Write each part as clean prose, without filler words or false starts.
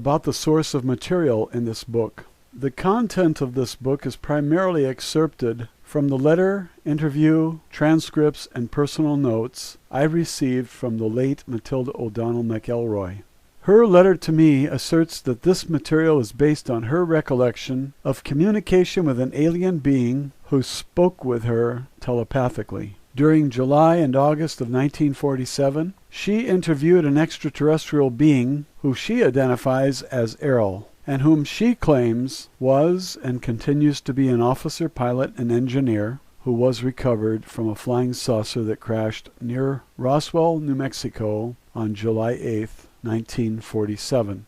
about the source of material in this book. The content of this book is primarily excerpted from the letter, interview, transcripts, and personal notes I received from the late Matilda O'Donnell MacElroy. Her letter to me asserts that this material is based on her recollection of communication with an alien being who spoke with her telepathically. During July and August of 1947, she interviewed an extraterrestrial being who she identifies as Airl, and whom she claims was and continues to be an officer, pilot, and engineer who was recovered from a flying saucer that crashed near Roswell, New Mexico on July 8, 1947.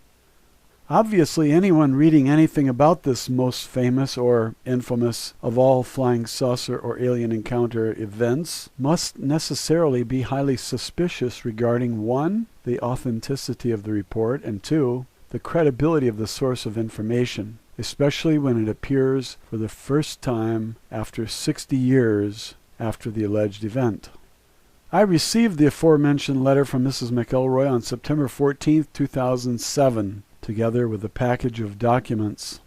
Obviously, anyone reading anything about this most famous or infamous of all flying saucer or alien encounter events must necessarily be highly suspicious regarding 1. The authenticity of the report, and 2. The credibility of the source of information, especially when it appears for the first time after 60 years after the alleged event. I received the aforementioned letter from Mrs. MacElroy on September 14, 2007, together with a package of documents.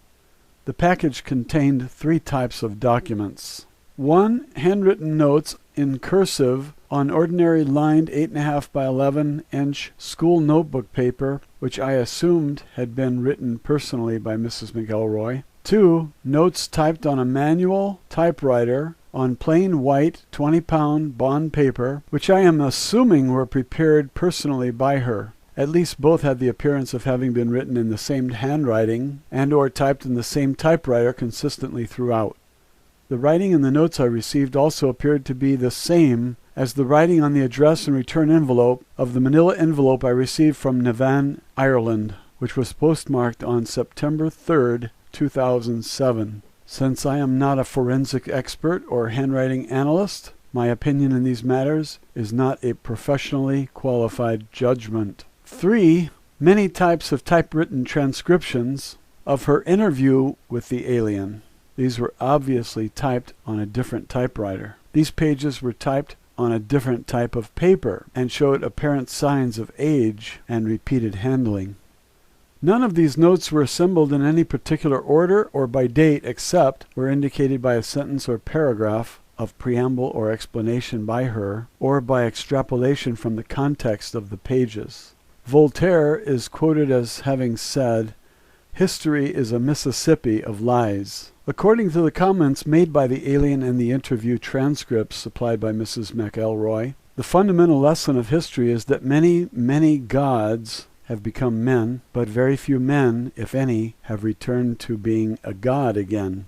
The package contained 3 types of documents. 1. Handwritten notes in cursive on ordinary lined 8.5 by 11-inch school notebook paper, which I assumed had been written personally by Mrs. MacElroy. 2. Notes typed on a manual typewriter on plain white 20-pound bond paper, which I am assuming were prepared personally by her. At least both had the appearance of having been written in the same handwriting and or typed in the same typewriter consistently throughout. The writing in the notes I received also appeared to be the same as the writing on the address and return envelope of the manila envelope I received from Navan, Ireland, which was postmarked on September 3, 2007. Since I am not a forensic expert or handwriting analyst, my opinion in these matters is not a professionally qualified judgment. 3. Many types of typewritten transcriptions of her interview with the alien. These were obviously typed on a different typewriter. These pages were typed on a different type of paper and showed apparent signs of age and repeated handling. None of these notes were assembled in any particular order or by date except were indicated by a sentence or paragraph of preamble or explanation by her, or by extrapolation from the context of the pages. Voltaire is quoted as having said, "History is a Mississippi of lies." According to the comments made by the alien in the interview transcripts supplied by Mrs. MacElroy, the fundamental lesson of history is that many, many gods have become men, but very few men, if any, have returned to being a god again.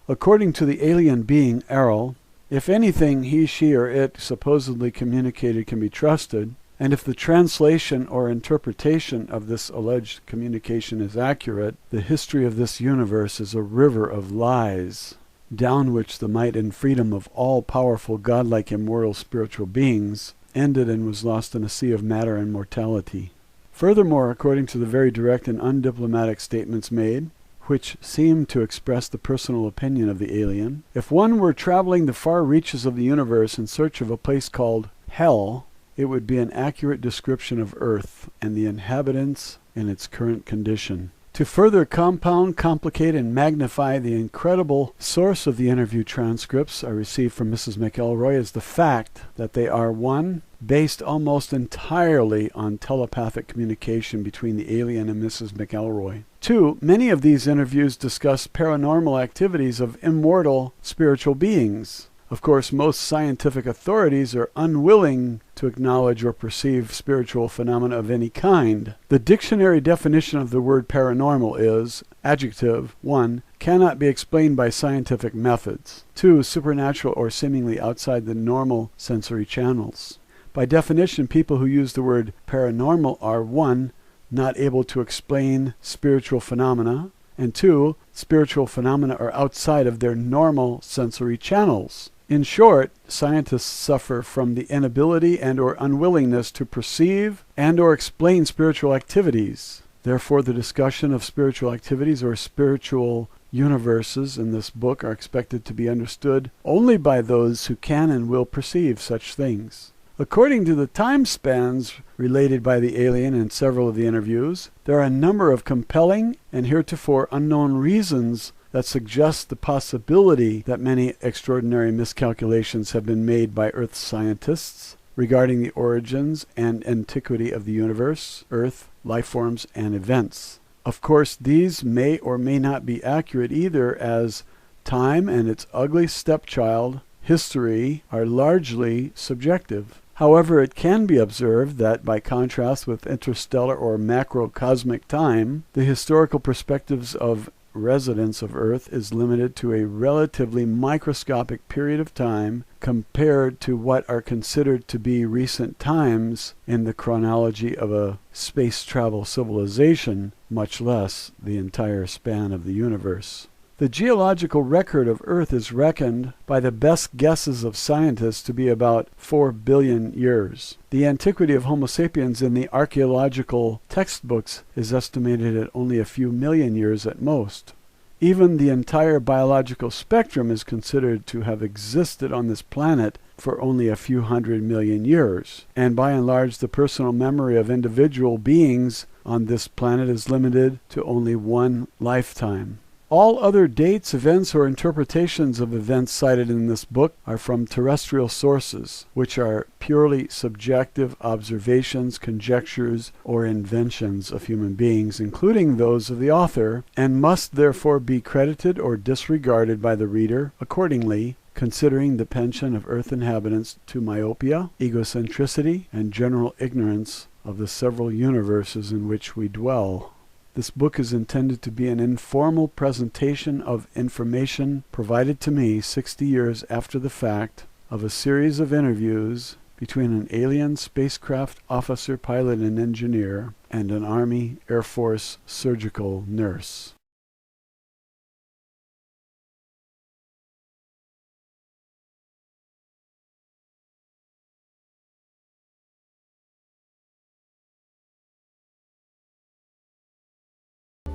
According to the alien being Airl, if anything he, she, or it supposedly communicated can be trusted, and if the translation or interpretation of this alleged communication is accurate, the history of this universe is a river of lies, down which the might and freedom of all-powerful godlike immortal spiritual beings ended and was lost in a sea of matter and mortality. Furthermore, according to the very direct and undiplomatic statements made, which seem to express the personal opinion of the alien, if one were traveling the far reaches of the universe in search of a place called Hell, it would be an accurate description of Earth and the inhabitants in its current condition. To further compound, complicate, and magnify the incredible source of the interview transcripts I received from Mrs. MacElroy is the fact that they are 1. Based almost entirely on telepathic communication between the alien and Mrs. MacElroy. 2. Many of these interviews discuss paranormal activities of immortal spiritual beings. Of course, most scientific authorities are unwilling to acknowledge or perceive spiritual phenomena of any kind. The dictionary definition of the word paranormal is, adjective, 1. Cannot be explained by scientific methods. 2. Supernatural or seemingly outside the normal sensory channels. By definition, people who use the word paranormal are 1. Not able to explain spiritual phenomena, and 2. Spiritual phenomena are outside of their normal sensory channels. In short, scientists suffer from the inability and or unwillingness to perceive and or explain spiritual activities. Therefore, the discussion of spiritual activities or spiritual universes in this book are expected to be understood only by those who can and will perceive such things. According to the time spans related by the alien in several of the interviews, there are a number of compelling and heretofore unknown reasons that suggest the possibility that many extraordinary miscalculations have been made by Earth scientists regarding the origins and antiquity of the universe, Earth, life forms, and events. Of course, these may or may not be accurate either, as time and its ugly stepchild, history, are largely subjective. However, it can be observed that, by contrast with interstellar or macrocosmic time, the historical perspectives of residents of Earth is limited to a relatively microscopic period of time compared to what are considered to be recent times in the chronology of a space travel civilization, much less the entire span of the universe. The geological record of Earth is reckoned by the best guesses of scientists to be about 4 billion years. The antiquity of Homo sapiens in the archaeological textbooks is estimated at only a few million years at most. Even the entire biological spectrum is considered to have existed on this planet for only a few 100 million years, and by and large the personal memory of individual beings on this planet is limited to only one lifetime. All other dates, events, or interpretations of events cited in this book are from terrestrial sources, which are purely subjective observations, conjectures, or inventions of human beings, including those of the author, and must therefore be credited or disregarded by the reader accordingly, considering the penchant of Earth inhabitants to myopia, egocentricity, and general ignorance of the several universes in which we dwell. This book is intended to be an informal presentation of information provided to me 60 years after the fact of a series of interviews between an alien spacecraft officer, pilot, and engineer and an Army Air Force surgical nurse.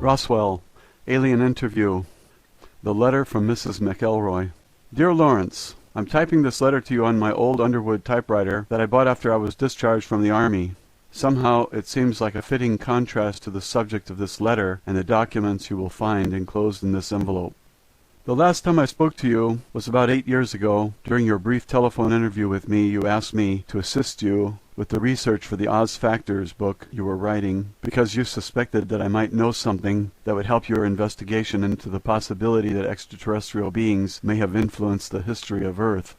Roswell Alien Interview. The letter from Mrs MacElroy. Dear Lawrence, I'm typing this letter to you on my old Underwood typewriter that I bought after I was discharged from the Army. Somehow it seems like a fitting contrast to the subject of this letter and the documents you will find enclosed in this envelope. The last time I spoke to you was about 8 years ago. During your brief telephone interview with me, you asked me to assist you with the research for the Oz Factors book you were writing, because you suspected that I might know something that would help your investigation into the possibility that extraterrestrial beings may have influenced the history of Earth.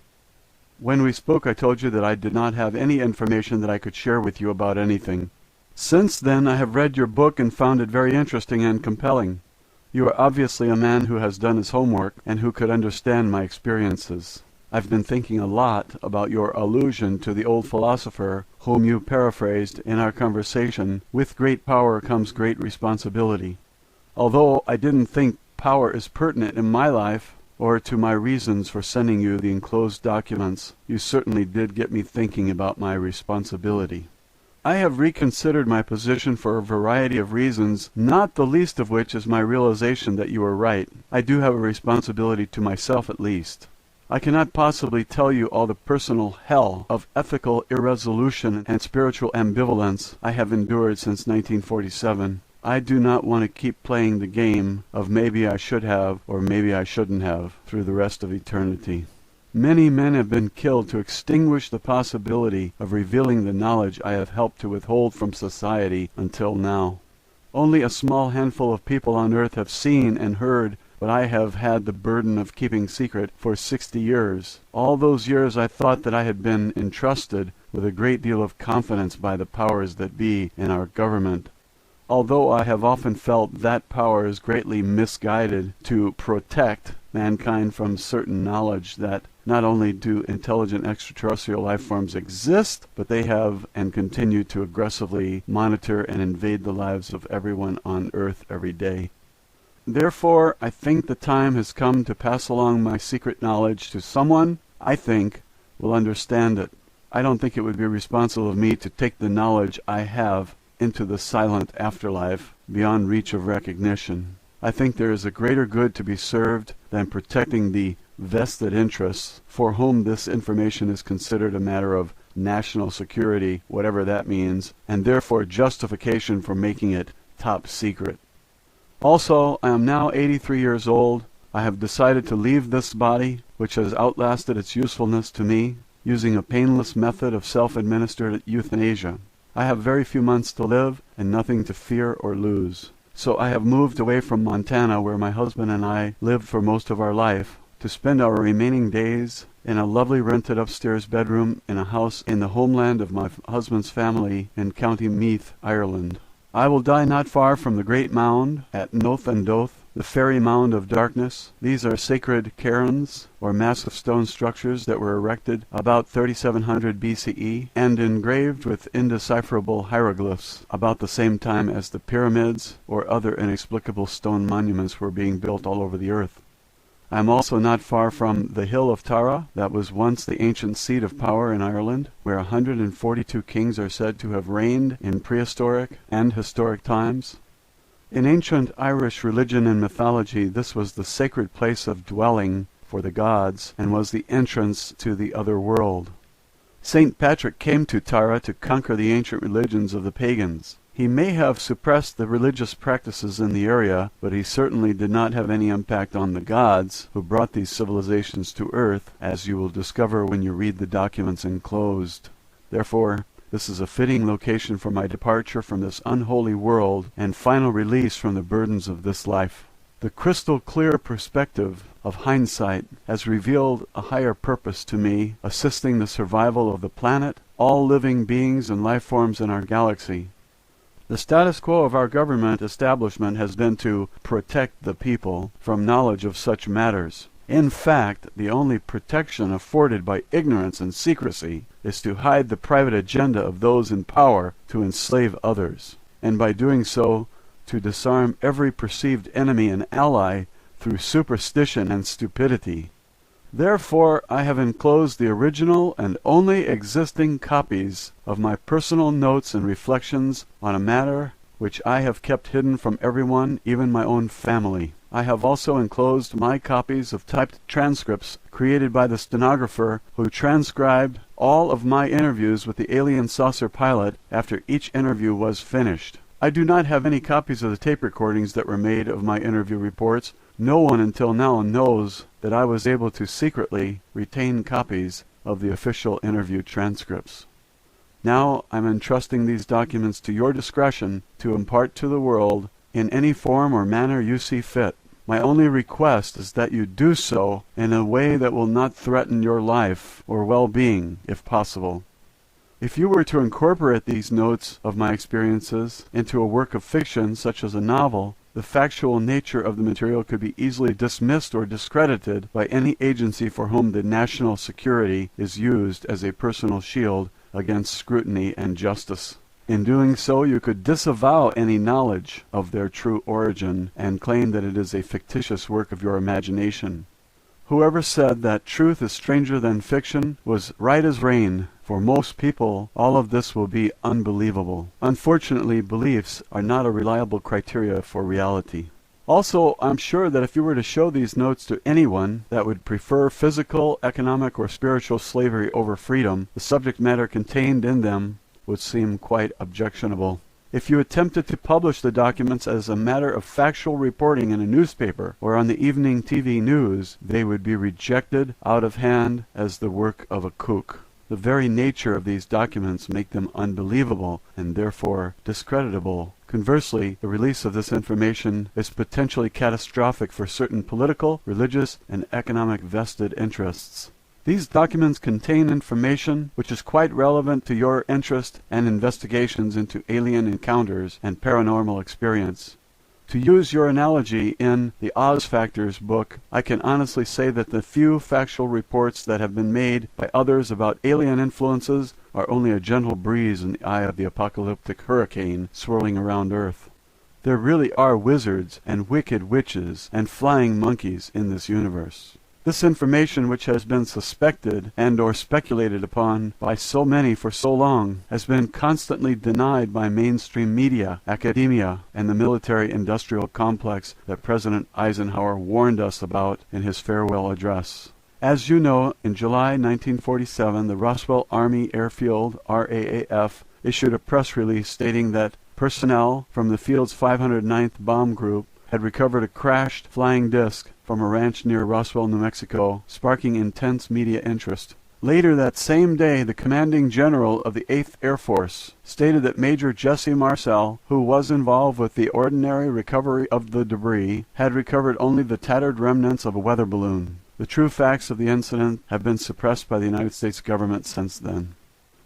When we spoke, I told you that I did not have any information that I could share with you about anything. Since then, I have read your book and found it very interesting and compelling. You are obviously a man who has done his homework and who could understand my experiences. I've been thinking a lot about your allusion to the old philosopher whom you paraphrased in our conversation, "With great power comes great responsibility." Although I didn't think power is pertinent in my life or to my reasons for sending you the enclosed documents, you certainly did get me thinking about my responsibility. I have reconsidered my position for a variety of reasons, not the least of which is my realization that you are right. I do have a responsibility to myself at least. I cannot possibly tell you all the personal hell of ethical irresolution and spiritual ambivalence I have endured since 1947. I do not want to keep playing the game of maybe I should have or maybe I shouldn't have through the rest of eternity. Many men have been killed to extinguish the possibility of revealing the knowledge I have helped to withhold from society until now. Only a small handful of people on Earth have seen and heard what I have had the burden of keeping secret for 60 years. All those years I thought that I had been entrusted with a great deal of confidence by the powers that be in our government. Although I have often felt that power is greatly misguided to protect mankind from certain knowledge that not only do intelligent extraterrestrial life forms exist, but they have and continue to aggressively monitor and invade the lives of everyone on Earth every day. Therefore, I think the time has come to pass along my secret knowledge to someone I think will understand it. I don't think it would be responsible of me to take the knowledge I have into the silent afterlife beyond reach of recognition. I think there is a greater good to be served than protecting the vested interests for whom this information is considered a matter of national security, whatever that means, and therefore justification for making it top secret. Also, I am now 83 years old. I have decided to leave this body, which has outlasted its usefulness to me, using a painless method of self-administered euthanasia. I have very few months to live and nothing to fear or lose. So I have moved away from Montana, where my husband and I lived for most of our life, to spend our remaining days in a lovely rented upstairs bedroom in a house in the homeland of my husband's family in County Meath, Ireland. I will die not far from the great mound at Noth and Doth, the fairy mound of darkness. These are sacred cairns, or massive stone structures that were erected about 3700 BCE and engraved with indecipherable hieroglyphs about the same time as the pyramids or other inexplicable stone monuments were being built all over the earth. I am also not far from the hill of Tara, that was once the ancient seat of power in Ireland, where 142 kings are said to have reigned in prehistoric and historic times. In ancient Irish religion and mythology, this was the sacred place of dwelling for the gods and was the entrance to the other world. St. Patrick came to Tara to conquer the ancient religions of the pagans. He may have suppressed the religious practices in the area, but he certainly did not have any impact on the gods who brought these civilizations to Earth, as you will discover when you read the documents enclosed. Therefore, this is a fitting location for my departure from this unholy world and final release from the burdens of this life. The crystal clear perspective of hindsight has revealed a higher purpose to me, assisting the survival of the planet, all living beings and life forms in our galaxy. The status quo of our government establishment has been to protect the people from knowledge of such matters. In fact, the only protection afforded by ignorance and secrecy is to hide the private agenda of those in power to enslave others, and by doing so, to disarm every perceived enemy and ally through superstition and stupidity. Therefore, I have enclosed the original and only existing copies of my personal notes and reflections on a matter which I have kept hidden from everyone, even my own family. I have also enclosed my copies of typed transcripts created by the stenographer who transcribed all of my interviews with the alien saucer pilot after each interview was finished. I do not have any copies of the tape recordings that were made of my interview reports. No one until now knows that I was able to secretly retain copies of the official interview transcripts. Now I'm entrusting these documents to your discretion to impart to the world in any form or manner you see fit. My only request is that you do so in a way that will not threaten your life or well-being, if possible. If you were to incorporate these notes of my experiences into a work of fiction, such as a novel, the factual nature of the material could be easily dismissed or discredited by any agency for whom the national security is used as a personal shield against scrutiny and justice. In doing so, you could disavow any knowledge of their true origin and claim that it is a fictitious work of your imagination. Whoever said that truth is stranger than fiction was right as rain. For most people, all of this will be unbelievable. Unfortunately, beliefs are not a reliable criteria for reality. Also, I'm sure that if you were to show these notes to anyone that would prefer physical, economic, or spiritual slavery over freedom, the subject matter contained in them would seem quite objectionable. If you attempted to publish the documents as a matter of factual reporting in a newspaper or on the evening TV news, they would be rejected out of hand as the work of a kook. The very nature of these documents make them unbelievable and therefore discreditable. Conversely, the release of this information is potentially catastrophic for certain political, religious, and economic vested interests. These documents contain information which is quite relevant to your interest and investigations into alien encounters and paranormal experience. To use your analogy in the Oz Factors book, I can honestly say that the few factual reports that have been made by others about alien influences are only a gentle breeze in the eye of the apocalyptic hurricane swirling around Earth. There really are wizards and wicked witches and flying monkeys in this universe. This information, which has been suspected and or speculated upon by so many for so long, has been constantly denied by mainstream media, academia, and the military-industrial complex that President Eisenhower warned us about in his farewell address. As you know, in July 1947, the Roswell Army Airfield, RAAF, issued a press release stating that personnel from the field's 509th Bomb Group had recovered a crashed flying disc from a ranch near Roswell, New Mexico, sparking intense media interest. Later that same day, the commanding general of the 8th Air Force stated that Major Jesse Marcel, who was involved with the ordinary recovery of the debris, had recovered only the tattered remnants of a weather balloon. The true facts of the incident have been suppressed by the United States government since then.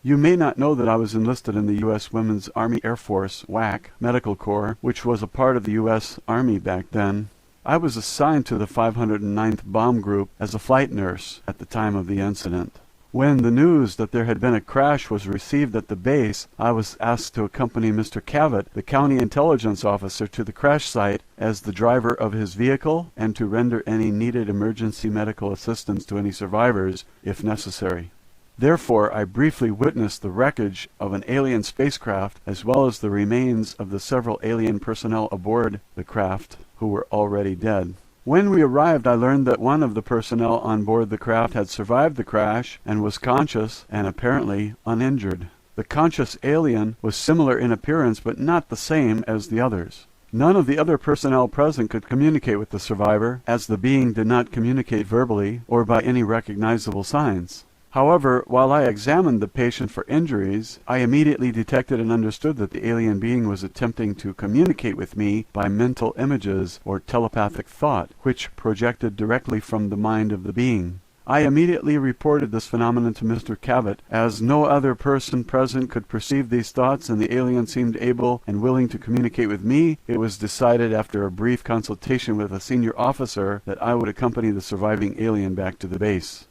You may not know that I was enlisted in the U.S. Women's Army Air Force, WAC, Medical Corps, which was a part of the U.S. Army back then. I was assigned to the 509th Bomb Group as a flight nurse at the time of the incident. When the news that there had been a crash was received at the base, I was asked to accompany Mr. Cavett, the county intelligence officer, to the crash site as the driver of his vehicle and to render any needed emergency medical assistance to any survivors, if necessary. Therefore, I briefly witnessed the wreckage of an alien spacecraft as well as the remains of the several alien personnel aboard the craft who were already dead. When we arrived, I learned that one of the personnel on board the craft had survived the crash and was conscious and apparently uninjured. The conscious alien was similar in appearance but not the same as the others. None of the other personnel present could communicate with the survivor, as the being did not communicate verbally or by any recognizable signs. However, while I examined the patient for injuries, I immediately detected and understood that the alien being was attempting to communicate with me by mental images or telepathic thought, which projected directly from the mind of the being. I immediately reported this phenomenon to Mr. Cavett, as no other person present could perceive these thoughts and the alien seemed able and willing to communicate with me. It was decided after a brief consultation with a senior officer that I would accompany the surviving alien back to the base.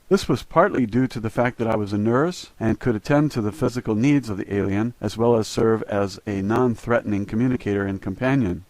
This was partly due to the fact that I was a nurse and could attend to the physical needs of the alien, as well as serve as a non-threatening communicator and companion.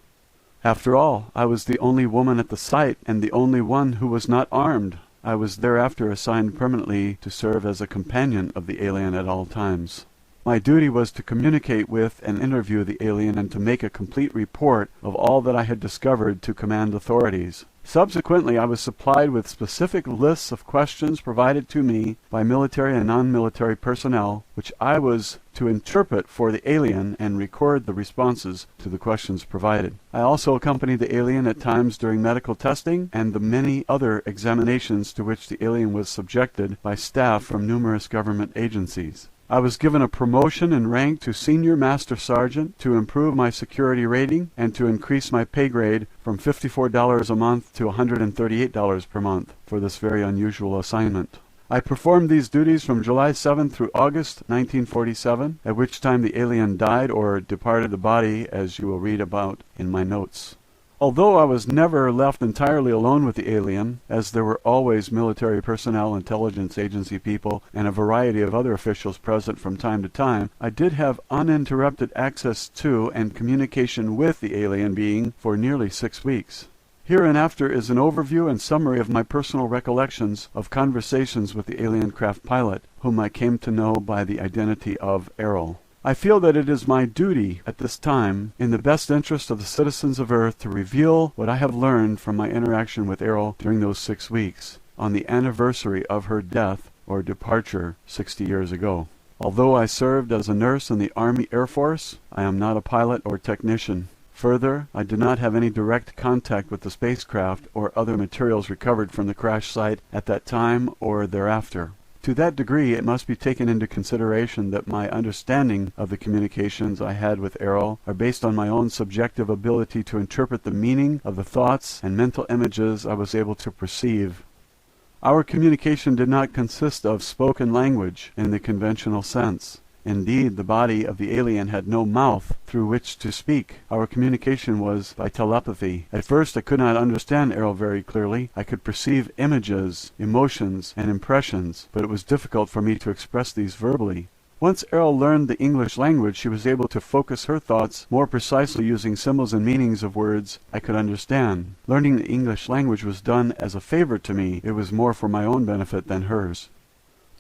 After all, I was the only woman at the site and the only one who was not armed. I was thereafter assigned permanently to serve as a companion of the alien at all times. My duty was to communicate with and interview the alien and to make a complete report of all that I had discovered to command authorities. Subsequently, I was supplied with specific lists of questions provided to me by military and non-military personnel, which I was to interpret for the alien and record the responses to the questions provided. I also accompanied the alien at times during medical testing and the many other examinations to which the alien was subjected by staff from numerous government agencies. I was given a promotion in rank to Senior Master Sergeant to improve my security rating and to increase my pay grade from $54 a month to $138 per month for this very unusual assignment. I performed these duties from July 7 through August 1947, at which time the alien died or departed the body, as you will read about in my notes. Although I was never left entirely alone with the alien, as there were always military personnel, intelligence agency people, and a variety of other officials present from time to time, I did have uninterrupted access to and communication with the alien being for nearly 6 weeks. Hereinafter is an overview and summary of my personal recollections of conversations with the alien craft pilot, whom I came to know by the identity of Airl. I feel that it is my duty at this time, in the best interest of the citizens of Earth, to reveal what I have learned from my interaction with Airl during those 6 weeks, on the anniversary of her death or departure 60 years ago. Although I served as a nurse in the Army Air Force, I am not a pilot or technician. Further, I did not have any direct contact with the spacecraft or other materials recovered from the crash site at that time or thereafter. To that degree, it must be taken into consideration that my understanding of the communications I had with Airl are based on my own subjective ability to interpret the meaning of the thoughts and mental images I was able to perceive. Our communication did not consist of spoken language in the conventional sense. Indeed, the body of the alien had no mouth through which to speak. Our communication was by telepathy. At first I could not understand Airl very clearly. I could perceive images, emotions, and impressions, but it was difficult for me to express these verbally. Once Airl learned the English language, she was able to focus her thoughts more precisely using symbols and meanings of words I could understand. Learning the English language was done as a favor to me. It was more for my own benefit than hers.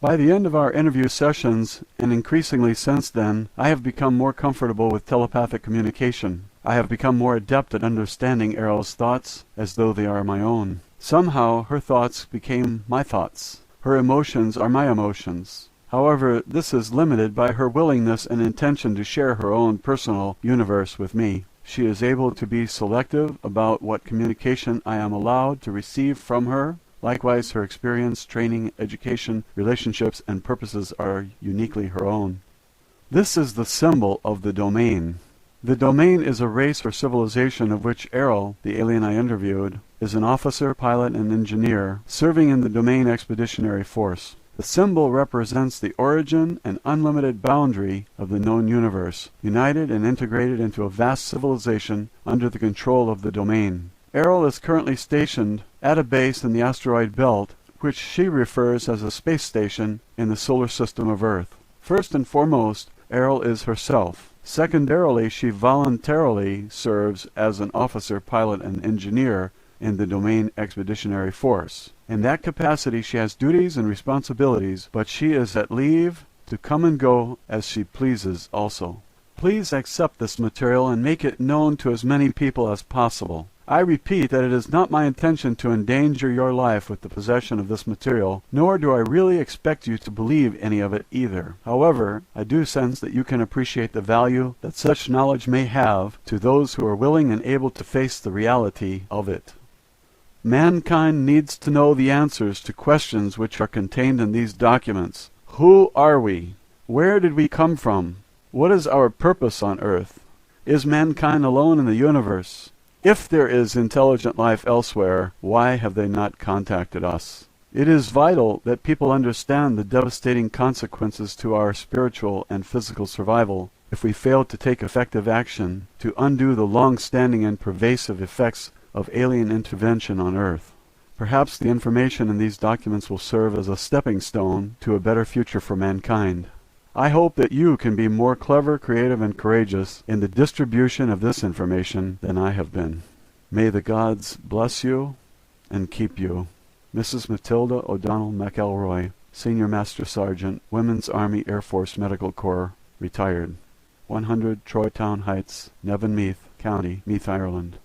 By the end of our interview sessions, and increasingly since then, I have become more comfortable with telepathic communication. I have become more adept at understanding Airl's thoughts as though they are my own. Somehow her thoughts became my thoughts. Her emotions are my emotions. However, this is limited by her willingness and intention to share her own personal universe with me. She is able to be selective about what communication I am allowed to receive from her. Likewise, her experience, training, education, relationships, and purposes are uniquely her own. This is the symbol of the domain. The domain is a race or civilization of which Airl, the alien I interviewed, is an officer, pilot, and engineer serving in the Domain Expeditionary Force. The symbol represents the origin and unlimited boundary of the known universe, united and integrated into a vast civilization under the control of the domain. Airl is currently stationed at a base in the asteroid belt, which she refers as a space station in the solar system of Earth. First and foremost, Airl is herself. Secondarily, she voluntarily serves as an officer, pilot, and engineer in the Domain Expeditionary Force. In that capacity she has duties and responsibilities, but she is at leave to come and go as she pleases also. Please accept this material and make it known to as many people as possible. I repeat that it is not my intention to endanger your life with the possession of this material, nor do I really expect you to believe any of it either. However, I do sense that you can appreciate the value that such knowledge may have to those who are willing and able to face the reality of it. Mankind needs to know the answers to questions which are contained in these documents. Who are we? Where did we come from? What is our purpose on Earth? Is mankind alone in the universe? If there is intelligent life elsewhere, why have they not contacted us? It is vital that people understand the devastating consequences to our spiritual and physical survival if we fail to take effective action to undo the long-standing and pervasive effects of alien intervention on Earth. Perhaps the information in these documents will serve as a stepping stone to a better future for mankind. I hope that you can be more clever, creative, and courageous in the distribution of this information than I have been. May the gods bless you and keep you. Mrs. Matilda O'Donnell MacElroy, Senior Master Sergeant, Women's Army Air Force Medical Corps, retired. 100 Troytown Heights, Nevenmeath County, Meath, Ireland.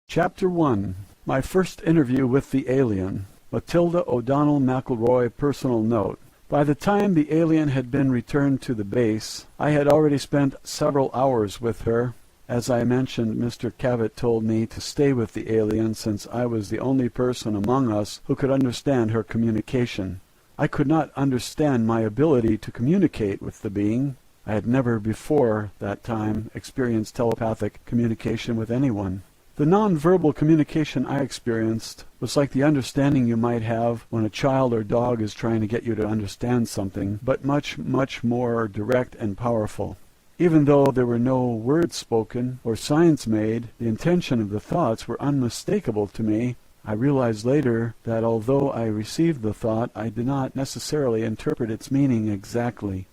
Chapter 1. My first interview with the alien. Matilda O'Donnell MacElroy personal note. By the time the alien had been returned to the base, I had already spent several hours with her. As I mentioned, Mr. Cavett told me to stay with the alien since I was the only person among us who could understand her communication. I could not understand my ability to communicate with the being. I had never before that time experienced telepathic communication with anyone. The non-verbal communication I experienced was like the understanding you might have when a child or dog is trying to get you to understand something, but much, much more direct and powerful. Even though there were no words spoken or signs made, the intention of the thoughts were unmistakable to me. I realized later that although I received the thought, I did not necessarily interpret its meaning exactly.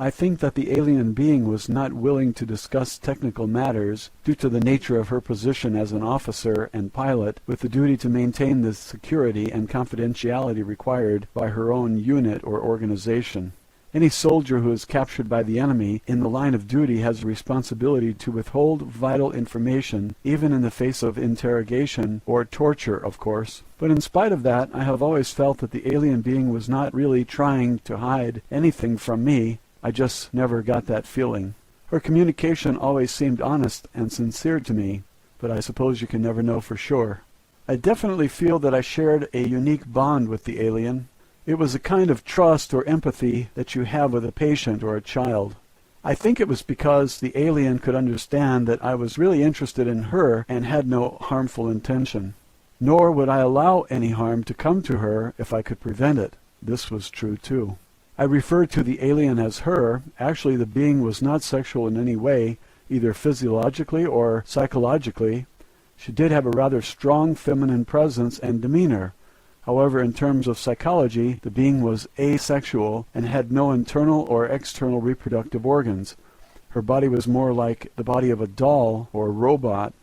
I think that the alien being was not willing to discuss technical matters due to the nature of her position as an officer and pilot with the duty to maintain the security and confidentiality required by her own unit or organization. Any soldier who is captured by the enemy in the line of duty has a responsibility to withhold vital information, even in the face of interrogation or torture, of course. But in spite of that, I have always felt that the alien being was not really trying to hide anything from me. I just never got that feeling. Her communication always seemed honest and sincere to me, but I suppose you can never know for sure. I definitely feel that I shared a unique bond with the alien. It was a kind of trust or empathy that you have with a patient or a child. I think it was because the alien could understand that I was really interested in her and had no harmful intention. Nor would I allow any harm to come to her if I could prevent it. This was true too. I refer to the alien as her. Actually, the being was not sexual in any way, either physiologically or psychologically. She did have a rather strong feminine presence and demeanor. However, in terms of psychology, the being was asexual and had no internal or external reproductive organs. Her body was more like the body of a doll or robot.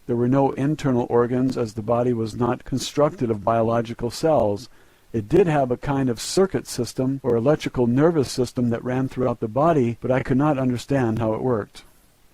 There were no internal organs, as the body was not constructed of biological cells. It did have a kind of circuit system or electrical nervous system that ran throughout the body, but I could not understand how it worked.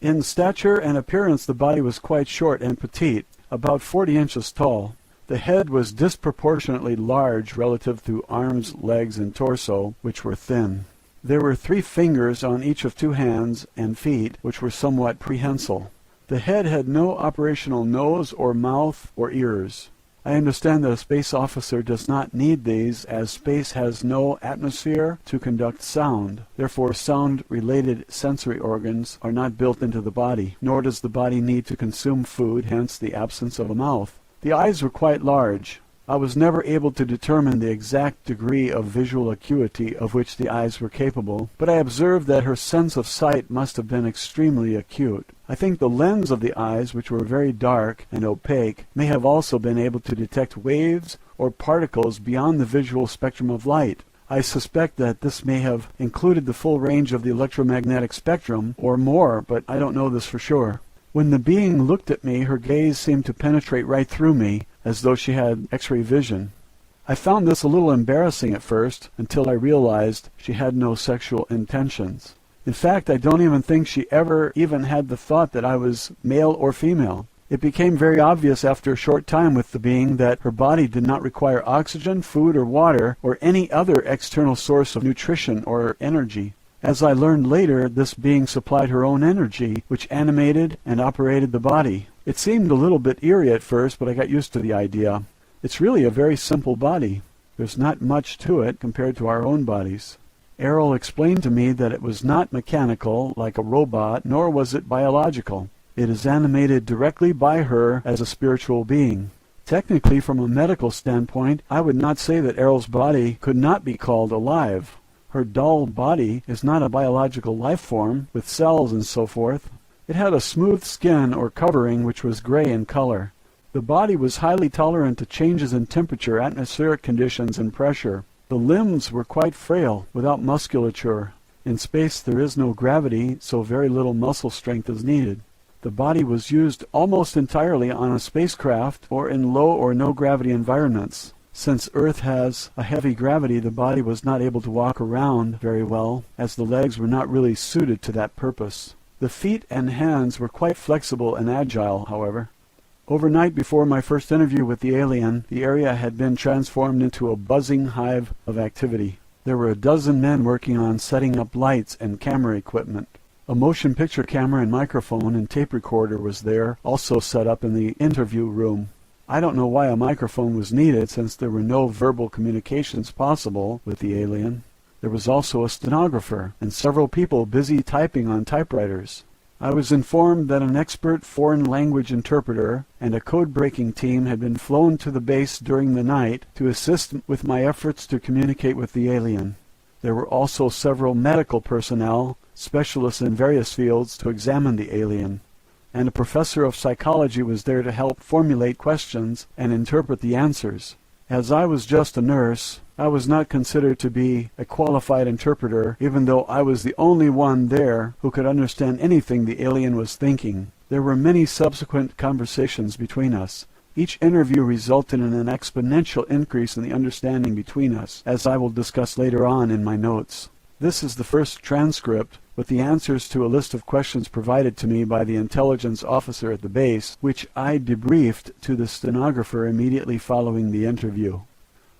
In stature and appearance, the body was quite short and petite, about 40 inches tall. The head was disproportionately large relative to arms, legs, and torso, which were thin. There were 3 fingers on each of 2 hands and feet, which were somewhat prehensile. The head had no operational nose or mouth or ears. I understand that a space officer does not need these, as space has no atmosphere to conduct sound. Therefore, sound-related sensory organs are not built into the body, nor does the body need to consume food, hence the absence of a mouth. The eyes were quite large. I was never able to determine the exact degree of visual acuity of which the eyes were capable, but I observed that her sense of sight must have been extremely acute. I think the lens of the eyes, which were very dark and opaque, may have also been able to detect waves or particles beyond the visual spectrum of light. I suspect that this may have included the full range of the electromagnetic spectrum, or more, but I don't know this for sure. When the being looked at me, her gaze seemed to penetrate right through me, as though she had X-ray vision. I found this a little embarrassing at first, until I realized she had no sexual intentions. In fact, I don't even think she ever even had the thought that I was male or female. It became very obvious after a short time with the being that her body did not require oxygen, food, or water, or any other external source of nutrition or energy. As I learned later, this being supplied her own energy, which animated and operated the body. It seemed a little bit eerie at first, but I got used to the idea. It's really a very simple body. There's not much to it compared to our own bodies. Airl explained to me that it was not mechanical, like a robot, nor was it biological. It is animated directly by her as a spiritual being. Technically, from a medical standpoint, I would not say that Airl's body could not be called alive. Her dull body is not a biological life form, with cells and so forth. It had a smooth skin or covering which was gray in color. The body was highly tolerant to changes in temperature, atmospheric conditions, and pressure. The limbs were quite frail, without musculature. In space there is no gravity, so very little muscle strength is needed. The body was used almost entirely on a spacecraft or in low or no gravity environments. Since Earth has a heavy gravity, the body was not able to walk around very well, as the legs were not really suited to that purpose. The feet and hands were quite flexible and agile, however. Overnight before my first interview with the alien, the area had been transformed into a buzzing hive of activity. There were 12 men working on setting up lights and camera equipment. A motion picture camera and microphone and tape recorder was there, also set up in the interview room. I don't know why a microphone was needed, since there were no verbal communications possible with the alien. There was also a stenographer, and several people busy typing on typewriters. I was informed that an expert foreign language interpreter and a code-breaking team had been flown to the base during the night to assist with my efforts to communicate with the alien. There were also several medical personnel, specialists in various fields, to examine the alien. And a professor of psychology was there to help formulate questions and interpret the answers. As I was just a nurse, I was not considered to be a qualified interpreter, even though I was the only one there who could understand anything the alien was thinking. There were many subsequent conversations between us. Each interview resulted in an exponential increase in the understanding between us, as I will discuss later on in my notes. This is the first transcript, with the answers to a list of questions provided to me by the intelligence officer at the base, which I debriefed to the stenographer immediately following the interview.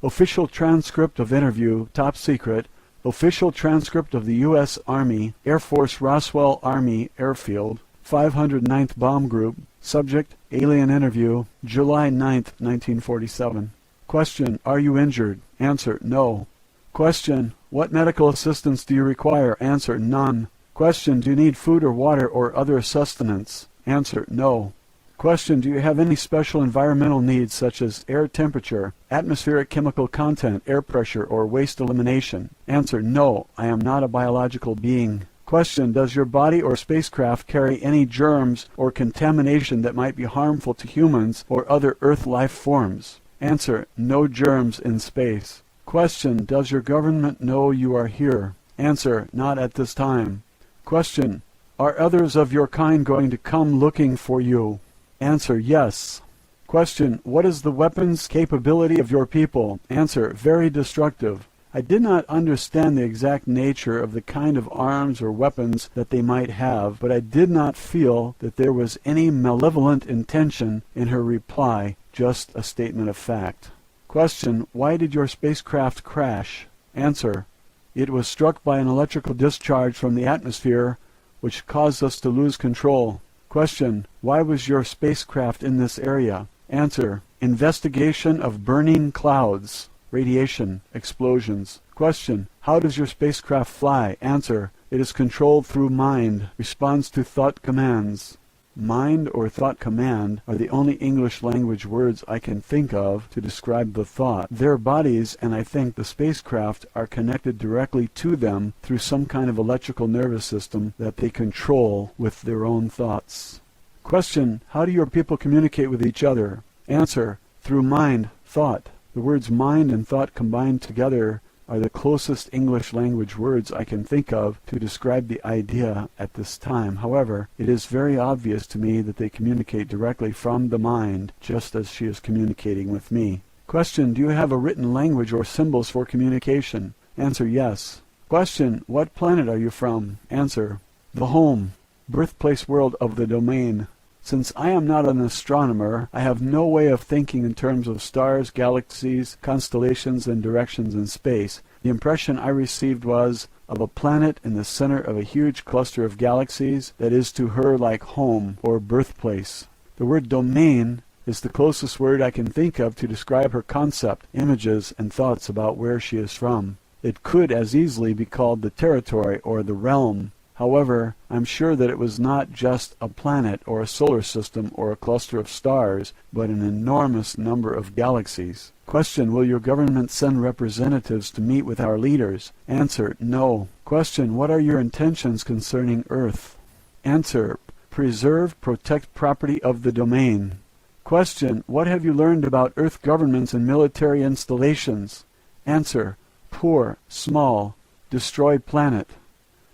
Official transcript of interview, top secret. Official transcript of the U.S. Army, Air Force Roswell Army Airfield, 509th Bomb Group. Subject, alien interview, July 9th, 1947. Question, are you injured? Answer, no. Question, what medical assistance do you require? Answer, none. Question, do you need food or water or other sustenance? Answer, no. Question, do you have any special environmental needs such as air temperature, atmospheric chemical content, air pressure, or waste elimination? Answer, no, I am not a biological being. Question, does your body or spacecraft carry any germs or contamination that might be harmful to humans or other Earth life forms? Answer, no germs in space. Question, does your government know you are here? Answer, not at this time. Question, are others of your kind going to come looking for you? Answer, yes. Question, what is the weapons capability of your people? Answer, very destructive. I did not understand the exact nature of the kind of arms or weapons that they might have, but I did not feel that there was any malevolent intention in her reply, just a statement of fact. Question: why did your spacecraft crash? Answer: it was struck by an electrical discharge from the atmosphere, which caused us to lose control. Question: why was your spacecraft in this area? Answer: investigation of burning clouds, radiation, explosions. Question: how does your spacecraft fly? Answer: it is controlled through mind, responds to thought commands. Mind or thought command are the only English language words I can think of to describe the thought. Their bodies, and I think the spacecraft, are connected directly to them through some kind of electrical nervous system that they control with their own thoughts. Question: how do your people communicate with each other? Answer: through mind, thought. The words mind and thought combined together are the closest English language words I can think of to describe the idea at this time. However, it is very obvious to me that they communicate directly from the mind, just as she is communicating with me. Question: do you have a written language or symbols for communication? Answer: yes. Question: what planet are you from? Answer: the home, birthplace world of the domain. Since I am not an astronomer, I have no way of thinking in terms of stars, galaxies, constellations, and directions in space. The impression I received was of a planet in the center of a huge cluster of galaxies that is to her like home or birthplace. The word domain is the closest word I can think of to describe her concept, images, and thoughts about where she is from. It could as easily be called the territory or the realm. However, I'm sure that it was not just a planet or a solar system or a cluster of stars, but an enormous number of galaxies. Question: will your government send representatives to meet with our leaders? Answer: no. Question: what are your intentions concerning Earth? Answer: preserve, protect property of the domain. Question: what have you learned about Earth governments and military installations? Answer: poor, small, destroy planet.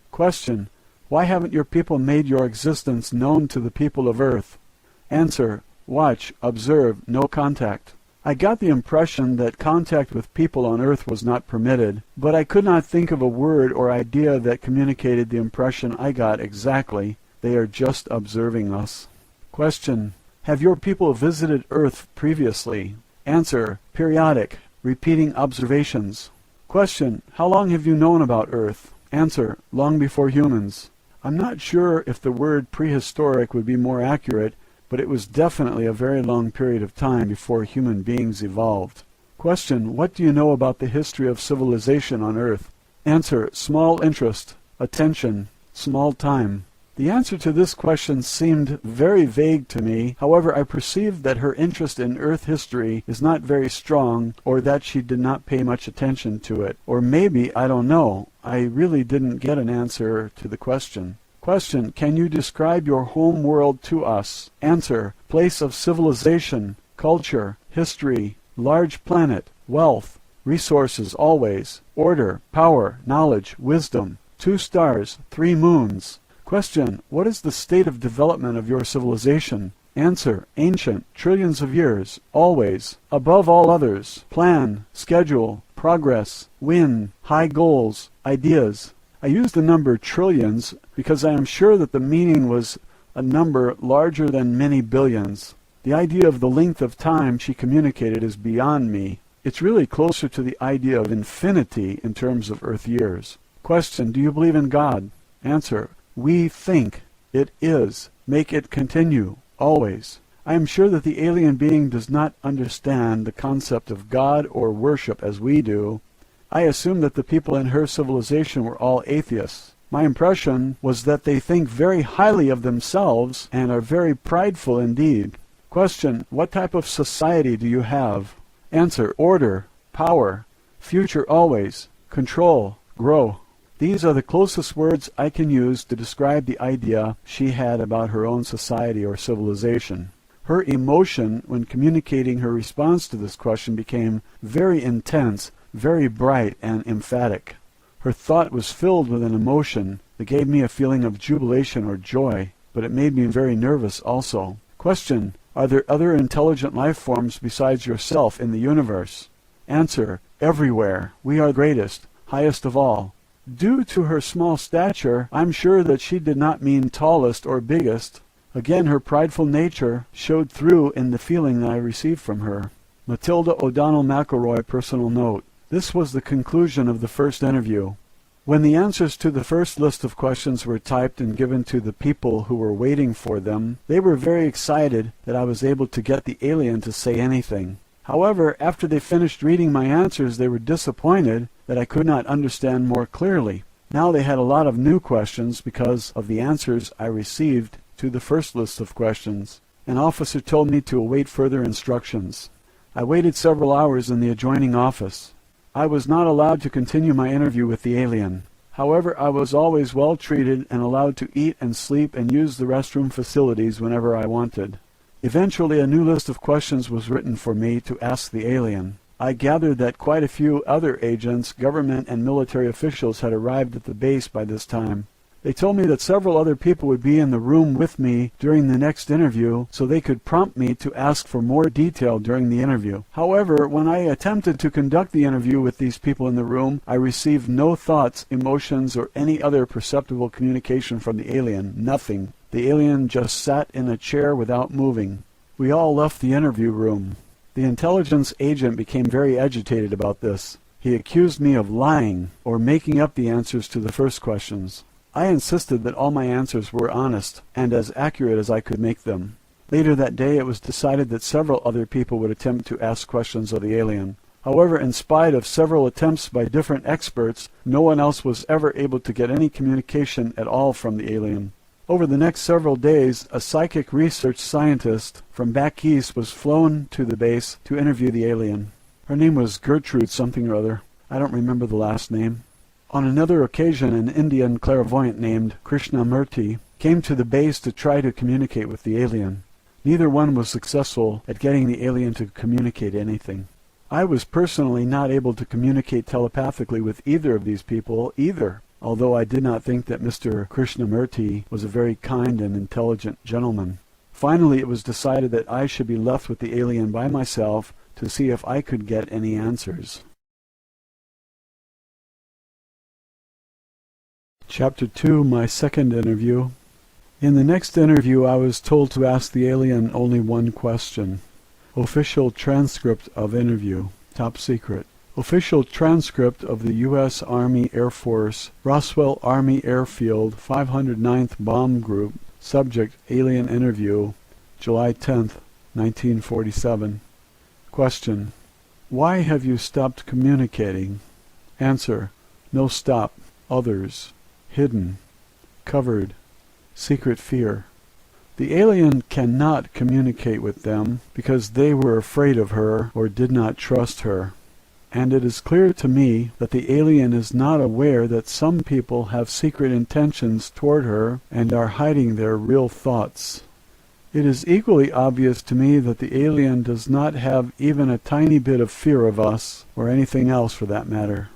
Question: why haven't your people made your existence known to the people of Earth? Answer: watch, observe, no contact. I got the impression that contact with people on Earth was not permitted, but I could not think of a word or idea that communicated the impression I got exactly. They are just observing us. Question: have your people visited Earth previously? Answer: periodic, repeating observations. Question: how long have you known about Earth? Answer: long before humans. I'm not sure if the word prehistoric would be more accurate, but it was definitely a very long period of time before human beings evolved. Question: what do you know about the history of civilization on Earth? Answer: small interest, attention, small time. The answer to this question seemed very vague to me. However, I perceived that her interest in Earth history is not very strong, or that she did not pay much attention to it. Or maybe, I don't know, I really didn't get an answer to the question. Question: can you describe your home world to us? Answer: place of civilization, culture, history, large planet, wealth, resources always, order, power, knowledge, wisdom, 2 stars, 3 moons. Question: what is the state of development of your civilization? Answer: ancient, trillions of years, always, above all others, plan, schedule, progress, win, high goals, ideas. I use the number trillions because I am sure that the meaning was a number larger than many billions. The idea of the length of time she communicated is beyond me. It's really closer to the idea of infinity in terms of Earth years. Question: do you believe in God? Answer: we think. It is. Make it continue. Always. I am sure that the alien being does not understand the concept of God or worship as we do. I assume that the people in her civilization were all atheists. My impression was that they think very highly of themselves and are very prideful indeed. Question: what type of society do you have? Answer: order, power, future always, control, grow. These are the closest words I can use to describe the idea she had about her own society or civilization. Her emotion when communicating her response to this question became very intense, very bright and emphatic. Her thought was filled with an emotion that gave me a feeling of jubilation or joy, but it made me very nervous also. Question: are there other intelligent life forms besides yourself in the universe? Answer: everywhere. We are greatest, highest of all. Due to her small stature, I'm sure that she did not mean tallest or biggest. Again, her prideful nature showed through in the feeling that I received from her. Matilda O'Donnell McElroy, personal note. This was the conclusion of the first interview. When the answers to the first list of questions were typed and given to the people who were waiting for them, they were very excited that I was able to get the alien to say anything. However, after they finished reading my answers, they were disappointed that I could not understand more clearly. Now they had a lot of new questions because of the answers I received to the first list of questions. An officer told me to await further instructions. I waited several hours in the adjoining office. I was not allowed to continue my interview with the alien. However, I was always well treated and allowed to eat and sleep and use the restroom facilities whenever I wanted. Eventually, a new list of questions was written for me to ask the alien. I gathered that quite a few other agents, government and military officials had arrived at the base by this time. They told me that several other people would be in the room with me during the next interview so they could prompt me to ask for more detail during the interview. However, when I attempted to conduct the interview with these people in the room, I received no thoughts, emotions, or any other perceptible communication from the alien. Nothing. The alien just sat in a chair without moving. We all left the interview room. The intelligence agent became very agitated about this. He accused me of lying or making up the answers to the first questions. I insisted that all my answers were honest and as accurate as I could make them. Later that day it was decided that several other people would attempt to ask questions of the alien. However, in spite of several attempts by different experts, no one else was ever able to get any communication at all from the alien. Over the next several days, a psychic research scientist from back east was flown to the base to interview the alien. Her name was Gertrude something or other. I don't remember the last name. On another occasion, an Indian clairvoyant named Krishnamurti came to the base to try to communicate with the alien. Neither one was successful at getting the alien to communicate anything. I was personally not able to communicate telepathically with either of these people either, although I did not think that Mr. Krishnamurti was a very kind and intelligent gentleman. Finally, it was decided that I should be left with the alien by myself to see if I could get any answers. Chapter 2, my second interview. In the next interview, I was told to ask the alien only one question. Official transcript of interview. Top secret. Official transcript of the U.S. Army Air Force, Roswell Army Airfield, 509th Bomb Group. Subject, alien interview, July 10th, 1947. Question. Why have you stopped communicating? Answer. No stop. Others. Hidden. Covered. Secret fear. The alien cannot communicate with them because they were afraid of her or did not trust her. And it is clear to me that the alien is not aware that some people have secret intentions toward her and are hiding their real thoughts. It is equally obvious to me that the alien does not have even a tiny bit of fear of us, or anything else for that matter.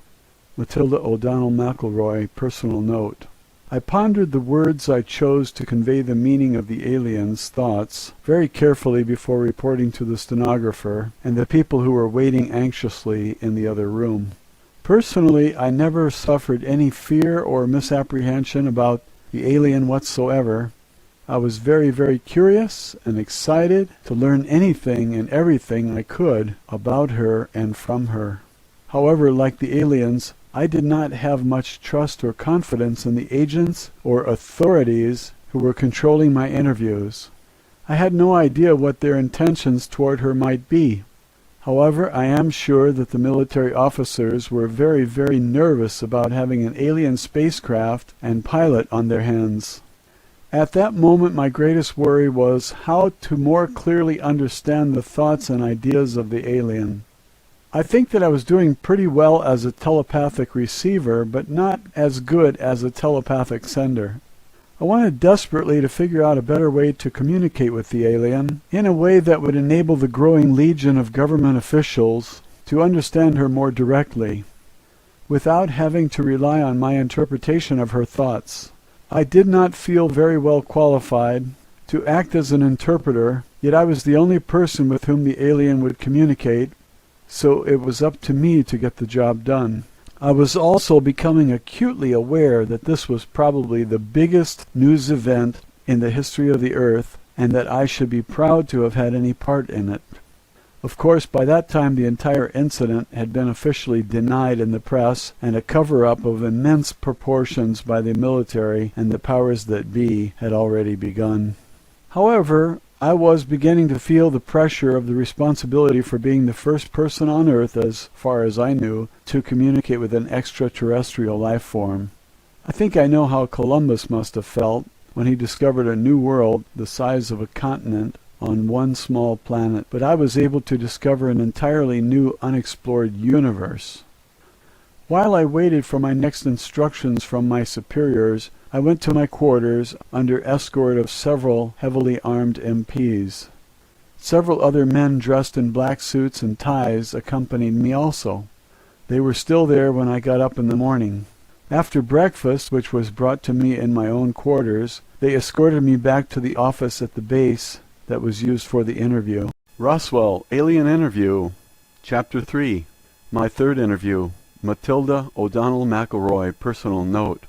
Matilda O'Donnell McElroy, personal note. I pondered the words I chose to convey the meaning of the alien's thoughts very carefully before reporting to the stenographer and the people who were waiting anxiously in the other room. Personally, I never suffered any fear or misapprehension about the alien whatsoever. I was very, very curious and excited to learn anything and everything I could about her and from her. However, like the aliens, I did not have much trust or confidence in the agents or authorities who were controlling my interviews. I had no idea what their intentions toward her might be. However, I am sure that the military officers were very, very nervous about having an alien spacecraft and pilot on their hands. At that moment, my greatest worry was how to more clearly understand the thoughts and ideas of the alien. I think that I was doing pretty well as a telepathic receiver, but not as good as a telepathic sender. I wanted desperately to figure out a better way to communicate with the alien, in a way that would enable the growing legion of government officials to understand her more directly, without having to rely on my interpretation of her thoughts. I did not feel very well qualified to act as an interpreter, yet I was the only person with whom the alien would communicate, so it was up to me to get the job done. I was also becoming acutely aware that this was probably the biggest news event in the history of the Earth, and that I should be proud to have had any part in it. Of course, by that time the entire incident had been officially denied in the press, and a cover-up of immense proportions by the military and the powers that be had already begun. However, I was beginning to feel the pressure of the responsibility for being the first person on Earth, as far as I knew, to communicate with an extraterrestrial life form. I think I know how Columbus must have felt when he discovered a new world the size of a continent on one small planet, but I was able to discover an entirely new unexplored universe. While I waited for my next instructions from my superiors, I went to my quarters under escort of several heavily armed MPs. Several other men dressed in black suits and ties accompanied me also. They were still there when I got up in the morning. After breakfast, which was brought to me in my own quarters, they escorted me back to the office at the base that was used for the interview. Roswell Alien Interview, Chapter 3. My third interview. Matilda O'Donnell McElroy, personal note.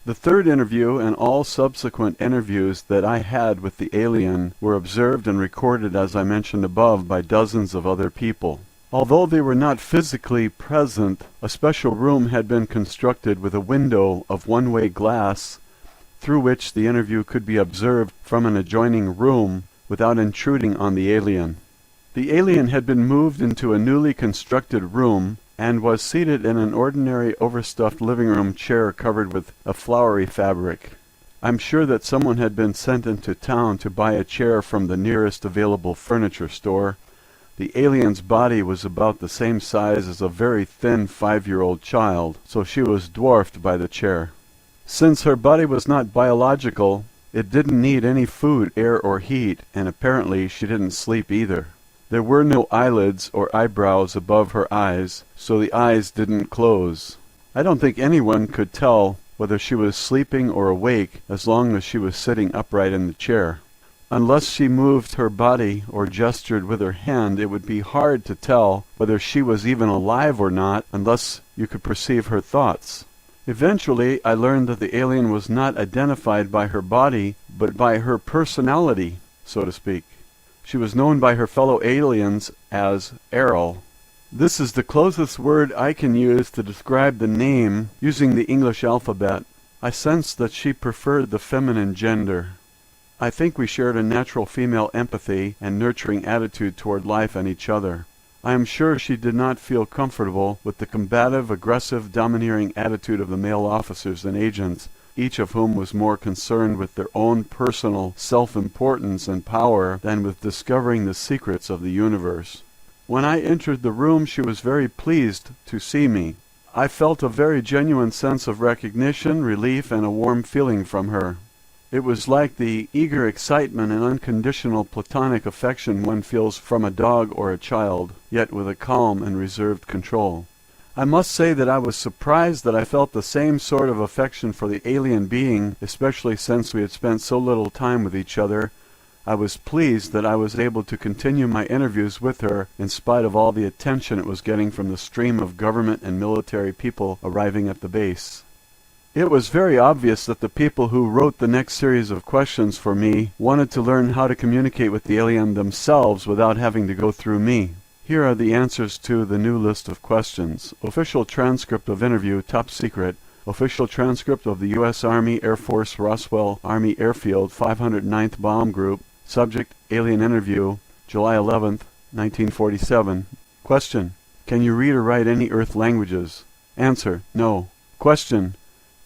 The third interview and all subsequent interviews that I had with the alien were observed and recorded, as I mentioned above, by dozens of other people. Although they were not physically present, a special room had been constructed with a window of one-way glass through which the interview could be observed from an adjoining room without intruding on the alien. The alien had been moved into a newly constructed room and was seated in an ordinary overstuffed living room chair covered with a flowery fabric. I'm sure that someone had been sent into town to buy a chair from the nearest available furniture store. The alien's body was about the same size as a very thin 5-year-old child, so she was dwarfed by the chair. Since her body was not biological, it didn't need any food, air, or heat, and apparently she didn't sleep either. There were no eyelids or eyebrows above her eyes, so the eyes didn't close. I don't think anyone could tell whether she was sleeping or awake as long as she was sitting upright in the chair. Unless she moved her body or gestured with her hand, it would be hard to tell whether she was even alive or not unless you could perceive her thoughts. Eventually, I learned that the alien was not identified by her body, but by her personality, so to speak. She was known by her fellow aliens as Airl. This is the closest word I can use to describe the name using the English alphabet. I sensed that she preferred the feminine gender. I think we shared a natural female empathy and nurturing attitude toward life and each other. I am sure she did not feel comfortable with the combative, aggressive, domineering attitude of the male officers and agents, each of whom was more concerned with their own personal self-importance and power than with discovering the secrets of the universe. When I entered the room, she was very pleased to see me. I felt a very genuine sense of recognition, relief, and a warm feeling from her. It was like the eager excitement and unconditional platonic affection one feels from a dog or a child, yet with a calm and reserved control. I must say that I was surprised that I felt the same sort of affection for the alien being, especially since we had spent so little time with each other. I was pleased that I was able to continue my interviews with her in spite of all the attention it was getting from the stream of government and military people arriving at the base. It was very obvious that the people who wrote the next series of questions for me wanted to learn how to communicate with the alien themselves without having to go through me. Here are the answers to the new list of questions. Official transcript of interview, top secret. Official transcript of the U.S. Army Air Force Roswell Army Airfield 509th Bomb Group. Subject, alien interview, July 11th, 1947. Question, can you read or write any Earth languages? Answer, no. Question,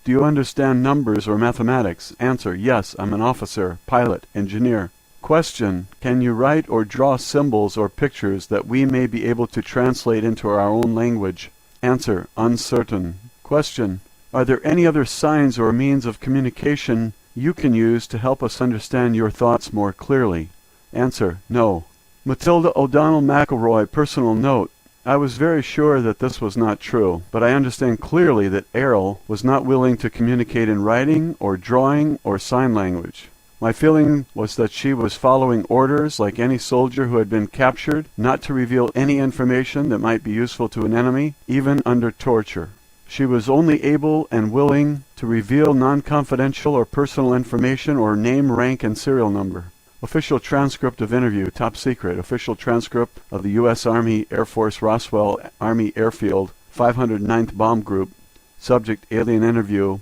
do you understand numbers or mathematics? Answer, yes, I'm an officer, pilot, engineer. Question, can you write or draw symbols or pictures that we may be able to translate into our own language? Answer, uncertain. Question, are there any other signs or means of communication you can use to help us understand your thoughts more clearly? Answer, no. Matilda O'Donnell McElroy, personal note. I was very sure that this was not true, but I understand clearly that Airl was not willing to communicate in writing or drawing or sign language. My feeling was that she was following orders like any soldier who had been captured, not to reveal any information that might be useful to an enemy, even under torture. She was only able and willing to reveal non-confidential or personal information or name, rank, and serial number. Official transcript of interview, top secret. Official transcript of the U.S. Army Air Force Roswell Army Airfield, 509th Bomb Group. Subject, alien interview,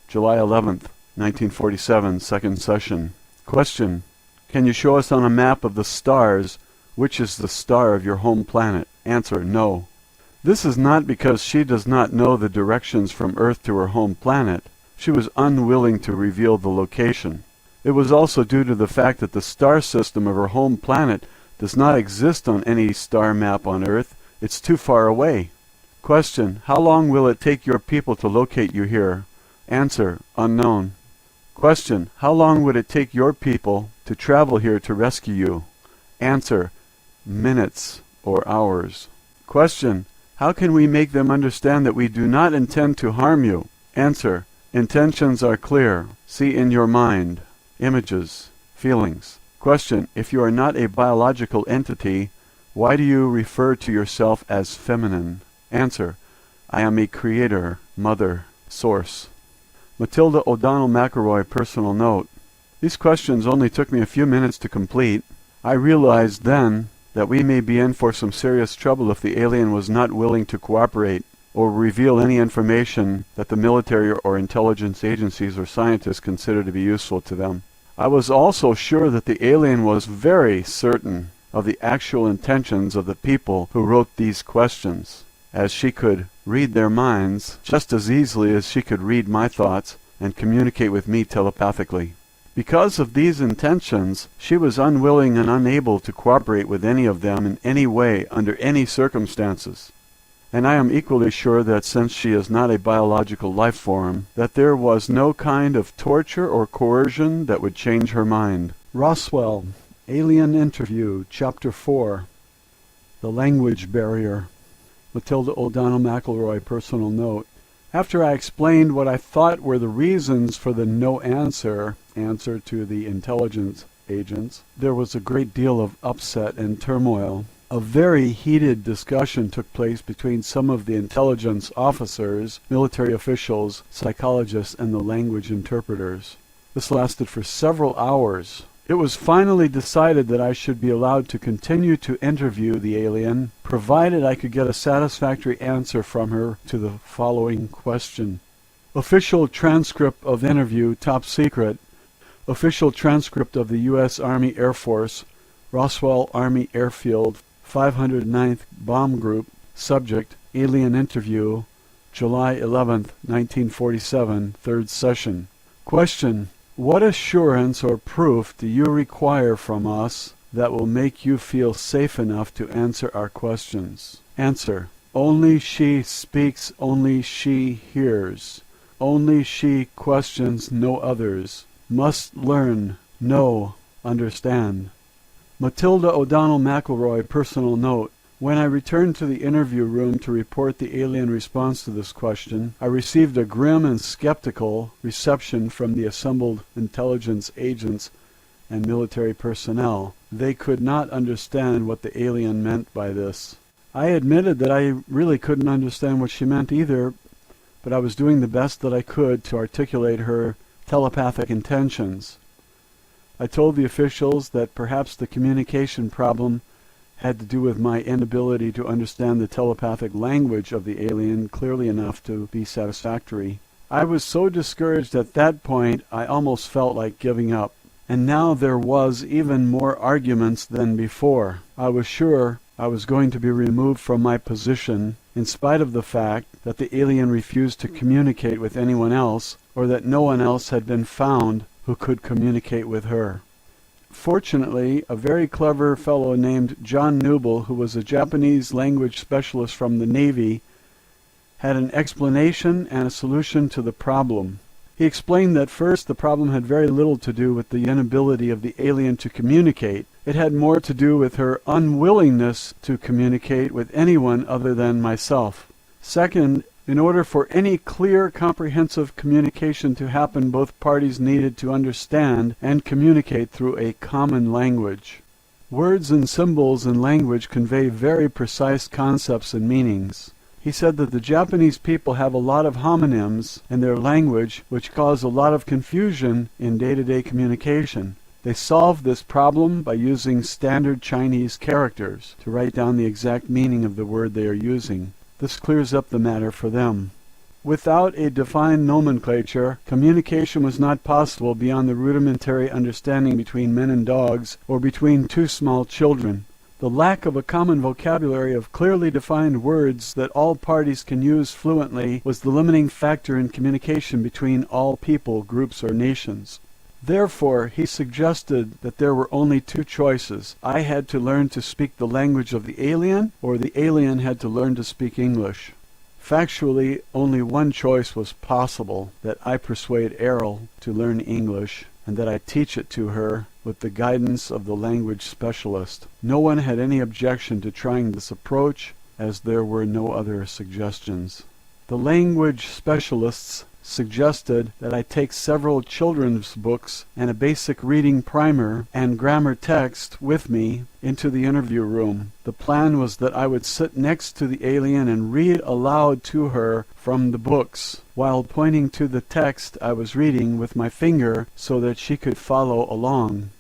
July 11th, 1947, second session. Question: can you show us on a map of the stars which is the star of your home planet? Answer: no. This is not because she does not know the directions from Earth to her home planet. She was unwilling to reveal the location. It was also due to the fact that the star system of her home planet does not exist on any star map on Earth. It's too far away. Question: how long will it take your people to locate you here? Answer: unknown. Question: how long would it take your people to travel here to rescue you? Answer: minutes or hours. Question: how can we make them understand that we do not intend to harm you? Answer: intentions are clear. See in your mind. Images. Feelings. Question: if you are not a biological entity, why do you refer to yourself as feminine? Answer: I am a creator, mother, source. Matilda O'Donnell McElroy personal note. These questions only took me a few minutes to complete. I realized then that we may be in for some serious trouble if the alien was not willing to cooperate or reveal any information that the military or intelligence agencies or scientists consider to be useful to them. I was also sure that the alien was very certain of the actual intentions of the people who wrote these questions, as she could read their minds just as easily as she could read my thoughts and communicate with me telepathically. Because of these intentions, she was unwilling and unable to cooperate with any of them in any way under any circumstances. And I am equally sure that since she is not a biological life form, that there was no kind of torture or coercion that would change her mind. Roswell Alien Interview, Chapter 4. The Language Barrier. Matilda O'Donnell McElroy personal note. After I explained what I thought were the reasons for the no answer to the intelligence agents, there was a great deal of upset and turmoil. A very heated discussion took place between some of the intelligence officers, military officials, psychologists, and the language interpreters. This lasted for several hours. It was finally decided that I should be allowed to continue to interview the alien, provided I could get a satisfactory answer from her to the following question. Official transcript of interview, top secret. Official transcript of the U.S. Army Air Force, Roswell Army Airfield, 509th Bomb Group. Subject, alien interview, July 11th, 1947, third session. Question: what assurance or proof do you require from us that will make you feel safe enough to answer our questions? Answer: only she speaks, only she hears. Only she questions, no others. Must learn, know, understand. Matilda O'Donnell McElroy personal note. When I returned to the interview room to report the alien response to this question, I received a grim and skeptical reception from the assembled intelligence agents and military personnel. They could not understand what the alien meant by this. I admitted that I really couldn't understand what she meant either, but I was doing the best that I could to articulate her telepathic intentions. I told the officials that perhaps the communication problem had to do with my inability to understand the telepathic language of the alien clearly enough to be satisfactory. I was so discouraged at that point I almost felt like giving up. And now there was even more arguments than before. I was sure I was going to be removed from my position in spite of the fact that the alien refused to communicate with anyone else, or that no one else had been found who could communicate with her. Fortunately, a very clever fellow named John Newble, who was a Japanese language specialist from the Navy, had an explanation and a solution to the problem. He explained that first, the problem had very little to do with the inability of the alien to communicate. It had more to do with her unwillingness to communicate with anyone other than myself. Second, In order for any clear, comprehensive communication to happen, both parties needed to understand and communicate through a common language. Words and symbols in language convey very precise concepts and meanings. He said that the Japanese people have a lot of homonyms in their language which cause a lot of confusion in day-to-day communication. They solved this problem by using standard Chinese characters to write down the exact meaning of the word they are using. This clears up the matter for them. Without a defined nomenclature, communication was not possible beyond the rudimentary understanding between men and dogs or between two small children. The lack of a common vocabulary of clearly defined words that all parties can use fluently was the limiting factor in communication between all people, groups, or nations. Therefore, he suggested that there were only two choices. I had to learn to speak the language of the alien, or the alien had to learn to speak English. Factually, only one choice was possible, that I persuade Airl to learn English, and that I teach it to her with the guidance of the language specialist. No one had any objection to trying this approach, as there were no other suggestions. The language specialists suggested that I take several children's books and a basic reading primer and grammar text with me into the interview room. The plan was that I would sit next to the alien and read aloud to her from the books, while pointing to the text I was reading with my finger so that she could follow along.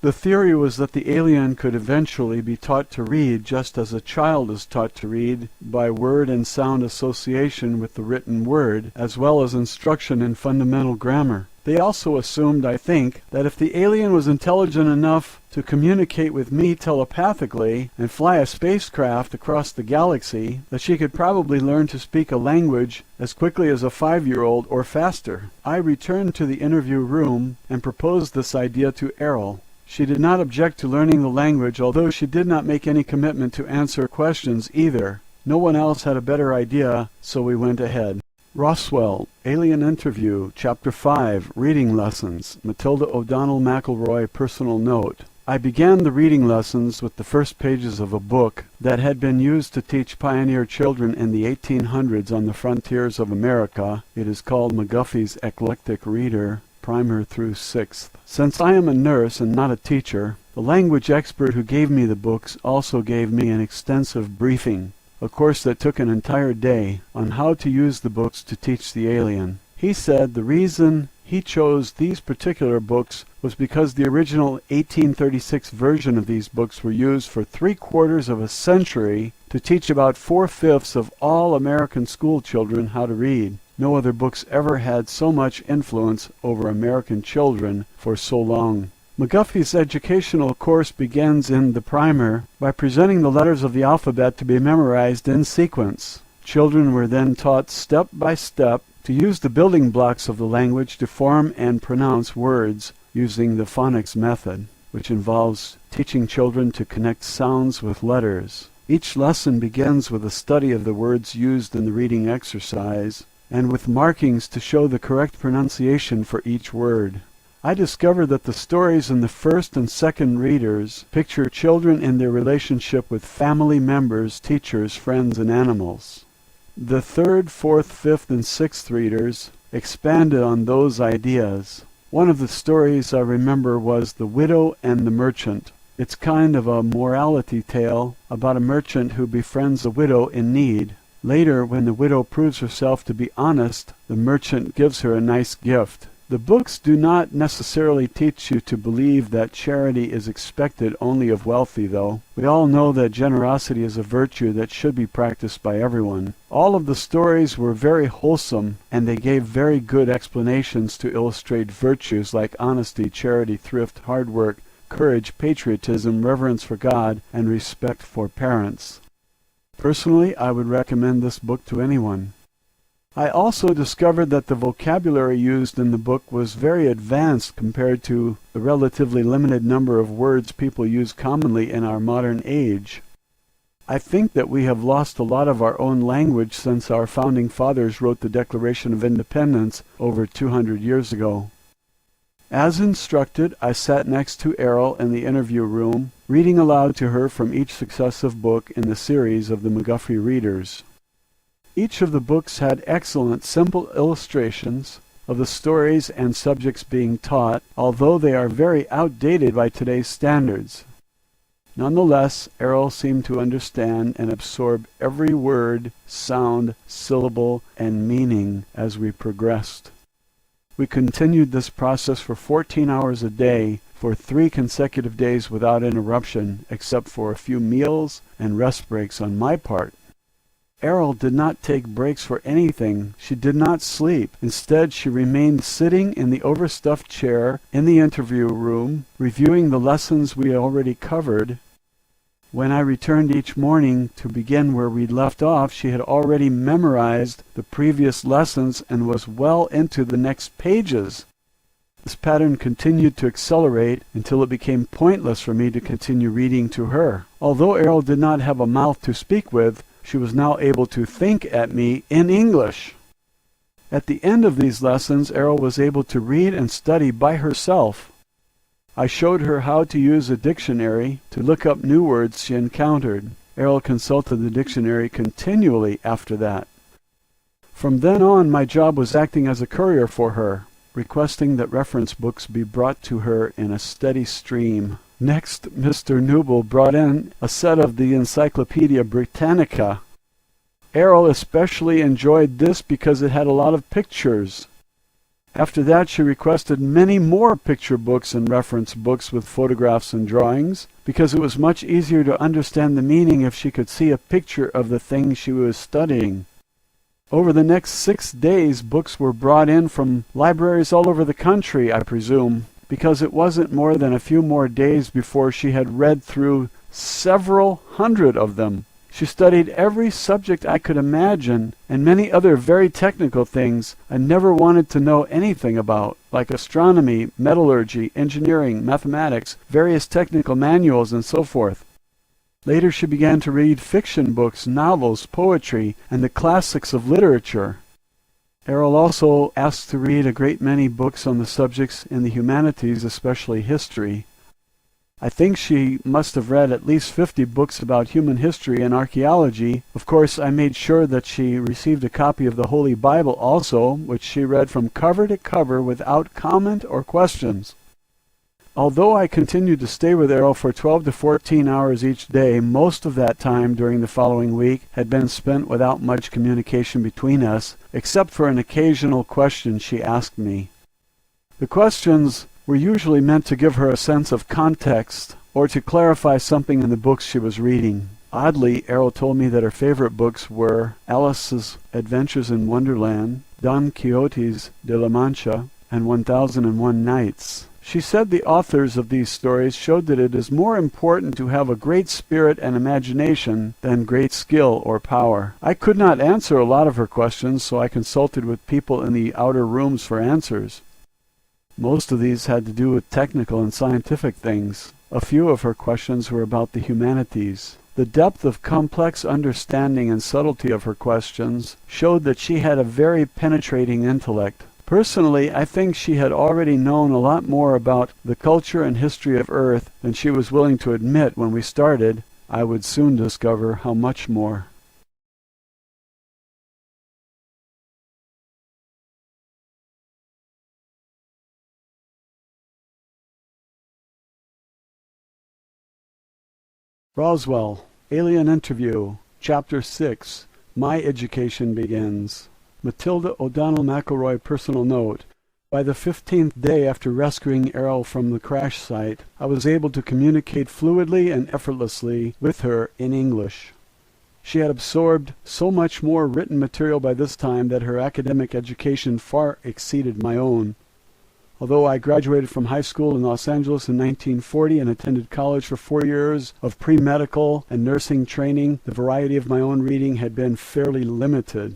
The theory was that the alien could eventually be taught to read just as a child is taught to read, by word and sound association with the written word, as well as instruction in fundamental grammar. They also assumed, I think, that if the alien was intelligent enough to communicate with me telepathically and fly a spacecraft across the galaxy, that she could probably learn to speak a language as quickly as a 5-year-old or faster. I returned to the interview room and proposed this idea to Airl. She did not object to learning the language, although she did not make any commitment to answer questions either. No one else had a better idea, so we went ahead. Roswell Alien Interview, Chapter 5, Reading Lessons, Matilda O'Donnell MacElroy Personal Note. I began the reading lessons with the first pages of a book that had been used to teach pioneer children in the 1800s on the frontiers of America. It is called McGuffey's Eclectic Reader, Primer through 6th. Since I am a nurse and not a teacher, the language expert who gave me the books also gave me an extensive briefing, a course that took an entire day, on how to use the books to teach the alien. He said the reason he chose these particular books was because the original 1836 version of these books were used for 3/4 of a century to teach about 4/5 of all American school children how to read. No other books ever had so much influence over American children for so long. McGuffey's educational course begins in the primer by presenting the letters of the alphabet to be memorized in sequence. Children were then taught step by step to use the building blocks of the language to form and pronounce words using the phonics method, which involves teaching children to connect sounds with letters. Each lesson begins with a study of the words used in the reading exercise, and with markings to show the correct pronunciation for each word. I discovered that the stories in the first and second readers picture children in their relationship with family members, teachers, friends, and animals. The third, fourth, fifth, and sixth readers expanded on those ideas. One of the stories I remember was The Widow and the Merchant. It's kind of a morality tale about a merchant who befriends a widow in need. Later, when the widow proves herself to be honest, the merchant gives her a nice gift. The books do not necessarily teach you to believe that charity is expected only of wealthy, though. We all know that generosity is a virtue that should be practiced by everyone. All of the stories were very wholesome, and they gave very good explanations to illustrate virtues like honesty, charity, thrift, hard work, courage, patriotism, reverence for God, and respect for parents. Personally, I would recommend this book to anyone. I also discovered that the vocabulary used in the book was very advanced compared to the relatively limited number of words people use commonly in our modern age. I think that we have lost a lot of our own language since our founding fathers wrote the Declaration of Independence over 200 years ago. As instructed, I sat next to Airl in the interview room, reading aloud to her from each successive book in the series of the McGuffey Readers. Each of the books had excellent, simple illustrations of the stories and subjects being taught, although they are very outdated by today's standards. Nonetheless, Airl seemed to understand and absorb every word, sound, syllable, and meaning as we progressed. We continued this process for 14 hours a day for 3 consecutive days without interruption, except for a few meals and rest breaks on my part. Airl did not take breaks for anything. She did not sleep. Instead, she remained sitting in the overstuffed chair in the interview room, reviewing the lessons we already covered. When I returned each morning to begin where we'd left off, she had already memorized the previous lessons and was well into the next pages. This pattern continued to accelerate until it became pointless for me to continue reading to her. Although Airl did not have a mouth to speak with, she was now able to think at me in English. At the end of these lessons, Airl was able to read and study by herself. I showed her how to use a dictionary to look up new words she encountered. Airl consulted the dictionary continually after that. From then on, my job was acting as a courier for her, requesting that reference books be brought to her in a steady stream. Next, Mr. Newble brought in a set of the Encyclopedia Britannica. Airl especially enjoyed this because it had a lot of pictures. After that, she requested many more picture books and reference books with photographs and drawings, because it was much easier to understand the meaning if she could see a picture of the thing she was studying. Over the next 6 days, books were brought in from libraries all over the country, I presume, because it wasn't more than a few more days before she had read through several hundred of them. She studied every subject I could imagine, and many other very technical things I never wanted to know anything about, like astronomy, metallurgy, engineering, mathematics, various technical manuals, and so forth. Later she began to read fiction books, novels, poetry, and the classics of literature. Airl also asked to read a great many books on the subjects in the humanities, especially history. I think she must have read at least 50 books about human history and archaeology. Of course, I made sure that she received a copy of the Holy Bible also, which she read from cover to cover without comment or questions. Although I continued to stay with Airl for 12 to 14 hours each day, most of that time during the following week had been spent without much communication between us, except for an occasional question she asked me. The questions were usually meant to give her a sense of context or to clarify something in the books she was reading. Oddly, Airl told me that her favorite books were Alice's Adventures in Wonderland, Don Quixote's de la Mancha, and 1001 Nights. She said the authors of these stories showed that it is more important to have a great spirit and imagination than great skill or power. I could not answer a lot of her questions, so I consulted with people in the outer rooms for answers. Most of these had to do with technical and scientific things. A few of her questions were about the humanities. The depth of complex understanding and subtlety of her questions showed that she had a very penetrating intellect. Personally, I think she had already known a lot more about the culture and history of Earth than she was willing to admit when we started. I would soon discover how much more. Roswell Alien Interview, Chapter 6. My Education Begins. Matilda O'Donnell MacElroy personal note. By the 15th day after rescuing Airl from the crash site, I was able to communicate fluidly and effortlessly with her in English. She had absorbed so much more written material by this time that her academic education far exceeded my own. Although I graduated from high school in Los Angeles in 1940 and attended college for 4 years of pre-medical and nursing training, the variety of my own reading had been fairly limited.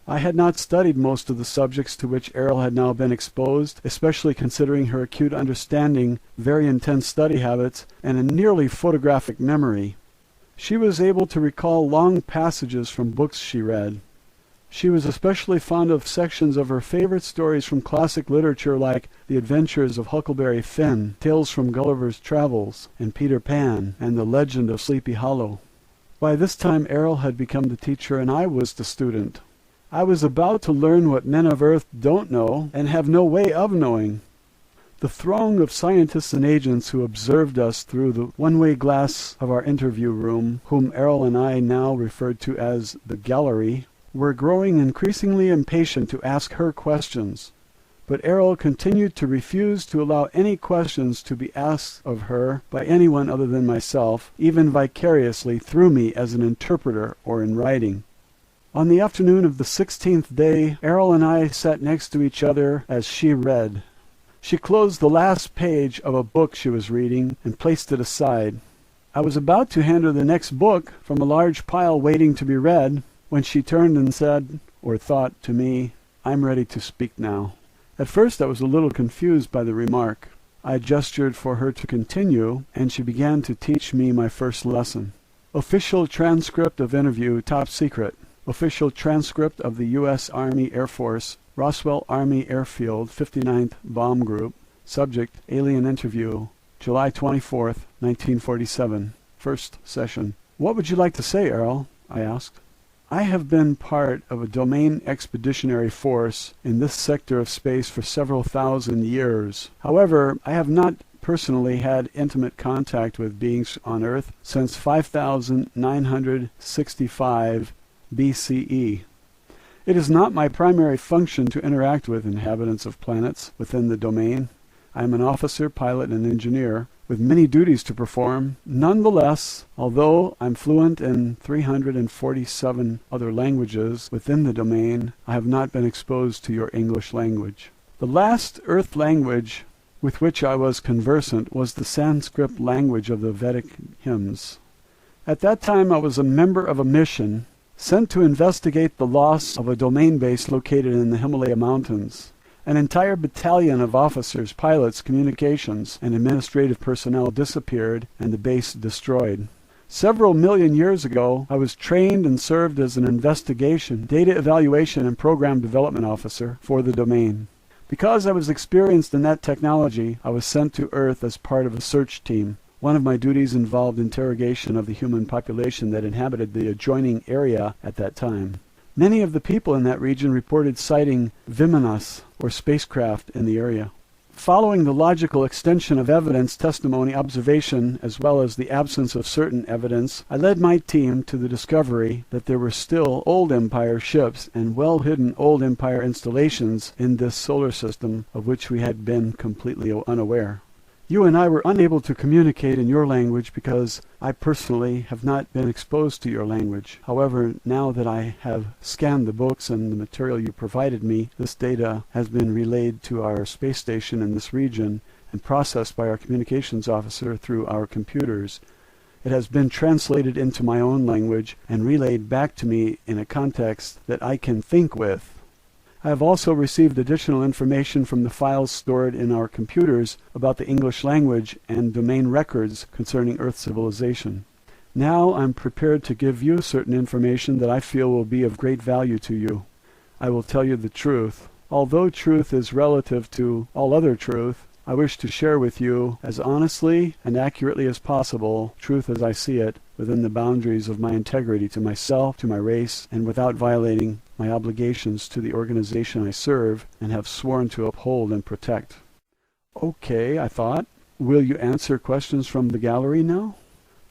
I had not studied most of the subjects to which Airl had now been exposed, especially considering her acute understanding, very intense study habits, and a nearly photographic memory. She was able to recall long passages from books she read. She was especially fond of sections of her favorite stories from classic literature like The Adventures of Huckleberry Finn, Tales from Gulliver's Travels, and Peter Pan, and The Legend of Sleepy Hollow. By this time Airl had become the teacher and I was the student. I was about to learn what men of Earth don't know and have no way of knowing. The throng of scientists and agents who observed us through the one-way glass of our interview room, whom Airl and I now referred to as the gallery, were growing increasingly impatient to ask her questions. But Airl continued to refuse to allow any questions to be asked of her by anyone other than myself, even vicariously through me as an interpreter or in writing. On the afternoon of the 16th day, Airl and I sat next to each other as she read. She closed the last page of a book she was reading and placed it aside. I was about to hand her the next book from a large pile waiting to be read, when she turned and said, or thought to me, "I'm ready to speak now." At first I was a little confused by the remark. I gestured for her to continue, and she began to teach me my first lesson. Official transcript of interview, top secret. Official transcript of the U.S. Army Air Force, Roswell Army Airfield, 59th Bomb Group. Subject, Alien Interview, July 24th, 1947. First session. "What would you like to say, Airl?" I asked. "I have been part of a domain expeditionary force in this sector of space for several thousand years. However, I have not personally had intimate contact with beings on Earth since 5965 BCE. It is not my primary function to interact with inhabitants of planets within the domain. I am an officer, pilot, and engineer, with many duties to perform. Nonetheless, although I'm fluent in 347 other languages within the domain, I have not been exposed to your English language. The last Earth language with which I was conversant was the Sanskrit language of the Vedic hymns. At that time I was a member of a mission sent to investigate the loss of a domain base located in the Himalaya Mountains. An entire battalion of officers, pilots, communications, and administrative personnel disappeared and the base destroyed. Several million years ago, I was trained and served as an investigation, data evaluation, and program development officer for the domain. Because I was experienced in that technology, I was sent to Earth as part of a search team. One of my duties involved interrogation of the human population that inhabited the adjoining area at that time. Many of the people in that region reported sighting Vimanas, or spacecraft, in the area. Following the logical extension of evidence, testimony, observation, as well as the absence of certain evidence, I led my team to the discovery that there were still Old Empire ships and well-hidden Old Empire installations in this solar system of which we had been completely unaware. You and I were unable to communicate in your language because I personally have not been exposed to your language. However, now that I have scanned the books and the material you provided me, this data has been relayed to our space station in this region and processed by our communications officer through our computers. It has been translated into my own language and relayed back to me in a context that I can think with. I have also received additional information from the files stored in our computers about the English language and domain records concerning Earth civilization. Now I'm prepared to give you certain information that I feel will be of great value to you. I will tell you the truth. Although truth is relative to all other truth, I wish to share with you, as honestly and accurately as possible, truth as I see it, within the boundaries of my integrity to myself, to my race, and without violating my obligations to the organization I serve and have sworn to uphold and protect. Okay, I thought. Will you answer questions from the gallery now?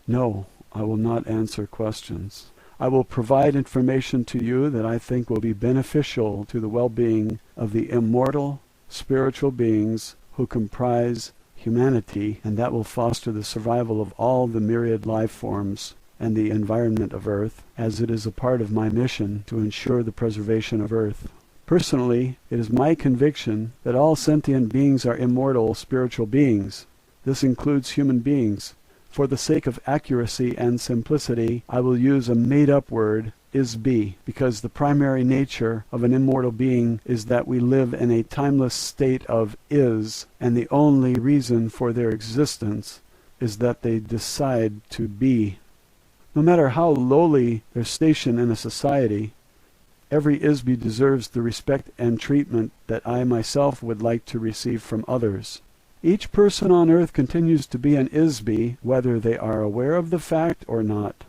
No, I will not answer questions. I will provide information to you that I think will be beneficial to the well-being of the immortal, spiritual beings who comprise humanity, and that will foster the survival of all the myriad life forms and the environment of Earth, as it is a part of my mission to ensure the preservation of Earth. Personally, it is my conviction that all sentient beings are immortal spiritual beings. This includes human beings. For the sake of accuracy and simplicity, I will use a made-up word, is-be, because the primary nature of an immortal being is that we live in a timeless state of is, and the only reason for their existence is that they decide to be. No matter how lowly their station in a society, every is-be deserves the respect and treatment that I myself would like to receive from others. Each person on Earth continues to be an is-be, whether they are aware of the fact or not.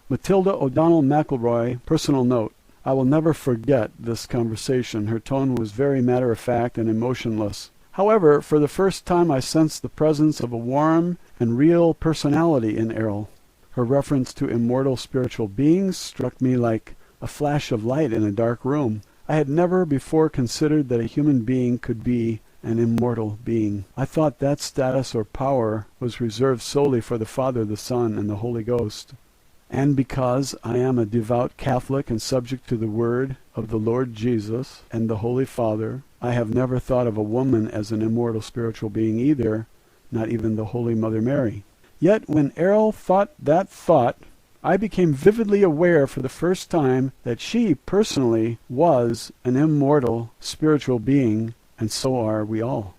Matilda O'Donnell MacElroy, personal note. I will never forget this conversation. Her tone was very matter-of-fact and emotionless. However, for the first time I sensed the presence of a warm and real personality in Airl. Her reference to immortal spiritual beings struck me like a flash of light in a dark room. I had never before considered that a human being could be an immortal being. I thought that status or power was reserved solely for the Father, the Son, and the Holy Ghost. And because I am a devout Catholic and subject to the word of the Lord Jesus and the Holy Father, I have never thought of a woman as an immortal spiritual being either, not even the Holy Mother Mary. Yet when Airl thought that thought, I became vividly aware for the first time that she personally was an immortal spiritual being, and so are we all.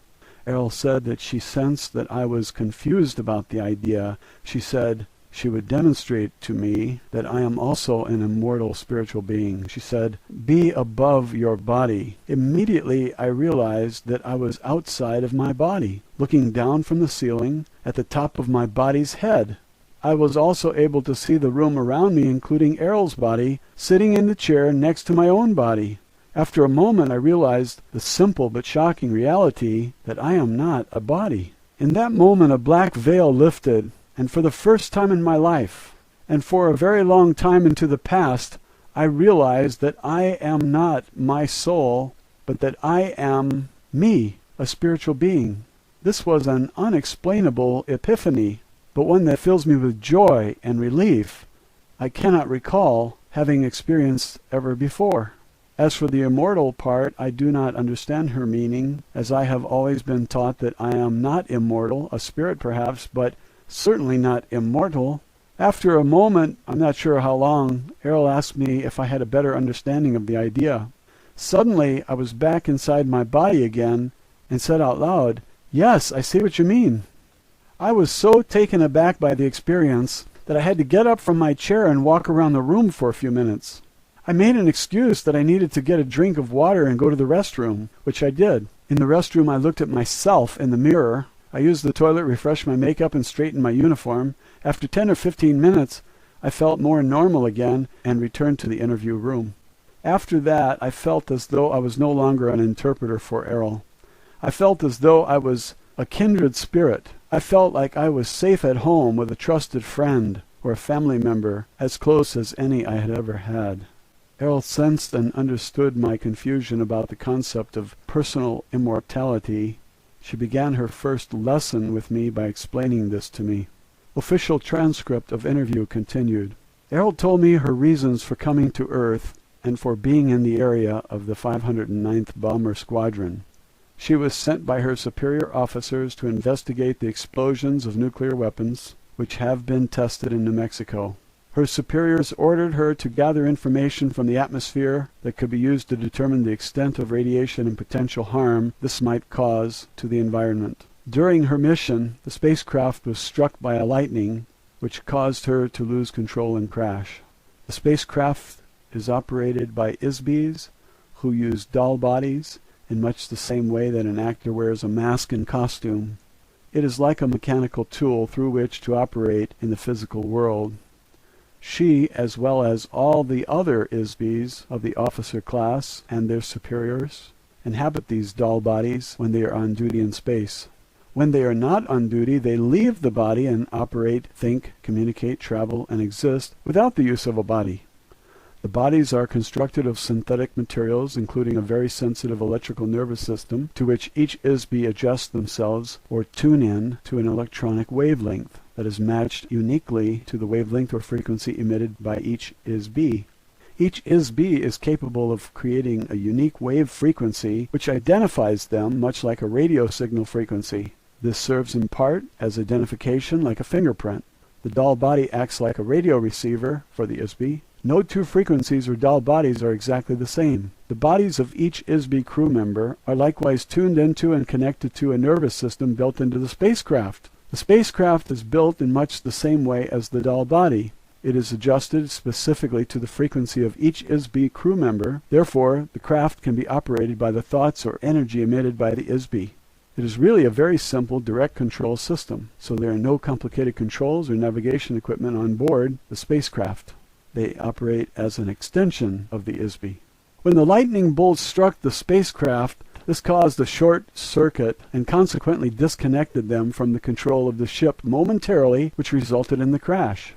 Airl said that she sensed that I was confused about the idea. She said she would demonstrate to me that I am also an immortal spiritual being. She said, "Be above your body." Immediately I realized that I was outside of my body, looking down from the ceiling at the top of my body's head. I was also able to see the room around me, including Airl's body, sitting in the chair next to my own body. After a moment I realized the simple but shocking reality that I am not a body. In that moment a black veil lifted, and for the first time in my life, and for a very long time into the past, I realized that I am not my soul, but that I am me, a spiritual being. This was an unexplainable epiphany, but one that fills me with joy and relief I cannot recall having experienced ever before. As for the immortal part, I do not understand her meaning, as I have always been taught that I am not immortal, a spirit perhaps, but certainly not immortal. After a moment, I'm not sure how long, Airl asked me if I had a better understanding of the idea. Suddenly, I was back inside my body again and said out loud, "Yes, I see what you mean." I was so taken aback by the experience that I had to get up from my chair and walk around the room for a few minutes. I made an excuse that I needed to get a drink of water and go to the restroom, which I did. In the restroom, I looked at myself in the mirror. I used the toilet, refreshed my makeup, and straightened my uniform. After 10 or 15 minutes, I felt more normal again and returned to the interview room. After that, I felt as though I was no longer an interpreter for Airl. I felt as though I was a kindred spirit. I felt like I was safe at home with a trusted friend or a family member, as close as any I had ever had. Airl sensed and understood my confusion about the concept of personal immortality. She began her first lesson with me by explaining this to me. Official transcript of interview continued. Airl told me her reasons for coming to Earth and for being in the area of the 509th Bomber Squadron. She was sent by her superior officers to investigate the explosions of nuclear weapons, which have been tested in New Mexico. Her superiors ordered her to gather information from the atmosphere that could be used to determine the extent of radiation and potential harm this might cause to the environment. During her mission, the spacecraft was struck by a lightning, which caused her to lose control and crash. The spacecraft is operated by ISBs, who use doll bodies, in much the same way that an actor wears a mask and costume. It is like a mechanical tool through which to operate in the physical world. She, as well as all the other ISBs of the officer class and their superiors, inhabit these doll bodies when they are on duty in space. When they are not on duty, they leave the body and operate, think, communicate, travel, and exist without the use of a body. The bodies are constructed of synthetic materials, including a very sensitive electrical nervous system to which each ISB adjusts themselves or tune in to an electronic wavelength that is matched uniquely to the wavelength or frequency emitted by each ISB. Each ISB is capable of creating a unique wave frequency which identifies them much like a radio signal frequency. This serves in part as identification like a fingerprint. The doll body acts like a radio receiver for the ISB. No two frequencies or doll bodies are exactly the same. The bodies of each ISB crew member are likewise tuned into and connected to a nervous system built into the spacecraft. The spacecraft is built in much the same way as the doll body. It is adjusted specifically to the frequency of each ISB crew member. Therefore, the craft can be operated by the thoughts or energy emitted by the ISB. It is really a very simple direct control system, so there are no complicated controls or navigation equipment on board the spacecraft. They operate as an extension of the ISB. When the lightning bolt struck the spacecraft, this caused a short circuit and consequently disconnected them from the control of the ship momentarily, which resulted in the crash.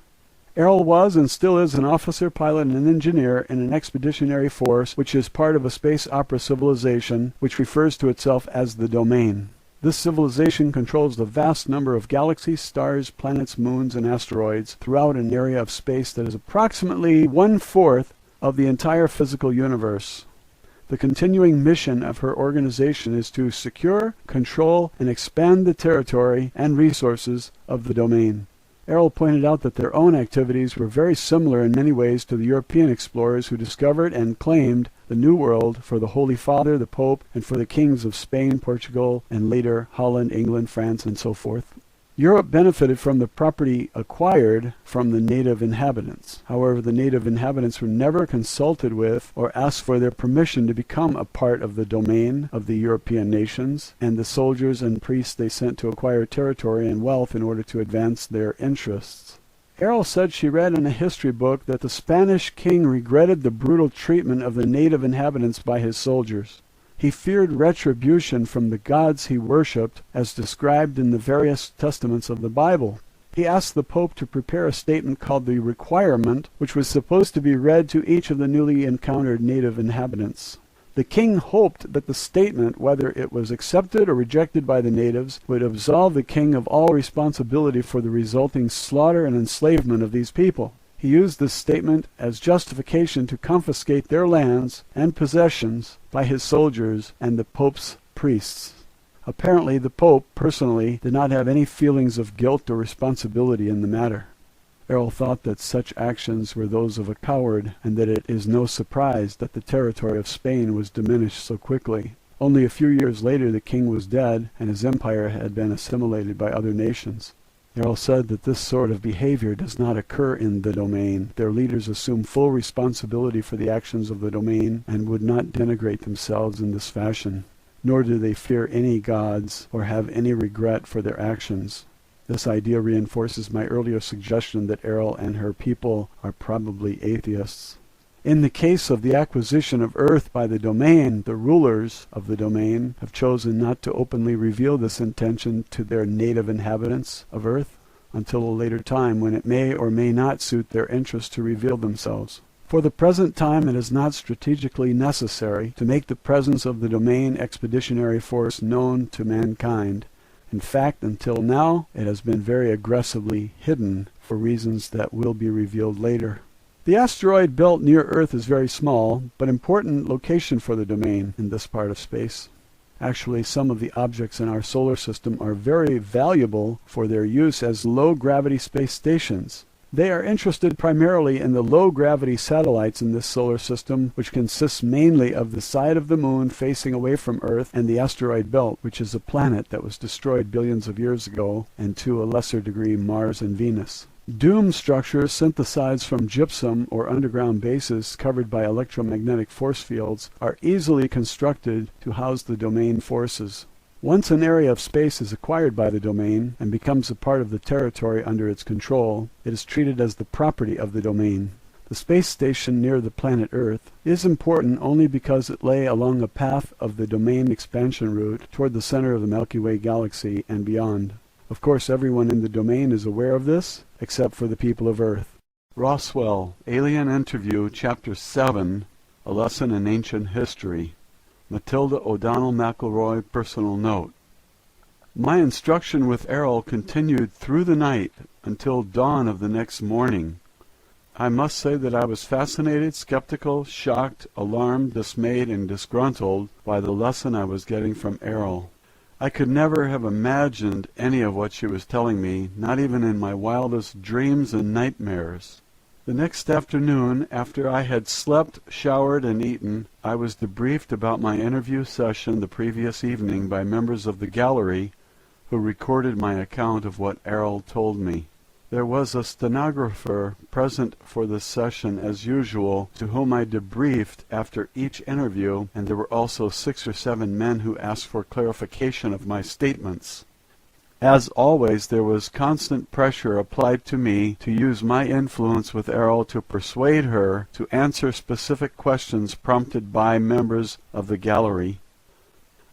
Airl was and still is an officer, pilot, and engineer in an expeditionary force which is part of a space opera civilization which refers to itself as the Domain. This civilization controls the vast number of galaxies, stars, planets, moons, and asteroids throughout an area of space that is approximately 1/4 of the entire physical universe. The continuing mission of her organization is to secure, control, and expand the territory and resources of the Domain. Airl pointed out that their own activities were very similar in many ways to the European explorers who discovered and claimed the New World for the Holy Father, the Pope, and for the kings of Spain, Portugal, and later Holland, England, France, and so forth. Europe benefited from the property acquired from the native inhabitants. However, the native inhabitants were never consulted with or asked for their permission to become a part of the domain of the European nations and the soldiers and priests they sent to acquire territory and wealth in order to advance their interests. Airl said she read in a history book that the Spanish king regretted the brutal treatment of the native inhabitants by his soldiers. He feared retribution from the gods he worshipped, as described in the various testaments of the Bible. He asked the Pope to prepare a statement called the Requirement, which was supposed to be read to each of the newly encountered native inhabitants. The king hoped that the statement, whether it was accepted or rejected by the natives, would absolve the king of all responsibility for the resulting slaughter and enslavement of these people. He used this statement as justification to confiscate their lands and possessions by his soldiers and the Pope's priests. Apparently, the Pope, personally, did not have any feelings of guilt or responsibility in the matter. Airl thought that such actions were those of a coward, and that it is no surprise that the territory of Spain was diminished so quickly. Only a few years later the king was dead, and his empire had been assimilated by other nations. Airl said that this sort of behavior does not occur in the Domain. Their leaders assume full responsibility for the actions of the Domain and would not denigrate themselves in this fashion, nor do they fear any gods or have any regret for their actions. This idea reinforces my earlier suggestion that Airl and her people are probably atheists. In the case of the acquisition of Earth by the Domain, the rulers of the Domain have chosen not to openly reveal this intention to their native inhabitants of Earth until a later time when it may or may not suit their interest to reveal themselves. For the present time, it is not strategically necessary to make the presence of the Domain expeditionary force known to mankind. In fact, until now, it has been very aggressively hidden for reasons that will be revealed later. The asteroid belt near Earth is very small, but important location for the Domain in this part of space. Actually, some of the objects in our solar system are very valuable for their use as low-gravity space stations. They are interested primarily in the low-gravity satellites in this solar system, which consists mainly of the side of the Moon facing away from Earth and the asteroid belt, which is a planet that was destroyed billions of years ago, and to a lesser degree Mars and Venus. Dome structures synthesized from gypsum or underground bases covered by electromagnetic force fields are easily constructed to house the Domain forces. Once an area of space is acquired by the Domain and becomes a part of the territory under its control, it is treated as the property of the Domain. The space station near the planet Earth is important only because it lay along a path of the Domain expansion route toward the center of the Milky Way galaxy and beyond. Of course, everyone in the Domain is aware of this, except for the people of Earth. Roswell Alien Interview, Chapter 7, A Lesson in Ancient History. Matilda O'Donnell MacElroy, Personal Note. My instruction with Airl continued through the night until dawn of the next morning. I must say that I was fascinated, skeptical, shocked, alarmed, dismayed, and disgruntled by the lesson I was getting from Airl. I could never have imagined any of what she was telling me, not even in my wildest dreams and nightmares. The next afternoon, after I had slept, showered, and eaten, I was debriefed about my interview session the previous evening by members of the gallery who recorded my account of what Airl told me. There was a stenographer present for the session as usual, to whom I debriefed after each interview, and there were also 6 or 7 men who asked for clarification of my statements. As always, there was constant pressure applied to me to use my influence with Airl to persuade her to answer specific questions prompted by members of the gallery.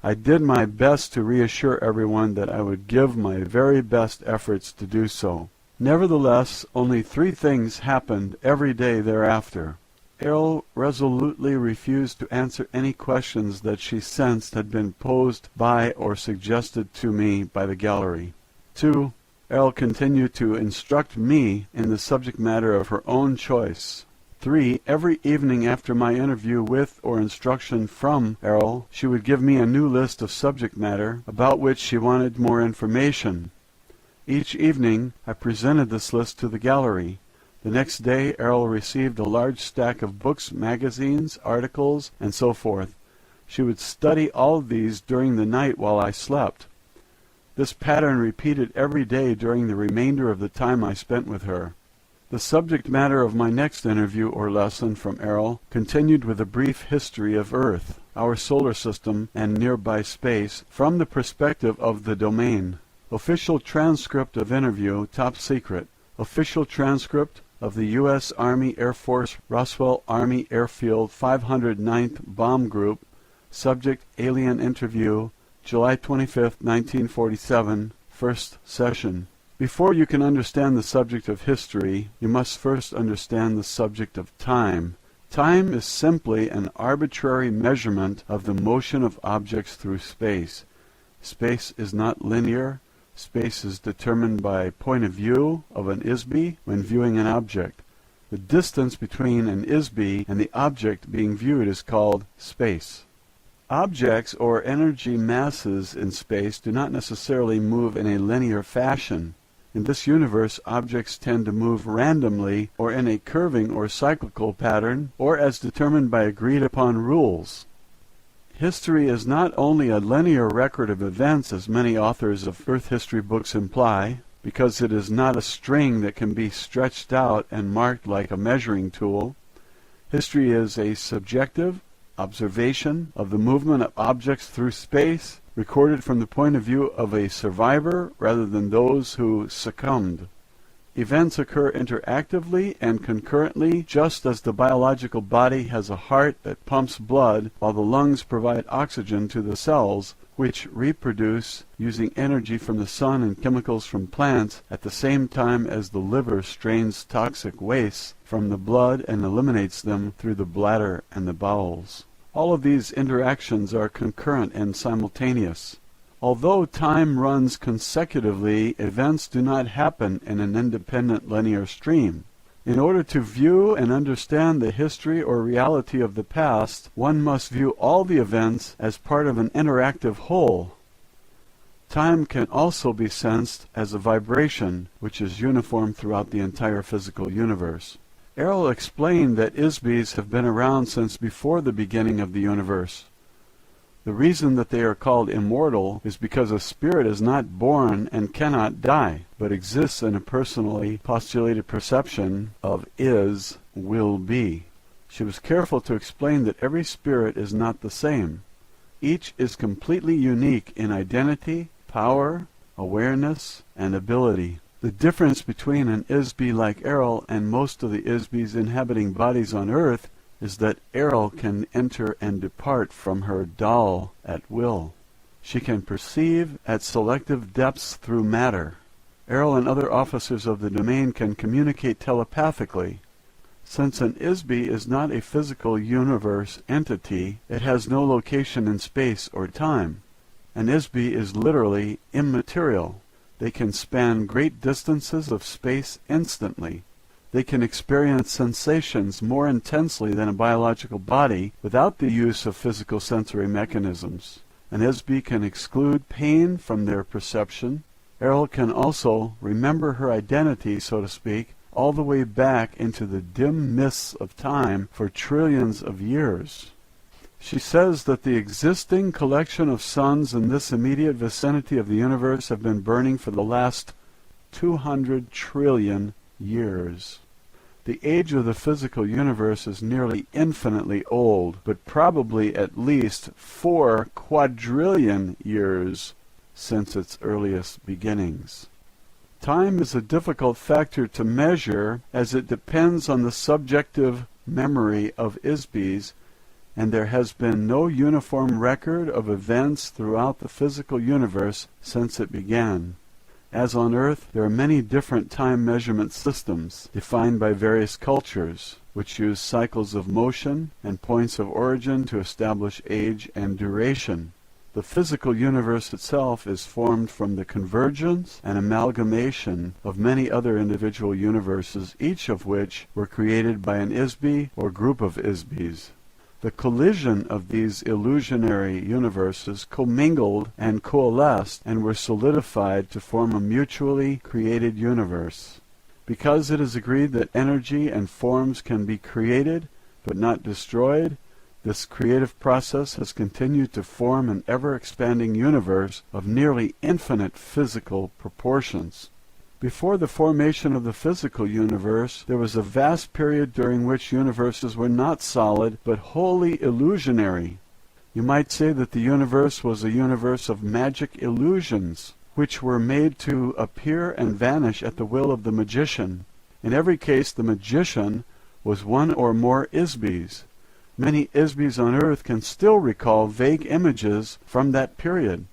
I did my best to reassure everyone that I would give my very best efforts to do so. Nevertheless, only 3 things happened every day thereafter. Airl resolutely refused to answer any questions that she sensed had been posed by or suggested to me by the gallery. 2. Airl continued to instruct me in the subject matter of her own choice. 3. Every evening after my interview with or instruction from Airl, she would give me a new list of subject matter about which she wanted more information. Each evening I presented this list to the gallery. The next day Airl received a large stack of books, magazines, articles, and so forth. She would study all of these during the night while I slept. This pattern repeated every day during the remainder of the time I spent with her. The subject matter of my next interview or lesson from Airl continued with a brief history of Earth, our solar system, and nearby space from the perspective of the domain. Official transcript of interview, top secret. Official transcript of the U.S. Army Air Force Roswell Army Airfield 509th Bomb Group. Subject Alien Interview, July 25, 1947, first session. Before you can understand the subject of history, you must first understand the subject of time. Time is simply an arbitrary measurement of the motion of objects through space. Space is not linear. Space is determined by point of view of an ISB when viewing an object. The distance between an ISB and the object being viewed is called space. Objects or energy masses in space do not necessarily move in a linear fashion. In this universe, objects tend to move randomly or in a curving or cyclical pattern, or as determined by agreed-upon rules. History is not only a linear record of events, as many authors of Earth history books imply, because it is not a string that can be stretched out and marked like a measuring tool. History is a subjective observation of the movement of objects through space, recorded from the point of view of a survivor rather than those who succumbed. Events occur interactively and concurrently, just as the biological body has a heart that pumps blood while the lungs provide oxygen to the cells, which reproduce using energy from the sun and chemicals from plants at the same time as the liver strains toxic wastes from the blood and eliminates them through the bladder and the bowels. All of these interactions are concurrent and simultaneous. Although time runs consecutively, events do not happen in an independent linear stream. In order to view and understand the history or reality of the past, one must view all the events as part of an interactive whole. Time can also be sensed as a vibration, which is uniform throughout the entire physical universe. Airl explained that ISBs have been around since before the beginning of the universe. The reason that they are called immortal is because a spirit is not born and cannot die, but exists in a personally postulated perception of is, will be. She was careful to explain that every spirit is not the same. Each is completely unique in identity, power, awareness, and ability. The difference between an ISB like Airl and most of the ISBs inhabiting bodies on Earth is that Airl can enter and depart from her doll at will. She can perceive at selective depths through matter. Airl and other officers of the domain can communicate telepathically. Since an ISB is not a physical universe entity, it has no location in space or time. An ISB is literally immaterial. They can span great distances of space instantly. They can experience sensations more intensely than a biological body without the use of physical sensory mechanisms. An ISB can exclude pain from their perception. Airl can also remember her identity, so to speak, all the way back into the dim mists of time for trillions of years. She says that the existing collection of suns in this immediate vicinity of the universe have been burning for the last 200 trillion years. The age of the physical universe is nearly infinitely old, but probably at least 4 quadrillion years. since its earliest beginnings. Time is a difficult factor to measure as it depends on the subjective memory of ISBs, and there has been no uniform record of events throughout the physical universe since it began. As on Earth, there are many different time measurement systems defined by various cultures, which use cycles of motion and points of origin to establish age and duration. The physical universe itself is formed from the convergence and amalgamation of many other individual universes, each of which were created by an ISB or group of ISBs. The collision of these illusionary universes commingled and coalesced and were solidified to form a mutually created universe. Because it is agreed that energy and forms can be created but not destroyed, this creative process has continued to form an ever-expanding universe of nearly infinite physical proportions. Before the formation of the physical universe, there was a vast period during which universes were not solid but wholly illusionary. You might say that the universe was a universe of magic illusions, which were made to appear and vanish at the will of the magician. In every case, the magician was one or more ISBs. Many ISBs on Earth can still recall vague images from that period.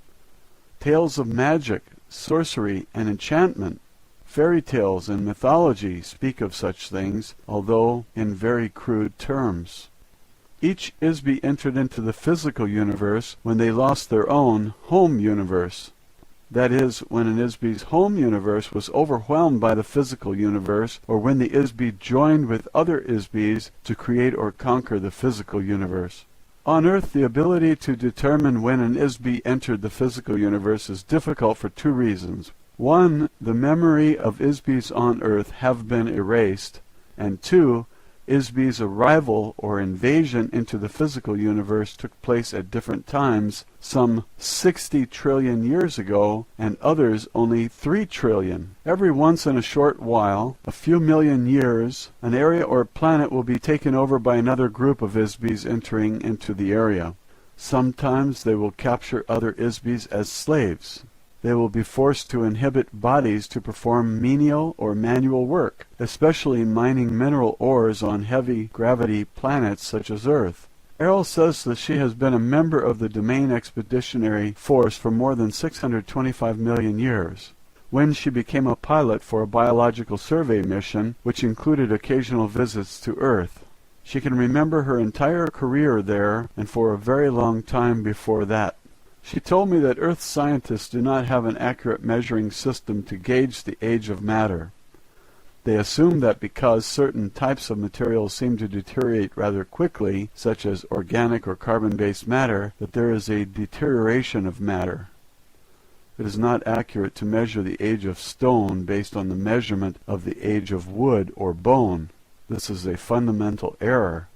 Tales of magic, sorcery, and enchantment, fairy tales and mythology speak of such things, although in very crude terms. Each ISB entered into the physical universe when they lost their own home universe. That is, when an ISB's home universe was overwhelmed by the physical universe, or when the ISB joined with other ISBs to create or conquer the physical universe. On Earth, the ability to determine when an ISB entered the physical universe is difficult for two reasons. One, the memory of ISBs on Earth have been erased, and two, ISB's arrival or invasion into the physical universe took place at different times, some 60 trillion years ago, and others only 3 trillion. Every once in a short while, a few million years, an area or planet will be taken over by another group of ISBs entering into the area. Sometimes they will capture other ISBs as slaves. They will be forced to inhabit bodies to perform menial or manual work, especially mining mineral ores on heavy gravity planets such as Earth. Airl says that she has been a member of the Domain Expeditionary Force for more than 625 million years. When she became a pilot for a biological survey mission, which included occasional visits to Earth. She can remember her entire career there and for a very long time before that. She told me that Earth scientists do not have an accurate measuring system to gauge the age of matter. They assume that because certain types of materials seem to deteriorate rather quickly, such as organic or carbon-based matter, that there is a deterioration of matter. It is not accurate to measure the age of stone based on the measurement of the age of wood or bone. This is a fundamental error.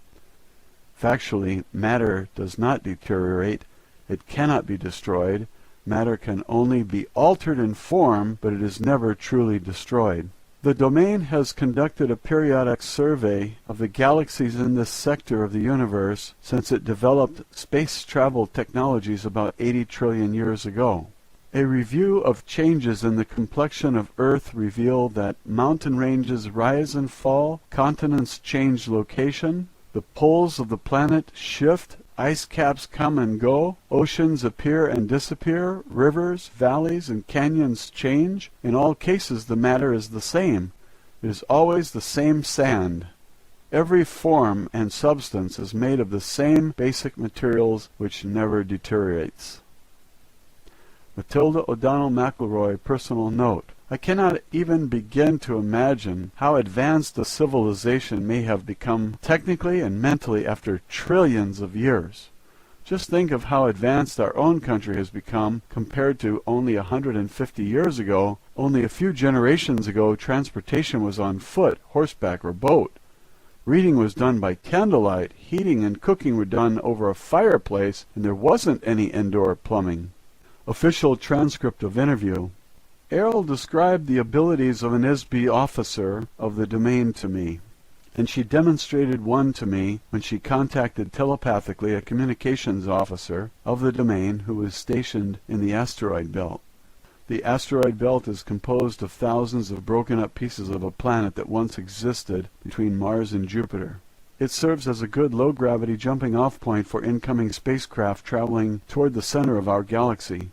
Factually, matter does not deteriorate. It cannot be destroyed. Matter can only be altered in form, but it is never truly destroyed. The Domain has conducted a periodic survey of the galaxies in this sector of the universe since it developed space travel technologies about 80 trillion years ago. A review of changes in the complexion of Earth revealed that mountain ranges rise and fall, continents change location, the poles of the planet shift, ice caps come and go, oceans appear and disappear, rivers, valleys, and canyons change. In all cases the matter is the same. It is always the same sand. Every form and substance is made of the same basic materials which never deteriorates. Matilda O'Donnell MacElroy, personal note. I cannot even begin to imagine how advanced a civilization may have become technically and mentally after trillions of years. Just think of how advanced our own country has become compared to only 150 years ago. Only a few generations ago, transportation was on foot, horseback, or boat. Reading was done by candlelight, heating and cooking were done over a fireplace, and there wasn't any indoor plumbing. Official transcript of interview. Airl described the abilities of an ISB officer of the Domain to me. and she demonstrated one to me when she contacted telepathically a communications officer of the domain who was stationed in the asteroid belt. The asteroid belt is composed of thousands of broken-up pieces of a planet that once existed between Mars and Jupiter. It serves as a good low-gravity jumping-off point for incoming spacecraft traveling toward the center of our galaxy.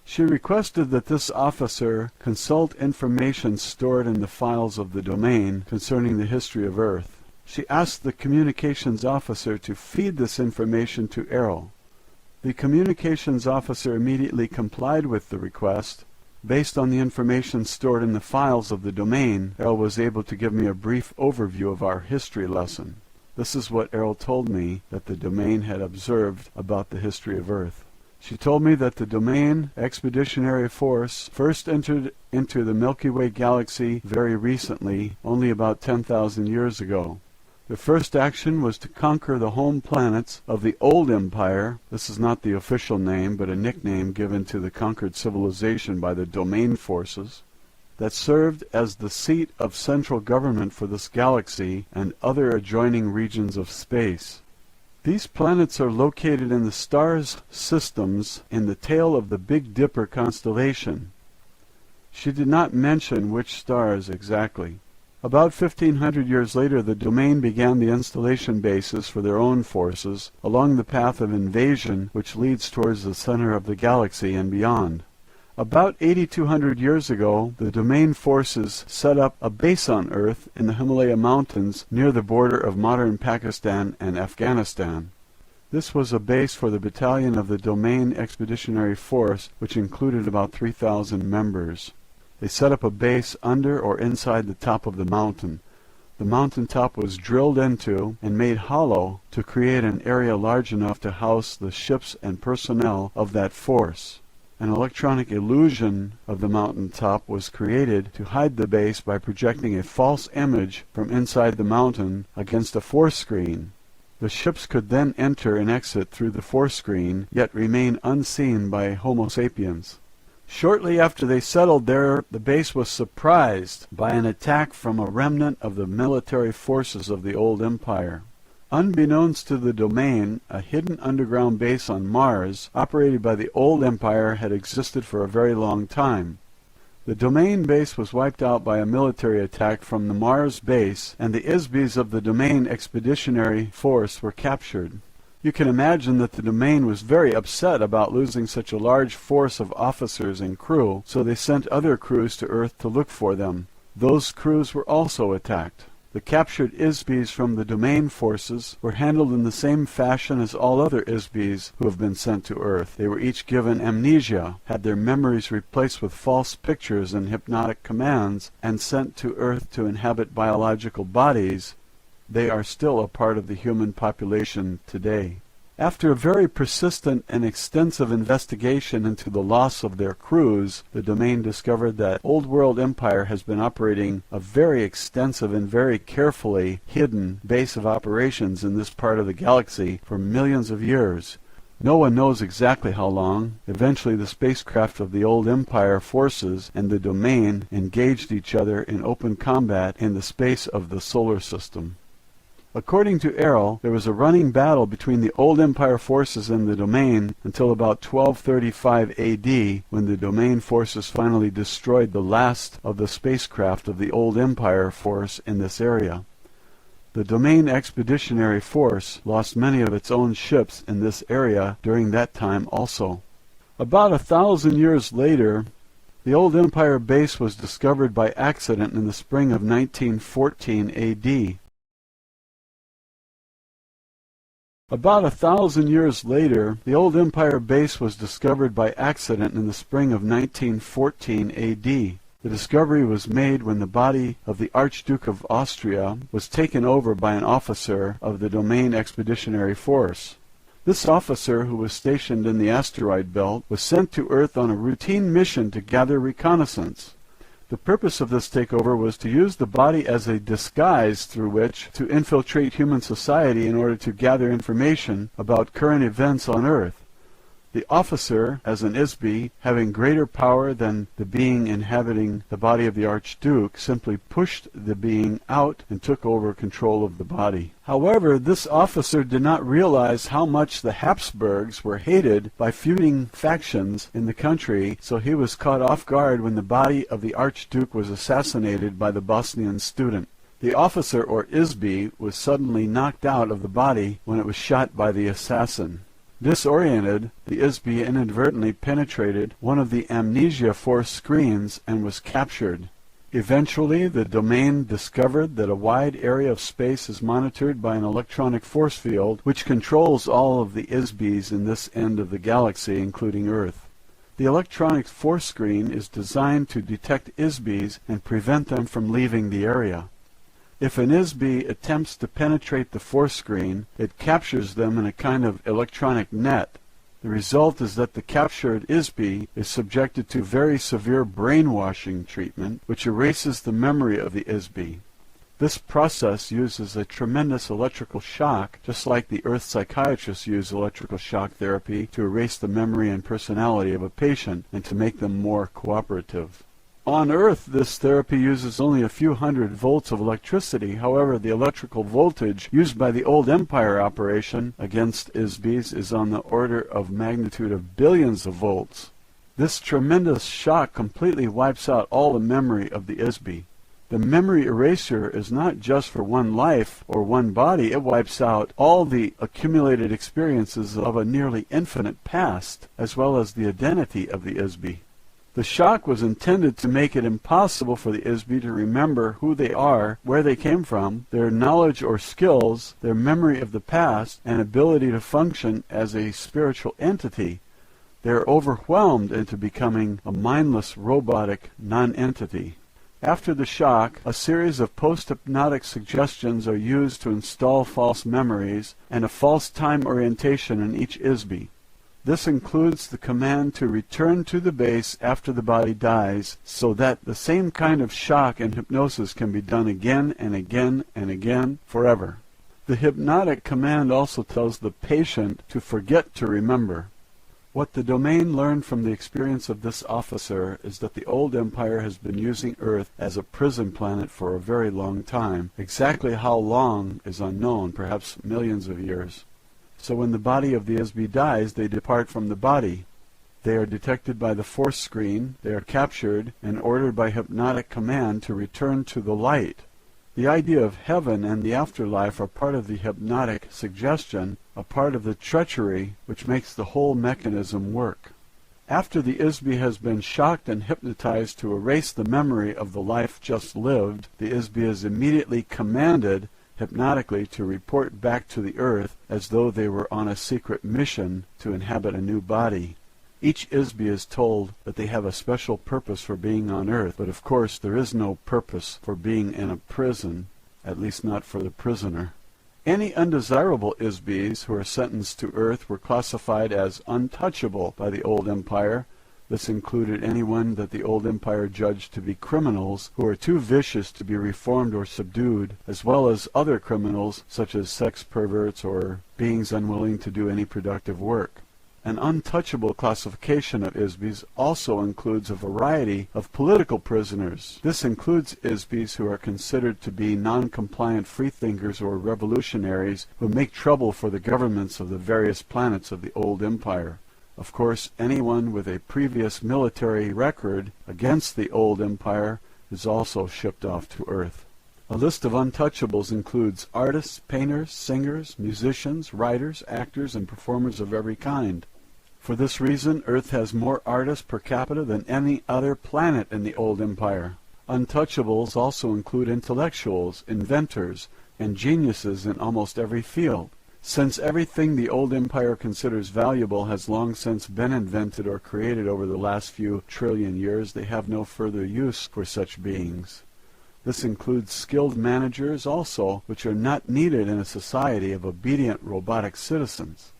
She requested that this officer consult information stored in the files of the domain concerning the history of Earth. She asked the communications officer to feed this information to Airl. The communications officer immediately complied with the request. Based on the information stored in the files of the domain, Airl was able to give me a brief overview of our history lesson. This is what Airl told me that the domain had observed about the history of Earth. She told me that the domain expeditionary force first entered into the Milky Way galaxy very recently, only about 10,000 years ago. Their first action was to conquer the home planets of the Old Empire. This is not the official name, but a nickname given to the conquered civilization by the domain forces that served as the seat of central government for this galaxy and other adjoining regions of space. These planets are located in the stars systems in the tail of the Big Dipper constellation. She did not mention which stars exactly. About 1,500 years later, the domain began the installation bases for their own forces along the path of invasion which leads towards the center of the galaxy and beyond. About 8,200 years ago, the domain forces set up a base on Earth in the Himalaya Mountains near the border of modern Pakistan and Afghanistan. This was a base for the battalion of the Domain Expeditionary Force, which included about 3,000 members. They set up a base under or inside the top of the mountain. The mountain top was drilled into and made hollow to create an area large enough to house the ships and personnel of that force. An electronic illusion of the mountain top was created to hide the base by projecting a false image from inside the mountain against a force screen. The ships could then enter and exit through the force screen, yet remain unseen by Homo sapiens. Shortly after they settled there, the base was surprised by an attack from a remnant of the military forces of the old empire. Unbeknownst to the domain, a hidden underground base on Mars, operated by the old empire, had existed for a very long time. The domain base was wiped out by a military attack from the Mars base, and the ISBs of the Domain Expeditionary Force were captured. You can imagine that the domain was very upset about losing such a large force of officers and crew, so they sent other crews to Earth to look for them. Those crews were also attacked. The captured ISBs from the domain forces were handled in the same fashion as all other ISBs who have been sent to Earth. They were each given amnesia, had their memories replaced with false pictures and hypnotic commands, and sent to Earth to inhabit biological bodies. They are still a part of the human population today. After a very persistent and extensive investigation into the loss of their crews, the domain discovered that Old World Empire has been operating a very extensive and very carefully hidden base of operations in this part of the galaxy for millions of years. No one knows exactly how long. Eventually the spacecraft of the Old Empire forces and the domain engaged each other in open combat in the space of the solar system. According to Airl, there was a running battle between the Old Empire forces and the domain until about 1235 AD, when the domain forces finally destroyed the last of the spacecraft of the Old Empire force in this area. The Domain Expeditionary Force lost many of its own ships in this area during that time also. About 1,000 years later, the Old Empire base was discovered by accident in the spring of 1914 AD. About 1,000 years later, the Old Empire base was discovered by accident in the spring of 1914 AD. The discovery was made when the body of the Archduke of Austria was taken over by an officer of the Domain Expeditionary Force. This officer, who was stationed in the asteroid belt, was sent to Earth on a routine mission to gather reconnaissance. The purpose of this takeover was to use the body as a disguise through which to infiltrate human society in order to gather information about current events on Earth. The officer, as an Isby, having greater power than the being inhabiting the body of the Archduke, simply pushed the being out and took over control of the body. However, this officer did not realize how much the Habsburgs were hated by feuding factions in the country, so he was caught off guard when the body of the Archduke was assassinated by the Bosnian student. The officer, or Isby, was suddenly knocked out of the body when it was shot by the assassin. Disoriented, the Isby inadvertently penetrated one of the amnesia force screens and was captured. Eventually, the domain discovered that a wide area of space is monitored by an electronic force field which controls all of the Isbys in this end of the galaxy, including Earth. The electronic force screen is designed to detect Isbys and prevent them from leaving the area. If an Isby attempts to penetrate the force screen, it captures them in a kind of electronic net. The result is that the captured Isby is subjected to very severe brainwashing treatment, which erases the memory of the Isby. This process uses a tremendous electrical shock, just like the Earth psychiatrists use electrical shock therapy to erase the memory and personality of a patient and to make them more cooperative. On Earth, this therapy uses only a few hundred volts of electricity. However, the electrical voltage used by the Old Empire operation against Isbys is on the order of magnitude of billions of volts. This tremendous shock completely wipes out all the memory of the Isby. The memory erasure is not just for one life or one body. It wipes out all the accumulated experiences of a nearly infinite past, as well as the identity of the Isby. The shock was intended to make it impossible for the Isby to remember who they are, where they came from, their knowledge or skills, their memory of the past, and ability to function as a spiritual entity. They are overwhelmed into becoming a mindless, robotic non-entity. After the shock, a series of post-hypnotic suggestions are used to install false memories and a false time orientation in each Isby. This includes the command to return to the base after the body dies, so that the same kind of shock and hypnosis can be done again and again and again forever. The hypnotic command also tells the patient to forget to remember. What the domain learned from the experience of this officer is that the Old Empire has been using Earth as a prison planet for a very long time. Exactly how long is unknown, perhaps millions of years. So when the body of the Isby dies, they depart from the body. They are detected by the force screen, they are captured, and ordered by hypnotic command to return to the light. The idea of heaven and the afterlife are part of the hypnotic suggestion, a part of the treachery which makes the whole mechanism work. After the Isby has been shocked and hypnotized to erase the memory of the life just lived, the Isby is immediately commanded hypnotically to report back to the Earth as though they were on a secret mission to inhabit a new body. Each Isby is told that they have a special purpose for being on Earth, but of course there is no purpose for being in a prison, at least not for the prisoner. Any undesirable Isbys who are sentenced to Earth were classified as untouchable by the Old Empire. This included anyone that the Old Empire judged to be criminals who are too vicious to be reformed or subdued, as well as other criminals such as sex perverts or beings unwilling to do any productive work. An untouchable classification of Isbys also includes a variety of political prisoners. This includes Isbys who are considered to be non-compliant freethinkers or revolutionaries who make trouble for the governments of the various planets of the Old Empire. Of course, anyone with a previous military record against the Old Empire is also shipped off to Earth. A list of untouchables includes artists, painters, singers, musicians, writers, actors, and performers of every kind. For this reason, Earth has more artists per capita than any other planet in the Old Empire. Untouchables also include intellectuals, inventors, and geniuses in almost every field. Since everything the Old Empire considers valuable has long since been invented or created over the last few trillion years, they have no further use for such beings. This includes skilled managers also, which are not needed in a society of obedient robotic citizens.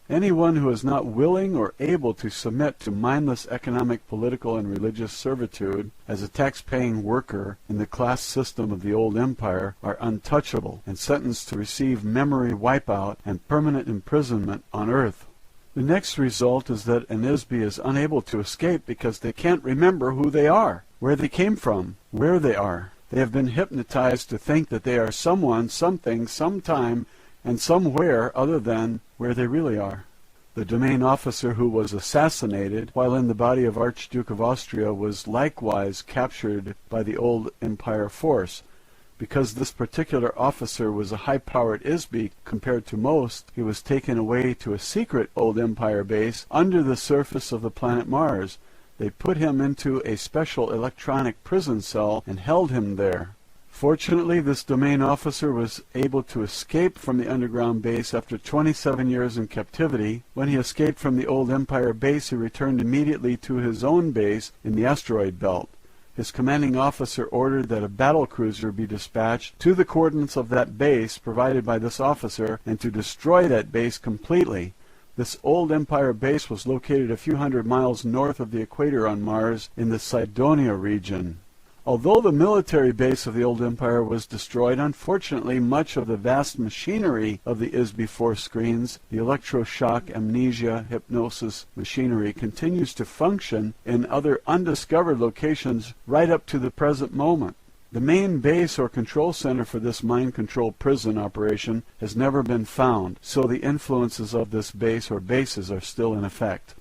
Anyone who is not willing or able to submit to mindless economic, political, and religious servitude as a tax-paying worker in the class system of the Old Empire are untouchable and sentenced to receive memory wipeout and permanent imprisonment on Earth. The next result is that an ISB is unable to escape because they can't remember who they are, where they came from, where they are. They have been hypnotized to think that they are someone, something, sometime, and somewhere other than where they really are. The domain officer who was assassinated while in the body of Archduke of Austria was likewise captured by the old Empire force. Because this particular officer was a high-powered ISB compared to most, he was taken away to a secret old Empire base under the surface of the planet Mars. They put him into a special electronic prison cell and held him there. Fortunately, this domain officer was able to escape from the underground base after 27 years in captivity. When he escaped from the old Empire base, he returned immediately to his own base in the asteroid belt. His commanding officer ordered that a battle cruiser be dispatched to the coordinates of that base provided by this officer and to destroy that base completely. This old Empire base was located a few hundred miles north of the equator on Mars in the Cydonia region. Although the military base of the old Empire was destroyed, unfortunately much of the vast machinery of the ISB-4 screens, the electroshock, amnesia, hypnosis machinery, continues to function in other undiscovered locations right up to the present moment. The main base or control center for this mind control prison operation has never been found, so the influences of this base or bases are still in effect.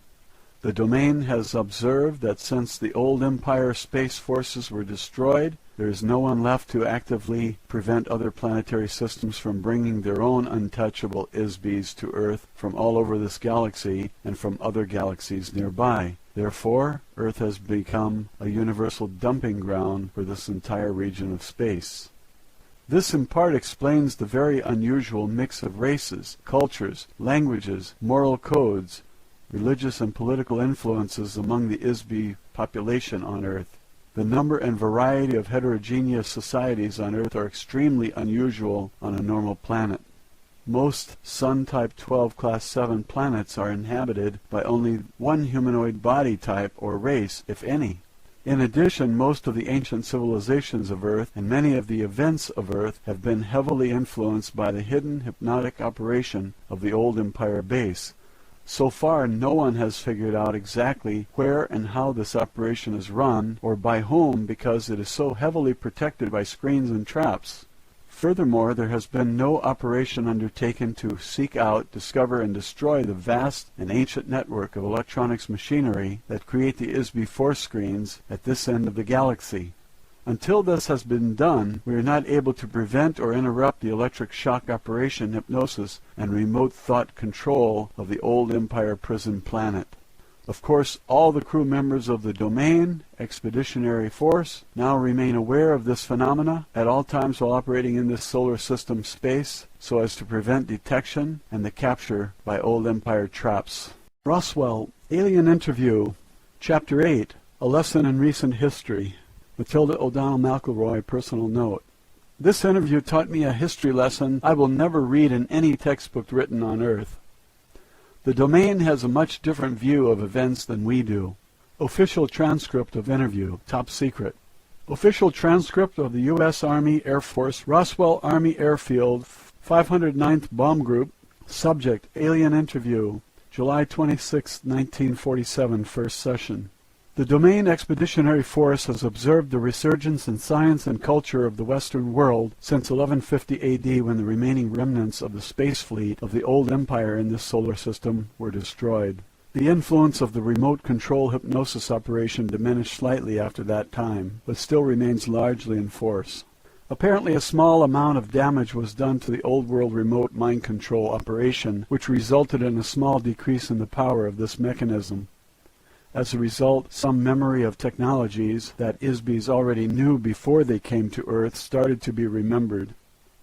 The domain has observed that since the old Empire space forces were destroyed, there is no one left to actively prevent other planetary systems from bringing their own untouchable ISBs to Earth from all over this galaxy and from other galaxies nearby. Therefore, Earth has become a universal dumping ground for this entire region of space. This in part explains the very unusual mix of races, cultures, languages, moral codes, religious and political influences among the ISB population on Earth. The number and variety of heterogeneous societies on Earth are extremely unusual on a normal planet. Most Sun-type 12 Class 7 planets are inhabited by only one humanoid body type or race, if any. In addition, most of the ancient civilizations of Earth and many of the events of Earth have been heavily influenced by the hidden hypnotic operation of the old Empire base. So far, no one has figured out exactly where and how this operation is run, or by whom, because it is so heavily protected by screens and traps. Furthermore, there has been no operation undertaken to seek out, discover, and destroy the vast and ancient network of electronics machinery that create the ISB-4 screens at this end of the galaxy. Until this has been done, we are not able to prevent or interrupt the electric shock operation, hypnosis, and remote thought control of the old Empire prison planet. Of course, all the crew members of the Domain Expeditionary Force now remain aware of this phenomena at all times while operating in this solar system space, so as to prevent detection and the capture by old Empire traps. Roswell Alien Interview, Chapter 8, A Lesson in Recent History. Matilda O'Donnell MacElroy, personal note. This interview taught me a history lesson I will never read in any textbook written on Earth. The Domain has a much different view of events than we do. Official transcript of interview, top secret. Official transcript of the U.S. Army Air Force, Roswell Army Airfield, 509th Bomb Group. Subject, Alien Interview, July 26, 1947, first session. The Domain Expeditionary Force has observed the resurgence in science and culture of the Western world since 1150 AD, when the remaining remnants of the space fleet of the old Empire in this solar system were destroyed. The influence of the remote control hypnosis operation diminished slightly after that time, but still remains largely in force. Apparently a small amount of damage was done to the old world remote mind control operation, which resulted in a small decrease in the power of this mechanism. As a result, some memory of technologies that ISBs already knew before they came to Earth started to be remembered.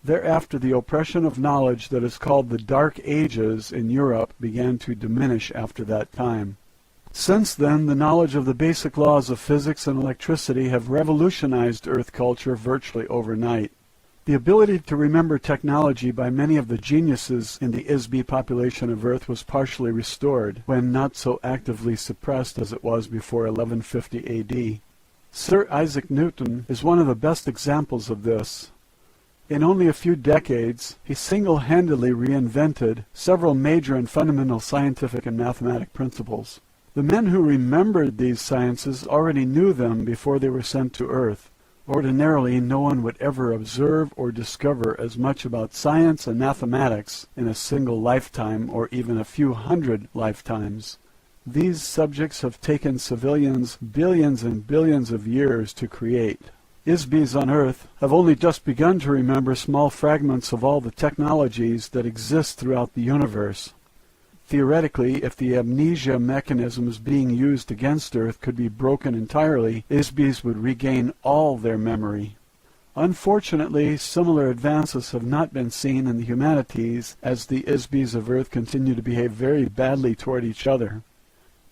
Thereafter, the oppression of knowledge that is called the Dark Ages in Europe began to diminish after that time. Since then, the knowledge of the basic laws of physics and electricity have revolutionized Earth culture virtually overnight. The ability to remember technology by many of the geniuses in the ISB population of Earth was partially restored, when not so actively suppressed as it was before 1150 AD. Sir Isaac Newton is one of the best examples of this. In only a few decades, he single-handedly reinvented several major and fundamental scientific and mathematic principles. The men who remembered these sciences already knew them before they were sent to Earth. Ordinarily, no one would ever observe or discover as much about science and mathematics in a single lifetime or even a few hundred lifetimes. These subjects have taken civilians billions and billions of years to create. ISBs on Earth have only just begun to remember small fragments of all the technologies that exist throughout the universe. Theoretically, if the amnesia mechanisms being used against Earth could be broken entirely, ISBs would regain all their memory. Unfortunately, similar advances have not been seen in the humanities, as the ISBs of Earth continue to behave very badly toward each other.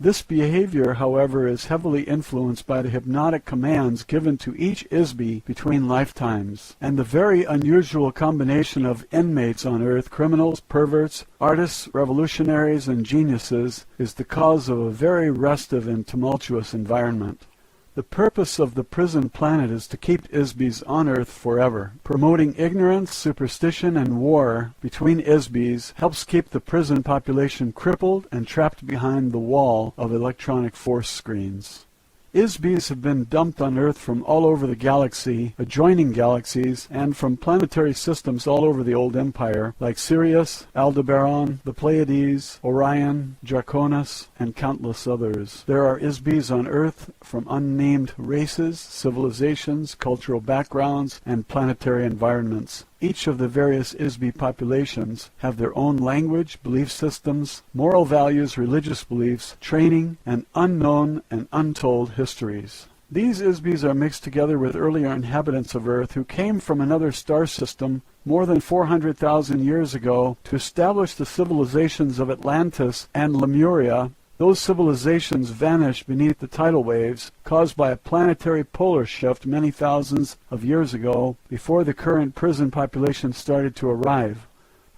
This behavior, however, is heavily influenced by the hypnotic commands given to each ISB between lifetimes, and the very unusual combination of inmates on Earth, criminals, perverts, artists, revolutionaries, and geniuses, is the cause of a very restive and tumultuous environment. The purpose of the prison planet is to keep ISBs on Earth forever. Promoting ignorance, superstition, and war between ISBs helps keep the prison population crippled and trapped behind the wall of electronic force screens. ISBs have been dumped on Earth from all over the galaxy, adjoining galaxies, and from planetary systems all over the old empire, like Sirius, Aldebaran, the Pleiades, Orion, Draconis, and countless others. There are ISBs on Earth from unnamed races, civilizations, cultural backgrounds, and planetary environments. Each of the various ISB populations have their own language, belief systems, moral values, religious beliefs, training, and unknown and untold histories. These ISBs are mixed together with earlier inhabitants of Earth who came from another star system more than 400,000 years ago to establish the civilizations of Atlantis and Lemuria. Those civilizations vanished beneath the tidal waves caused by a planetary polar shift many thousands of years ago before the current prison population started to arrive.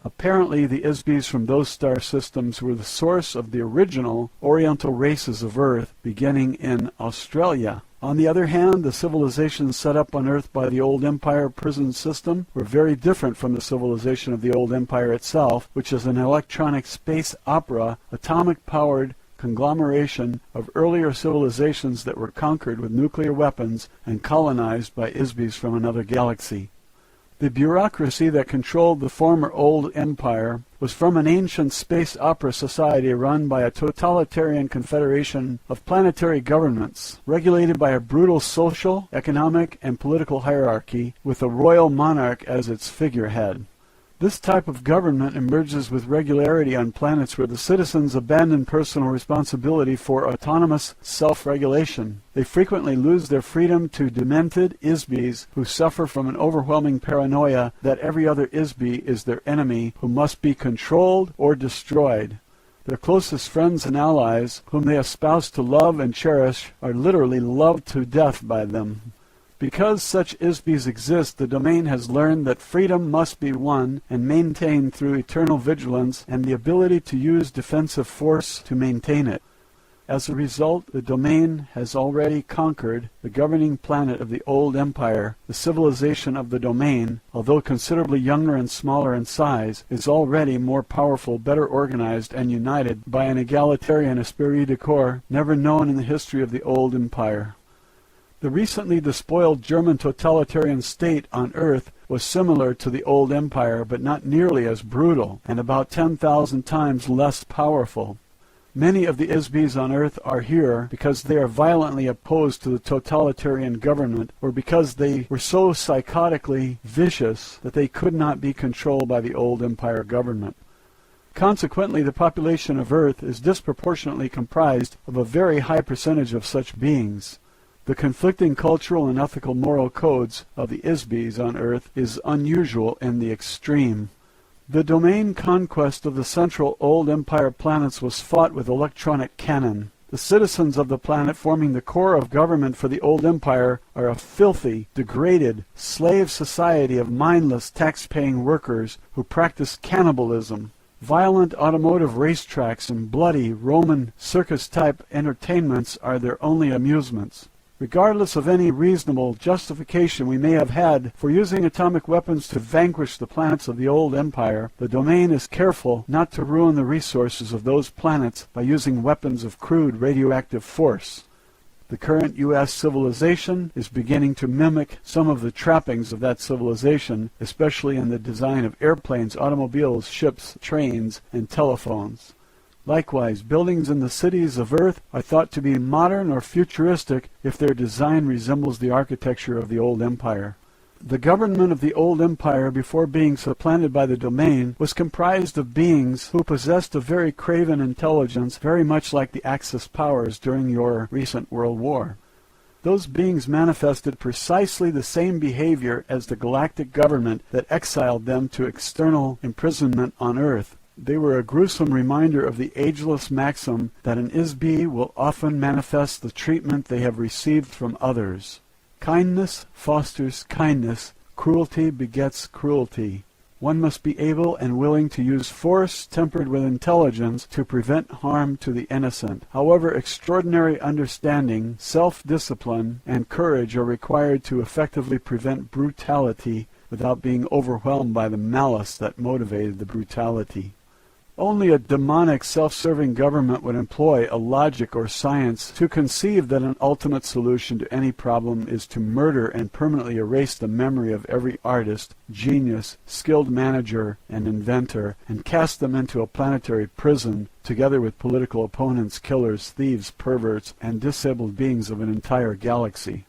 Apparently, the ISBs from those star systems were the source of the original Oriental races of Earth beginning in Australia. On the other hand, the civilizations set up on Earth by the Old Empire prison system were very different from the civilization of the Old Empire itself, which is an electronic space opera, atomic-powered conglomeration of earlier civilizations that were conquered with nuclear weapons and colonized by ISBs from another galaxy. The bureaucracy that controlled the former Old Empire was from an ancient space opera society run by a totalitarian confederation of planetary governments, regulated by a brutal social, economic, and political hierarchy, with a royal monarch as its figurehead. This type of government emerges with regularity on planets where the citizens abandon personal responsibility for autonomous self-regulation. They frequently lose their freedom to demented ISBs who suffer from an overwhelming paranoia that every other ISB is their enemy who must be controlled or destroyed. Their closest friends and allies, whom they espouse to love and cherish, are literally loved to death by them. Because such ISBs exist, the domain has learned that freedom must be won and maintained through eternal vigilance and the ability to use defensive force to maintain it. As a result, the domain has already conquered the governing planet of the Old Empire. The civilization of the domain, although considerably younger and smaller in size, is already more powerful, better organized, and united by an egalitarian esprit de corps never known in the history of the Old Empire. The recently despoiled German totalitarian state on Earth was similar to the Old Empire, but not nearly as brutal, and about 10,000 times less powerful. Many of the ISBs on Earth are here because they are violently opposed to the totalitarian government, or because they were so psychotically vicious that they could not be controlled by the Old Empire government. Consequently, the population of Earth is disproportionately comprised of a very high percentage of such beings. The conflicting cultural and ethical moral codes of the ISBs on Earth is unusual in the extreme. The domain conquest of the central Old Empire planets was fought with electronic cannon. The citizens of the planet forming the core of government for the Old Empire are a filthy, degraded, slave society of mindless, tax-paying workers who practice cannibalism. Violent automotive racetracks and bloody Roman circus-type entertainments are their only amusements. Regardless of any reasonable justification we may have had for using atomic weapons to vanquish the planets of the old empire, the domain is careful not to ruin the resources of those planets by using weapons of crude radioactive force. The current U.S. civilization is beginning to mimic some of the trappings of that civilization, especially in the design of airplanes, automobiles, ships, trains, and telephones. Likewise, buildings in the cities of Earth are thought to be modern or futuristic if their design resembles the architecture of the old empire. The government of the old empire, before being supplanted by the domain, was comprised of beings who possessed a very craven intelligence, very much like the Axis powers during your recent World War. Those beings manifested precisely the same behavior as the galactic government that exiled them to external imprisonment on Earth. They were a gruesome reminder of the ageless maxim that an ISB will often manifest the treatment they have received from others. Kindness fosters kindness, cruelty begets cruelty. One must be able and willing to use force tempered with intelligence to prevent harm to the innocent. However, extraordinary understanding, self-discipline, and courage are required to effectively prevent brutality without being overwhelmed by the malice that motivated the brutality. Only a demonic, self-serving government would employ a logic or science to conceive that an ultimate solution to any problem is to murder and permanently erase the memory of every artist, genius, skilled manager, and inventor, and cast them into a planetary prison, together with political opponents, killers, thieves, perverts, and disabled beings of an entire galaxy.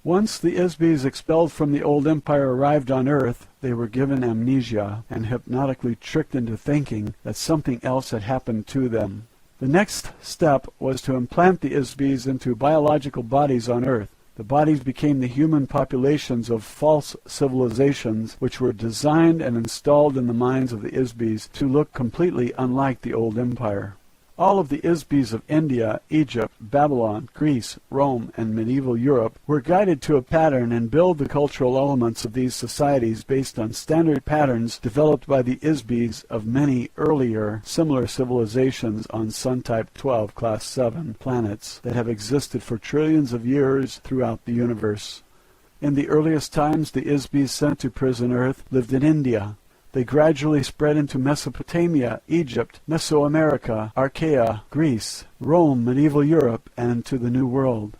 Once the ISBs expelled from the old empire arrived on Earth, they were given amnesia and hypnotically tricked into thinking that something else had happened to them. The next step was to implant the ISBs into biological bodies on Earth. The bodies became the human populations of false civilizations which were designed and installed in the minds of the ISBs to look completely unlike the old empire. All of the ISBs of India, Egypt, Babylon, Greece, Rome, and medieval Europe were guided to a pattern and build the cultural elements of these societies based on standard patterns developed by the ISBs of many earlier similar civilizations on Sun-type 12 Class 7 planets that have existed for trillions of years throughout the universe. In the earliest times, the ISBs sent to prison Earth lived in India. They gradually spread into Mesopotamia, Egypt, Mesoamerica, Archaea, Greece, Rome, medieval Europe, and to the New World.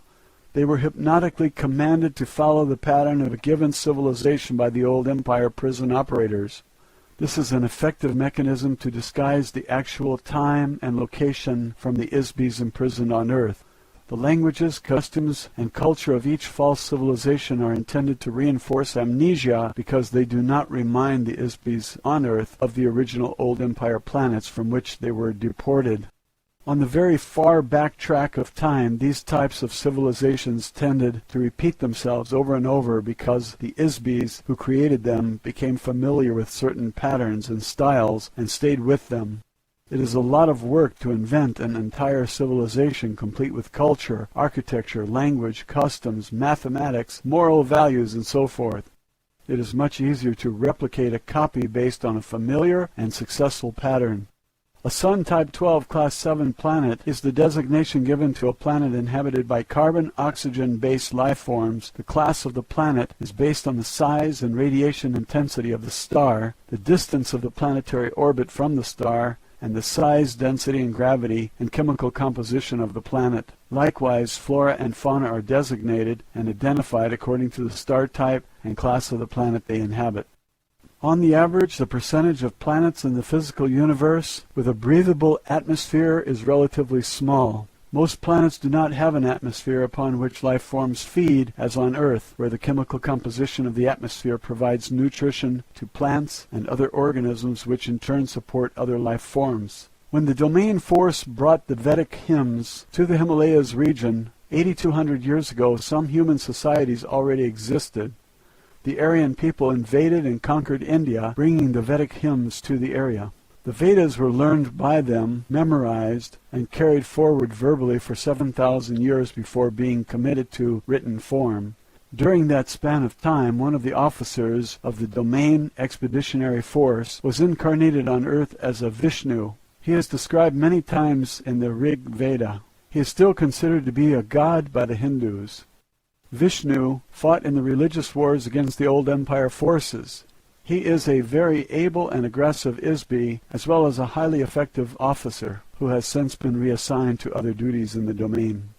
They were hypnotically commanded to follow the pattern of a given civilization by the old empire prison operators. This is an effective mechanism to disguise the actual time and location from the ISBs imprisoned on Earth. The languages, customs, and culture of each false civilization are intended to reinforce amnesia because they do not remind the ISBs on Earth of the original old empire planets from which they were deported. On the very far back track of time, these types of civilizations tended to repeat themselves over and over because the ISBs who created them became familiar with certain patterns and styles and stayed with them. It is a lot of work to invent an entire civilization complete with culture, architecture, language, customs, mathematics, moral values, and so forth. It is much easier to replicate a copy based on a familiar and successful pattern. A Sun-type 12 Class 7 planet is the designation given to a planet inhabited by carbon-oxygen-based life forms. The class of the planet is based on the size and radiation intensity of the star, the distance of the planetary orbit from the star, and the size, density, and gravity and chemical composition of the planet. Likewise, flora and fauna are designated and identified according to the star type and class of the planet they inhabit. On the average, the percentage of planets in the physical universe with a breathable atmosphere is relatively small. Most planets do not have an atmosphere upon which life forms feed, as on Earth, where the chemical composition of the atmosphere provides nutrition to plants and other organisms which in turn support other life forms. When the domain force brought the Vedic hymns to the Himalayas region 8,200 years ago, some human societies already existed. The Aryan people invaded and conquered India, bringing the Vedic hymns to the area. The Vedas were learned by them, memorized, and carried forward verbally for 7,000 years before being committed to written form. During that span of time, one of the officers of the Domain Expeditionary Force was incarnated on Earth as a Vishnu. He is described many times in the Rig Veda. He is still considered to be a god by the Hindus. Vishnu fought in the religious wars against the old empire forces. He is a very able and aggressive Isbi, as well as a highly effective officer, who has since been reassigned to other duties in the domain.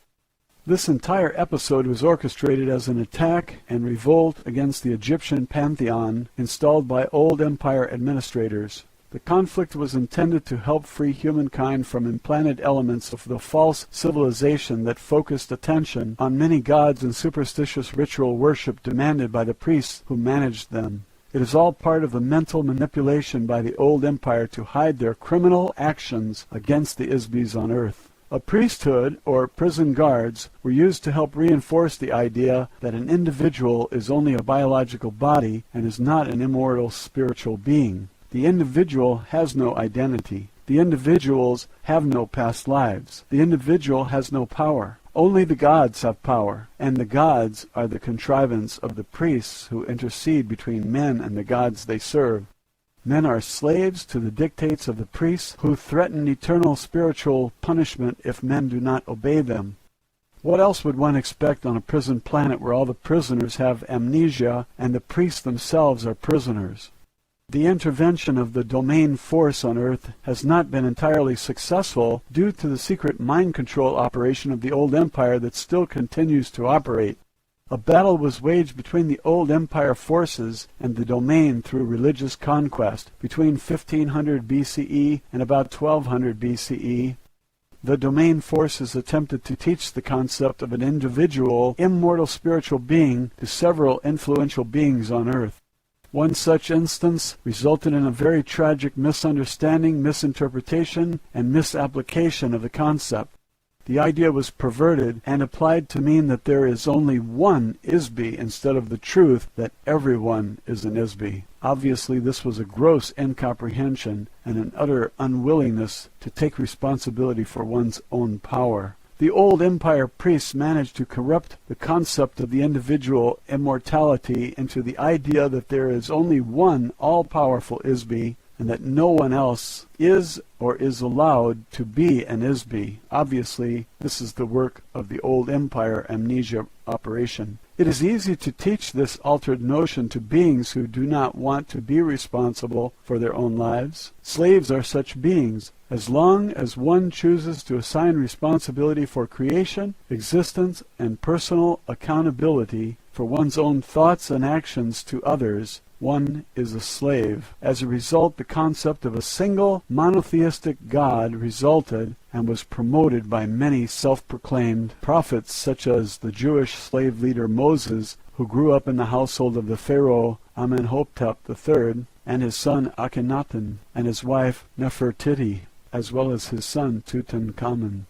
This entire episode was orchestrated as an attack and revolt against the Egyptian pantheon installed by old empire administrators. The conflict was intended to help free humankind from implanted elements of the false civilization that focused attention on many gods and superstitious ritual worship demanded by the priests who managed them. It is all part of the mental manipulation by the old empire to hide their criminal actions against the Isbis on Earth. A priesthood, or prison guards, were used to help reinforce the idea that an individual is only a biological body and is not an immortal spiritual being. The individual has no identity. The individuals have no past lives. The individual has no power. Only the gods have power, and the gods are the contrivance of the priests who intercede between men and the gods they serve. Men are slaves to the dictates of the priests who threaten eternal spiritual punishment if men do not obey them. What else would one expect on a prison planet where all the prisoners have amnesia and the priests themselves are prisoners? The intervention of the domain force on Earth has not been entirely successful due to the secret mind control operation of the old empire that still continues to operate. A battle was waged between the old empire forces and the domain through religious conquest between 1500 BCE and about 1200 BCE. The domain forces attempted to teach the concept of an individual, immortal spiritual being to several influential beings on Earth. One such instance resulted in a very tragic misunderstanding, misinterpretation, and misapplication of the concept. The idea was perverted and applied to mean that there is only one Isbi instead of the truth that everyone is an Isbi. Obviously, this was a gross incomprehension and an utter unwillingness to take responsibility for one's own power. The old empire priests managed to corrupt the concept of the individual immortality into the idea that there is only one all-powerful Isbi, and that no one else is or is allowed to be an Isbi. Obviously, this is the work of the old empire amnesia operation. It is easy to teach this altered notion to beings who do not want to be responsible for their own lives. Slaves are such beings. As long as one chooses to assign responsibility for creation, existence, and personal accountability for one's own thoughts and actions to others, one is a slave. As a result, the concept of a single monotheistic God resulted and was promoted by many self-proclaimed prophets such as the Jewish slave leader Moses, who grew up in the household of the Pharaoh Amenhotep III, and his son Akhenaten, and his wife Nefertiti, as well as his son Tutankhamun.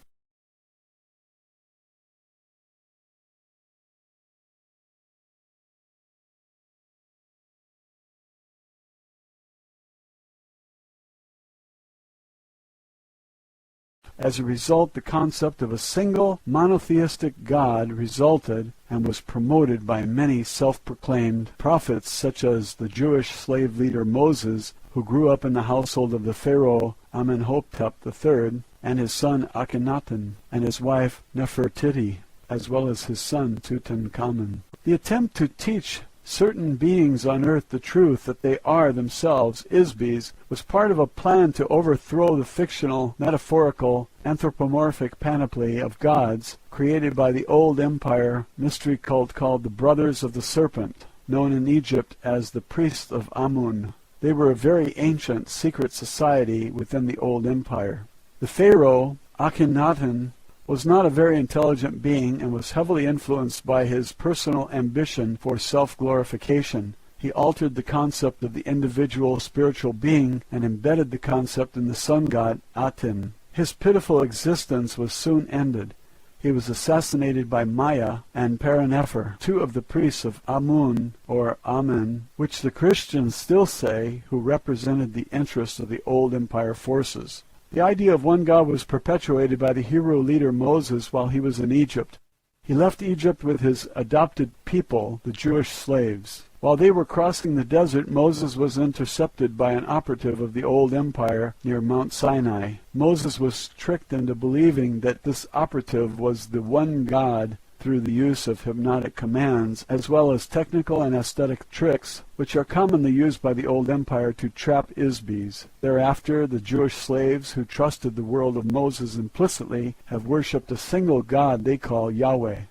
As a result, the concept of a single monotheistic God resulted and was promoted by many self-proclaimed prophets such as the Jewish slave leader Moses, who grew up in the household of the Pharaoh Amenhotep III, and his son Akhenaten, and his wife Nefertiti, as well as his son Tutankhamun. The attempt to teach certain beings on Earth the truth that they are themselves Isbis was part of a plan to overthrow the fictional, metaphorical, anthropomorphic panoply of gods created by the old empire mystery cult called the Brothers of the Serpent, known in Egypt as the Priests of Amun. They were a very ancient secret society within the old empire. The Pharaoh, Akhenaten, was not a very intelligent being and was heavily influenced by his personal ambition for self-glorification. He altered the concept of the individual spiritual being and embedded the concept in the sun god Aten. His pitiful existence was soon ended. He was assassinated by Maya and Paranepher, two of the priests of Amun, or Amen, which the Christians still say, who represented the interests of the old empire forces. The idea of one God was perpetuated by the Hebrew leader Moses while he was in Egypt. He left Egypt with his adopted people, the Jewish slaves. While they were crossing the desert, Moses was intercepted by an operative of the old empire near Mount Sinai. Moses was tricked into believing that this operative was the one God through the use of hypnotic commands, as well as technical and aesthetic tricks, which are commonly used by the old empire to trap Isbis. Thereafter, the Jewish slaves who trusted the world of Moses implicitly have worshipped a single god they call Yahweh.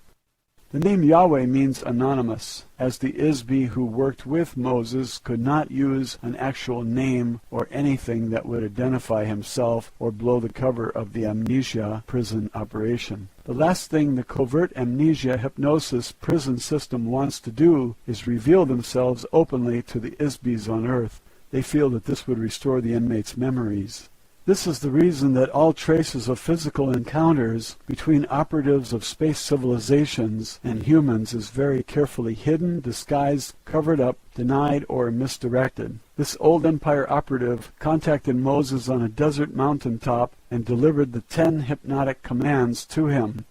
The name Yahweh means anonymous, as the Isbi who worked with Moses could not use an actual name or anything that would identify himself or blow the cover of the amnesia prison operation. The last thing the covert amnesia hypnosis prison system wants to do is reveal themselves openly to the Isbis on Earth. They feel that this would restore the inmates' memories. This is the reason that all traces of physical encounters between operatives of space civilizations and humans is very carefully hidden, disguised, covered up, denied, or misdirected. This old empire operative contacted Moses on a desert mountaintop and delivered the 10 hypnotic commands to him.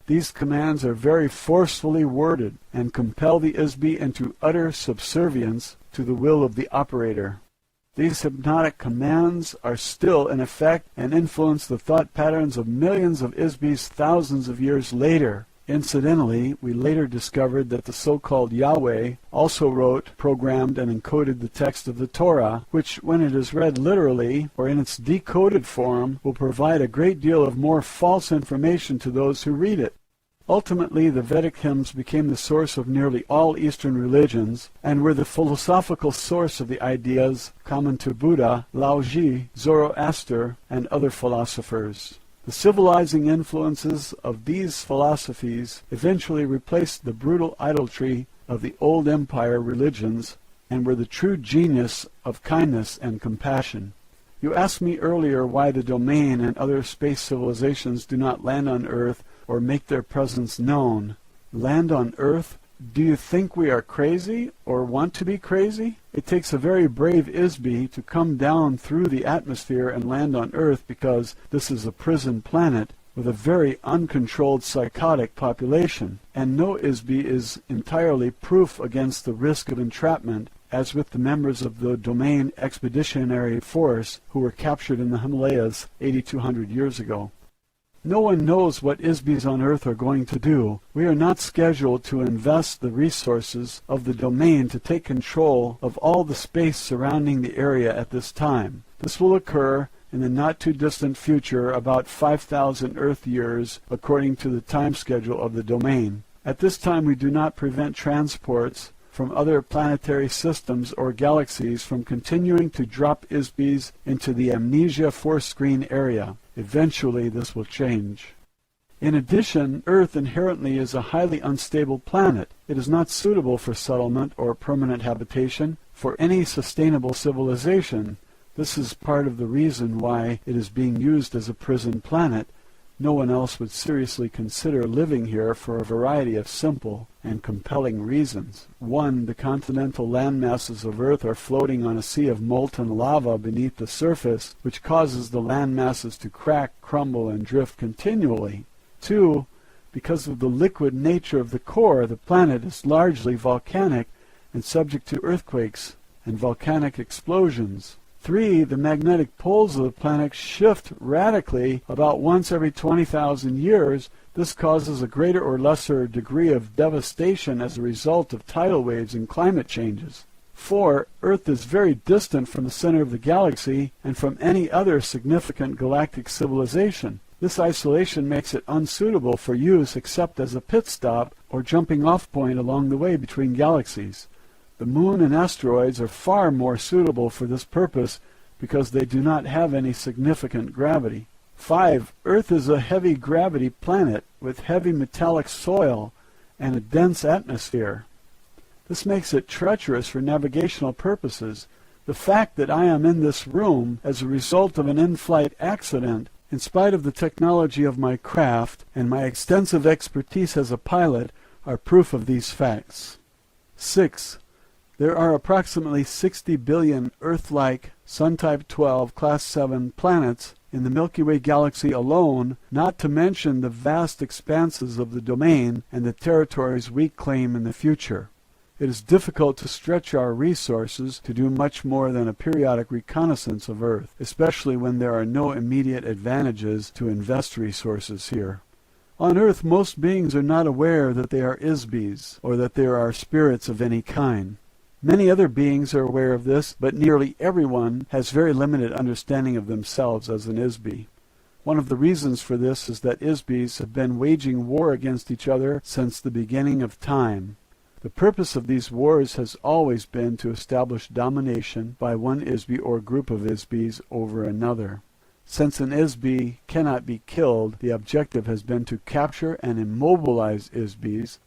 These commands are very forcefully worded and compel the Isbi into utter subservience to the will of the operator. These hypnotic commands are still in effect and influence the thought patterns of millions of Isbis thousands of years later. Incidentally, we later discovered that the so-called Yahweh also wrote, programmed, and encoded the text of the Torah, which, when it is read literally or in its decoded form, will provide a great deal of more false information to those who read it. Ultimately, the Vedic hymns became the source of nearly all Eastern religions and were the philosophical source of the ideas common to Buddha, Laozi, Zoroaster, and other philosophers. The civilizing influences of these philosophies eventually replaced the brutal idolatry of the old empire religions and were the true genius of kindness and compassion. You asked me earlier why the domain and other space civilizations do not land on Earth or make their presence known. Land on Earth? Do you think we are crazy or want to be crazy? It takes a very brave Isbi to come down through the atmosphere and land on Earth because this is a prison planet with a very uncontrolled psychotic population, and no Isbi is entirely proof against the risk of entrapment, as with the members of the Domain Expeditionary Force who were captured in the Himalayas 8,200 years ago. No one knows what Isbis on Earth are going to do. We are not scheduled to invest the resources of the domain to take control of all the space surrounding the area at this time. This will occur in the not-too-distant future, about 5,000 Earth years, according to the time schedule of the domain. At this time, we do not prevent transports from other planetary systems or galaxies from continuing to drop Isbis into the amnesia force screen area. Eventually, this will change. In addition, Earth inherently is a highly unstable planet. It is not suitable for settlement or permanent habitation for any sustainable civilization. This is part of the reason why it is being used as a prison planet. No one else would seriously consider living here for a variety of simple and compelling reasons. 1. The continental landmasses of Earth are floating on a sea of molten lava beneath the surface, which causes the landmasses to crack, crumble, and drift continually. 2. Because of the liquid nature of the core, the planet is largely volcanic and subject to earthquakes and volcanic explosions. 3. The magnetic poles of the planet shift radically about once every 20,000 years. This causes a greater or lesser degree of devastation as a result of tidal waves and climate changes. 4. Earth is very distant from the center of the galaxy and from any other significant galactic civilization. This isolation makes it unsuitable for use except as a pit stop or jumping off point along the way between galaxies. The moon and asteroids are far more suitable for this purpose because they do not have any significant gravity. 5. Earth is a heavy gravity planet with heavy metallic soil and a dense atmosphere. This makes it treacherous for navigational purposes. The fact that I am in this room as a result of an in-flight accident, in spite of the technology of my craft and my extensive expertise as a pilot, are proof of these facts. 6. There are approximately 60 billion Earth-like Sun-type 12 Class 7 planets in the Milky Way galaxy alone, not to mention the vast expanses of the domain and the territories we claim in the future. It is difficult to stretch our resources to do much more than a periodic reconnaissance of Earth, especially when there are no immediate advantages to invest resources here. On Earth, most beings are not aware that they are Isbis, or that there are spirits of any kind. Many other beings are aware of this, but nearly everyone has very limited understanding of themselves as an Isbi. One of the reasons for this is that Isbis have been waging war against each other since the beginning of time. The purpose of these wars has always been to establish domination by one Isbi or group of Isbis over another. Since an Isbi cannot be killed, the objective has been to capture and immobilize Isbis.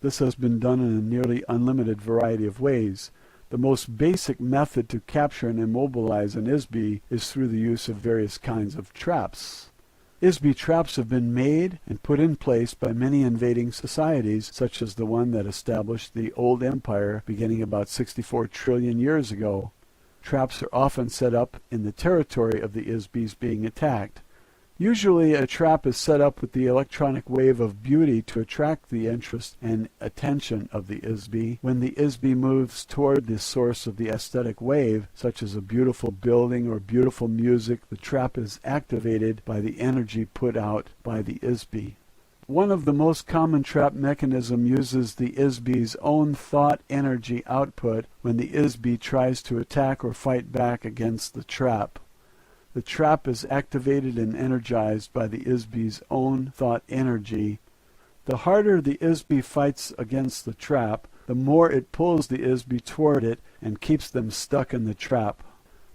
This has been done in a nearly unlimited variety of ways. The most basic method to capture and immobilize an Isbi is through the use of various kinds of traps. Isbi traps have been made and put in place by many invading societies, such as the one that established the old empire beginning about 64 trillion years ago. Traps are often set up in the territory of the Isbis being attacked. Usually a trap is set up with the electronic wave of beauty to attract the interest and attention of the Isbi. When the Isbi moves toward the source of the aesthetic wave, such as a beautiful building or beautiful music, the trap is activated by the energy put out by the Isbi. One of the most common trap mechanisms uses the Isbi's own thought energy output when the Isbi tries to attack or fight back against the trap. The trap is activated and energized by the Isbi's own thought energy. The harder the Isbi fights against the trap, the more it pulls the Isbi toward it and keeps them stuck in the trap.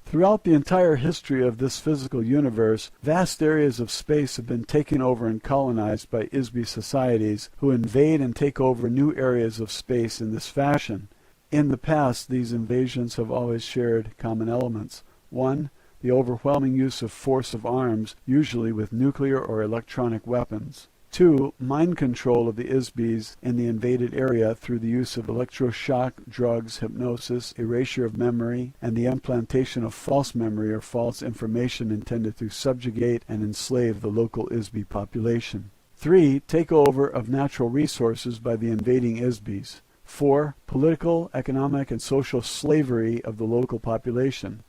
Throughout the entire history of this physical universe, vast areas of space have been taken over and colonized by Isbi societies who invade and take over new areas of space in this fashion. In the past, these invasions have always shared common elements. 1. The overwhelming use of force of arms, usually with nuclear or electronic weapons. 2. Mind control of the Isbis in the invaded area through the use of electroshock, drugs, hypnosis, erasure of memory, and the implantation of false memory or false information intended to subjugate and enslave the local Isbi population. 3. Takeover of natural resources by the invading Isbis. 4. Political, economic, and social slavery of the local population.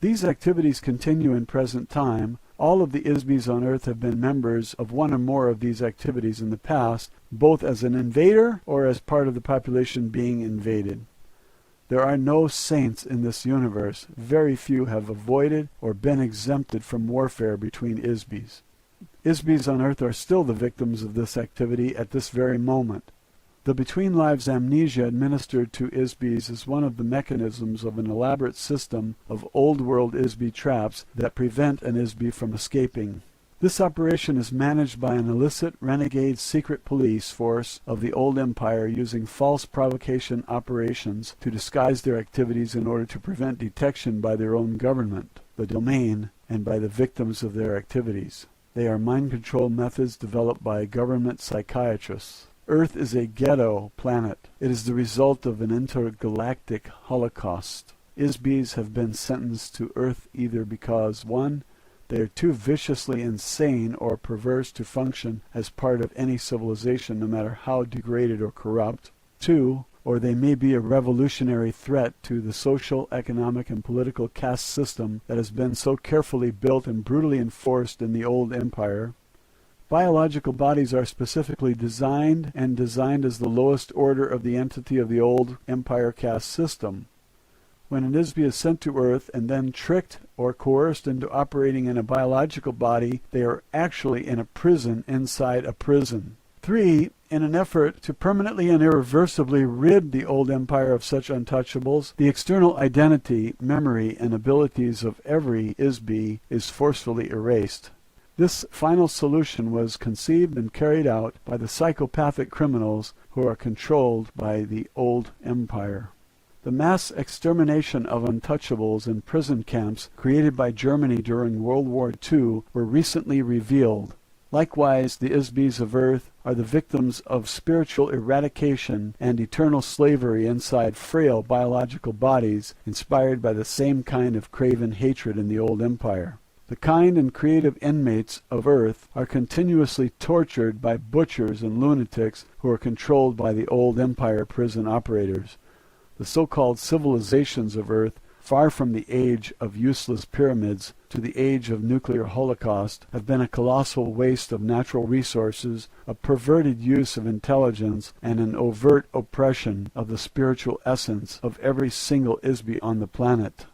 These activities continue in present time. All of the Isbis on Earth have been members of one or more of these activities in the past, both as an invader or as part of the population being invaded. There are no saints in this universe. Very few have avoided or been exempted from warfare between Isbis. Isbis on Earth are still the victims of this activity at this very moment. The between lives amnesia administered to Isbis is one of the mechanisms of an elaborate system of old world Isbi traps that prevent an Isbi from escaping. This operation is managed by an illicit renegade secret police force of the old empire using false provocation operations to disguise their activities in order to prevent detection by their own government, the domain, and by the victims of their activities. They are mind control methods developed by government psychiatrists. Earth is a ghetto planet. It is the result of an intergalactic holocaust. Isbis have been sentenced to Earth either because 1. They are too viciously insane or perverse to function as part of any civilization no matter how degraded or corrupt. 2. Or they may be a revolutionary threat to the social, economic, and political caste system that has been so carefully built and brutally enforced in the old empire. Biological bodies are specifically designed as the lowest order of the entity of the old empire caste system. When an Isbi is sent to Earth and then tricked or coerced into operating in a biological body, they are actually in a prison inside a prison. 3. In an effort to permanently and irreversibly rid the old empire of such untouchables, the external identity, memory, and abilities of every Isbi is forcefully erased. This final solution was conceived and carried out by the psychopathic criminals who are controlled by the old empire. The mass extermination of untouchables in prison camps created by Germany during World War II were recently revealed. Likewise, the Isbis of Earth are the victims of spiritual eradication and eternal slavery inside frail biological bodies inspired by the same kind of craven hatred in the old empire. The kind and creative inmates of Earth are continuously tortured by butchers and lunatics who are controlled by the old empire prison operators. The so-called civilizations of Earth far from the age of useless pyramids to the age of nuclear holocaust, have been a colossal waste of natural resources, a perverted use of intelligence, and an overt oppression of the spiritual essence of every single Isby on the planet.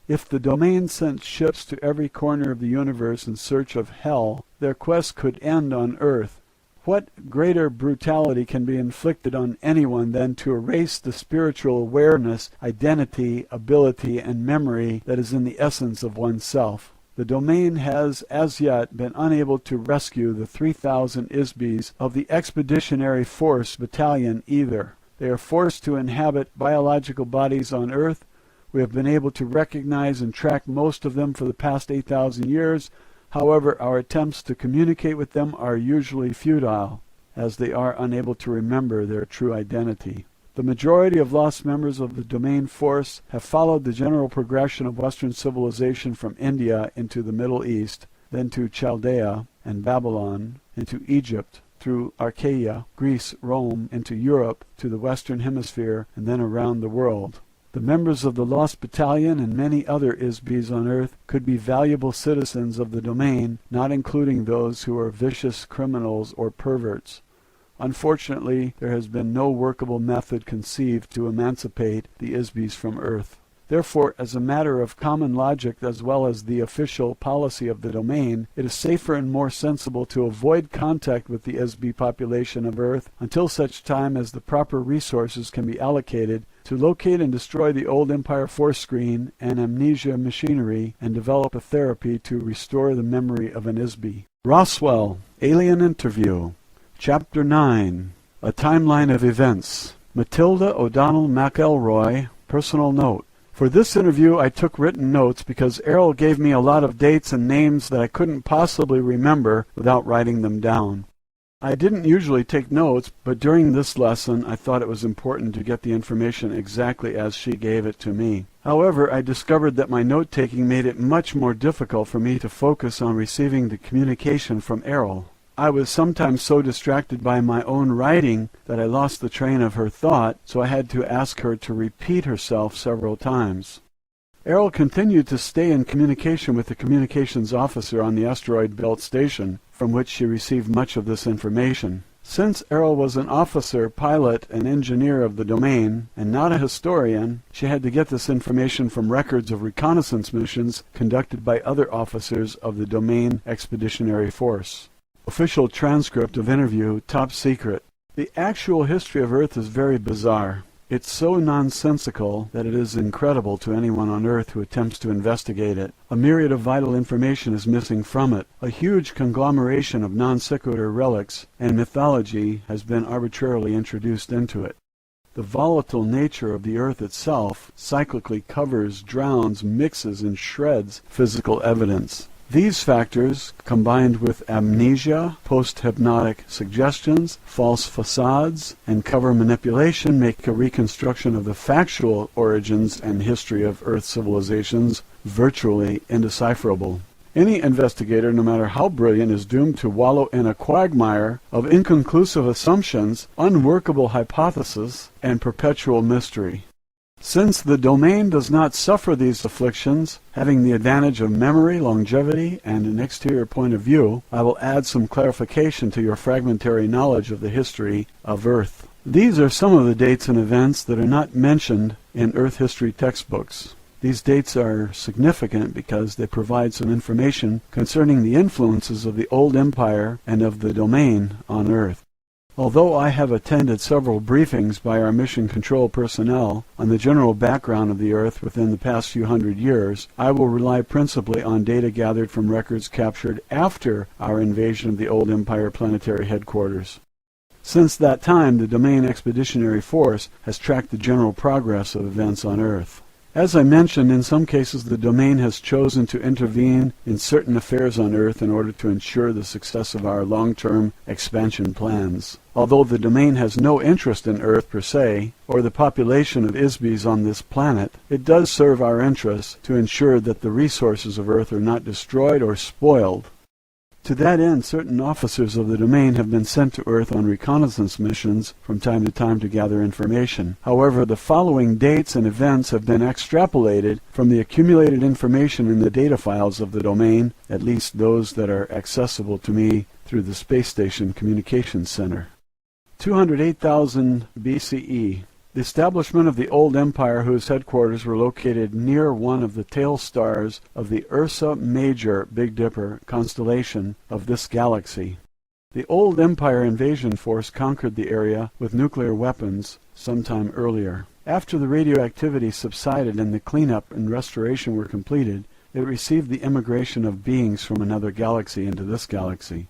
If the domain sent ships to every corner of the universe in search of hell, their quest could end on Earth. What greater brutality can be inflicted on anyone than to erase the spiritual awareness, identity, ability, and memory that is in the essence of oneself? The domain has as yet been unable to rescue the 3,000 Isbys of the Expeditionary Force Battalion either. They are forced to inhabit biological bodies on Earth. We have been able to recognize and track most of them for the past 8,000 years. However, our attempts to communicate with them are usually futile, as they are unable to remember their true identity. The majority of lost members of the domain force have followed the general progression of Western civilization from India into the Middle East, then to Chaldea and Babylon, into Egypt, through Archaea, Greece, Rome, into Europe, to the Western Hemisphere, and then around the world. The members of the Lost Battalion and many other Isbys on Earth could be valuable citizens of the domain, not including those who are vicious criminals or perverts. Unfortunately, there has been no workable method conceived to emancipate the Isbys from Earth. Therefore, as a matter of common logic as well as the official policy of the domain, it is safer and more sensible to avoid contact with the Isby population of Earth until such time as the proper resources can be allocated to locate and destroy the old Empire force screen and amnesia machinery and develop a therapy to restore the memory of an Isby. Roswell Alien Interview, Chapter 9, A Timeline of Events. Matilda O'Donnell MacElroy, Personal Note. For this interview I took written notes because Airl gave me a lot of dates and names that I couldn't possibly remember without writing them down. I didn't usually take notes, but during this lesson I thought it was important to get the information exactly as she gave it to me. However, I discovered that my note-taking made it much more difficult for me to focus on receiving the communication from Airl. I was sometimes so distracted by my own writing that I lost the train of her thought, so I had to ask her to repeat herself several times. Airl continued to stay in communication with the communications officer on the asteroid belt station, from which she received much of this information. Since Airl was an officer, pilot, and engineer of the domain, and not a historian, she had to get this information from records of reconnaissance missions conducted by other officers of the domain expeditionary force. Official transcript of interview, top secret. The actual history of Earth is very bizarre. It's so nonsensical that it is incredible to anyone on Earth who attempts to investigate it. A myriad of vital information is missing from it. A huge conglomeration of non sequitur relics and mythology has been arbitrarily introduced into it. The volatile nature of the Earth itself cyclically covers, drowns, mixes, and shreds physical evidence. These factors, combined with amnesia, post-hypnotic suggestions, false facades, and cover manipulation, make a reconstruction of the factual origins and history of Earth civilizations virtually indecipherable. Any investigator, no matter how brilliant, is doomed to wallow in a quagmire of inconclusive assumptions, unworkable hypotheses, and perpetual mystery. Since the domain does not suffer these afflictions, having the advantage of memory, longevity, and an exterior point of view, I will add some clarification to your fragmentary knowledge of the history of Earth. These are some of the dates and events that are not mentioned in Earth history textbooks. These dates are significant because they provide some information concerning the influences of the old empire and of the domain on Earth. Although I have attended several briefings by our mission control personnel on the general background of the Earth within the past few hundred years, I will rely principally on data gathered from records captured after our invasion of the old Empire planetary headquarters. Since that time, the Domain Expeditionary Force has tracked the general progress of events on Earth. As I mentioned, in some cases the domain has chosen to intervene in certain affairs on Earth in order to ensure the success of our long-term expansion plans. Although the domain has no interest in Earth per se, or the population of Isbys on this planet, it does serve our interests to ensure that the resources of Earth are not destroyed or spoiled. To that end, certain officers of the domain have been sent to Earth on reconnaissance missions from time to gather information. However, the following dates and events have been extrapolated from the accumulated information in the data files of the domain, at least those that are accessible to me through the Space Station Communications Center. 208,000 BCE. The establishment of the old empire, whose headquarters were located near one of the tail stars of the Ursa Major Big Dipper constellation of this galaxy. The old empire invasion force conquered the area with nuclear weapons sometime earlier. After the radioactivity subsided and the cleanup and restoration were completed, it received the immigration of beings from another galaxy into this galaxy.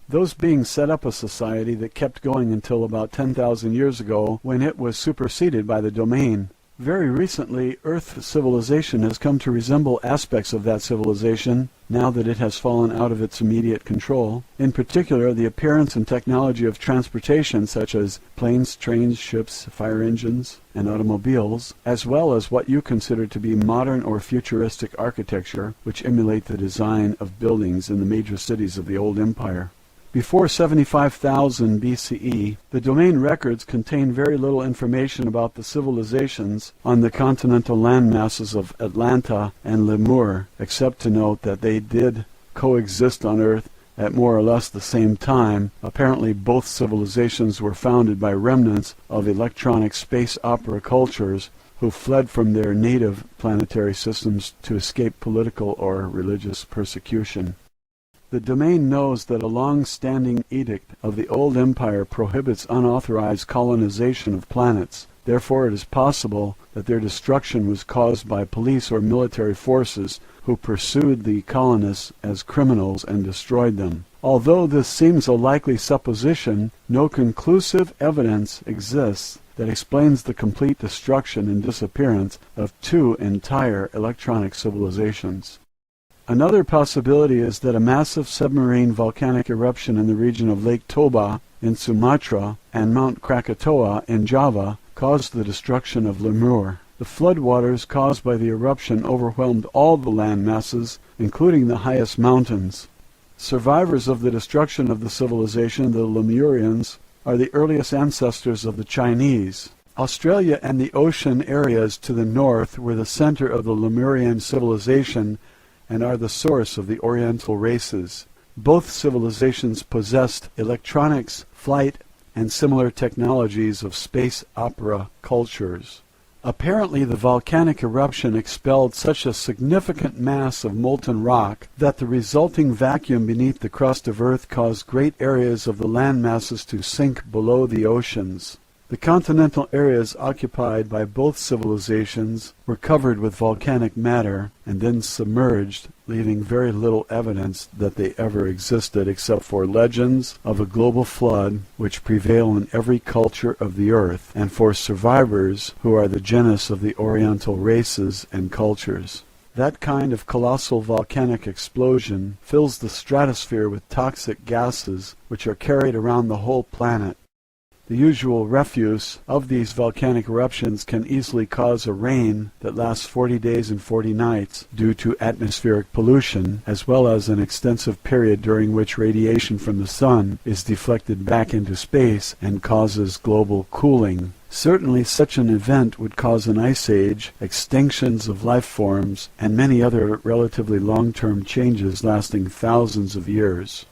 Those beings set up a society that kept going until about 10,000 years ago, when it was superseded by the domain. Very recently, Earth civilization has come to resemble aspects of that civilization, now that it has fallen out of its immediate control. In particular, the appearance and technology of transportation, such as planes, trains, ships, fire engines, and automobiles, as well as what you consider to be modern or futuristic architecture, which emulate the design of buildings in the major cities of the old empire. Before 75,000 BCE, the domain records contain very little information about the civilizations on the continental land masses of Atlanta and Lemur, except to note that they did coexist on Earth at more or less the same time. Apparently both civilizations were founded by remnants of electronic space opera cultures who fled from their native planetary systems to escape political or religious persecution. The domain knows that a long-standing edict of the old empire prohibits unauthorized colonization of planets. Therefore, it is possible that their destruction was caused by police or military forces who pursued the colonists as criminals and destroyed them. Although this seems a likely supposition, no conclusive evidence exists that explains the complete destruction and disappearance of two entire electronic civilizations. Another possibility is that a massive submarine volcanic eruption in the region of Lake Toba in Sumatra and Mount Krakatoa in Java caused the destruction of Lemur. The floodwaters caused by the eruption overwhelmed all the land masses, including the highest mountains. Survivors of the destruction of the civilization, the Lemurians, are the earliest ancestors of the Chinese. Australia and the ocean areas to the north were the center of the Lemurian civilization and are the source of the Oriental races. Both civilizations possessed electronics, flight, and similar technologies of space opera cultures. Apparently, the volcanic eruption expelled such a significant mass of molten rock that the resulting vacuum beneath the crust of Earth caused great areas of the land masses to sink below the oceans. The continental areas occupied by both civilizations were covered with volcanic matter and then submerged, leaving very little evidence that they ever existed except for legends of a global flood which prevail in every culture of the earth, and for survivors who are the genus of the Oriental races and cultures. That kind of colossal volcanic explosion fills the stratosphere with toxic gases which are carried around the whole planet. The usual refuse of these volcanic eruptions can easily cause a rain that lasts 40 days and 40 nights due to atmospheric pollution, as well as an extensive period during which radiation from the sun is deflected back into space and causes global cooling. Certainly such an event would cause an ice age, extinctions of life forms, and many other relatively long-term changes lasting thousands of years.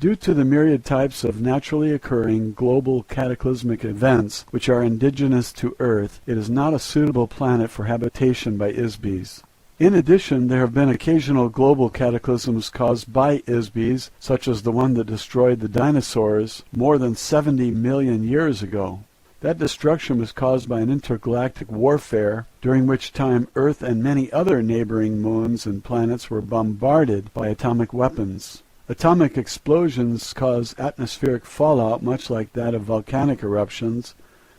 Due to the myriad types of naturally occurring global cataclysmic events which are indigenous to Earth, it is not a suitable planet for habitation by ISBs. In addition, there have been occasional global cataclysms caused by ISBs, such as the one that destroyed the dinosaurs more than 70 million years ago. That destruction was caused by an intergalactic warfare, during which time Earth and many other neighboring moons and planets were bombarded by atomic weapons. Atomic explosions cause atmospheric fallout much like that of volcanic eruptions.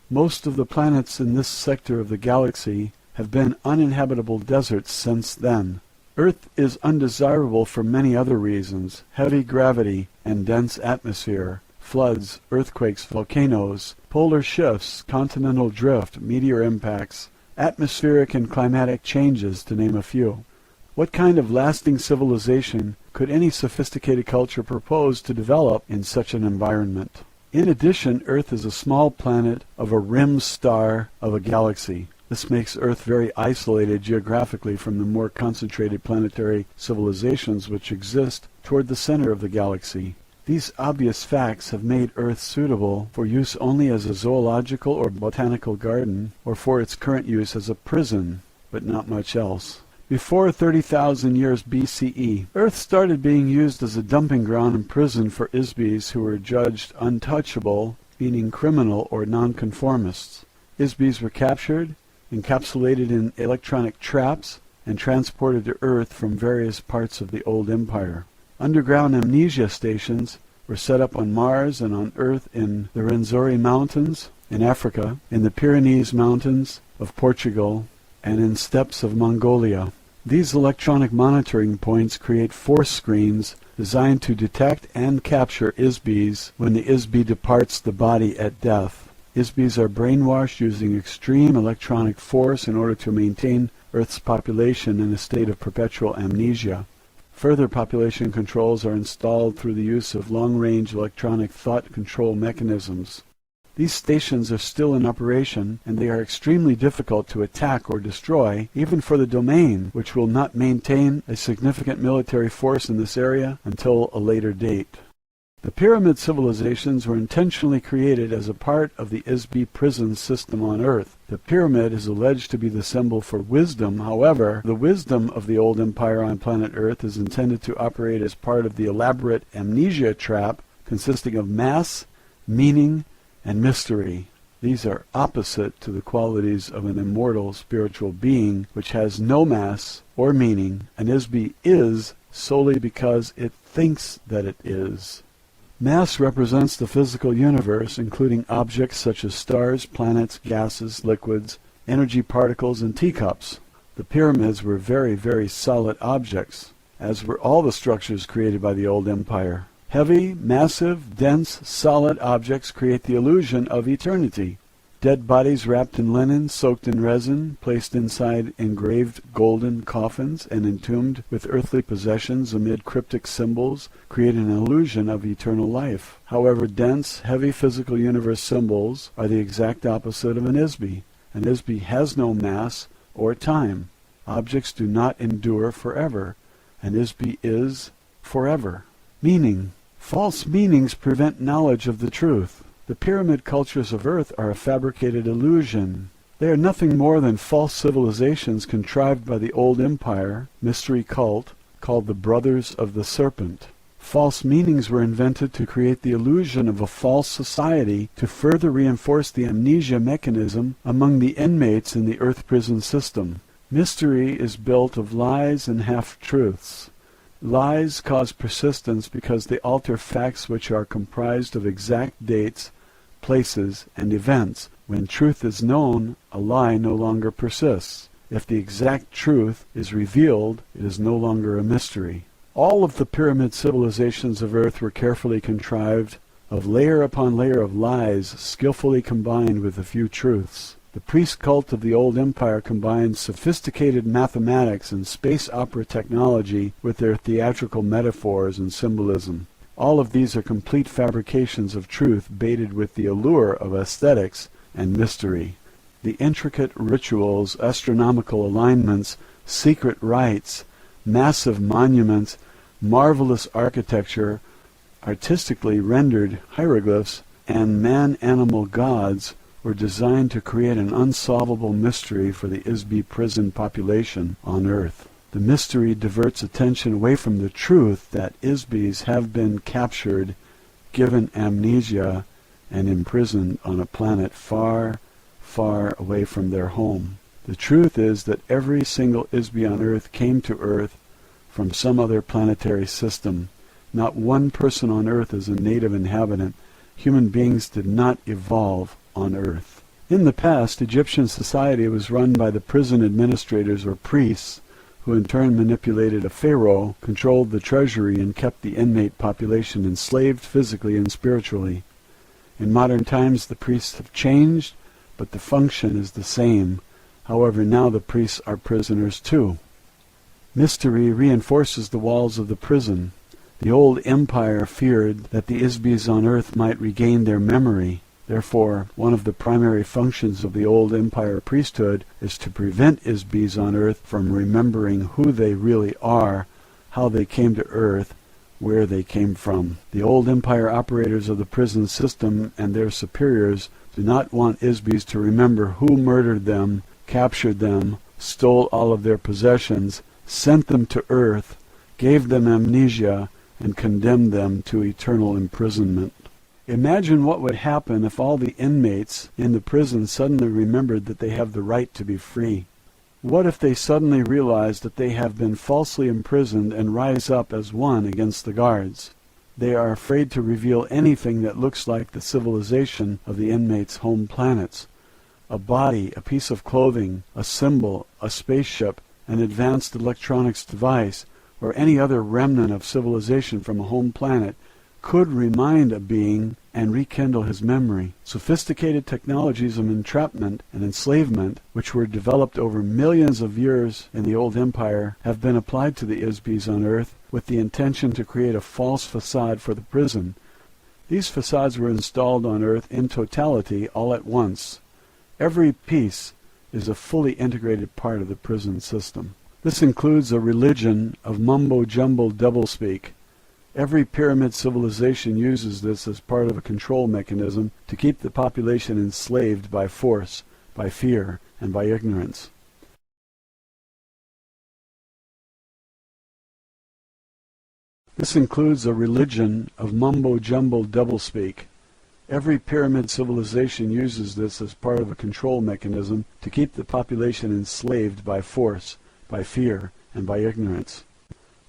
Most of the planets in this sector of the galaxy have been uninhabitable deserts since then. Earth is undesirable for many other reasons: heavy gravity and dense atmosphere, floods, earthquakes, volcanoes, polar shifts, continental drift, meteor impacts, atmospheric and climatic changes, to name a few. What kind of lasting civilization could any sophisticated culture propose to develop in such an environment. In addition, Earth is a small planet of a rim star of a galaxy. This makes Earth very isolated geographically from the more concentrated planetary civilizations which exist toward the center of the galaxy. These obvious facts have made Earth suitable for use only as a zoological or botanical garden, or for its current use as a prison, but not much else. Before 30,000 years BCE, Earth started being used as a dumping ground and prison for Isbis who were judged untouchable, meaning criminal or nonconformists. Isbis were captured, encapsulated in electronic traps, and transported to Earth from various parts of the old empire. Underground amnesia stations were set up on Mars and on Earth in the Rwenzori Mountains in Africa, in the Pyrenees Mountains of Portugal, and in steppes of Mongolia. These electronic monitoring points create force screens designed to detect and capture Isbis when the Isbi departs the body at death. Isbis are brainwashed using extreme electronic force in order to maintain Earth's population in a state of perpetual amnesia. Further population controls are installed through the use of long-range electronic thought control mechanisms. These stations are still in operation, and they are extremely difficult to attack or destroy, even for the domain, which will not maintain a significant military force in this area until a later date. The pyramid civilizations were intentionally created as a part of the Isbi prison system on Earth. The pyramid is alleged to be the symbol for wisdom. However, the wisdom of the old empire on planet Earth is intended to operate as part of the elaborate amnesia trap consisting of mass, meaning, and mystery. These are opposite to the qualities of an immortal spiritual being which has no mass or meaning. An Isbi is solely because it thinks that it is. Mass represents the physical universe, including objects such as stars, planets, gases, liquids, energy particles, and teacups. The pyramids were very, very solid objects, as were all the structures created by the old empire. Heavy, massive, dense, solid objects create the illusion of eternity. Dead bodies wrapped in linen, soaked in resin, placed inside engraved golden coffins, and entombed with earthly possessions amid cryptic symbols create an illusion of eternal life. However, dense, heavy physical universe symbols are the exact opposite of an Isbi. An Isbi has no mass or time. Objects do not endure forever. An Isbi is forever. Meaning. False meanings prevent knowledge of the truth. The pyramid cultures of Earth are a fabricated illusion. They are nothing more than false civilizations contrived by the old empire, mystery cult, called the Brothers of the Serpent. False meanings were invented to create the illusion of a false society to further reinforce the amnesia mechanism among the inmates in the Earth prison system. Mystery is built of lies and half-truths. Lies cause persistence because they alter facts which are comprised of exact dates, places, and events. When truth is known, a lie no longer persists. If the exact truth is revealed, it is no longer a mystery. All of the pyramid civilizations of Earth were carefully contrived of layer upon layer of lies skillfully combined with a few truths. The priest cult of the old empire combined sophisticated mathematics and space opera technology with their theatrical metaphors and symbolism. All of these are complete fabrications of truth baited with the allure of aesthetics and mystery. The intricate rituals, astronomical alignments, secret rites, massive monuments, marvelous architecture, artistically rendered hieroglyphs, and man-animal gods were designed to create an unsolvable mystery for the Isbi prison population on Earth. The mystery diverts attention away from the truth that Isbis have been captured, given amnesia, and imprisoned on a planet far, far away from their home. The truth is that every single Isbi on Earth came to Earth from some other planetary system. Not one person on Earth is a native inhabitant. Human beings did not evolve on Earth. In the past, Egyptian society was run by the prison administrators or priests, who in turn manipulated a pharaoh, controlled the treasury, and kept the inmate population enslaved physically and spiritually. In modern times, the priests have changed, but the function is the same. However, now the priests are prisoners too. Mystery reinforces the walls of the prison. The old empire feared that the Isbis on Earth might regain their memory. Therefore, one of the primary functions of the old empire priesthood is to prevent Isbis on Earth from remembering who they really are, how they came to Earth, where they came from. The old empire operators of the prison system and their superiors do not want Isbis to remember who murdered them, captured them, stole all of their possessions, sent them to Earth, gave them amnesia, and condemned them to eternal imprisonment. Imagine what would happen if all the inmates in the prison suddenly remembered that they have the right to be free. What if they suddenly realize that they have been falsely imprisoned and rise up as one against the guards? They are afraid to reveal anything that looks like the civilization of the inmates' home planets. A body, a piece of clothing, a symbol, a spaceship, an advanced electronics device, or any other remnant of civilization from a home planet could remind a being and rekindle his memory. Sophisticated technologies of entrapment and enslavement, which were developed over millions of years in the old empire, have been applied to the Isbis on Earth with the intention to create a false facade for the prison. These facades were installed on Earth in totality all at once. Every piece is a fully integrated part of the prison system. This includes a religion of mumbo-jumbo doublespeak. Every pyramid civilization uses this as part of a control mechanism to keep the population enslaved by force, by fear, and by ignorance. This includes a religion of mumbo-jumbo doublespeak. Every pyramid civilization uses this as part of a control mechanism to keep the population enslaved by force, by fear, and by ignorance.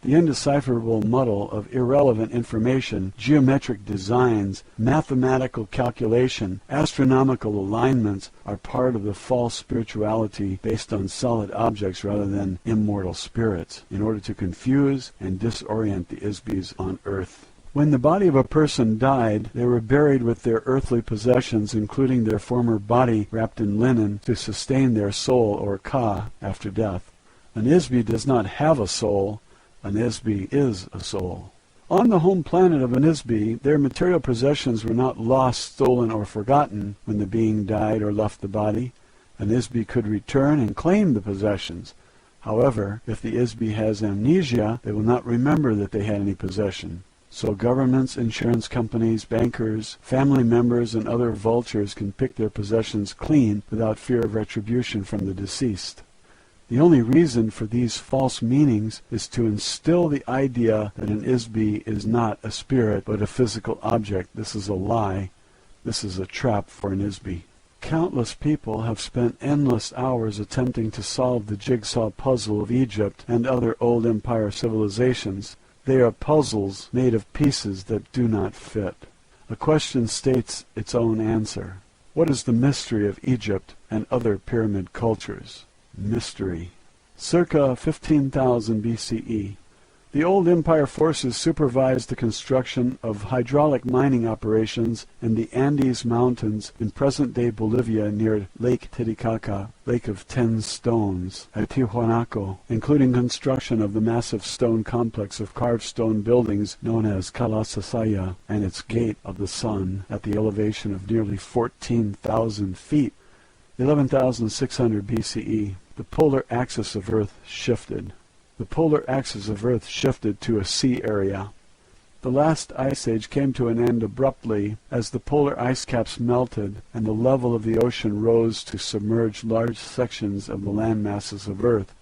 The indecipherable muddle of irrelevant information, geometric designs, mathematical calculation, astronomical alignments are part of the false spirituality based on solid objects rather than immortal spirits, in order to confuse and disorient the Isbis on Earth. When the body of a person died, they were buried with their earthly possessions, including their former body wrapped in linen, to sustain their soul, or ka, after death. An Isbi does not have a soul. An Isbi is a soul. On the home planet of an Isbi, their material possessions were not lost, stolen, or forgotten when the being died or left the body. An Isbi could return and claim the possessions. However, if the Isbi has amnesia, they will not remember that they had any possession. So governments, insurance companies, bankers, family members, and other vultures can pick their possessions clean without fear of retribution from the deceased. The only reason for these false meanings is to instill the idea that an Isbi is not a spirit but a physical object. This is a lie. This is a trap for an Isbi. Countless people have spent endless hours attempting to solve the jigsaw puzzle of Egypt and other old empire civilizations. They are puzzles made of pieces that do not fit. A question states its own answer. What is the mystery of Egypt and other pyramid cultures? Mystery. Circa 15,000 BCE. The old empire forces supervised the construction of hydraulic mining operations in the Andes Mountains in present-day Bolivia near Lake Titicaca, Lake of 10 Stones, at Tiwanaku, including construction of the massive stone complex of carved stone buildings known as Kalasasaya and its Gate of the Sun at the elevation of nearly 14,000 feet. 11,600 BCE. The polar axis of Earth shifted. The polar axis of Earth shifted to a sea area. The last ice age came to an end abruptly as the polar ice caps melted and the level of the ocean rose to submerge large sections of the land masses of Earth.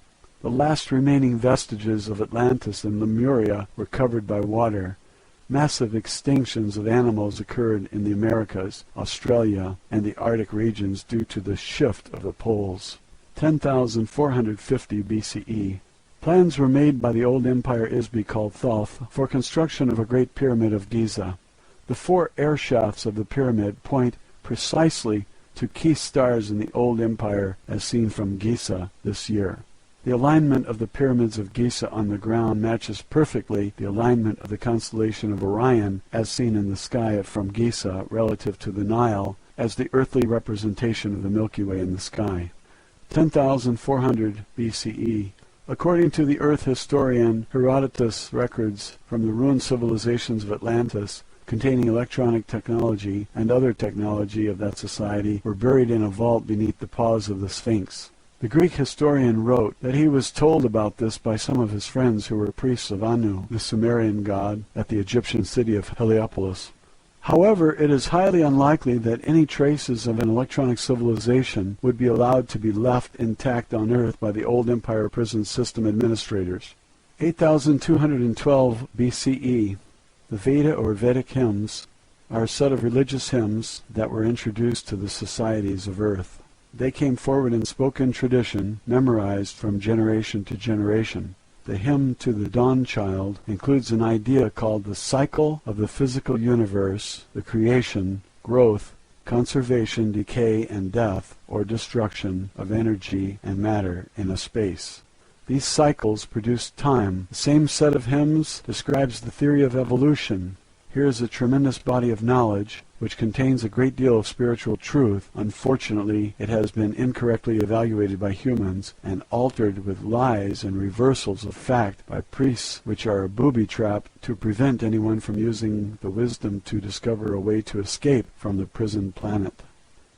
The last remaining vestiges of Atlantis and Lemuria were covered by water. Massive extinctions of animals occurred in the Americas, Australia, and the Arctic regions due to the shift of the poles. 10,450 BCE. Plans were made by the old empire Isbi called Thoth for construction of a great pyramid of Giza. The 4 air shafts of the pyramid point precisely to key stars in the old empire as seen from Giza this year. The alignment of the pyramids of Giza on the ground matches perfectly the alignment of the constellation of Orion as seen in the sky from Giza relative to the Nile as the earthly representation of the Milky Way in the sky. 10,400 BCE. According to the Earth historian Herodotus, records from the ruined civilizations of Atlantis containing electronic technology and other technology of that society were buried in a vault beneath the paws of the Sphinx. The Greek historian wrote that he was told about this by some of his friends who were priests of Anu, the Sumerian god, at the Egyptian city of Heliopolis. However, it is highly unlikely that any traces of an electronic civilization would be allowed to be left intact on Earth by the old Empire prison system administrators. 8212 BCE. The Veda or Vedic hymns are a set of religious hymns that were introduced to the societies of Earth. They came forward in spoken tradition, memorized from generation to generation. The hymn to the Dawn Child includes an idea called the cycle of the physical universe, the creation, growth, conservation, decay, and death, or destruction of energy and matter in a space. These cycles produce time. The same set of hymns describes the theory of evolution. Here is a tremendous body of knowledge which contains a great deal of spiritual truth. Unfortunately, it has been incorrectly evaluated by humans and altered with lies and reversals of fact by priests, which are a booby trap to prevent anyone from using the wisdom to discover a way to escape from the prison planet.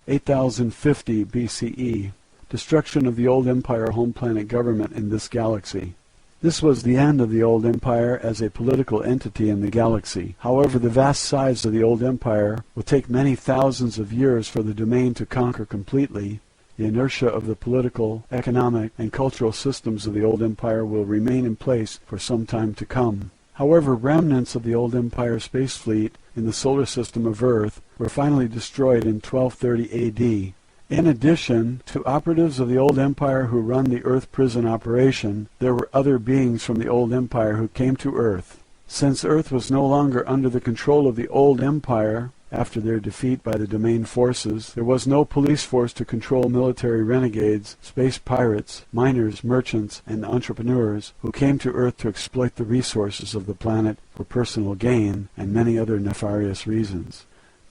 8050 BCE. Destruction of the old empire home planet government in this galaxy. This was the end of the old empire as a political entity in the galaxy. However, the vast size of the old empire will take many thousands of years for the domain to conquer completely. The inertia of the political, economic, and cultural systems of the old empire will remain in place for some time to come. However, remnants of the old empire space fleet in the solar system of Earth were finally destroyed in 1230 AD. In addition to operatives of the old empire who run the Earth prison operation, there were other beings from the old empire who came to Earth. Since Earth was no longer under the control of the old empire after their defeat by the domain forces, there was no police force to control military renegades, space pirates, miners, merchants, and entrepreneurs who came to Earth to exploit the resources of the planet for personal gain and many other nefarious reasons.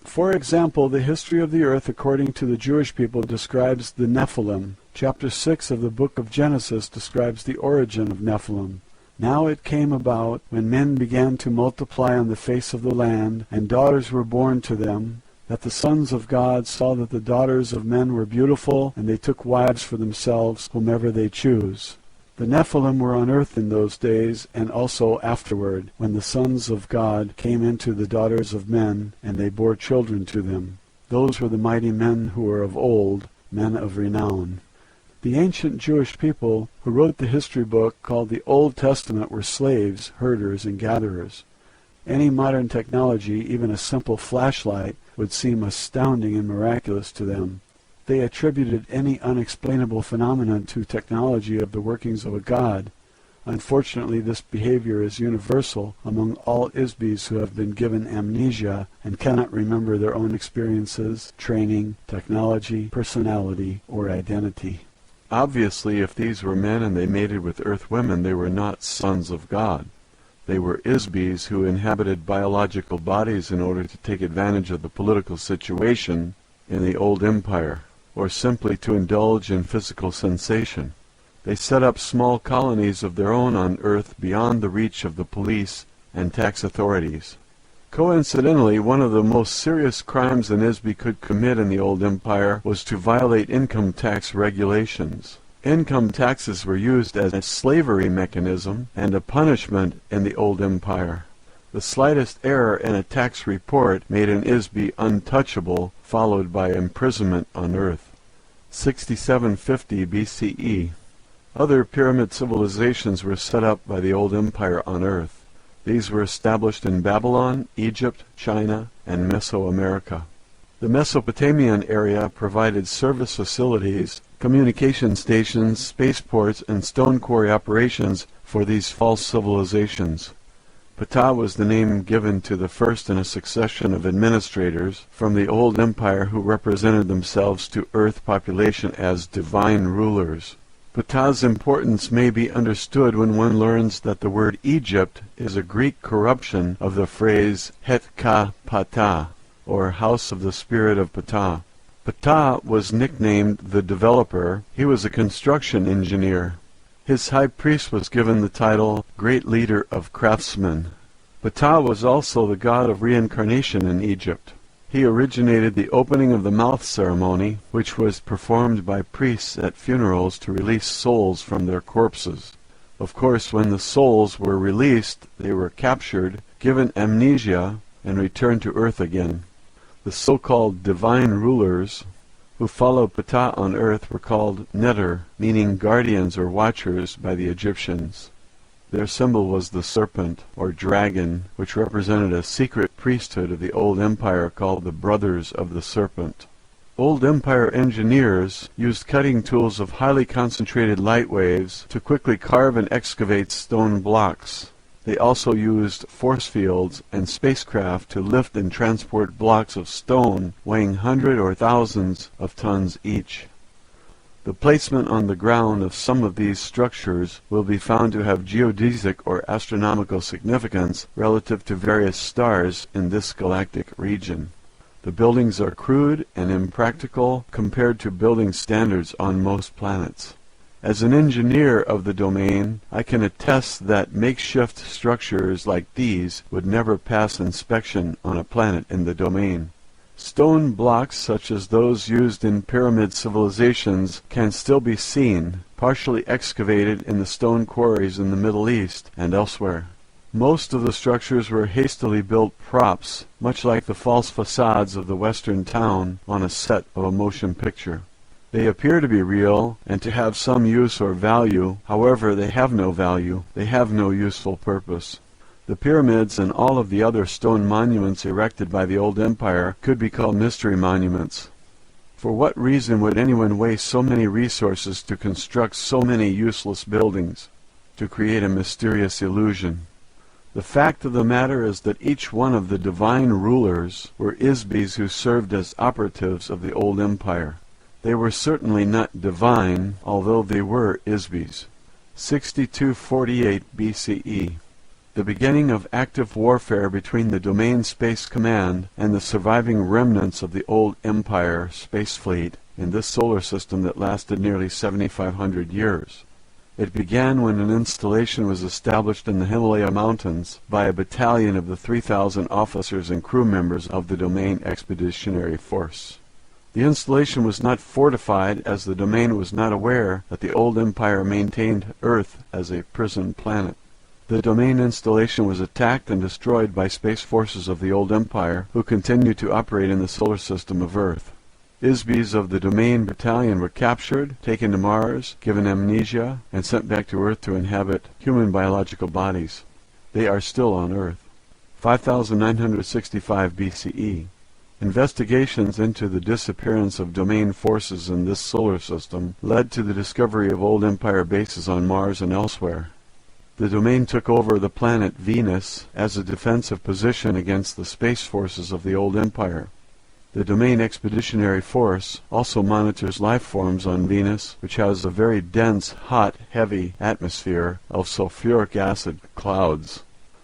For example, the history of the earth according to the Jewish people describes the Nephilim. Chapter 6 of the book of Genesis describes the origin of Nephilim. Now it came about, when men began to multiply on the face of the land, and daughters were born to them, that the sons of God saw that the daughters of men were beautiful, and they took wives for themselves, whomever they choose. The Nephilim were on earth in those days, and also afterward, when the sons of God came into the daughters of men, and they bore children to them. Those were the mighty men who were of old, men of renown. The ancient Jewish people who wrote the history book called the Old Testament were slaves, herders, and gatherers. Any modern technology, even a simple flashlight, would seem astounding and miraculous to them. They attributed any unexplainable phenomenon to technology of the workings of a god. Unfortunately, this behavior is universal among all ISBs who have been given amnesia and cannot remember their own experiences, training, technology, personality, or identity. Obviously, if these were men and they mated with Earth women, they were not sons of God. They were ISBs who inhabited biological bodies in order to take advantage of the political situation in the old empire, or simply to indulge in physical sensation. They set up small colonies of their own on Earth beyond the reach of the police and tax authorities. Coincidentally, one of the most serious crimes an ISB could commit in the old empire was to violate income tax regulations. Income taxes were used as a slavery mechanism and a punishment in the old empire. The slightest error in a tax report made an ISB untouchable, followed by imprisonment on Earth. 6750 BCE. Other pyramid civilizations were set up by the old empire on Earth. These were established in Babylon, Egypt, China, and Mesoamerica. The Mesopotamian area provided service facilities, communication stations, spaceports, and stone quarry operations for these false civilizations. Ptah was the name given to the first in a succession of administrators from the old empire who represented themselves to Earth population as divine rulers. Ptah's importance may be understood when one learns that the word Egypt is a Greek corruption of the phrase Het-Ka Ptah, or House of the Spirit of Ptah. Ptah was nicknamed the Developer. He was a construction engineer. His high priest was given the title Great Leader of Craftsmen. Ptah was also the god of reincarnation in Egypt. He originated the opening of the mouth ceremony, which was performed by priests at funerals to release souls from their corpses. Of course, when the souls were released, they were captured, given amnesia, and returned to earth again. The so-called divine rulers who followed Ptah on earth were called Neter, meaning guardians or watchers by the Egyptians. Their symbol was the serpent, or dragon, which represented a secret priesthood of the Old Empire called the Brothers of the Serpent. Old Empire engineers used cutting tools of highly concentrated light waves to quickly carve and excavate stone blocks. They also used force fields and spacecraft to lift and transport blocks of stone weighing hundreds or thousands of tons each. The placement on the ground of some of these structures will be found to have geodesic or astronomical significance relative to various stars in this galactic region. The buildings are crude and impractical compared to building standards on most planets. As an engineer of the domain, I can attest that makeshift structures like these would never pass inspection on a planet in the domain. Stone blocks such as those used in pyramid civilizations can still be seen, partially excavated in the stone quarries in the Middle East and elsewhere. Most of the structures were hastily built props, much like the false facades of the Western town on a set of a motion picture. They appear to be real and to have some use or value, however they have no value, they have no useful purpose. The pyramids and all of the other stone monuments erected by the Old Empire could be called mystery monuments. For what reason would anyone waste so many resources to construct so many useless buildings, to create a mysterious illusion? The fact of the matter is that each one of the divine rulers were Isbis who served as operatives of the Old Empire. They were certainly not divine, although they were Isbis. 6248 BCE. The beginning of active warfare between the Domain Space Command and the surviving remnants of the Old Empire space fleet in this solar system that lasted nearly 7,500 years. It began when an installation was established in the Himalaya Mountains by a battalion of the 3,000 officers and crew members of the Domain Expeditionary Force. The installation was not fortified, as the Domain was not aware that the Old Empire maintained Earth as a prison planet. The Domain installation was attacked and destroyed by space forces of the Old Empire, who continued to operate in the solar system of Earth. Isbis of the Domain battalion were captured, taken to Mars, given amnesia, and sent back to Earth to inhabit human biological bodies. They are still on Earth. 5965 BCE. Investigations into the disappearance of Domain forces in this solar system led to the discovery of Old Empire bases on Mars and elsewhere. The Domain took over the planet Venus as a defensive position against the space forces of the Old Empire. The Domain Expeditionary Force also monitors life forms on Venus, which has a very dense, hot, heavy atmosphere of sulfuric acid clouds.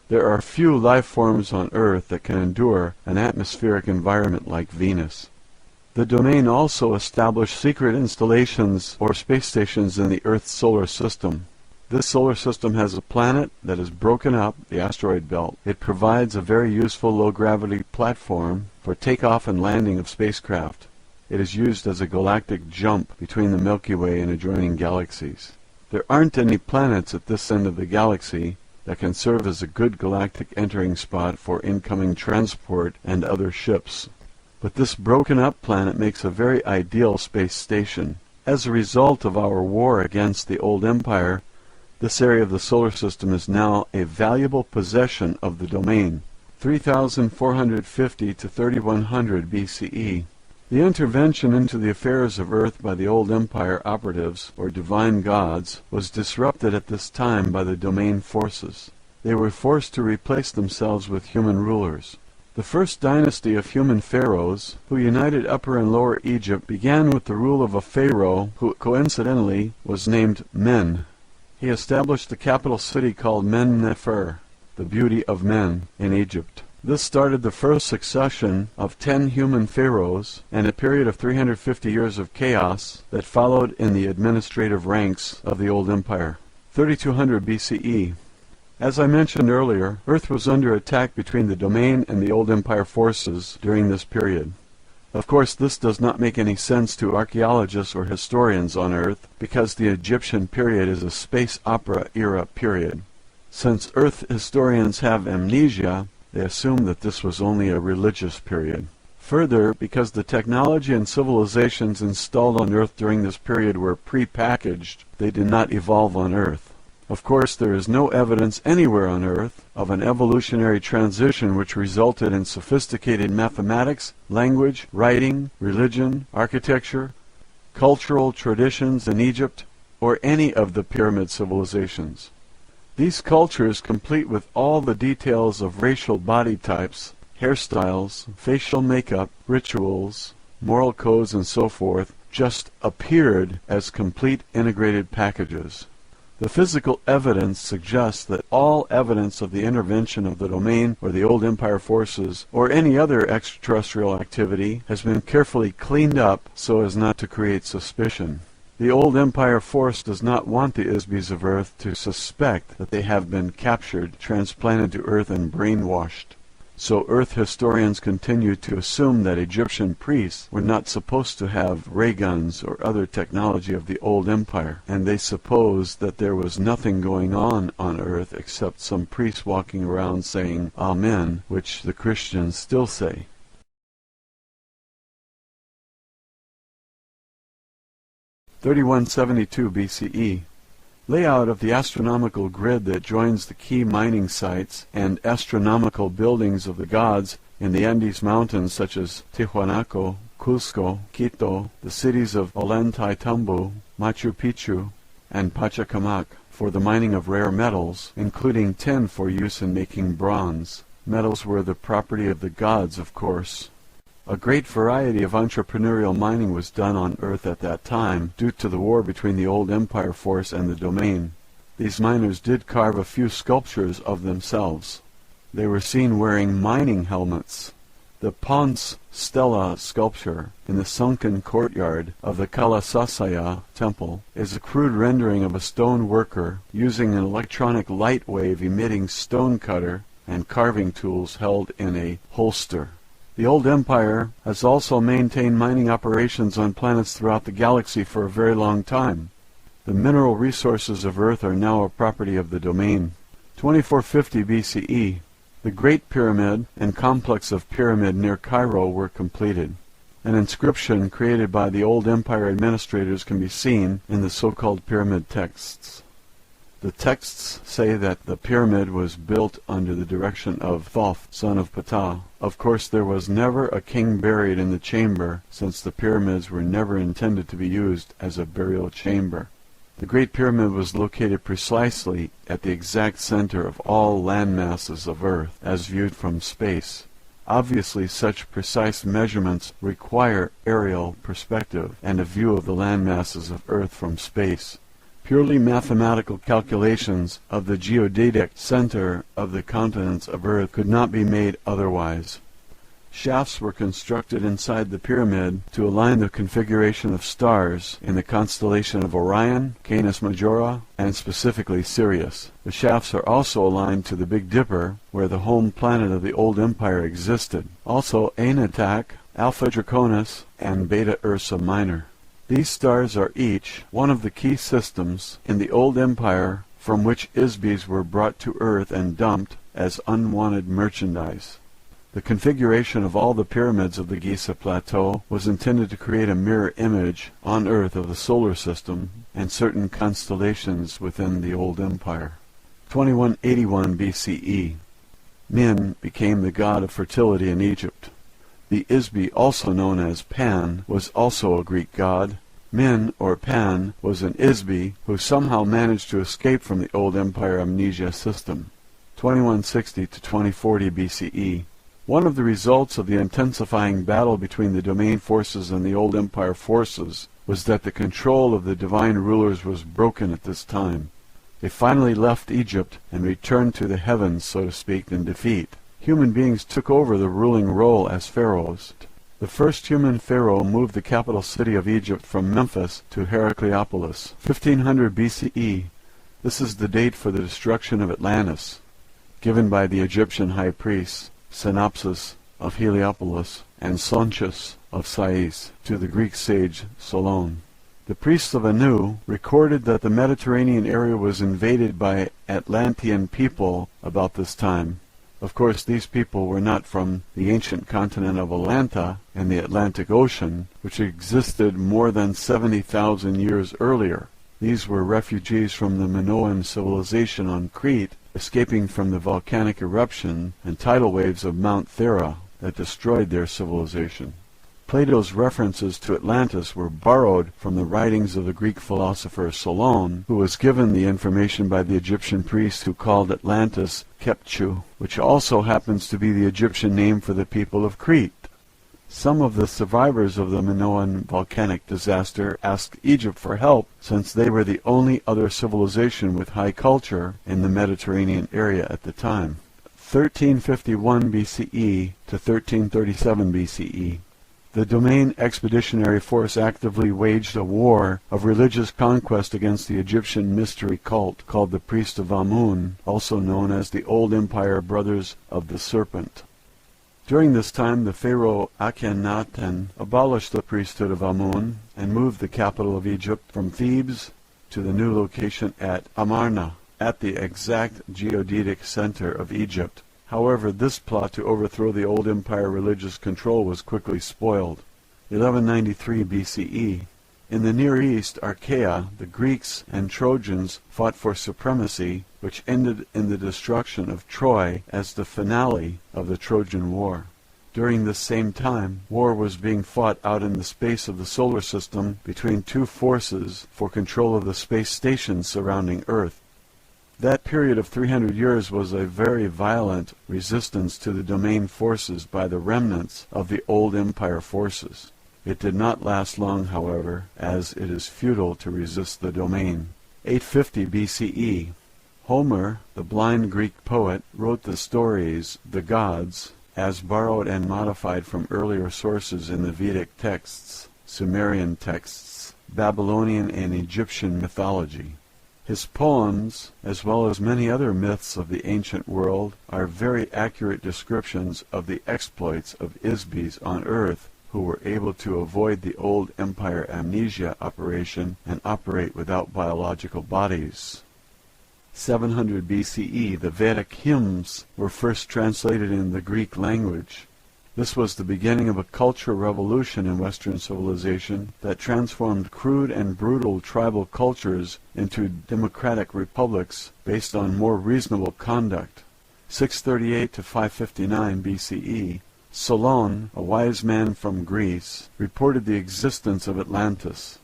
There are few life forms on Earth that can endure an atmospheric environment like Venus. The Domain also established secret installations or space stations in the Earth's solar system. This solar system has a planet that is broken up, the asteroid belt. It provides a very useful low-gravity platform for takeoff and landing of spacecraft. It is used as a galactic jump between the Milky Way and adjoining galaxies. There aren't any planets at this end of the galaxy that can serve as a good galactic entering spot for incoming transport and other ships. But this broken-up planet makes a very ideal space station. As a result of our war against the Old Empire, this area of the solar system is now a valuable possession of the Domain. 3450 to 3100 BCE. The intervention into the affairs of Earth by the Old Empire operatives, or divine gods, was disrupted at this time by the Domain forces. They were forced to replace themselves with human rulers. The first dynasty of human pharaohs, who united Upper and Lower Egypt, began with the rule of a pharaoh who coincidentally was named Men. He established the capital city called Men-Nefer, the beauty of men, in Egypt. This started the first succession of 10 human pharaohs and a period of 350 years of chaos that followed in the administrative ranks of the Old Empire. 3200 BCE. As I mentioned earlier, Earth was under attack between the Domain and the Old Empire forces during this period. Of course, this does not make any sense to archaeologists or historians on Earth, because the Egyptian period is a space opera era period. Since Earth historians have amnesia, they assume that this was only a religious period. Further, because the technology and civilizations installed on Earth during this period were pre-packaged, they did not evolve on Earth. Of course, there is no evidence anywhere on Earth of an evolutionary transition which resulted in sophisticated mathematics, language, writing, religion, architecture, cultural traditions in Egypt, or any of the pyramid civilizations. These cultures, complete with all the details of racial body types, hairstyles, facial makeup, rituals, moral codes, and so forth, just appeared as complete integrated packages. The physical evidence suggests that all evidence of the intervention of the Domain or the Old Empire forces or any other extraterrestrial activity has been carefully cleaned up so as not to create suspicion. The Old Empire force does not want the Isbis of Earth to suspect that they have been captured, transplanted to Earth, and brainwashed. So Earth historians continue to assume that Egyptian priests were not supposed to have ray guns or other technology of the Old Empire, and they suppose that there was nothing going on Earth except some priests walking around saying Amen, which the Christians still say. (3172 BCE). Layout of the astronomical grid that joins the key mining sites and astronomical buildings of the gods in the Andes Mountains, such as Tiwanaku, Cusco, Quito, the cities of Ollantaytambo, Machu Picchu, and Pachacamac, for the mining of rare metals, including tin for use in making bronze. Metals were the property of the gods, of course. A great variety of entrepreneurial mining was done on Earth at that time, due to the war between the Old Empire force and the Domain. These miners did carve a few sculptures of themselves. They were seen wearing mining helmets. The Ponce Stela sculpture in the sunken courtyard of the Kalasasaya temple is a crude rendering of a stone worker using an electronic light wave emitting stone cutter and carving tools held in a holster. The Old Empire has also maintained mining operations on planets throughout the galaxy for a very long time. The mineral resources of Earth are now a property of the Domain. 2450 BCE. The Great Pyramid and complex of Pyramid near Cairo were completed. An inscription created by the Old Empire administrators can be seen in the so-called pyramid texts. The texts say that the pyramid was built under the direction of Thoth, son of Ptah. Of course, there was never a king buried in the chamber, since the pyramids were never intended to be used as a burial chamber. The Great Pyramid was located precisely at the exact center of all land masses of Earth, as viewed from space. Obviously, such precise measurements require aerial perspective and a view of the land masses of Earth from space. Purely mathematical calculations of the geodetic center of the continents of Earth could not be made otherwise. Shafts were constructed inside the pyramid to align the configuration of stars in the constellation of Orion, Canis Majora, and specifically Sirius. The shafts are also aligned to the Big Dipper, where the home planet of the Old Empire existed. Also Aenetak, Alpha Draconis, and Beta Ursa Minor. These stars are each one of the key systems in the Old Empire from which Isbis were brought to Earth and dumped as unwanted merchandise. The configuration of all the pyramids of the Giza Plateau was intended to create a mirror image on Earth of the solar system and certain constellations within the Old Empire. 2181 BCE. Min became the god of fertility in Egypt. The Isbi, also known as Pan, was also a Greek god. Min, or Pan, was an Isbi who somehow managed to escape from the Old Empire amnesia system. 2160 to 2040 BCE. One of the results of the intensifying battle between the Domain forces and the Old Empire forces was that the control of the divine rulers was broken at this time. They finally left Egypt and returned to the heavens, so to speak, in defeat. Human beings took over the ruling role as pharaohs. The first human pharaoh moved the capital city of Egypt from Memphis to Heracleopolis, 1500 BCE. This is the date for the destruction of Atlantis, given by the Egyptian high priests, Synopsis of Heliopolis and Sonchus of Sais, to the Greek sage Solon. The priests of Anu recorded that the Mediterranean area was invaded by Atlantean people about this time. Of course, these people were not from the ancient continent of Atlanta and the Atlantic Ocean, which existed more than 70,000 years earlier. These were refugees from the Minoan civilization on Crete, escaping from the volcanic eruption and tidal waves of Mount Thera that destroyed their civilization. Plato's references to Atlantis were borrowed from the writings of the Greek philosopher Solon, who was given the information by the Egyptian priest who called Atlantis Kepchu, which also happens to be the Egyptian name for the people of Crete. Some of the survivors of the Minoan volcanic disaster asked Egypt for help, since they were the only other civilization with high culture in the Mediterranean area at the time. 1351 BCE to 1337 BCE. The Domain Expeditionary Force actively waged a war of religious conquest against the Egyptian mystery cult called the Priest of Amun, also known as the Old Empire Brothers of the Serpent. During this time, the pharaoh Akhenaten abolished the priesthood of Amun and moved the capital of Egypt from Thebes to the new location at Amarna, at the exact geodetic center of Egypt. However, this plot to overthrow the old empire religious control was quickly spoiled. 1193 BCE. In the Near East, Achaea, the Greeks and Trojans fought for supremacy, which ended in the destruction of Troy as the finale of the Trojan War. During this same time, war was being fought out in the space of the solar system between two forces for control of the space stations surrounding Earth. That period of 300 years was a very violent resistance to the domain forces by the remnants of the old empire forces. It did not last long, however, as it is futile to resist the domain. 850 BCE. Homer, the blind Greek poet, wrote the stories, the gods, as borrowed and modified from earlier sources in the Vedic texts, Sumerian texts, Babylonian and Egyptian mythology. His poems, as well as many other myths of the ancient world, are very accurate descriptions of the exploits of Isbis on Earth, who were able to avoid the old empire amnesia operation and operate without biological bodies. 700 BCE, the Vedic hymns were first translated in the Greek language. This was the beginning of a cultural revolution in Western civilization that transformed crude and brutal tribal cultures into democratic republics based on more reasonable conduct. 638 to 559 BCE, Solon, a wise man from Greece, reported the existence of Atlantis.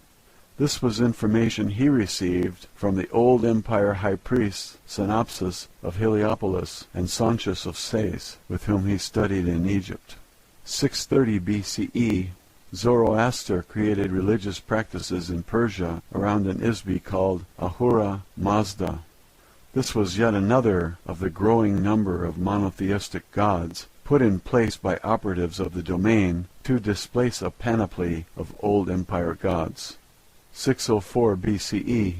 This was information he received from the old empire high priests Synopsis of Heliopolis and Sonchus of Sais, with whom he studied in Egypt. 630 BCE, Zoroaster created religious practices in Persia around an Isbi called Ahura Mazda. This was yet another of the growing number of monotheistic gods put in place by operatives of the domain to displace a panoply of old empire gods. 604 BCE,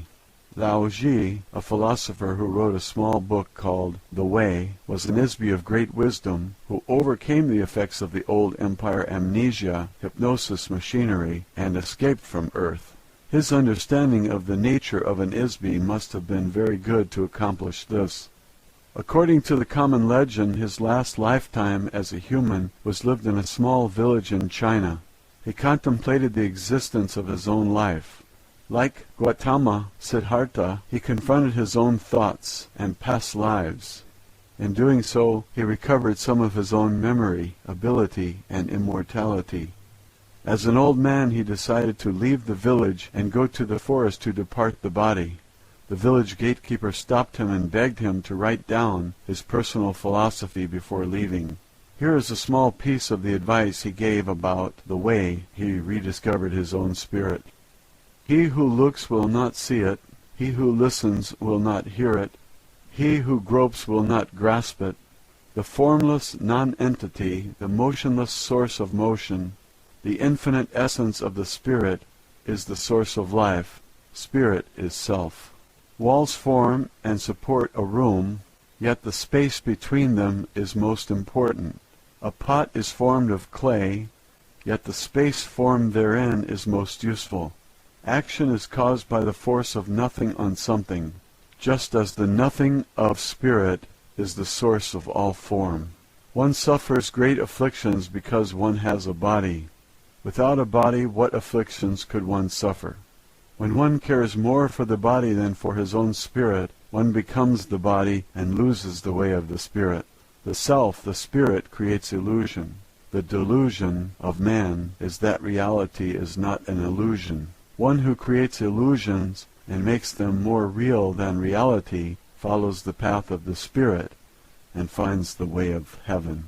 Lao Ji, a philosopher who wrote a small book called The Way, was an Isbi of great wisdom who overcame the effects of the old empire amnesia, hypnosis machinery, and escaped from Earth. His understanding of the nature of an Isbi must have been very good to accomplish this. According to the common legend, his last lifetime as a human was lived in a small village in China. He contemplated the existence of his own life. Like Gautama Siddhartha, he confronted his own thoughts and past lives. In doing so, he recovered some of his own memory, ability, and immortality. As an old man, he decided to leave the village and go to the forest to depart the body. The village gatekeeper stopped him and begged him to write down his personal philosophy before leaving. Here is a small piece of the advice he gave about the way he rediscovered his own spirit. He who looks will not see it. He who listens will not hear it. He who gropes will not grasp it. The formless non-entity, the motionless source of motion, the infinite essence of the spirit, is the source of life. Spirit is self. Walls form and support a room, yet the space between them is most important. A pot is formed of clay, yet the space formed therein is most useful. Action is caused by the force of nothing on something, just as the nothing of spirit is the source of all form. One suffers great afflictions because one has a body. Without a body, what afflictions could one suffer? When one cares more for the body than for his own spirit, one becomes the body and loses the way of the spirit. The self, the spirit, creates illusion. The delusion of man is that reality is not an illusion. One who creates illusions and makes them more real than reality follows the path of the spirit and finds the way of heaven.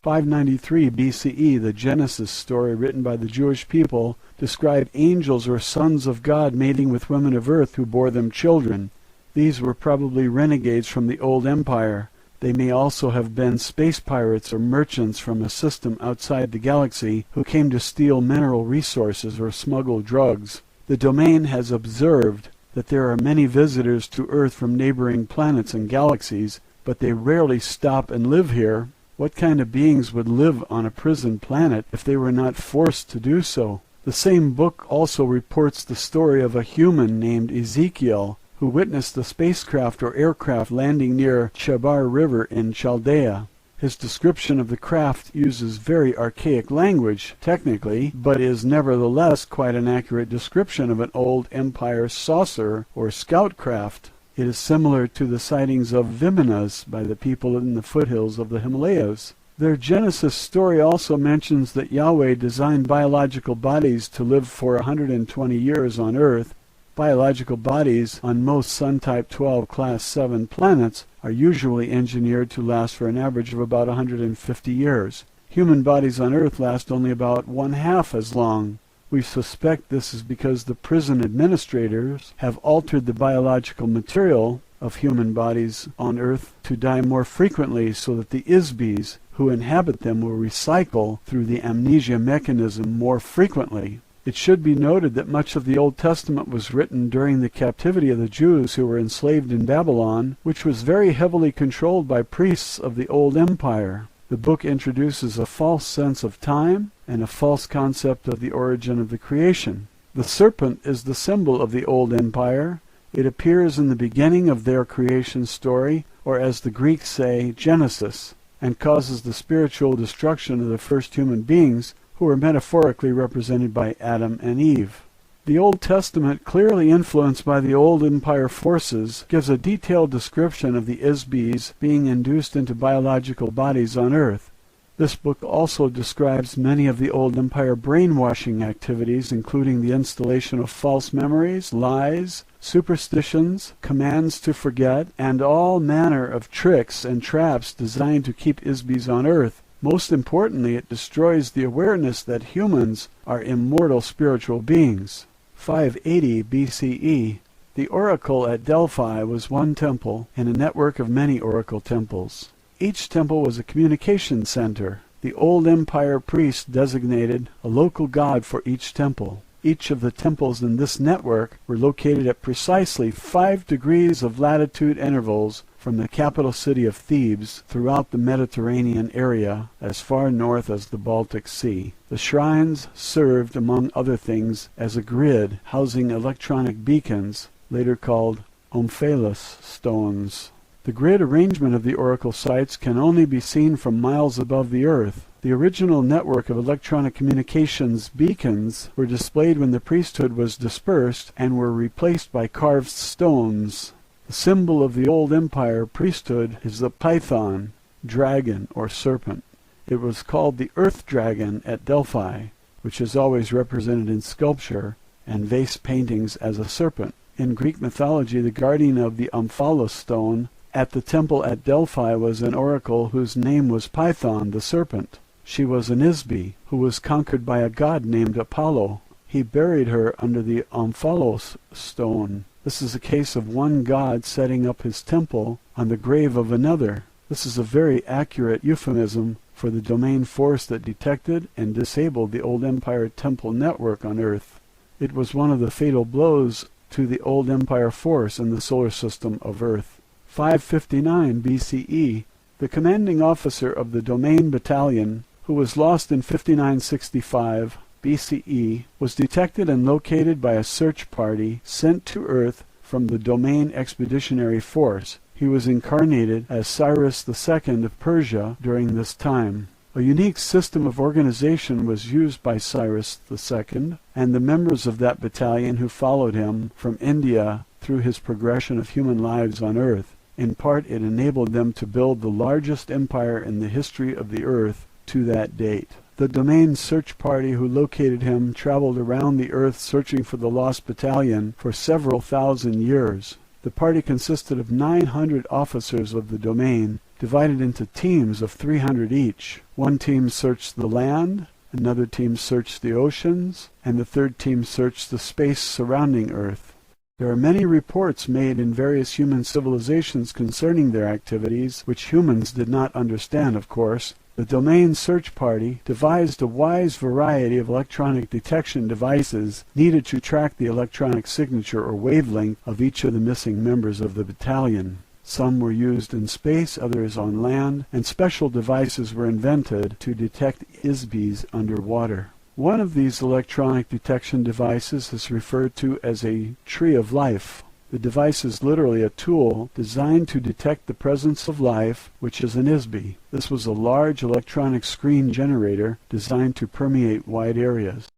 593 BCE, the Genesis story written by the Jewish people, described angels or sons of God mating with women of earth who bore them children. These were probably renegades from the old empire. They may also have been space pirates or merchants from a system outside the galaxy who came to steal mineral resources or smuggle drugs. The domain has observed that there are many visitors to Earth from neighboring planets and galaxies, but they rarely stop and live here. What kind of beings would live on a prison planet if they were not forced to do so? The same book also reports the story of a human named Ezekiel, who witnessed a spacecraft or aircraft landing near Chebar River in Chaldea. His description of the craft uses very archaic language, technically, but is nevertheless quite an accurate description of an old empire saucer or scout craft. It is similar to the sightings of Vimanas by the people in the foothills of the Himalayas. Their Genesis story also mentions that Yahweh designed biological bodies to live for 120 years on Earth. Biological bodies on most Sun-type 12 Class 7 planets are usually engineered to last for an average of about 150 years. Human bodies on Earth last only about one-half as long. We suspect this is because the prison administrators have altered the biological material of human bodies on Earth to die more frequently so that the Isbis who inhabit them will recycle through the amnesia mechanism more frequently. It should be noted that much of the Old Testament was written during the captivity of the Jews who were enslaved in Babylon, which was very heavily controlled by priests of the Old Empire. The book introduces a false sense of time and a false concept of the origin of the creation. The serpent is the symbol of the Old Empire. It appears in the beginning of their creation story, or as the Greeks say, Genesis, and causes the spiritual destruction of the first human beings, who are metaphorically represented by Adam and Eve. The Old Testament, clearly influenced by the Old Empire forces, gives a detailed description of the Isbis being induced into biological bodies on Earth. This book also describes many of the Old Empire brainwashing activities, including the installation of false memories, lies, superstitions, commands to forget, and all manner of tricks and traps designed to keep Isbis on Earth. Most importantly, it destroys the awareness that humans are immortal spiritual beings. 580 BCE. The oracle at Delphi was one temple in a network of many oracle temples. Each temple was a communication center. The Old Empire priests designated a local god for each temple. Each of the temples in this network were located at precisely 5 degrees of latitude intervals from the capital city of Thebes throughout the Mediterranean area as far north as the Baltic Sea. The shrines served, among other things, as a grid housing electronic beacons, later called omphalos stones. The grid arrangement of the oracle sites can only be seen from miles above the Earth. The original network of electronic communications beacons were displayed when the priesthood was dispersed and were replaced by carved stones. The symbol of the Old Empire priesthood is the python, dragon, or serpent. It was called the earth dragon at Delphi, which is always represented in sculpture and vase paintings as a serpent. In Greek mythology, the guardian of the omphalos stone at the temple at Delphi was an oracle whose name was Python, the serpent. She was an Isbi, who was conquered by a god named Apollo. He buried her under the omphalos stone. This is a case of one god setting up his temple on the grave of another. This is a very accurate euphemism for the domain force that detected and disabled the Old Empire temple network on Earth. It was one of the fatal blows to the old Empire force in the solar system of Earth. 559 BCE, the commanding officer of the Domain Battalion, who was lost in 5965 BCE, was detected and located by a search party sent to Earth from the Domain Expeditionary Force. He was incarnated as Cyrus II of Persia during this time. A unique system of organization was used by Cyrus II and the members of that battalion who followed him from India through his progression of human lives on Earth. In part, it enabled them to build the largest empire in the history of the Earth to that date. The Domain search party who located him traveled around the Earth searching for the lost battalion for several thousand years. The party consisted of 900 officers of the Domain, divided into teams of 300 each. One team searched the land, another team searched the oceans, and the third team searched the space surrounding Earth. There are many reports made in various human civilizations concerning their activities, which humans did not understand, of course. The Domain Search Party devised a wide variety of electronic detection devices needed to track the electronic signature or wavelength of each of the missing members of the battalion. Some were used in space, others on land, and special devices were invented to detect ISBs underwater. One of these electronic detection devices is referred to as a tree of life. The device is literally a tool designed to detect the presence of life, which is an ISB. This was a large electronic screen generator designed to permeate wide areas.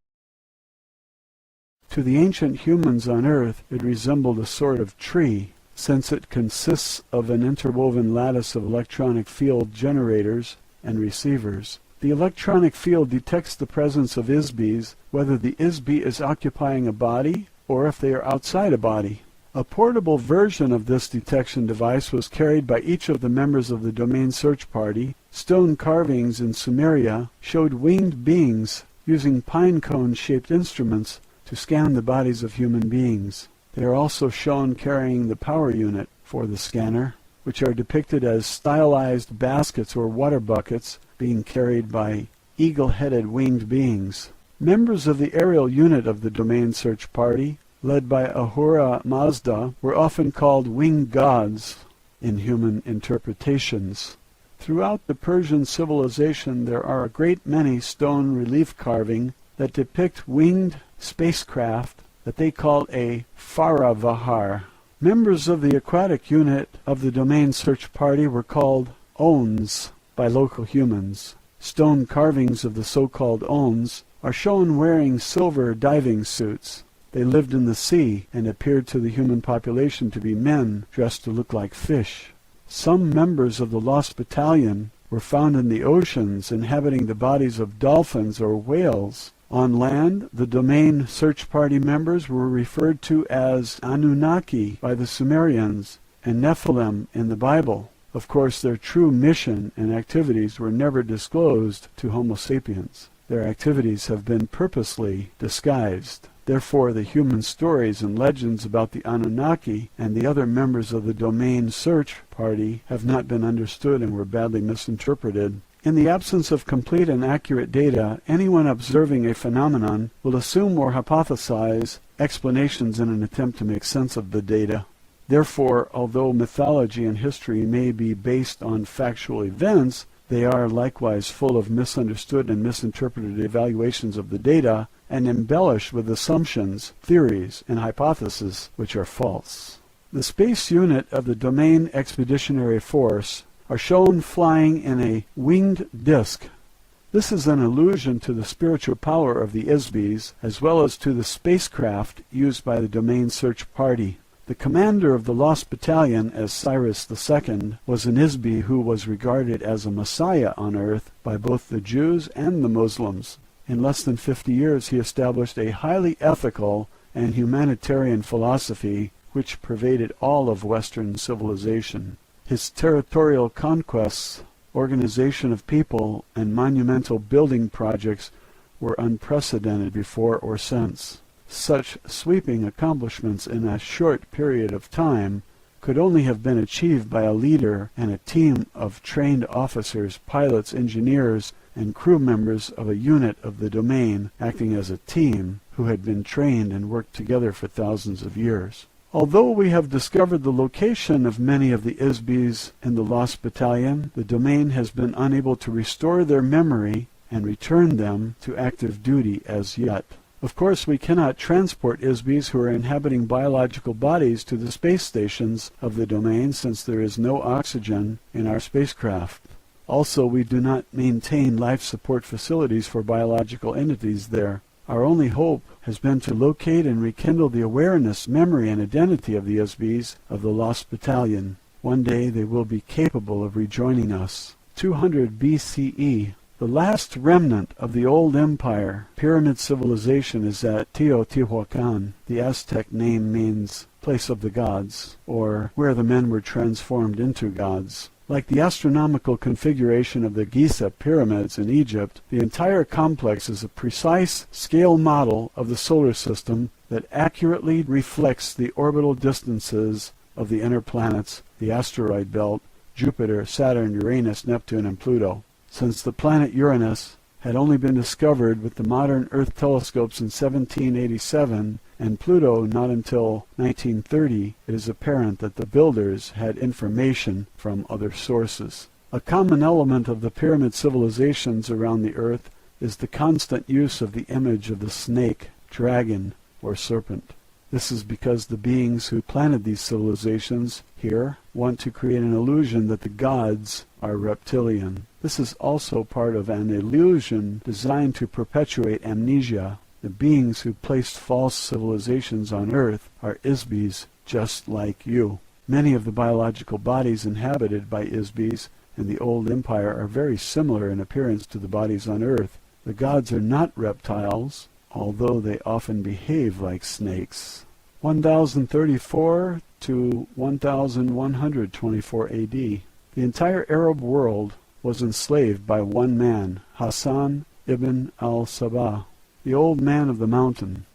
To the ancient humans on Earth, it resembled a sort of tree, since it consists of an interwoven lattice of electronic field generators and receivers. The electronic field detects the presence of ISBs, whether the ISB is occupying a body or if they are outside a body. A portable version of this detection device was carried by each of the members of the Domain Search Party. Stone carvings in Sumeria showed winged beings using pine cone-shaped instruments to scan the bodies of human beings. They are also shown carrying the power unit for the scanner, which are depicted as stylized baskets or water buckets being carried by eagle-headed winged beings. Members of the aerial unit of the Domain Search Party, led by Ahura Mazda, were often called winged gods in human interpretations. Throughout the Persian civilization there are a great many stone relief carving that depict winged spacecraft that they called a Faravahar. Members of the aquatic unit of the Domain Search Party were called Ons by local humans. Stone carvings of the so-called Ons are shown wearing silver diving suits. They lived in the sea and appeared to the human population to be men dressed to look like fish. Some members of the Lost Battalion were found in the oceans inhabiting the bodies of dolphins or whales. On land, the Domain Search Party members were referred to as Anunnaki by the Sumerians and Nephilim in the Bible. Of course, their true mission and activities were never disclosed to Homo sapiens. Their activities have been purposely disguised. Therefore, the human stories and legends about the Anunnaki and the other members of the Domain Search Party have not been understood and were badly misinterpreted. In the absence of complete and accurate data, anyone observing a phenomenon will assume or hypothesize explanations in an attempt to make sense of the data. Therefore, although mythology and history may be based on factual events, they are likewise full of misunderstood and misinterpreted evaluations of the data and embellished with assumptions, theories, and hypotheses which are false. The space unit of the Domain Expeditionary Force are shown flying in a winged disc. This is an allusion to the spiritual power of the ISBs, as well as to the spacecraft used by the Domain Search Party. The commander of the Lost Battalion, as Cyrus II, was an ISB who was regarded as a messiah on Earth by both the Jews and the Muslims. In less than 50 years he established a highly ethical and humanitarian philosophy which pervaded all of Western civilization. His territorial conquests, organization of people, and monumental building projects were unprecedented before or since. Such sweeping accomplishments in a short period of time could only have been achieved by a leader and a team of trained officers, pilots, engineers, and crew members of a unit of the Domain acting as a team, who had been trained and worked together for thousands of years. Although we have discovered the location of many of the Isbys in the Lost Battalion, the domain has been unable to restore their memory and return them to active duty as yet. Of course, we cannot transport Isbys who are inhabiting biological bodies to the space stations of the domain since there is no oxygen in our spacecraft. Also, we do not maintain life support facilities for biological entities there. Our only hope has been to locate and rekindle the awareness, memory, and identity of the Isbys of the Lost Battalion. One day they will be capable of rejoining us. 200 BCE. The last remnant of the old empire, pyramid civilization, is at Teotihuacan. The Aztec name means place of the gods, or where the men were transformed into gods. Like the astronomical configuration of the Giza pyramids in Egypt, the entire complex is a precise scale model of the solar system that accurately reflects the orbital distances of the inner planets, the asteroid belt, Jupiter, Saturn, Uranus, Neptune, and Pluto. Since the planet Uranus had only been discovered with the modern Earth telescopes in 1787, and Pluto not until 1930, it is apparent that the builders had information from other sources. A common element of the pyramid civilizations around the Earth is the constant use of the image of the snake, dragon, or serpent. This is because the beings who planted these civilizations here want to create an illusion that the gods are reptilian. This is also part of an illusion designed to perpetuate amnesia. The beings who placed false civilizations on Earth are Isbys just like you. Many of the biological bodies inhabited by Isbys in the old empire are very similar in appearance to the bodies on Earth. The gods are not reptiles, although they often behave like snakes. 1034 to 1124 AD. The entire Arab world was enslaved by one man, Hassan ibn al-Sabah, the old man of the mountain.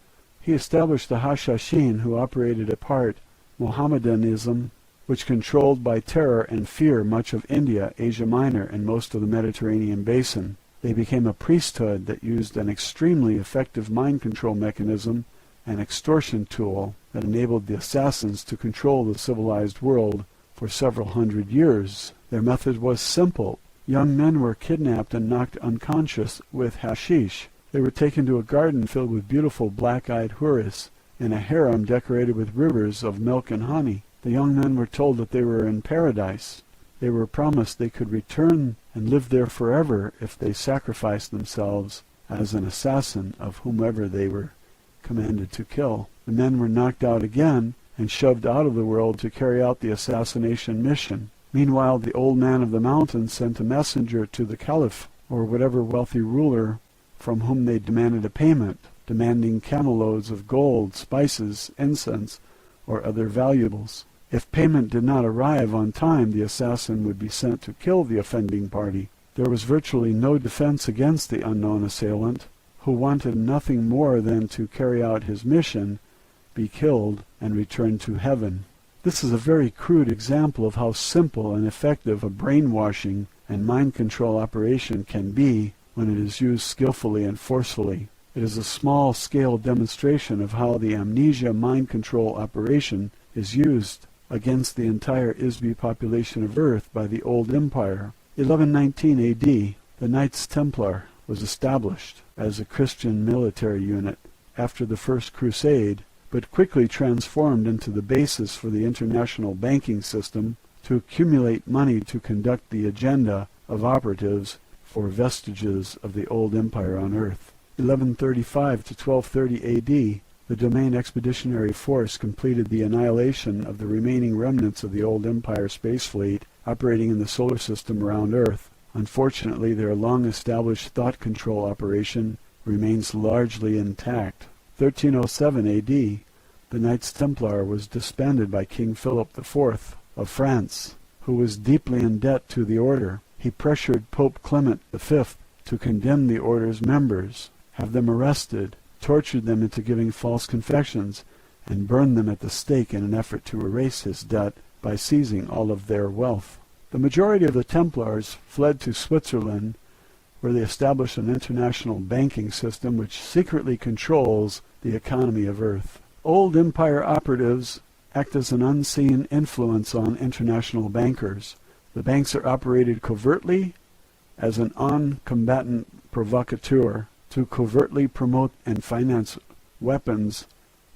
He established the Hashashin, who operated apart Mohammedanism, which controlled by terror and fear much of India, Asia Minor, and most of the Mediterranean basin. They became a priesthood that used an extremely effective mind control mechanism, an extortion tool that enabled the assassins to control the civilized world for several hundred years. Their method was simple. Young men were kidnapped and knocked unconscious with hashish. They were taken to a garden filled with beautiful black-eyed houris in a harem decorated with rivers of milk and honey. The young men were told that they were in paradise. They were promised they could return and live there forever if they sacrificed themselves as an assassin of whomever they were commanded to kill. The men were knocked out again and shoved out of the world to carry out the assassination mission. Meanwhile, the old man of the mountain sent a messenger to the caliph, or whatever wealthy ruler from whom they demanded a payment, demanding camel loads of gold, spices, incense, or other valuables. If payment did not arrive on time, the assassin would be sent to kill the offending party. There was virtually no defense against the unknown assailant, who wanted nothing more than to carry out his mission, be killed, and return to heaven. This is a very crude example of how simple and effective a brainwashing and mind control operation can be when it is used skillfully and forcefully. It is a small-scale demonstration of how the amnesia mind control operation is used against the entire Isby population of Earth by the old empire. 1119 AD, the Knights Templar was established as a Christian military unit after the First Crusade, but quickly transformed into the basis for the international banking system to accumulate money to conduct the agenda of operatives for vestiges of the old empire on Earth. 1135 to 1230 AD, the Domain Expeditionary Force completed the annihilation of the remaining remnants of the old empire space fleet operating in the solar system around Earth. Unfortunately, their long-established thought control operation remains largely intact. 1307 AD, the Knights Templar was disbanded by King Philip IV of France, who was deeply in debt to the order. He pressured Pope Clement V to condemn the order's members, have them arrested, tortured them into giving false confessions, and burned them at the stake in an effort to erase his debt by seizing all of their wealth. The majority of the Templars fled to Switzerland, where they established an international banking system which secretly controls the economy of Earth. Old Empire operatives act as an unseen influence on international bankers. The banks are operated covertly as an on-combatant provocateur to covertly promote and finance weapons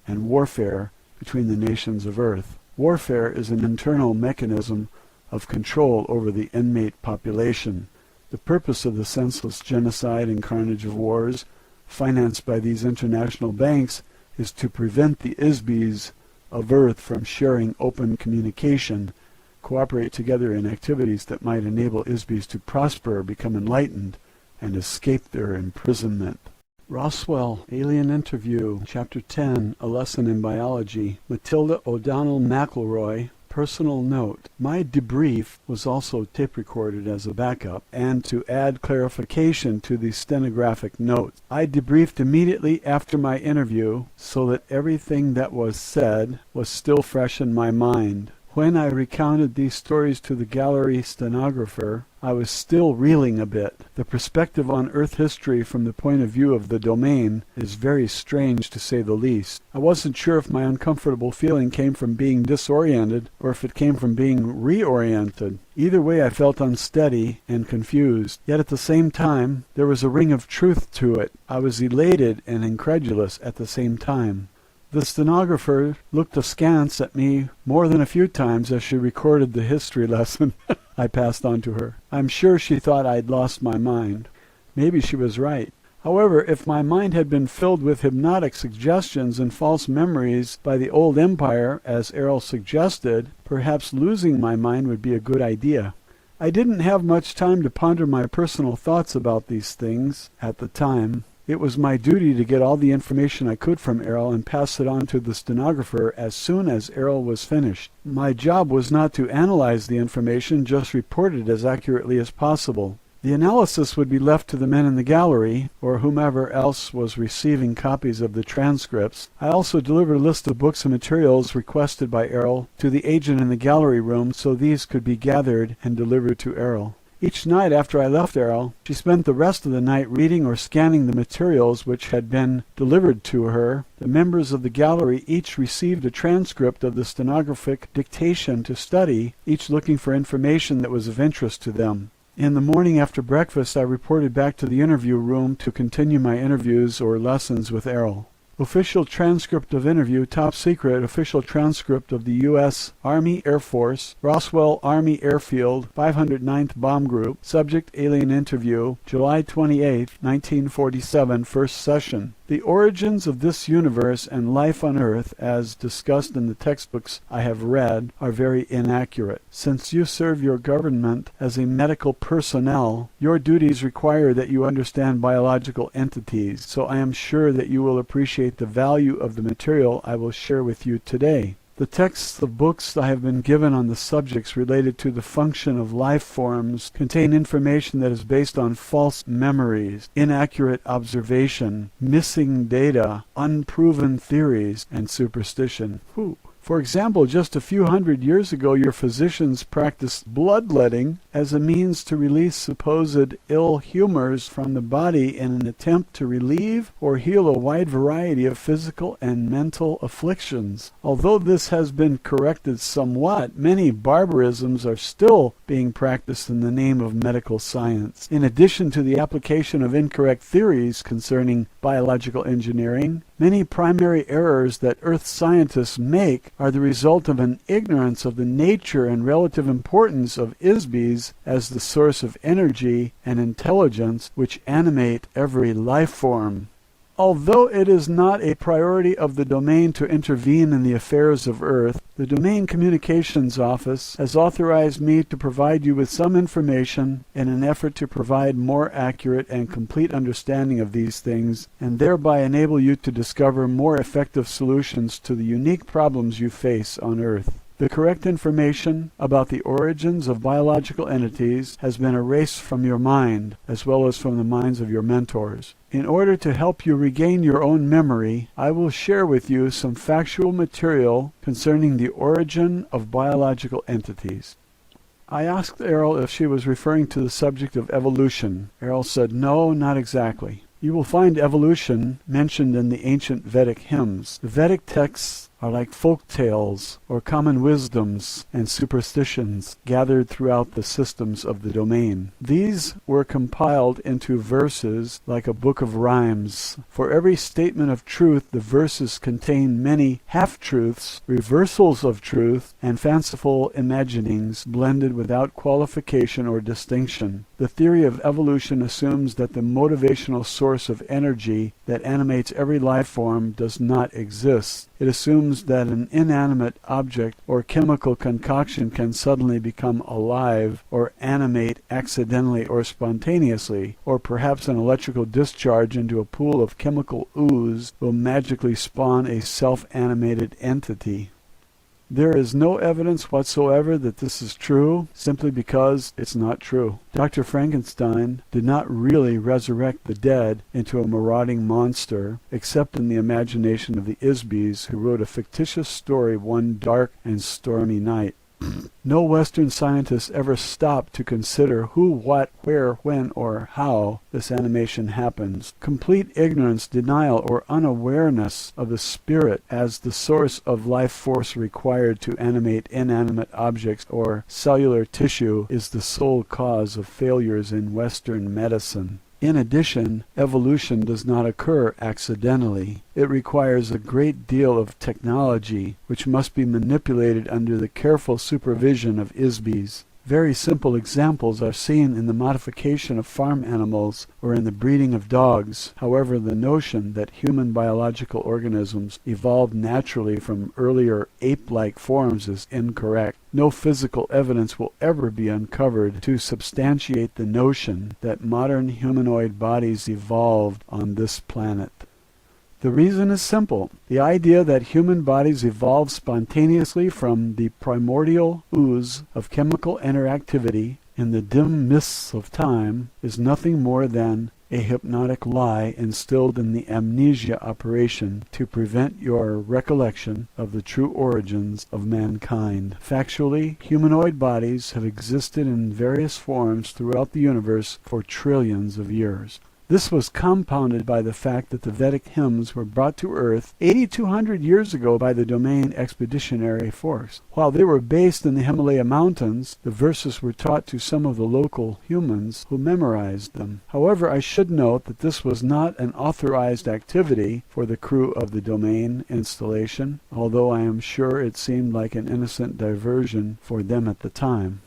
and warfare between the nations of Earth. Warfare is an internal mechanism of control over the inmate population. The purpose of the senseless genocide and carnage of wars financed by these international banks is to prevent the ISBs of Earth from sharing open communication, cooperate together in activities that might enable ISBs to prosper, become enlightened, and escape their imprisonment. Roswell Alien Interview, Chapter 10, A Lesson in Biology. Matilda O'Donnell MacElroy. Personal note: my debrief was also tape recorded as a backup and to add clarification to the stenographic notes. I debriefed immediately after my interview so that everything that was said was still fresh in my mind. When I recounted these stories to the gallery stenographer, I was still reeling a bit. The perspective on Earth history from the point of view of the domain is very strange, to say the least. I wasn't sure if my uncomfortable feeling came from being disoriented or if it came from being reoriented. Either way, I felt unsteady and confused. Yet at the same time, there was a ring of truth to it. I was elated and incredulous at the same time. The stenographer looked askance at me more than a few times as she recorded the history lesson I passed on to her. I'm sure she thought I'd lost my mind. Maybe she was right. However, if my mind had been filled with hypnotic suggestions and false memories by the old empire, as Airl suggested, perhaps losing my mind would be a good idea. I didn't have much time to ponder my personal thoughts about these things at the time. It was my duty to get all the information I could from Airl and pass it on to the stenographer as soon as Airl was finished. My job was not to analyze the information, just report it as accurately as possible. The analysis would be left to the men in the gallery, or whomever else was receiving copies of the transcripts. I also delivered a list of books and materials requested by Airl to the agent in the gallery room so these could be gathered and delivered to Airl. Each night after I left Airl, she spent the rest of the night reading or scanning the materials which had been delivered to her. The members of the gallery each received a transcript of the stenographic dictation to study, each looking for information that was of interest to them. In the morning after breakfast, I reported back to the interview room to continue my interviews or lessons with Airl. Official transcript of interview, top secret, official transcript of the U.S. Army Air Force, Roswell Army Airfield, 509th Bomb Group, subject alien interview, July 28, 1947, first session. The origins of this universe and life on Earth, as discussed in the textbooks I have read, are very inaccurate. Since you serve your government as a medical personnel, your duties require that you understand biological entities, so I am sure that you will appreciate the value of the material I will share with you today. The texts of books I have been given on the subjects related to the function of life forms contain information that is based on false memories, inaccurate observation, missing data, unproven theories, and superstition. For example, just a few hundred years ago, your physicians practiced bloodletting as a means to release supposed ill humors from the body in an attempt to relieve or heal a wide variety of physical and mental afflictions. Although this has been corrected somewhat, many barbarisms are still being practiced in the name of medical science. In addition to the application of incorrect theories concerning biological engineering, many primary errors that Earth scientists make are the result of an ignorance of the nature and relative importance of ISBs as the source of energy and intelligence which animate every life form. Although it is not a priority of the domain to intervene in the affairs of Earth, the Domain Communications Office has authorized me to provide you with some information in an effort to provide more accurate and complete understanding of these things, and thereby enable you to discover more effective solutions to the unique problems you face on Earth. The correct information about the origins of biological entities has been erased from your mind, as well as from the minds of your mentors. In order to help you regain your own memory, I will share with you some factual material concerning the origin of biological entities. I asked Airl if she was referring to the subject of evolution. Airl said, "No, not exactly." You will find evolution mentioned in the ancient Vedic hymns. The Vedic texts are like folk tales or common wisdoms and superstitions gathered throughout the systems of the domain. These were compiled into verses like a book of rhymes. For every statement of truth, the verses contain many half-truths, reversals of truth, and fanciful imaginings blended without qualification or distinction. The theory of evolution assumes that the motivational source of energy that animates every life form does not exist. It assumes that an inanimate object or chemical concoction can suddenly become alive or animate accidentally or spontaneously, or perhaps an electrical discharge into a pool of chemical ooze will magically spawn a self-animated entity. There is no evidence whatsoever that this is true, simply because it's not true. Dr. Frankenstein did not really resurrect the dead into a marauding monster, except in the imagination of the Isbys, who wrote a fictitious story one dark and stormy night. No Western scientist ever stopped to consider who, what, where, when, or how this animation happens. Complete ignorance, denial, or unawareness of the spirit as the source of life force required to animate inanimate objects or cellular tissue is the sole cause of failures in Western medicine. In addition, evolution does not occur accidentally. It requires a great deal of technology, which must be manipulated under the careful supervision of Isbys. Very simple examples are seen in the modification of farm animals or in the breeding of dogs. However, the notion that human biological organisms evolved naturally from earlier ape-like forms is incorrect. No physical evidence will ever be uncovered to substantiate the notion that modern humanoid bodies evolved on this planet. The reason is simple. The idea that human bodies evolved spontaneously from the primordial ooze of chemical interactivity in the dim mists of time is nothing more than a hypnotic lie instilled in the amnesia operation to prevent your recollection of the true origins of mankind. Factually, humanoid bodies have existed in various forms throughout the universe for trillions of years. This was compounded by the fact that the Vedic hymns were brought to Earth 8,200 years ago by the Domain Expeditionary Force. While they were based in the Himalaya Mountains, the verses were taught to some of the local humans who memorized them. However, I should note that this was not an authorized activity for the crew of the Domain installation, although I am sure it seemed like an innocent diversion for them at the time.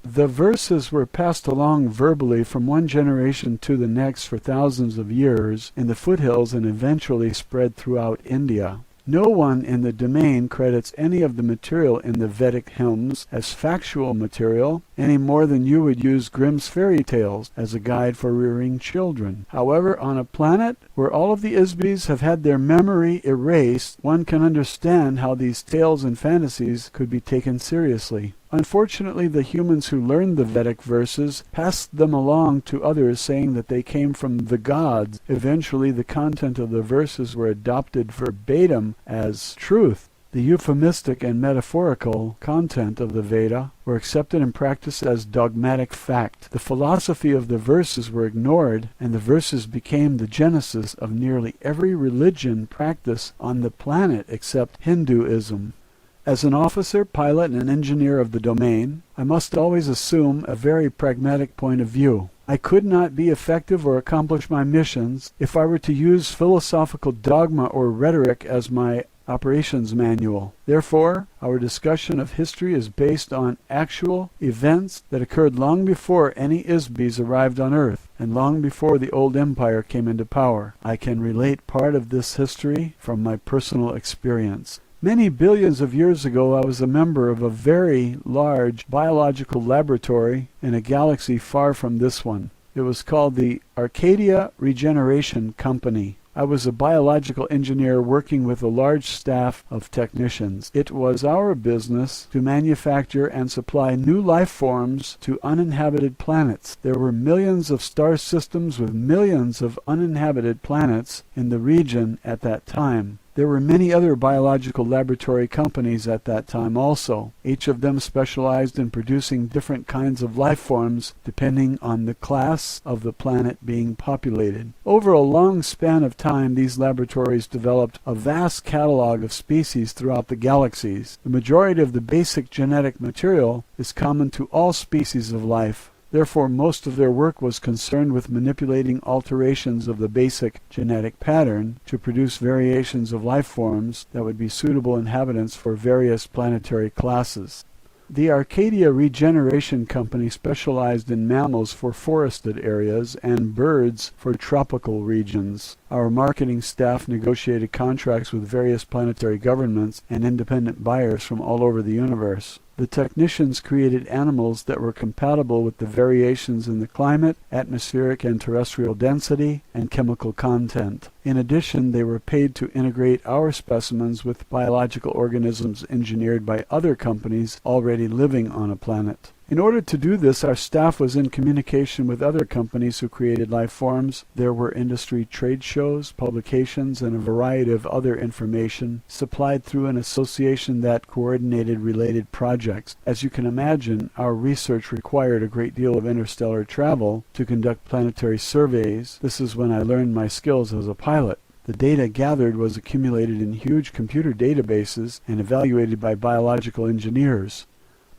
The verses were passed along verbally from one generation to the next for thousands of years in the foothills and eventually spread throughout India. No one in the domain credits any of the material in the Vedic hymns as factual material, any more than you would use Grimm's fairy tales as a guide for rearing children. However, on a planet where all of the Isbys have had their memory erased, one can understand how these tales and fantasies could be taken seriously. Unfortunately, the humans who learned the Vedic verses passed them along to others, saying that they came from the gods. Eventually, the content of the verses were adopted verbatim as truth. The euphemistic and metaphorical content of the Veda were accepted and practiced as dogmatic fact. The philosophy of the verses were ignored, and the verses became the genesis of nearly every religion practiced on the planet except Hinduism. As an officer, pilot, and engineer of the domain, I must always assume a very pragmatic point of view. I could not be effective or accomplish my missions if I were to use philosophical dogma or rhetoric as my operations manual. Therefore, our discussion of history is based on actual events that occurred long before any Isbys arrived on Earth, and long before the old empire came into power. I can relate part of this history from my personal experience. Many billions of years ago, I was a member of a very large biological laboratory in a galaxy far from this one. It was called the Arcadia Regeneration Company. I was a biological engineer working with a large staff of technicians. It was our business to manufacture and supply new life forms to uninhabited planets. There were millions of star systems with millions of uninhabited planets in the region at that time. There were many other biological laboratory companies at that time also. Each of them specialized in producing different kinds of life forms depending on the class of the planet being populated. Over a long span of time, these laboratories developed a vast catalog of species throughout the galaxies. The majority of the basic genetic material is common to all species of life. Therefore, most of their work was concerned with manipulating alterations of the basic genetic pattern to produce variations of life forms that would be suitable inhabitants for various planetary classes. The Arcadia Regeneration Company specialized in mammals for forested areas and birds for tropical regions. Our marketing staff negotiated contracts with various planetary governments and independent buyers from all over the universe. The technicians created animals that were compatible with the variations in the climate, atmospheric and terrestrial density, and chemical content. In addition, they were paid to integrate our specimens with biological organisms engineered by other companies already living on a planet. In order to do this, our staff was in communication with other companies who created life forms. There were industry trade shows, publications, and a variety of other information supplied through an association that coordinated related projects. As you can imagine, our research required a great deal of interstellar travel to conduct planetary surveys. This is when I learned my skills as a pilot. The data gathered was accumulated in huge computer databases and evaluated by biological engineers.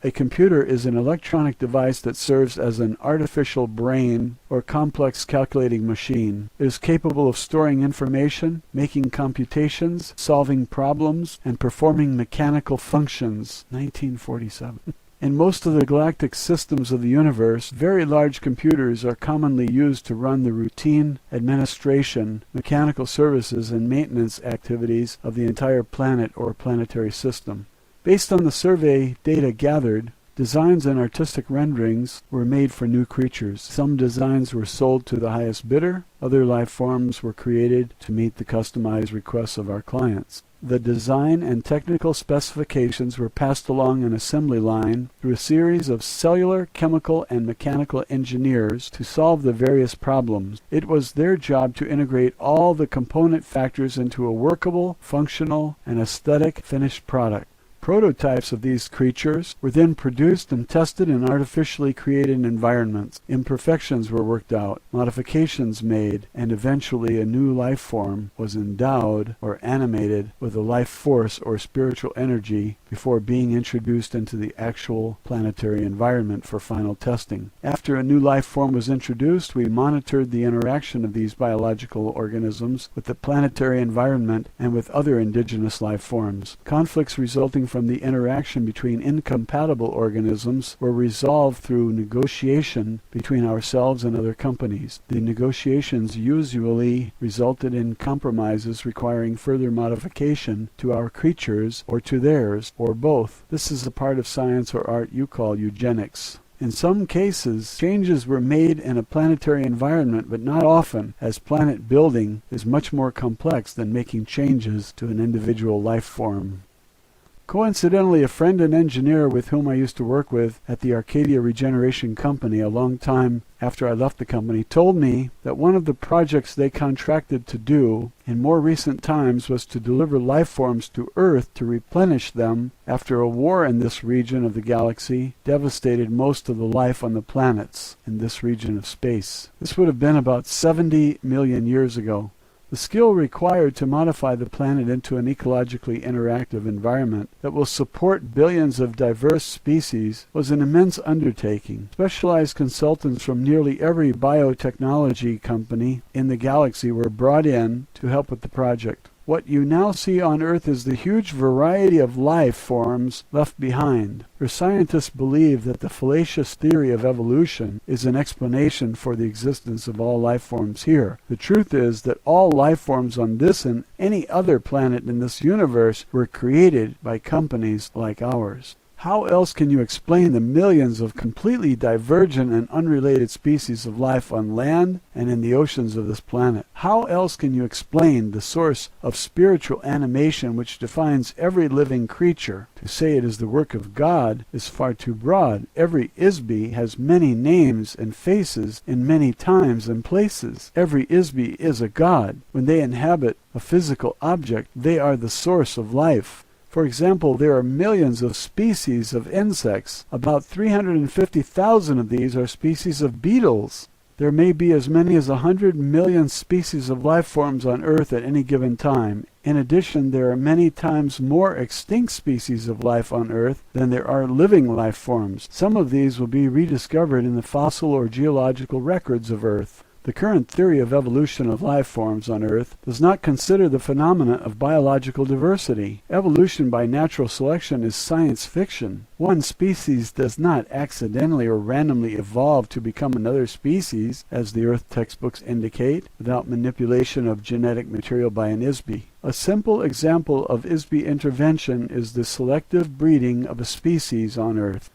A computer is an electronic device that serves as an artificial brain or complex calculating machine. It is capable of storing information, making computations, solving problems, and performing mechanical functions. 1947. In most of the galactic systems of the universe, very large computers are commonly used to run the routine administration, mechanical services, and maintenance activities of the entire planet or planetary system. Based on the survey data gathered, designs and artistic renderings were made for new creatures. Some designs were sold to the highest bidder. Other life forms were created to meet the customized requests of our clients. The design and technical specifications were passed along an assembly line through a series of cellular, chemical, and mechanical engineers to solve the various problems. It was their job to integrate all the component factors into a workable, functional, and aesthetic finished product. Prototypes of these creatures were then produced and tested in artificially created environments. Imperfections were worked out, modifications made, and eventually a new life form was endowed or animated with a life force or spiritual energy before being introduced into the actual planetary environment for final testing. After a new life form was introduced, we monitored the interaction of these biological organisms with the planetary environment and with other indigenous life forms. Conflicts resulting from the interaction between incompatible organisms were resolved through negotiation between ourselves and other companies. The negotiations usually resulted in compromises requiring further modification to our creatures or to theirs, or both. This is a part of science or art you call eugenics. In some cases, changes were made in a planetary environment, but not often, as planet building is much more complex than making changes to an individual life form. Coincidentally, a friend and engineer with whom I used to work with at the Arcadia Regeneration Company a long time after I left the company told me that one of the projects they contracted to do in more recent times was to deliver life forms to Earth to replenish them after a war in this region of the galaxy devastated most of the life on the planets in this region of space. This would have been about 70 million years ago. The skill required to modify the planet into an ecologically interactive environment that will support billions of diverse species was an immense undertaking. Specialized consultants from nearly every biotechnology company in the galaxy were brought in to help with the project. What you now see on Earth is the huge variety of life forms left behind. For scientists believe that the fallacious theory of evolution is an explanation for the existence of all life forms here. The truth is that all life forms on this and any other planet in this universe were created by companies like ours. How else can you explain the millions of completely divergent and unrelated species of life on land and in the oceans of this planet? How else can you explain the source of spiritual animation which defines every living creature? To say it is the work of God is far too broad. Every Isby has many names and faces in many times and places. Every Isby is a god. When they inhabit a physical object, they are the source of life. For example, there are millions of species of insects. About 350,000 of these are species of beetles. There may be as many as 100 million species of life forms on Earth at any given time. In addition, there are many times more extinct species of life on Earth than there are living life forms. Some of these will be rediscovered in the fossil or geological records of Earth. The current theory of evolution of life forms on Earth does not consider the phenomena of biological diversity. Evolution by natural selection is science fiction. One species does not accidentally or randomly evolve to become another species, as the Earth textbooks indicate, without manipulation of genetic material by an Isby. A simple example of Isby intervention is the selective breeding of a species on Earth.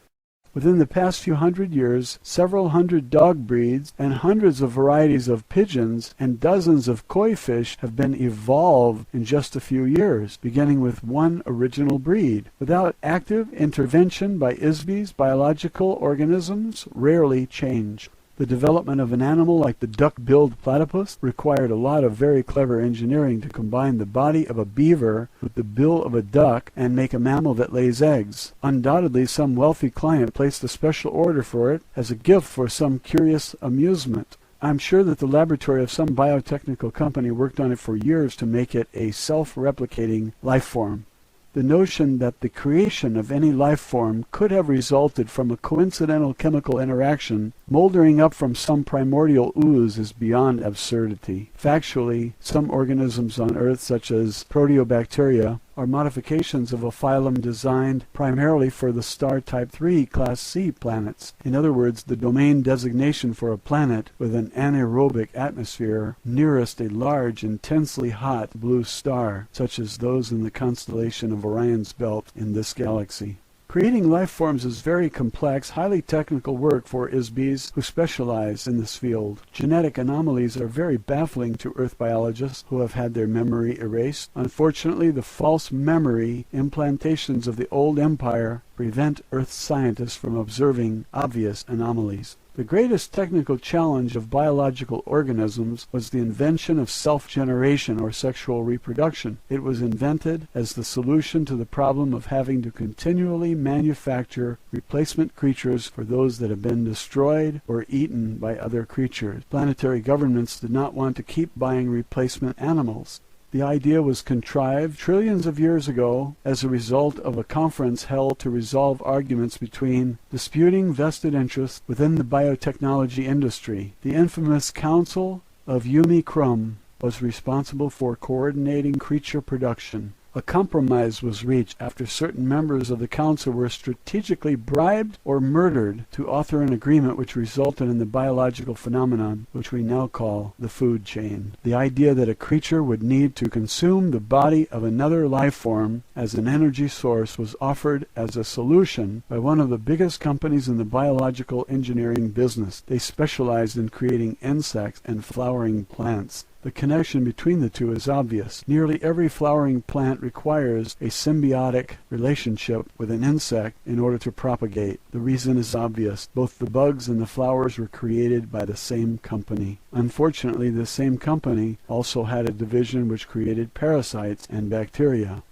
Within the past few hundred years, several hundred dog breeds and hundreds of varieties of pigeons and dozens of koi fish have been evolved in just a few years, beginning with one original breed. Without active intervention by Isbys, biological organisms rarely change. The development of an animal like the duck-billed platypus required a lot of very clever engineering to combine the body of a beaver with the bill of a duck and make a mammal that lays eggs. Undoubtedly, some wealthy client placed a special order for it as a gift for some curious amusement. I'm sure that the laboratory of some biotechnical company worked on it for years to make it a self-replicating life form. The notion that the creation of any life form could have resulted from a coincidental chemical interaction moldering up from some primordial ooze is beyond absurdity. Factually, some organisms on Earth, such as proteobacteria, are modifications of a phylum designed primarily for the star Type 3 Class C planets. In other words, the domain designation for a planet with an anaerobic atmosphere nearest a large, intensely hot blue star, such as those in the constellation of Orion's belt in this galaxy. Creating life forms is very complex, highly technical work for Isbys who specialize in this field. Genetic anomalies are very baffling to Earth biologists who have had their memory erased. Unfortunately, the false memory implantations of the old empire prevent Earth scientists from observing obvious anomalies. The greatest technical challenge of biological organisms was the invention of self-generation or sexual reproduction. It was invented as the solution to the problem of having to continually manufacture replacement creatures for those that have been destroyed or eaten by other creatures. Planetary governments did not want to keep buying replacement animals. The idea was contrived trillions of years ago as a result of a conference held to resolve arguments between disputing vested interests within the biotechnology industry. The infamous Council of Yumi Krum was responsible for coordinating creature production. A compromise was reached after certain members of the council were strategically bribed or murdered to author an agreement which resulted in the biological phenomenon which we now call the food chain. The idea that a creature would need to consume the body of another life form as an energy source was offered as a solution by one of the biggest companies in the biological engineering business. They specialized in creating insects and flowering plants. The connection between the two is obvious. Nearly every flowering plant requires a symbiotic relationship with an insect in order to propagate. The reason is obvious. Both the bugs and the flowers were created by the same company. Unfortunately, the same company also had a division which created parasites and bacteria.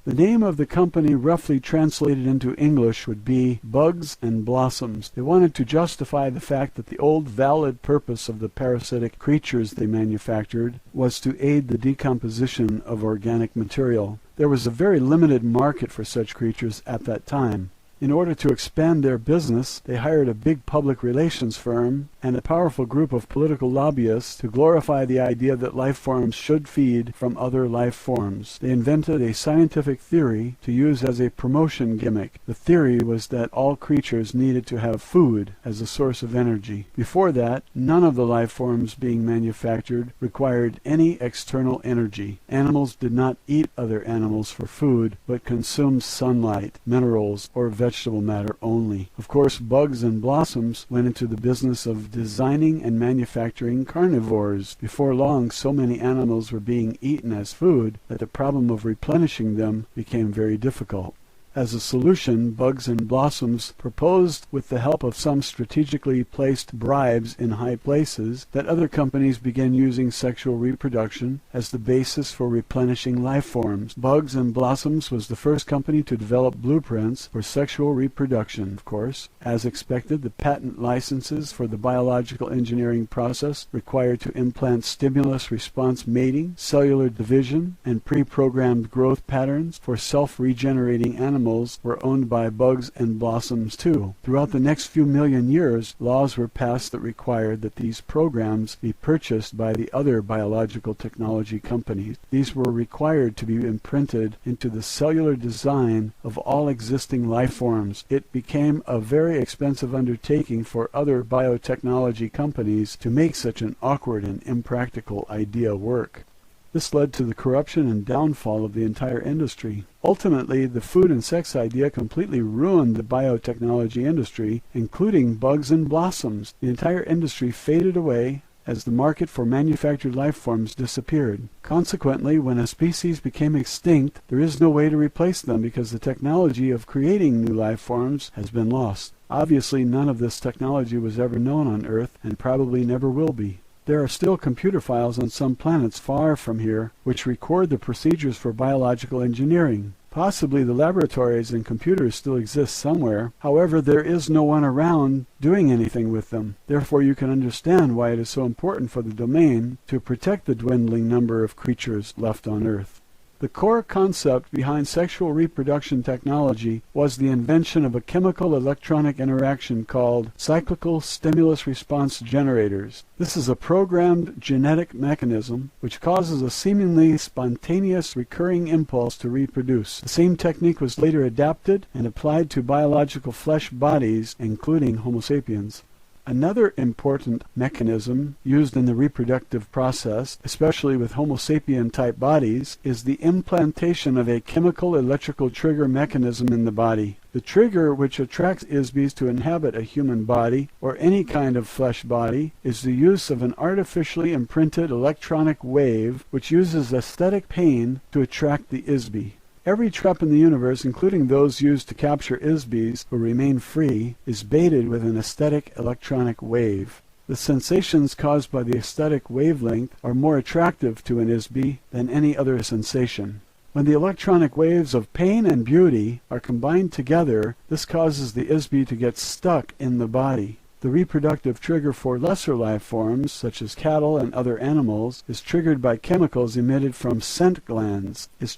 The name of the company, roughly translated into English, would be Bugs and Blossoms. They wanted to justify the fact that the old valid purpose of the parasitic creatures they manufactured was to aid the decomposition of organic material. There was a very limited market for such creatures at that time. In order to expand their business, they hired a big public relations firm and a powerful group of political lobbyists to glorify the idea that life forms should feed from other life forms. They invented a scientific theory to use as a promotion gimmick. The theory was that all creatures needed to have food as a source of energy. Before that, none of the life forms being manufactured required any external energy. Animals did not eat other animals for food, but consumed sunlight, minerals, or vegetable matter only. Of course, bugs and blossoms went into the business of designing and manufacturing carnivores. Before long, so many animals were being eaten as food that the problem of replenishing them became very difficult. As a solution, Bugs and Blossoms proposed, with the help of some strategically placed bribes in high places, that other companies begin using sexual reproduction as the basis for replenishing life forms. Bugs and Blossoms was the first company to develop blueprints for sexual reproduction, of course. As expected, the patent licenses for the biological engineering process required to implant stimulus-response mating, cellular division, and pre-programmed growth patterns for self-regenerating animals were owned by Bugs and Blossoms too. Throughout the next few million years, laws were passed that required that these programs be purchased by the other biological technology companies. These were required to be imprinted into the cellular design of all existing life forms. It became a very expensive undertaking for other biotechnology companies to make such an awkward and impractical idea work. This led to the corruption and downfall of the entire industry. Ultimately, the food and sex idea completely ruined the biotechnology industry, including Bugs and Blossoms. The entire industry faded away as the market for manufactured life forms disappeared. Consequently, when a species became extinct, there is no way to replace them because the technology of creating new life forms has been lost. Obviously, none of this technology was ever known on Earth and probably never will be. There are still computer files on some planets far from here which record the procedures for biological engineering. Possibly the laboratories and computers still exist somewhere. However, there is no one around doing anything with them. Therefore, you can understand why it is so important for the domain to protect the dwindling number of creatures left on Earth. The core concept behind sexual reproduction technology was the invention of a chemical electronic interaction called cyclical stimulus response generators. This is a programmed genetic mechanism which causes a seemingly spontaneous recurring impulse to reproduce. The same technique was later adapted and applied to biological flesh bodies, including Homo sapiens. Another important mechanism used in the reproductive process, especially with Homo sapien-type bodies, is the implantation of a chemical electrical trigger mechanism in the body. The trigger which attracts ISBs to inhabit a human body, or any kind of flesh body, is the use of an artificially imprinted electronic wave which uses aesthetic pain to attract the ISB. Every trap in the universe, including those used to capture ISBs who remain free, is baited with an aesthetic electronic wave. The sensations caused by the aesthetic wavelength are more attractive to an ISB than any other sensation. When the electronic waves of pain and beauty are combined together, this causes the ISB to get stuck in the body. The reproductive trigger for lesser life forms, such as cattle and other animals, is triggered by chemicals emitted from scent glands. The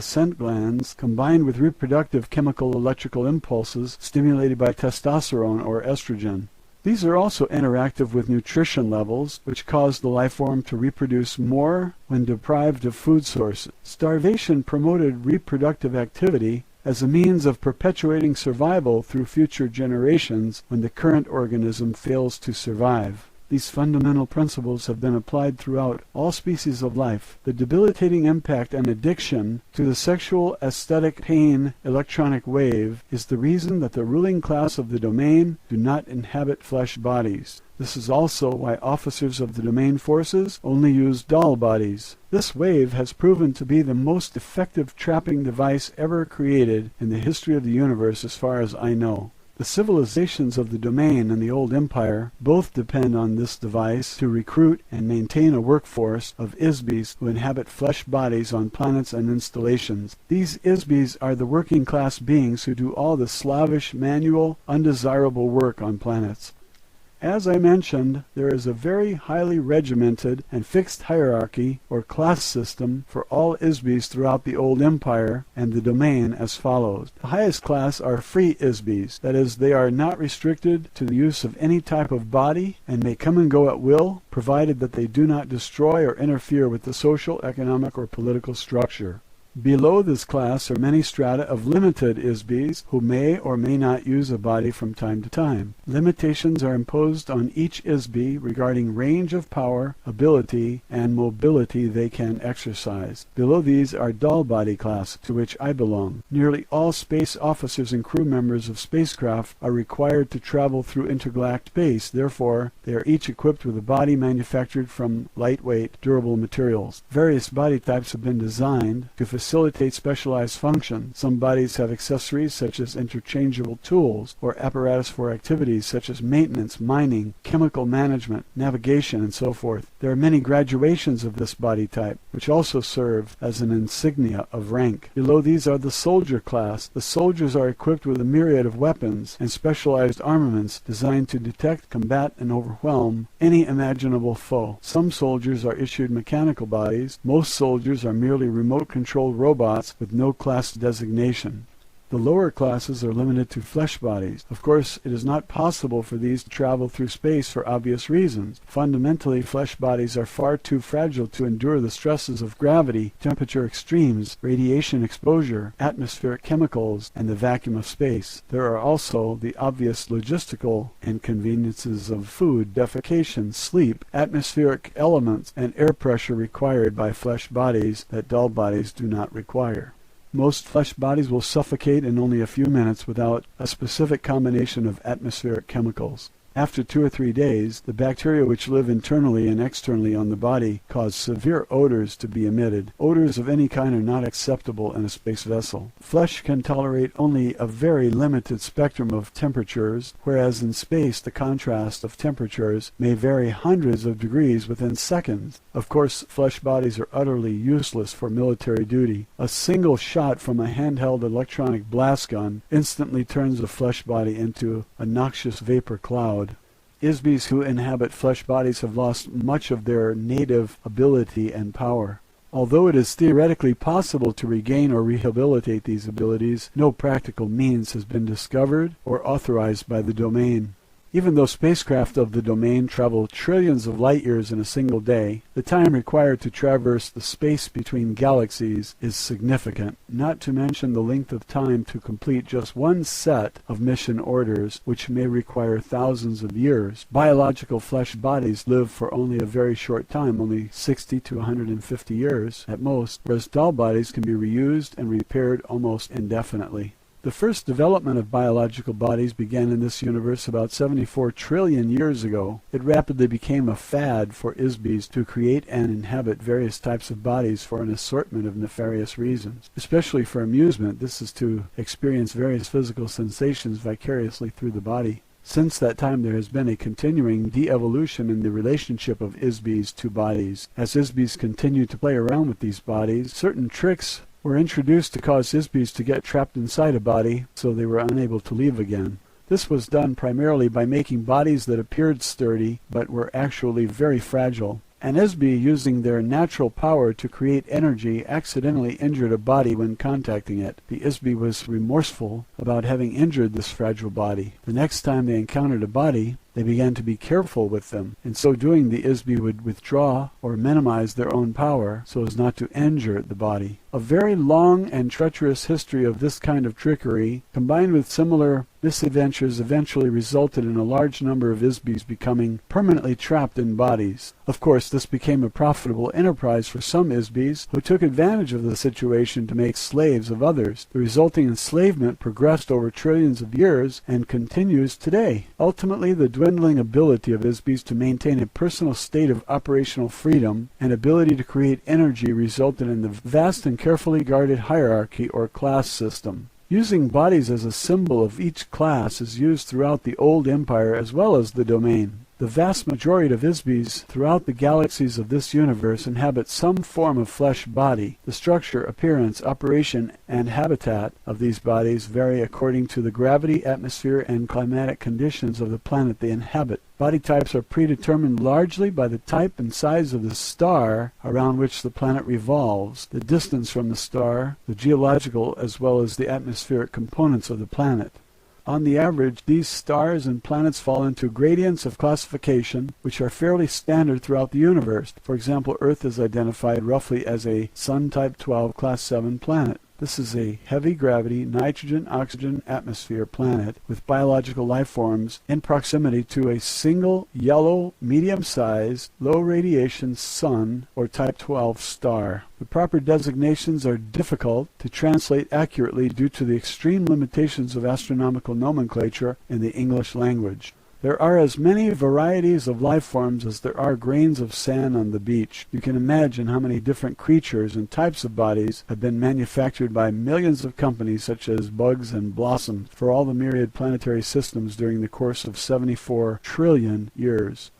scent glands, combined with reproductive chemical electrical impulses stimulated by testosterone or estrogen. These are also interactive with nutrition levels, which cause the life form to reproduce more when deprived of food sources. Starvation promoted reproductive activity as a means of perpetuating survival through future generations when the current organism fails to survive. These fundamental principles have been applied throughout all species of life. The debilitating impact and addiction to the sexual aesthetic pain electronic wave is the reason that the ruling class of the domain do not inhabit flesh bodies. This is also why officers of the domain forces only use doll bodies. This wave has proven to be the most effective trapping device ever created in the history of the universe as far as I know. The civilizations of the domain and the old empire both depend on this device to recruit and maintain a workforce of ISBs who inhabit flesh bodies on planets and installations. These ISBs are the working class beings who do all the slavish, manual, undesirable work on planets. As I mentioned, there is a very highly regimented and fixed hierarchy or class system for all Isbis throughout the old empire and the domain as follows. The highest class are free Isbis, that is, they are not restricted to the use of any type of body and may come and go at will, provided that they do not destroy or interfere with the social, economic, or political structure. Below this class are many strata of limited Isbis who may or may not use a body from time to time. Limitations are imposed on each Isbi regarding range of power, ability, and mobility they can exercise. Below these are dull body class, to which I belong. Nearly all space officers and crew members of spacecraft are required to travel through intergalactic space. Therefore, they are each equipped with a body manufactured from lightweight, durable materials. Various body types have been designed to facilitate specialized functions. Some bodies have accessories such as interchangeable tools or apparatus for activities such as maintenance, mining, chemical management, navigation, and so forth. There are many graduations of this body type, which also serve as an insignia of rank. Below these are the soldier class. The soldiers are equipped with a myriad of weapons and specialized armaments designed to detect, combat, and overwhelm any imaginable foe. Some soldiers are issued mechanical bodies. Most soldiers are merely remote-controlled robots with no class designation. The lower classes are limited to flesh bodies. Of course, it is not possible for these to travel through space for obvious reasons. Fundamentally, flesh bodies are far too fragile to endure the stresses of gravity, temperature extremes, radiation exposure, atmospheric chemicals, and the vacuum of space. There are also the obvious logistical inconveniences of food, defecation, sleep, atmospheric elements, and air pressure required by flesh bodies that dull bodies do not require. Most flesh bodies will suffocate in only a few minutes without a specific combination of atmospheric chemicals. After 2 or 3 days, the bacteria which live internally and externally on the body cause severe odors to be emitted. Odors of any kind are not acceptable in a space vessel. Flesh can tolerate only a very limited spectrum of temperatures, whereas in space the contrast of temperatures may vary hundreds of degrees within seconds. Of course, flesh bodies are utterly useless for military duty. A single shot from a handheld electronic blast gun instantly turns a flesh body into a noxious vapor cloud. Isbis who inhabit flesh bodies have lost much of their native ability and power. Although it is theoretically possible to regain or rehabilitate these abilities, no practical means has been discovered or authorized by the domain. Even though spacecraft of the domain travel trillions of light years in a single day, the time required to traverse the space between galaxies is significant, not to mention the length of time to complete just one set of mission orders, which may require thousands of years. Biological flesh bodies live for only a very short time, only 60 to 150 years at most, whereas dull bodies can be reused and repaired almost indefinitely. The first development of biological bodies began in this universe about 74 trillion years ago. It rapidly became a fad for Isbis to create and inhabit various types of bodies for an assortment of nefarious reasons. Especially for amusement, this is to experience various physical sensations vicariously through the body. Since that time there has been a continuing de-evolution in the relationship of Isbis to bodies. As Isbis continue to play around with these bodies, certain tricks were introduced to cause Isbis to get trapped inside a body so they were unable to leave again. This was done primarily by making bodies that appeared sturdy but were actually very fragile. An Isbi, using their natural power to create energy, accidentally injured a body when contacting it. The Isbi was remorseful about having injured this fragile body. The next time they encountered a body, they began to be careful with them. In so doing, the Isbi would withdraw or minimize their own power so as not to injure the body. A very long and treacherous history of this kind of trickery, combined with similar misadventures, eventually resulted in a large number of Isbis becoming permanently trapped in bodies. Of course, this became a profitable enterprise for some Isbis, who took advantage of the situation to make slaves of others. The resulting enslavement progressed over trillions of years and continues today. Ultimately, the dwindling ability of Isbis to maintain a personal state of operational freedom and ability to create energy resulted in the vast and carefully guarded hierarchy or class system. Using bodies as a symbol of each class is used throughout the old empire as well as the domain. The vast majority of ISBs throughout the galaxies of this universe inhabit some form of flesh body. The structure, appearance, operation, and habitat of these bodies vary according to the gravity, atmosphere, and climatic conditions of the planet they inhabit. Body types are predetermined largely by the type and size of the star around which the planet revolves, the distance from the star, the geological as well as the atmospheric components of the planet. On the average, these stars and planets fall into gradients of classification which are fairly standard throughout the universe. For example, Earth is identified roughly as a Sun Type 12 Class 7 planet. This is a heavy gravity, nitrogen-oxygen atmosphere planet with biological life forms in proximity to a single yellow, medium-sized, low-radiation sun or Type 12 star. The proper designations are difficult to translate accurately due to the extreme limitations of astronomical nomenclature in the English language. There are as many varieties of life forms as there are grains of sand on the beach. You can imagine how many different creatures and types of bodies have been manufactured by millions of companies such as Bugs and Blossoms for all the myriad planetary systems during the course of 74 trillion years.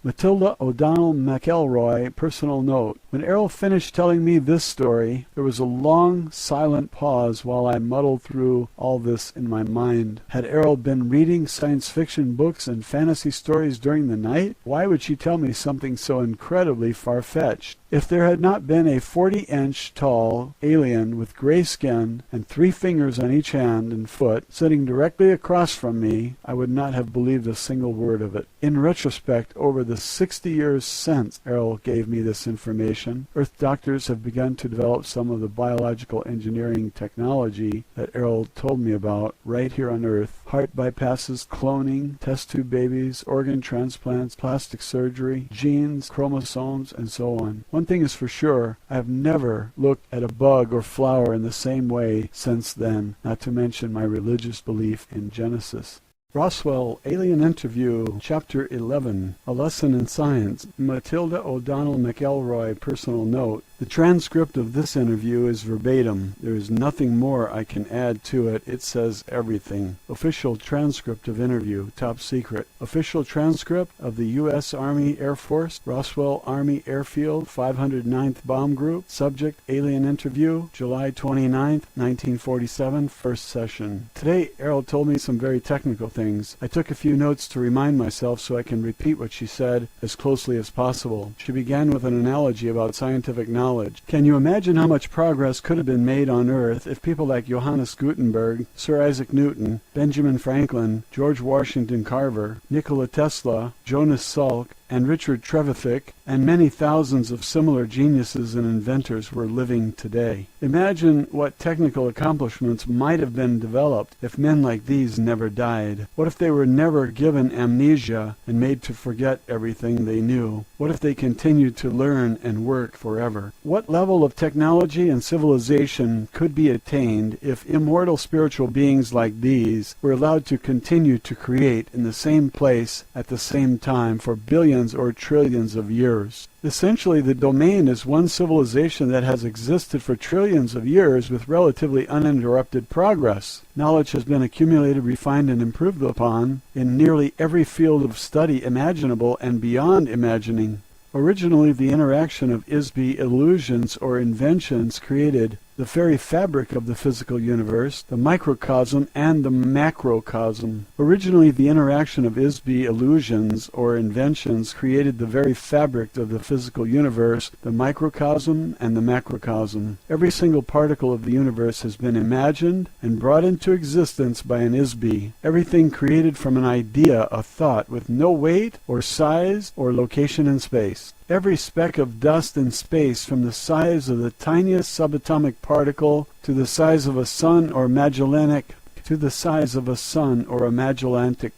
Matilda O'Donnell MacElroy, personal note. When Airl finished telling me this story, there was a long, silent pause while I muddled through all this in my mind. Had Airl been reading science fiction books and fantasy stories during the night? Why would she tell me something so incredibly far-fetched? If there had not been a 40-inch tall alien with gray skin and 3 fingers on each hand and foot sitting directly across from me, I would not have believed a single word of it. In retrospect, over the 60 years since Airl gave me this information, Earth doctors have begun to develop some of the biological engineering technology that Airl told me about right here on Earth. Heart bypasses, cloning, test tube babies, organ transplants, plastic surgery, genes, chromosomes, and so on. One thing is for sure, I have never looked at a bug or flower in the same way since then, not to mention my religious belief in Genesis. Roswell Alien Interview, Chapter 11, A Lesson in Science. Matilda O'Donnell MacElroy, personal note. The transcript of this interview is verbatim. There is nothing more I can add to it. It says everything. Official transcript of interview, top secret. Official transcript of the U.S. Army Air Force, Roswell Army Airfield, 509th Bomb Group. Subject, Alien Interview, July 29th, 1947, first session. Today, Airl told me some very technical things. I took a few notes to remind myself so I can repeat what she said as closely as possible. She began with an analogy about scientific knowledge. Can you imagine how much progress could have been made on Earth if people like Johannes Gutenberg, Sir Isaac Newton, Benjamin Franklin, George Washington Carver, Nikola Tesla, Jonas Salk, and Richard Trevithick, and many thousands of similar geniuses and inventors were living today? Imagine what technical accomplishments might have been developed if men like these never died. What if they were never given amnesia and made to forget everything they knew? What if they continued to learn and work forever? What level of technology and civilization could be attained if immortal spiritual beings like these were allowed to continue to create in the same place at the same time for billions or trillions of years? Essentially, the domain is one civilization that has existed for trillions of years with relatively uninterrupted progress. Knowledge has been accumulated, refined, and improved upon in nearly every field of study imaginable and beyond imagining. Originally, the interaction of ISB illusions or inventions created the very fabric of the physical universe, the microcosm and the macrocosm. Originally, the interaction of ISB illusions or inventions created the very fabric of the physical universe, the microcosm and the macrocosm. Every single particle of the universe has been imagined and brought into existence by an ISB. Everything created from an idea, a thought, with no weight or size or location in space. Every speck of dust in space, from the size of the tiniest subatomic particle to the size of a sun or Magellanic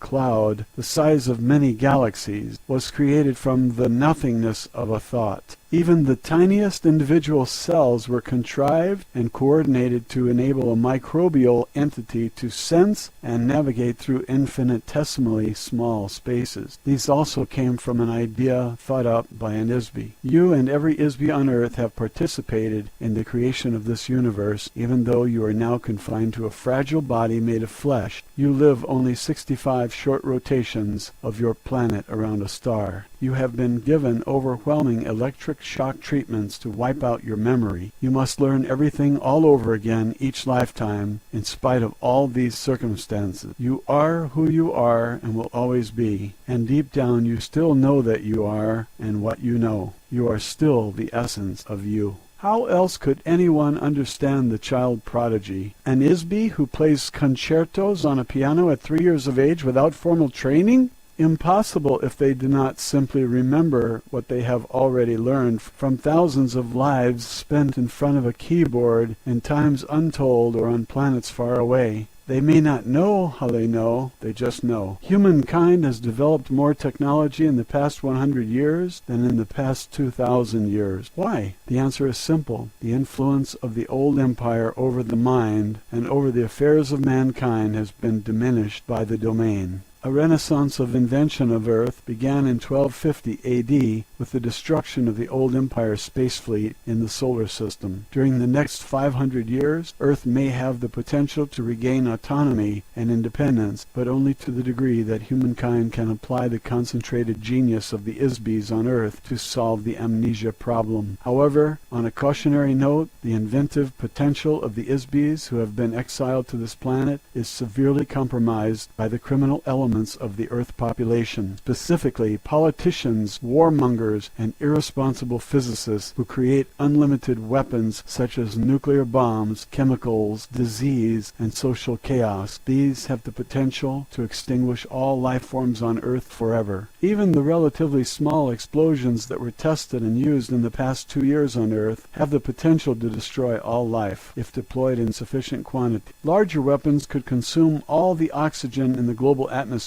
cloud, the size of many galaxies, was created from the nothingness of a thought. Even the tiniest individual cells were contrived and coordinated to enable a microbial entity to sense and navigate through infinitesimally small spaces. These also came from an idea thought up by an Isby. You and every Isby on Earth have participated in the creation of this universe, even though you are now confined to a fragile body made of flesh. You live only 65 short rotations of your planet around a star. You have been given overwhelming electric shock treatments to wipe out your memory. You must learn everything all over again each lifetime, in spite of all these circumstances. You are who you are and will always be, and deep down you still know that you are and what you know. You are still the essence of you. How else could anyone understand the child prodigy? An Isby who plays concertos on a piano at 3 years of age without formal training? Impossible if they do not simply remember what they have already learned from thousands of lives spent in front of a keyboard in times untold or on planets far away. They may not know how they know, they just know. Humankind has developed more technology in the past 100 years than in the past 2,000 years. Why? The answer is simple. The influence of the old empire over the mind and over the affairs of mankind has been diminished by the domain. A renaissance of invention of Earth began in 1250 A.D. with the destruction of the old empire space fleet in the solar system. During the next 500 years, Earth may have the potential to regain autonomy and independence, but only to the degree that humankind can apply the concentrated genius of the Isbys on Earth to solve the amnesia problem. However, on a cautionary note, the inventive potential of the Isbys who have been exiled to this planet is severely compromised by the criminal elements of the Earth population, specifically politicians, warmongers, and irresponsible physicists who create unlimited weapons such as nuclear bombs, chemicals, disease, and social chaos. These have the potential to extinguish all life forms on Earth forever. Even the relatively small explosions that were tested and used in the past 2 years on Earth have the potential to destroy all life, if deployed in sufficient quantity. Larger weapons could consume all the oxygen in the global atmosphere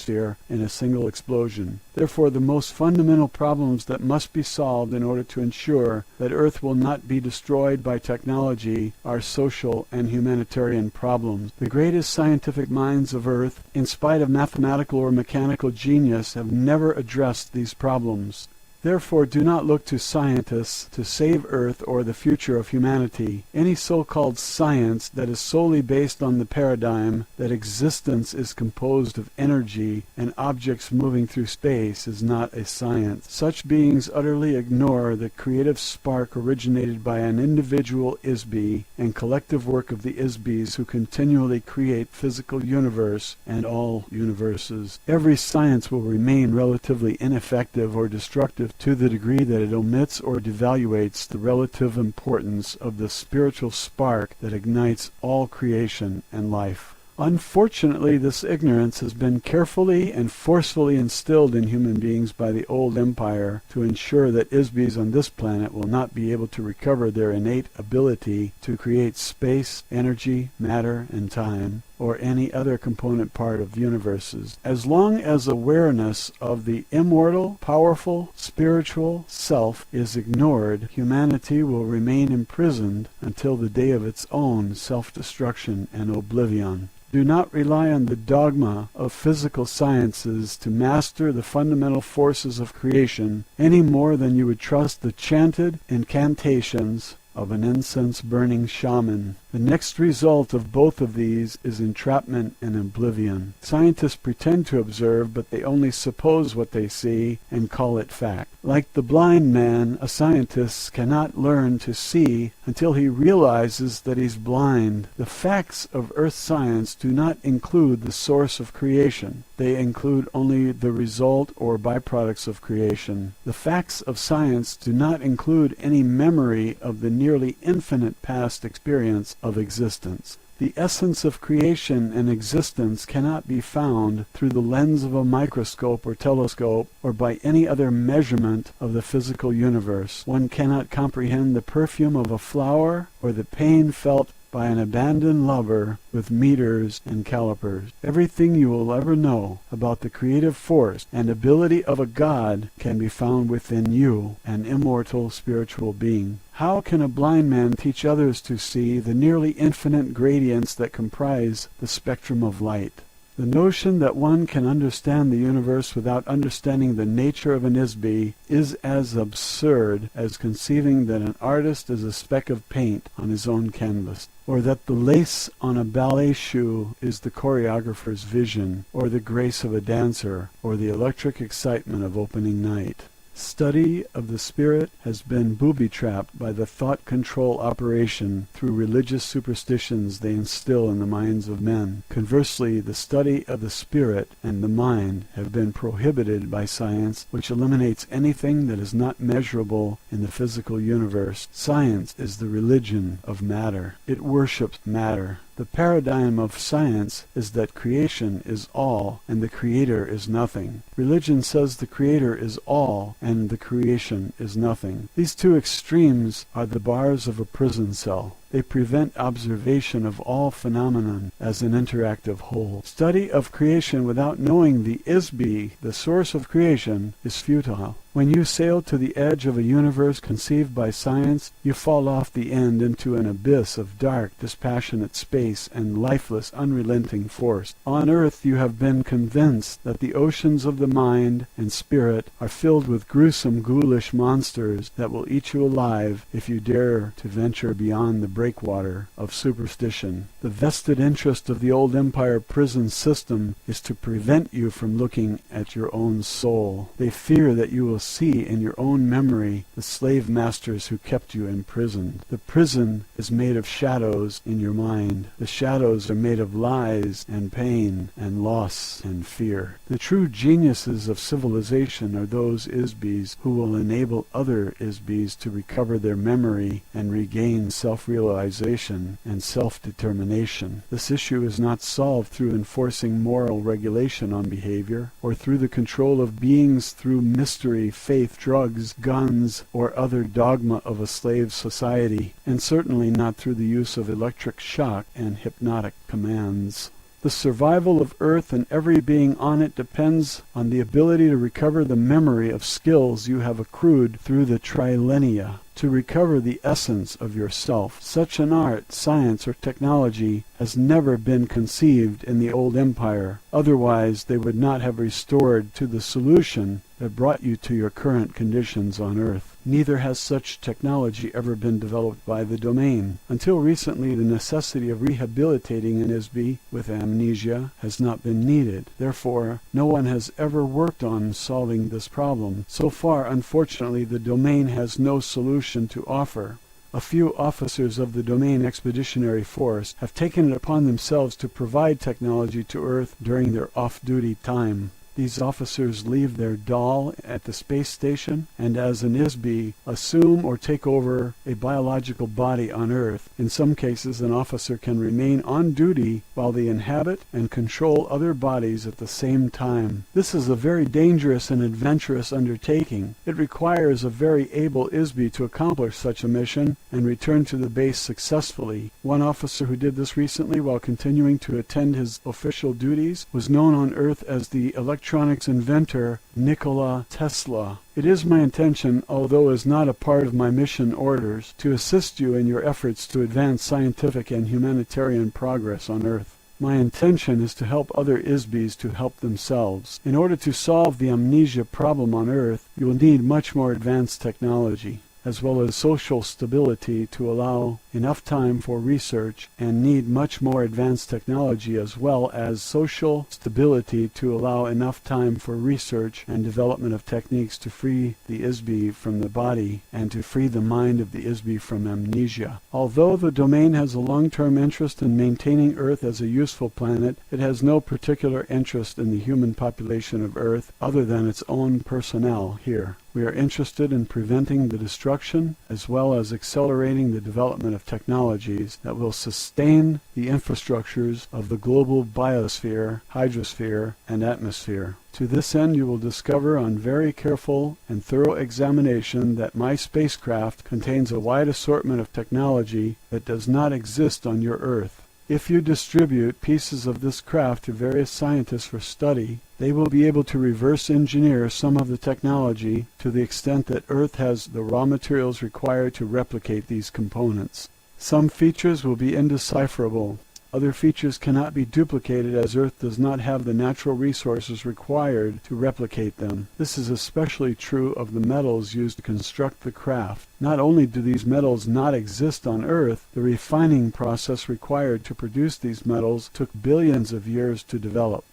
in a single explosion. Therefore, the most fundamental problems that must be solved in order to ensure that Earth will not be destroyed by technology are social and humanitarian problems. The greatest scientific minds of Earth, in spite of mathematical or mechanical genius, have never addressed these problems. Therefore, do not look to scientists to save Earth or the future of humanity. Any so-called science that is solely based on the paradigm that existence is composed of energy and objects moving through space is not a science. Such beings utterly ignore the creative spark originated by an individual Isby and collective work of the Isbys who continually create physical universe and all universes. Every science will remain relatively ineffective or destructive to the degree that it omits or devaluates the relative importance of the spiritual spark that ignites all creation and life. Unfortunately, this ignorance has been carefully and forcefully instilled in human beings by the old empire to ensure that Isbys on this planet will not be able to recover their innate ability to create space, energy, matter, and time, or any other component part of universes. As long as awareness of the immortal, powerful, spiritual self is ignored, humanity will remain imprisoned until the day of its own self-destruction and oblivion. Do not rely on the dogma of physical sciences to master the fundamental forces of creation any more than you would trust the chanted incantations of an incense-burning shaman. The next result of both of these is entrapment and oblivion. Scientists pretend to observe, but they only suppose what they see and call it fact. Like the blind man, a scientist cannot learn to see until he realizes that he's blind. The facts of earth science do not include the source of creation. They include only the result or byproducts of creation. The facts of science do not include any memory of the nearly infinite past experience of existence. The essence of creation and existence cannot be found through the lens of a microscope or telescope or by any other measurement of the physical universe. One cannot comprehend the perfume of a flower or the pain felt by an abandoned lover with meters and calipers. Everything you will ever know about the creative force and ability of a God can be found within you, an immortal spiritual being. How can a blind man teach others to see the nearly infinite gradients that comprise the spectrum of light? The notion that one can understand the universe without understanding the nature of an Isby is as absurd as conceiving that an artist is a speck of paint on his own canvas, or that the lace on a ballet shoe is the choreographer's vision, or the grace of a dancer, or the electric excitement of opening night. Study of the spirit has been booby-trapped by the thought control operation through religious superstitions they instill in the minds of men. Conversely, the study of the spirit and the mind have been prohibited by science, which eliminates anything that is not measurable in the physical universe. Science is the religion of matter. It worships matter. The paradigm of science is that creation is all and the creator is nothing. Religion says the creator is all and the creation is nothing. These two extremes are the bars of a prison cell. They prevent observation of all phenomenon as an interactive whole. Study of creation without knowing the Isby, the source of creation, is futile. When you sail to the edge of a universe conceived by science, you fall off the end into an abyss of dark, dispassionate space and lifeless, unrelenting force. On earth you have been convinced that the oceans of the mind and spirit are filled with gruesome, ghoulish monsters that will eat you alive if you dare to venture beyond the breakwater of superstition. The vested interest of the old empire prison system is to prevent you from looking at your own soul. They fear that you will see in your own memory the slave masters who kept you imprisoned. The prison is made of shadows in your mind. The shadows are made of lies and pain and loss and fear. The true geniuses of civilization are those Isbys who will enable other Isbys to recover their memory and regain self-realization and self-determination. This issue is not solved through enforcing moral regulation on behavior or through the control of beings through mystery, faith, drugs, guns, or other dogma of a slave society, and certainly not through the use of electric shock and hypnotic commands. The survival of Earth and every being on it depends on the ability to recover the memory of skills you have accrued through the trilenia, to recover the essence of yourself. Such an art, science, or technology has never been conceived in the old empire. Otherwise, they would not have restored to the solution that brought you to your current conditions on Earth. Neither has such technology ever been developed by the domain. Until recently, the necessity of rehabilitating an Isby with amnesia has not been needed. Therefore, no one has ever worked on solving this problem. So far, unfortunately, the domain has no solution to offer. A few officers of the Domain Expeditionary Force have taken it upon themselves to provide technology to Earth during their off-duty time. These officers leave their doll at the space station and as an Isby assume or take over a biological body on Earth. In some cases, an officer can remain on duty while they inhabit and control other bodies at the same time. This is a very dangerous and adventurous undertaking. It requires a very able Isby to accomplish such a mission and return to the base successfully. One officer who did this recently while continuing to attend his official duties was known on Earth as the electronics inventor Nikola Tesla. It is my intention, although is not a part of my mission orders, to assist you in your efforts to advance scientific and humanitarian progress on Earth. My intention is to help other Isbys to help themselves. In order to solve the amnesia problem on Earth, you will need much more advanced technology, as well as social stability to allow enough time for research, and need much more advanced technology as well as social stability to allow enough time for research and development of techniques to free the Isby from the body and to free the mind of the Isby from amnesia. Although the domain has a long-term interest in maintaining Earth as a useful planet, it has no particular interest in the human population of Earth other than its own personnel here. We are interested in preventing the destruction as well as accelerating the development of technologies that will sustain the infrastructures of the global biosphere, hydrosphere, and atmosphere. To this end, you will discover on very careful and thorough examination that my spacecraft contains a wide assortment of technology that does not exist on your Earth. If you distribute pieces of this craft to various scientists for study, they will be able to reverse engineer some of the technology to the extent that Earth has the raw materials required to replicate these components. Some features will be indecipherable. Other features cannot be duplicated as Earth does not have the natural resources required to replicate them. This is especially true of the metals used to construct the craft. Not only do these metals not exist on Earth, the refining process required to produce these metals took billions of years to develop.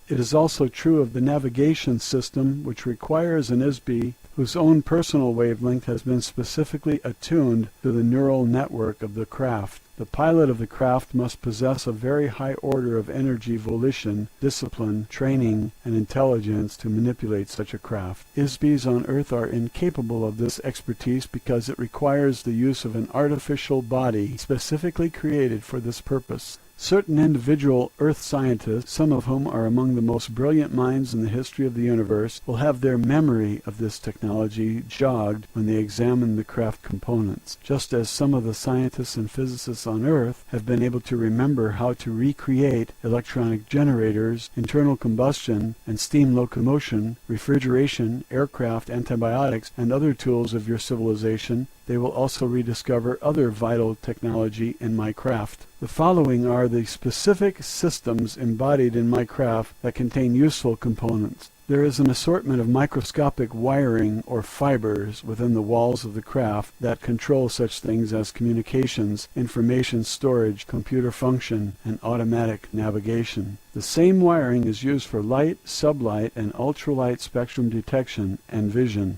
It is also true of the navigation system, which requires an ISB whose own personal wavelength has been specifically attuned to the neural network of the craft. The pilot of the craft must possess a very high order of energy, volition, discipline, training, and intelligence to manipulate such a craft. ISBs on Earth are incapable of this expertise because it requires the use of an artificial body specifically created for this purpose. Certain individual Earth scientists, some of whom are among the most brilliant minds in the history of the universe, will have their memory of this technology jogged when they examine the craft components, just as some of the scientists and physicists on Earth have been able to remember how to recreate electronic generators, internal combustion, and steam locomotion, refrigeration, aircraft, antibiotics, and other tools of your civilization. They will also rediscover other vital technology in my craft. The following are the specific systems embodied in my craft that contain useful components. There is an assortment of microscopic wiring or fibers within the walls of the craft that control such things as communications, information storage, computer function, and automatic navigation. The same wiring is used for light, sublight, and ultralight spectrum detection and vision.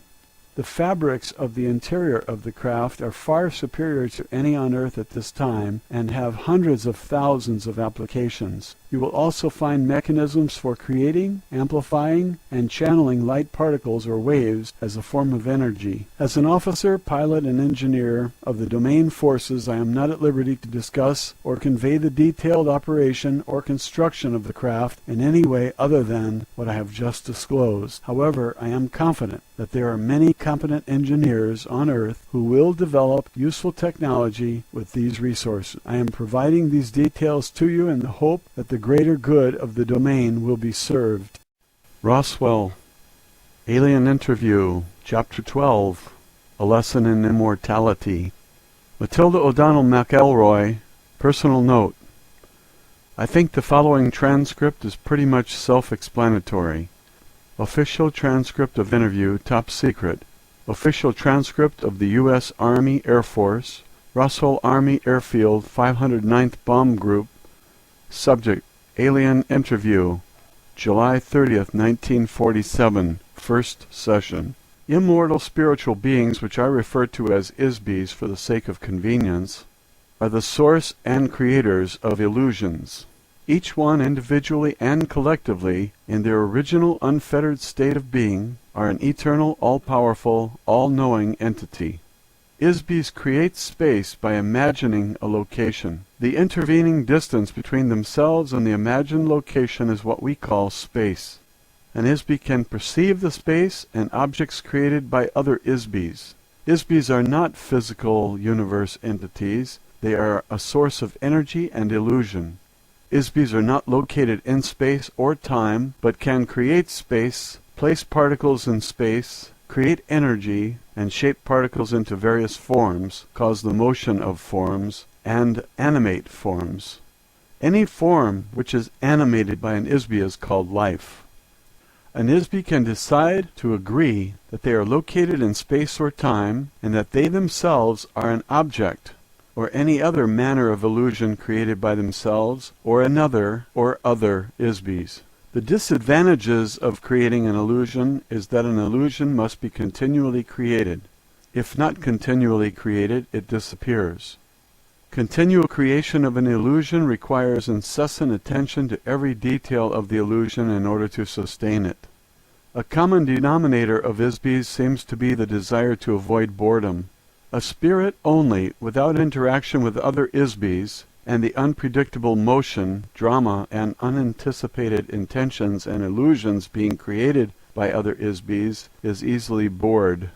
The fabrics of the interior of the craft are far superior to any on Earth at this time and have hundreds of thousands of applications. You will also find mechanisms for creating, amplifying, and channeling light particles or waves as a form of energy. As an officer, pilot, and engineer of the domain forces, I am not at liberty to discuss or convey the detailed operation or construction of the craft in any way other than what I have just disclosed. However, I am confident that there are many competent engineers on Earth who will develop useful technology with these resources. I am providing these details to you in the hope that the greater good of the domain will be served. Roswell Alien Interview, Chapter 12, A Lesson in Immortality. Matilda O'Donnell MacElroy, Personal Note. I think the following transcript is pretty much self-explanatory. Official transcript of interview, top secret. Official transcript of the U.S. Army Air Force, Roswell Army Airfield, 509th Bomb Group. Subject, Alien Interview, July 30th, 1947, first session. Immortal spiritual beings, which I refer to as ISBs for the sake of convenience, are the source and creators of illusions. Each one individually and collectively, in their original unfettered state of being, are an eternal, all-powerful, all-knowing entity. ISBs create space by imagining a location. The intervening distance between themselves and the imagined location is what we call space. An ISB can perceive the space and objects created by other ISBs. ISBs are not physical universe entities. They are a source of energy and illusion. ISBs are not located in space or time, but can create space, place particles in space, create energy, and shape particles into various forms, cause the motion of forms, and animate forms. Any form which is animated by an ISB is called life. An ISB can decide to agree that they are located in space or time, and that they themselves are an object, or any other manner of illusion created by themselves, or another, or other ISBs. The disadvantages of creating an illusion is that an illusion must be continually created. If not continually created, it disappears. Continual creation of an illusion requires incessant attention to every detail of the illusion in order to sustain it. A common denominator of ISBs seems to be the desire to avoid boredom. A spirit only, without interaction with other ISBs, and the unpredictable motion, drama, and unanticipated intentions and illusions being created by other ISBs, is easily bored.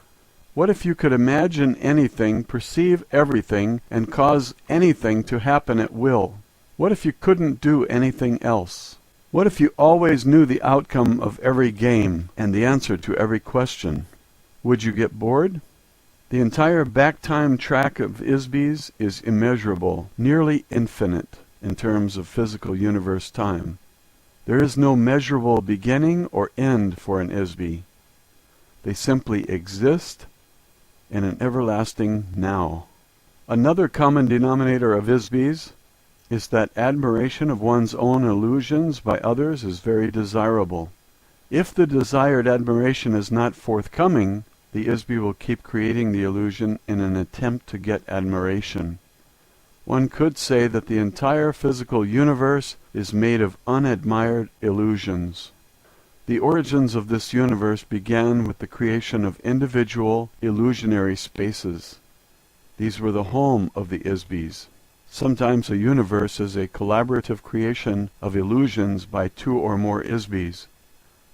What if you could imagine anything, perceive everything, and cause anything to happen at will? What if you couldn't do anything else? What if you always knew the outcome of every game and the answer to every question? Would you get bored? The entire back-time track of ISBs is immeasurable, nearly infinite, in terms of physical universe time. There is no measurable beginning or end for an ISB. They simply exist in an everlasting now. Another common denominator of ISBs is that admiration of one's own illusions by others is very desirable. If the desired admiration is not forthcoming, the ISB will keep creating the illusion in an attempt to get admiration. One could say that the entire physical universe is made of unadmired illusions. The origins of this universe began with the creation of individual illusionary spaces. These were the home of the ISBs. Sometimes a universe is a collaborative creation of illusions by two or more ISBs.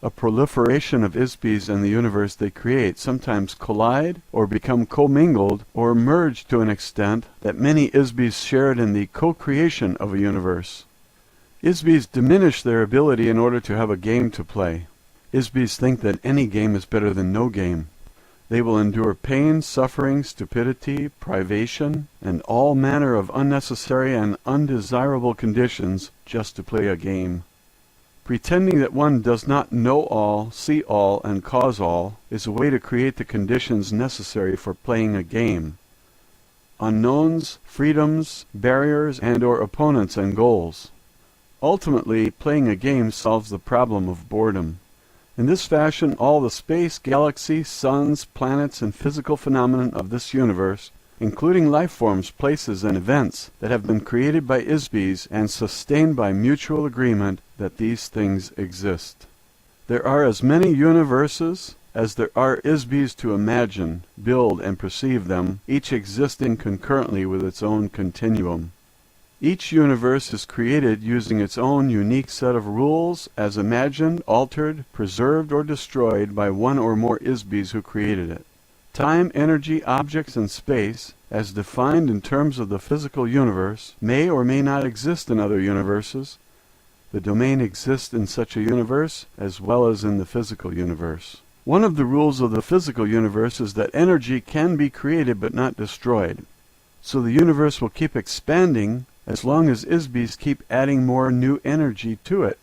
A proliferation of ISBs in the universe they create sometimes collide or become commingled or merge to an extent that many ISBs shared in the co-creation of a universe. ISBs diminish their ability in order to have a game to play. ISBs think that any game is better than no game. They will endure pain, suffering, stupidity, privation, and all manner of unnecessary and undesirable conditions just to play a game. Pretending that one does not know all, see all, and cause all is a way to create the conditions necessary for playing a game. Unknowns, freedoms, barriers, and/or opponents and goals. Ultimately, playing a game solves the problem of boredom. In this fashion, all the space, galaxy, suns, planets, and physical phenomena of this universe, including life forms, places, and events that have been created by ISBs and sustained by mutual agreement that these things exist. There are as many universes as there are ISBs to imagine, build, and perceive them, each existing concurrently with its own continuum. Each universe is created using its own unique set of rules as imagined, altered, preserved, or destroyed by one or more ISBs who created it. Time, energy, objects, and space, as defined in terms of the physical universe, may or may not exist in other universes. The domain exists in such a universe as well as in the physical universe. One of the rules of the physical universe is that energy can be created but not destroyed. So the universe will keep expanding as long as ISBs keep adding more new energy to it.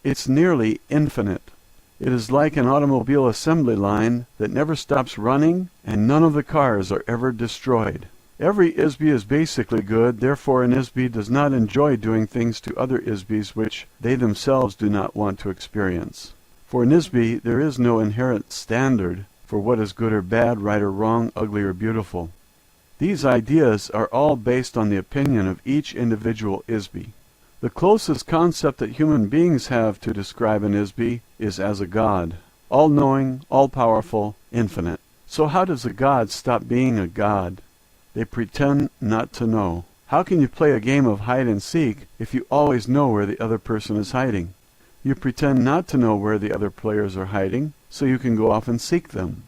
It's nearly infinite. It is like an automobile assembly line that never stops running, and none of the cars are ever destroyed. Every ISB is basically good, therefore an ISB does not enjoy doing things to other ISBs which they themselves do not want to experience. For an ISB, there is no inherent standard for what is good or bad, right or wrong, ugly or beautiful. These ideas are all based on the opinion of each individual ISB. The closest concept that human beings have to describe an ISB is as a god, all-knowing, all-powerful, infinite. So how does a god stop being a god? They pretend not to know. How can you play a game of hide-and-seek if you always know where the other person is hiding? You pretend not to know where the other players are hiding, so you can go off and seek them.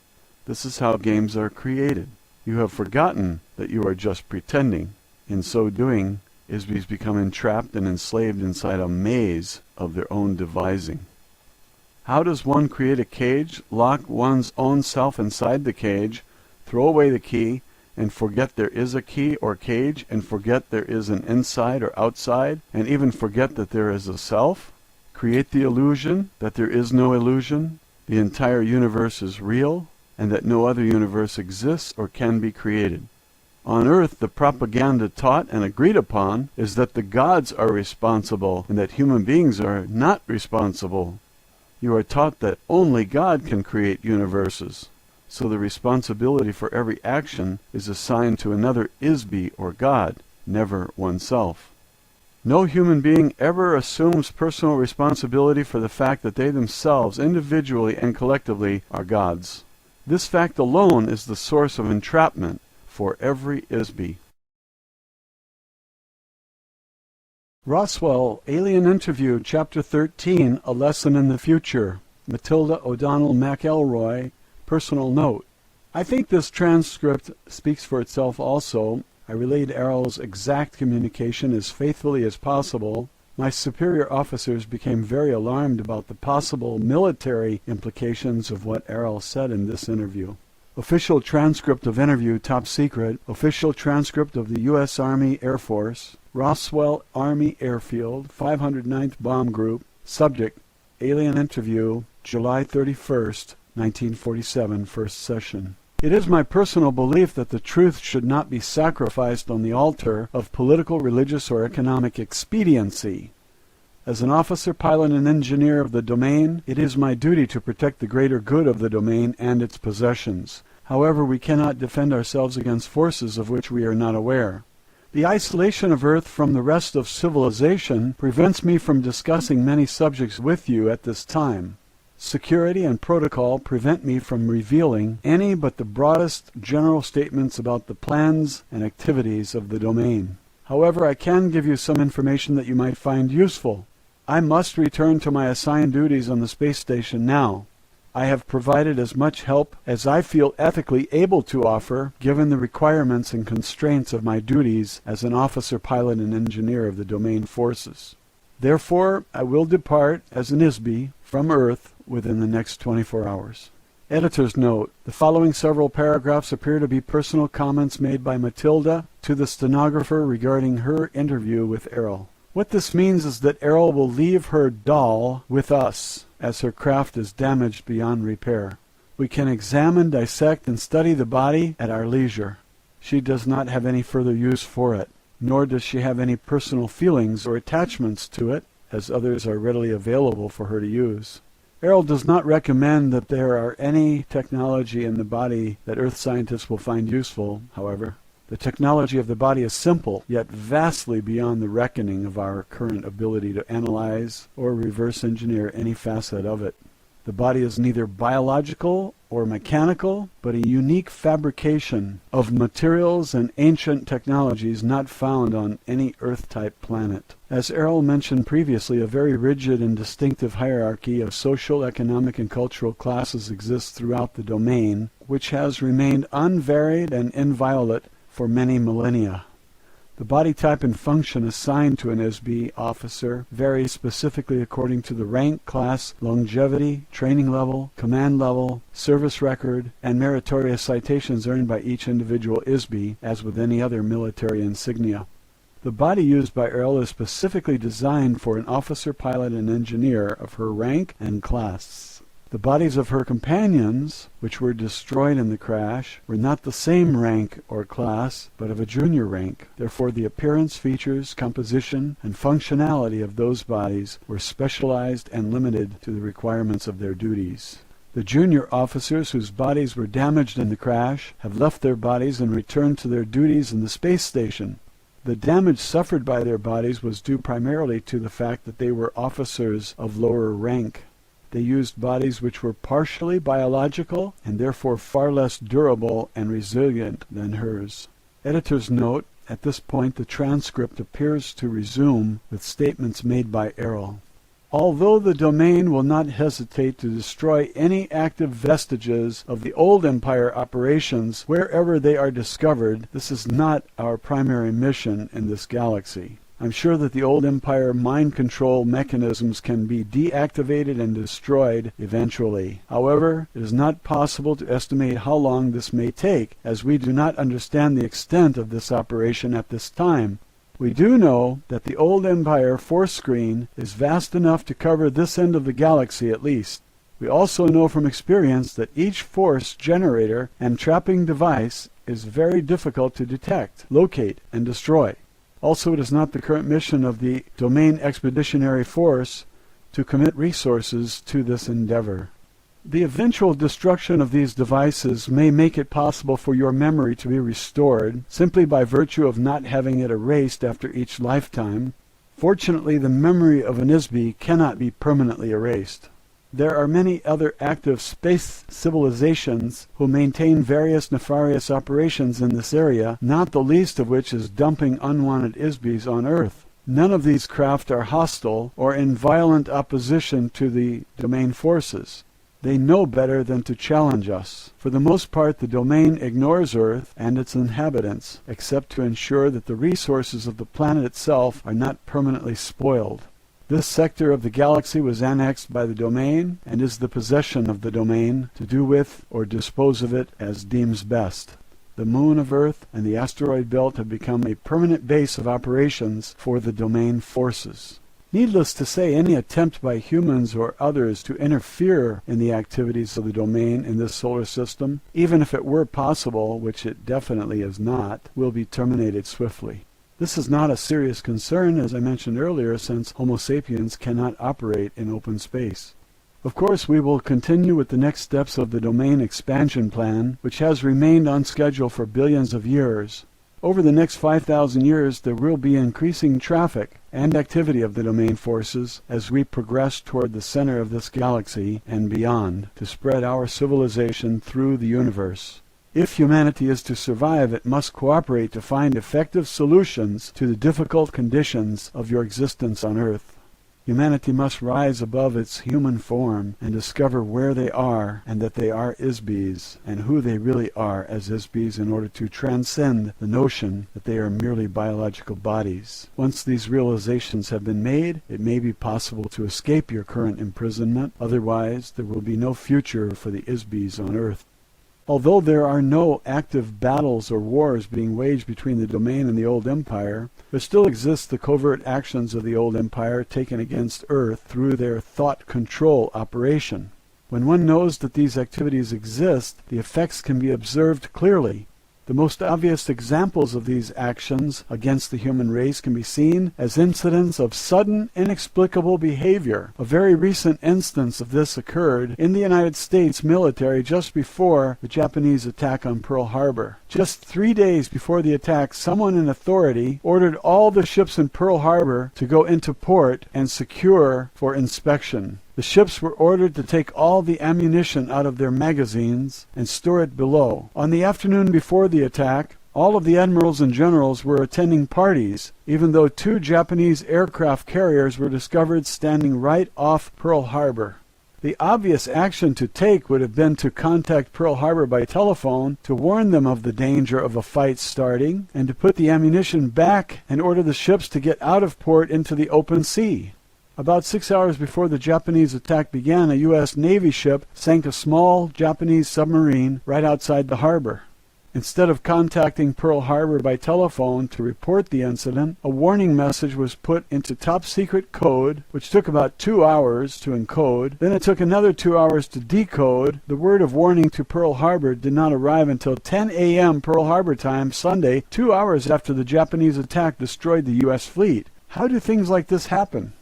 This is how games are created. You have forgotten that you are just pretending. In so doing, ISBs become entrapped and enslaved inside a maze of their own devising. How does one create a cage, lock one's own self inside the cage, throw away the key, and forget there is a key or cage, and forget there is an inside or outside, and even forget that there is a self? Create the illusion that there is no illusion, the entire universe is real, and that no other universe exists or can be created. On earth, the propaganda taught and agreed upon is that the gods are responsible and that human beings are not responsible. You are taught that only God can create universes, so the responsibility for every action is assigned to another ISB or God, never oneself. No human being ever assumes personal responsibility for the fact that they themselves, individually and collectively, are gods. This fact alone is the source of entrapment for every ISBE. Roswell Alien Interview, Chapter 13, A Lesson in the Future. Matilda O'Donnell MacElroy, personal note. I think this transcript speaks for itself also. I relayed Airl's exact communication as faithfully as possible. My superior officers became very alarmed about the possible military implications of what Airl said in this interview. Official transcript of interview, top secret. Official transcript of the U.S. Army Air Force. Roswell Army Airfield, 509th Bomb Group. Subject, Alien Interview, July 31st, 1947, first session. It is my personal belief that the truth should not be sacrificed on the altar of political, religious, or economic expediency. As an officer, pilot, and engineer of the domain, it is my duty to protect the greater good of the domain and its possessions. However, we cannot defend ourselves against forces of which we are not aware. The isolation of Earth from the rest of civilization prevents me from discussing many subjects with you at this time. Security and protocol prevent me from revealing any but the broadest general statements about the plans and activities of the domain. However, I can give you some information that you might find useful. I must return to my assigned duties on the space station now. I have provided as much help as I feel ethically able to offer, given the requirements and constraints of my duties as an officer, pilot, and engineer of the domain forces. Therefore, I will depart as an ISBE from Earth within the next 24 hours. Editor's note: the following several paragraphs appear to be personal comments made by Matilda to the stenographer regarding her interview with Airl. What this means is that Airl will leave her doll with us, as her craft is damaged beyond repair. We can examine, dissect, and study the body at our leisure. She does not have any further use for it, nor does she have any personal feelings or attachments to it, as others are readily available for her to use. Airl does not recommend that there are any technology in the body that Earth scientists will find useful, however. The technology of the body is simple, yet vastly beyond the reckoning of our current ability to analyze or reverse engineer any facet of it. The body is neither biological or mechanical, but a unique fabrication of materials and ancient technologies not found on any Earth-type planet. As Airl mentioned previously, a very rigid and distinctive hierarchy of social, economic, and cultural classes exists throughout the domain, which has remained unvaried and inviolate for many millennia. The body type and function assigned to an ISBE officer vary specifically according to the rank, class, longevity, training level, command level, service record, and meritorious citations earned by each individual ISBE, as with any other military insignia. The body used by Airl is specifically designed for an officer, pilot, and engineer of her rank and class. The bodies of her companions, which were destroyed in the crash, were not the same rank or class, but of a junior rank. Therefore, the appearance, features, composition, and functionality of those bodies were specialized and limited to the requirements of their duties. The junior officers whose bodies were damaged in the crash have left their bodies and returned to their duties in the space station. The damage suffered by their bodies was due primarily to the fact that they were officers of lower rank. They used bodies which were partially biological and therefore far less durable and resilient than hers. Editor's note: at this point the transcript appears to resume with statements made by Airl. Although the domain will not hesitate to destroy any active vestiges of the old Empire operations wherever they are discovered, this is not our primary mission in this galaxy. I'm sure that the old Empire mind control mechanisms can be deactivated and destroyed eventually. However, it is not possible to estimate how long this may take, as we do not understand the extent of this operation at this time. We do know that the old Empire force screen is vast enough to cover this end of the galaxy at least. We also know from experience that each force generator and trapping device is very difficult to detect, locate, and destroy. Also, it is not the current mission of the Domain Expeditionary Force to commit resources to this endeavor. The eventual destruction of these devices may make it possible for your memory to be restored simply by virtue of not having it erased after each lifetime. Fortunately, the memory of an ISBE cannot be permanently erased. There are many other active space civilizations who maintain various nefarious operations in this area, not the least of which is dumping unwanted ISBEs on Earth. None of these craft are hostile or in violent opposition to the domain forces. They know better than to challenge us. For the most part, the domain ignores Earth and its inhabitants, except to ensure that the resources of the planet itself are not permanently spoiled. This sector of the galaxy was annexed by the domain and is the possession of the domain to do with or dispose of it as deems best. The moon of Earth and the asteroid belt have become a permanent base of operations for the domain forces. Needless to say, any attempt by humans or others to interfere in the activities of the domain in this solar system, even if it were possible, which it definitely is not, will be terminated swiftly. This is not a serious concern, as I mentioned earlier, since Homo sapiens cannot operate in open space. Of course, we will continue with the next steps of the domain expansion plan, which has remained on schedule for billions of years. Over the next 5,000 years, there will be increasing traffic and activity of the domain forces as we progress toward the center of this galaxy and beyond to spread our civilization through the universe. If humanity is to survive, it must cooperate to find effective solutions to the difficult conditions of your existence on Earth. Humanity must rise above its human form and discover where they are and that they are ISBEs and who they really are as ISBEs in order to transcend the notion that they are merely biological bodies. Once these realizations have been made, it may be possible to escape your current imprisonment. Otherwise, there will be no future for the ISBEs on Earth. Although there are no active battles or wars being waged between the domain and the old empire, there still exists the covert actions of the old empire taken against Earth through their thought control operation. When one knows that these activities exist, the effects can be observed clearly. The most obvious examples of these actions against the human race can be seen as incidents of sudden, inexplicable behavior. A very recent instance of this occurred in the United States military just before the Japanese attack on Pearl Harbor. Just 3 days before the attack, someone in authority ordered all the ships in Pearl Harbor to go into port and secure for inspection. The ships were ordered to take all the ammunition out of their magazines and store it below. On the afternoon before the attack, all of the admirals and generals were attending parties, even though 2 Japanese aircraft carriers were discovered standing right off Pearl Harbor. The obvious action to take would have been to contact Pearl Harbor by telephone to warn them of the danger of a fight starting and to put the ammunition back and order the ships to get out of port into the open sea. About 6 hours before the Japanese attack began, a U.S. Navy ship sank a small Japanese submarine right outside the harbor. Instead of contacting Pearl Harbor by telephone to report the incident, a warning message was put into top-secret code, which took about 2 hours to encode. Then it took another 2 hours to decode. The word of warning to Pearl Harbor did not arrive until 10 a.m. Pearl Harbor time, Sunday, 2 hours after the Japanese attack destroyed the U.S. fleet. How do things like this happen?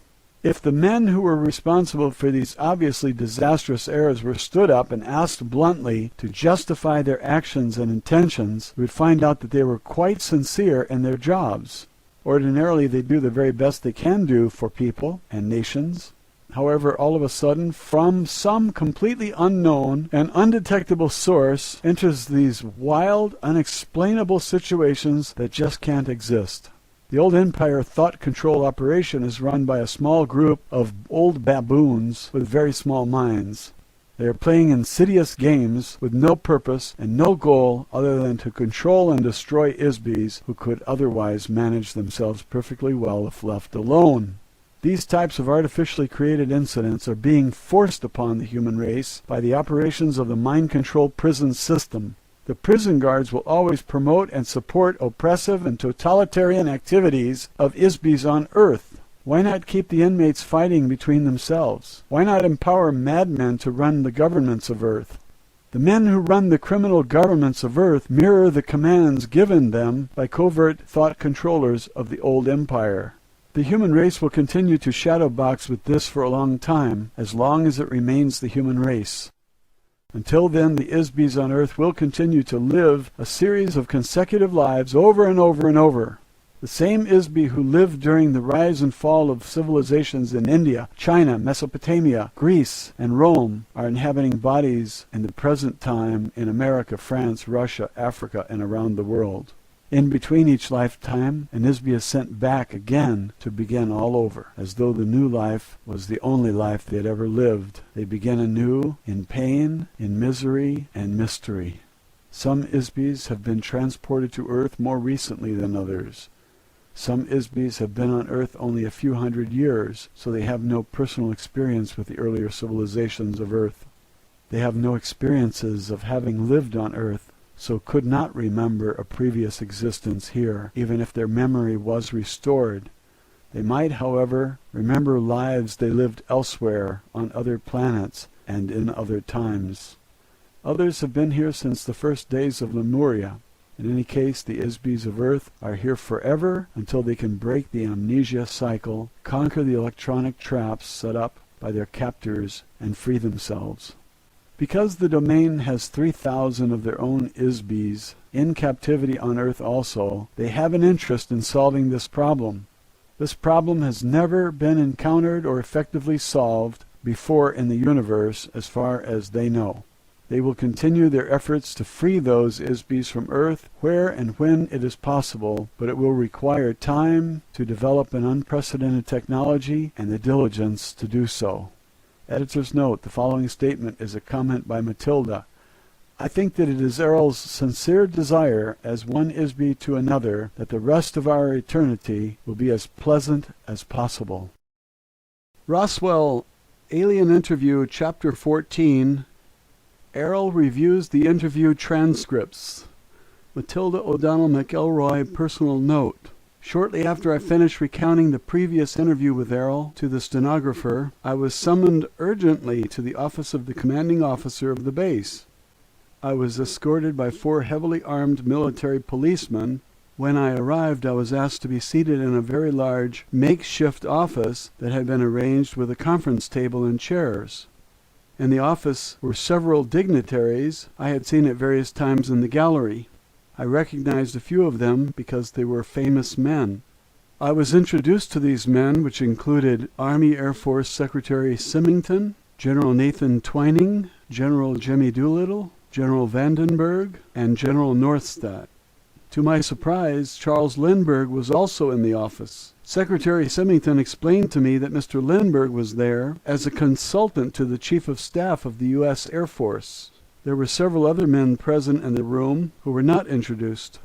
If the men who were responsible for these obviously disastrous errors were stood up and asked bluntly to justify their actions and intentions, we would find out that they were quite sincere in their jobs. Ordinarily, they do the very best they can do for people and nations. However, all of a sudden, from some completely unknown and undetectable source, enters these wild, unexplainable situations that just can't exist. The old empire thought control operation is run by a small group of old baboons with very small minds. They are playing insidious games with no purpose and no goal other than to control and destroy ISBEs who could otherwise manage themselves perfectly well if left alone. These types of artificially created incidents are being forced upon the human race by the operations of the mind-control prison system. The prison guards will always promote and support oppressive and totalitarian activities of ISBEs on Earth. Why not keep the inmates fighting between themselves? Why not empower madmen to run the governments of Earth? The men who run the criminal governments of Earth mirror the commands given them by covert thought controllers of the old empire. The human race will continue to shadowbox with this for a long as it remains the human race. Until then, the ISBEs on Earth will continue to live a series of consecutive lives over and over and over. The same Isby who lived during the rise and fall of civilizations in India, China, Mesopotamia, Greece, and Rome are inhabiting bodies in the present time in America, France, Russia, Africa, and around the world. In between each lifetime, an Isby is sent back again to begin all over, as though the new life was the only life they had ever lived. They begin anew in pain, in misery, and mystery. Some Isbys have been transported to Earth more recently than others. Some Isbys have been on Earth only a few hundred years, so they have no personal experience with the earlier civilizations of Earth. They have no experiences of having lived on Earth, so could not remember a previous existence here, even if their memory was restored. They might, however, remember lives they lived elsewhere, on other planets, and in other times. Others have been here since the first days of Lemuria. In any case, the Isbys of Earth are here forever until they can break the amnesia cycle, conquer the electronic traps set up by their captors, and free themselves. Because the domain has 3,000 of their own Isbys in captivity on Earth also, they have an interest in solving this problem. This problem has never been encountered or effectively solved before in the universe as far as they know. They will continue their efforts to free those Isbys from Earth where and when it is possible, but it will require time to develop an unprecedented technology and the diligence to do so. Editor's note: the following statement is a comment by Matilda. I think that it is Airl's sincere desire, as one Isby to another, that the rest of our eternity will be as pleasant as possible. Roswell Alien Interview, Chapter 14. Airl reviews the interview transcripts. Matilda O'Donnell MacElroy, personal note. Shortly after I finished recounting the previous interview with Airl to the stenographer, I was summoned urgently to the office of the commanding officer of the base. I was escorted by 4 heavily armed military policemen. When I arrived, I was asked to be seated in a very large makeshift office that had been arranged with a conference table and chairs. In the office were several dignitaries I had seen at various times in the gallery. I recognized a few of them because they were famous men. I was introduced to these men, which included Army Air Force Secretary Symington, General Nathan Twining, General Jimmy Doolittle, General Vandenberg, and General Northstadt. To my surprise, Charles Lindbergh was also in the office. Secretary Symington explained to me that Mr. Lindbergh was there as a consultant to the Chief of Staff of the U.S. Air Force. There were several other men present in the room who were not introduced.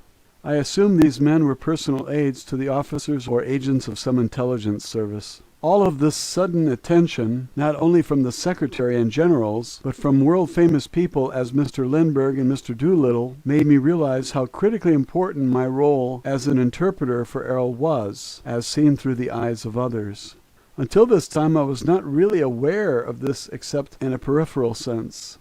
I assume these men were personal aides to the officers or agents of some intelligence service. All of this sudden attention, not only from the Secretary and generals, but from world-famous people as Mr. Lindbergh and Mr. Doolittle, made me realize how critically important my role as an interpreter for Airl was, as seen through the eyes of others. Until this time I was not really aware of this except in a peripheral sense.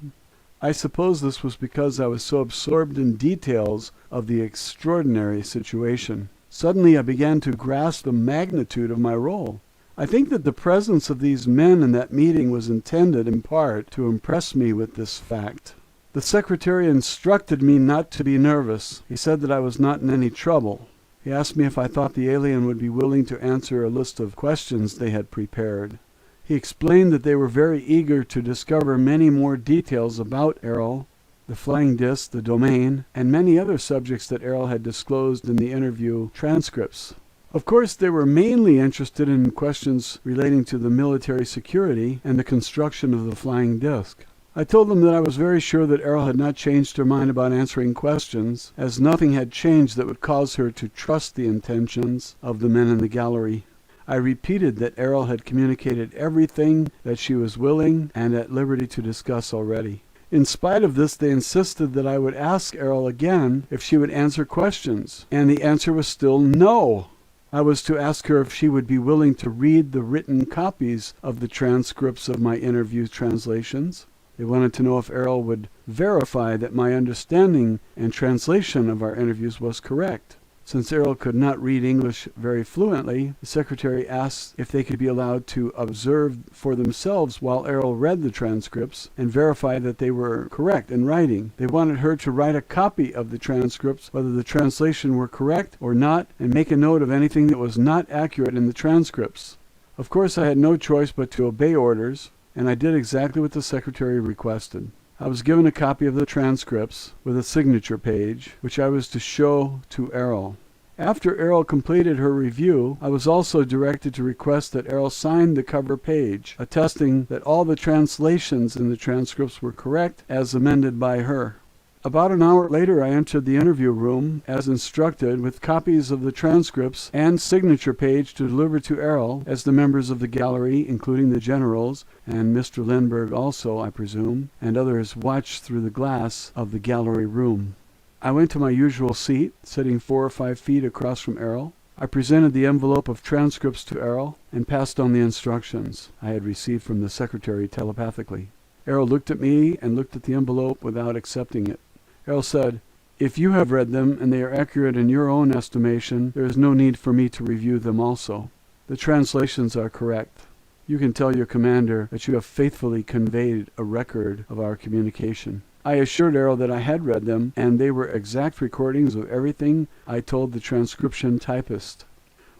I suppose this was because I was so absorbed in details of the extraordinary situation. Suddenly I began to grasp the magnitude of my role. I think that the presence of these men in that meeting was intended, in part, to impress me with this fact. The secretary instructed me not to be nervous. He said that I was not in any trouble. He asked me if I thought the alien would be willing to answer a list of questions they had prepared. He explained that they were very eager to discover many more details about Airl, the flying disc, the domain, and many other subjects that Airl had disclosed in the interview transcripts. Of course, they were mainly interested in questions relating to the military security and the construction of the flying disc. I told them that I was very sure that Airl had not changed her mind about answering questions, as nothing had changed that would cause her to trust the intentions of the men in the gallery. I repeated that Airl had communicated everything that she was willing and at liberty to discuss already. In spite of this, they insisted that I would ask Airl again if she would answer questions, and the answer was still no. I was to ask her if she would be willing to read the written copies of the transcripts of my interview translations. They wanted to know if Airl would verify that my understanding and translation of our interviews was correct. Since Airl could not read English very fluently, the secretary asked if they could be allowed to observe for themselves while Airl read the transcripts and verify that they were correct in writing. They wanted her to write a copy of the transcripts, whether the translation were correct or not, and make a note of anything that was not accurate in the transcripts. Of course, I had no choice but to obey orders, and I did exactly what the secretary requested. I was given a copy of the transcripts with a signature page, which I was to show to Airl. After Airl completed her review, I was also directed to request that Airl sign the cover page, attesting that all the translations in the transcripts were correct as amended by her. About an hour later, I entered the interview room, as instructed, with copies of the transcripts and signature page to deliver to Airl, as the members of the gallery, including the generals, and Mr. Lindbergh also, I presume, and others watched through the glass of the gallery room. I went to my usual seat, sitting 4 or 5 feet across from Airl. I presented the envelope of transcripts to Airl and passed on the instructions I had received from the secretary telepathically. Airl looked at me and looked at the envelope without accepting it. Airl said, "If you have read them and they are accurate in your own estimation, there is no need for me to review them also. The translations are correct. You can tell your commander that you have faithfully conveyed a record of our communication." I assured Airl that I had read them, and they were exact recordings of everything I told the transcription typist.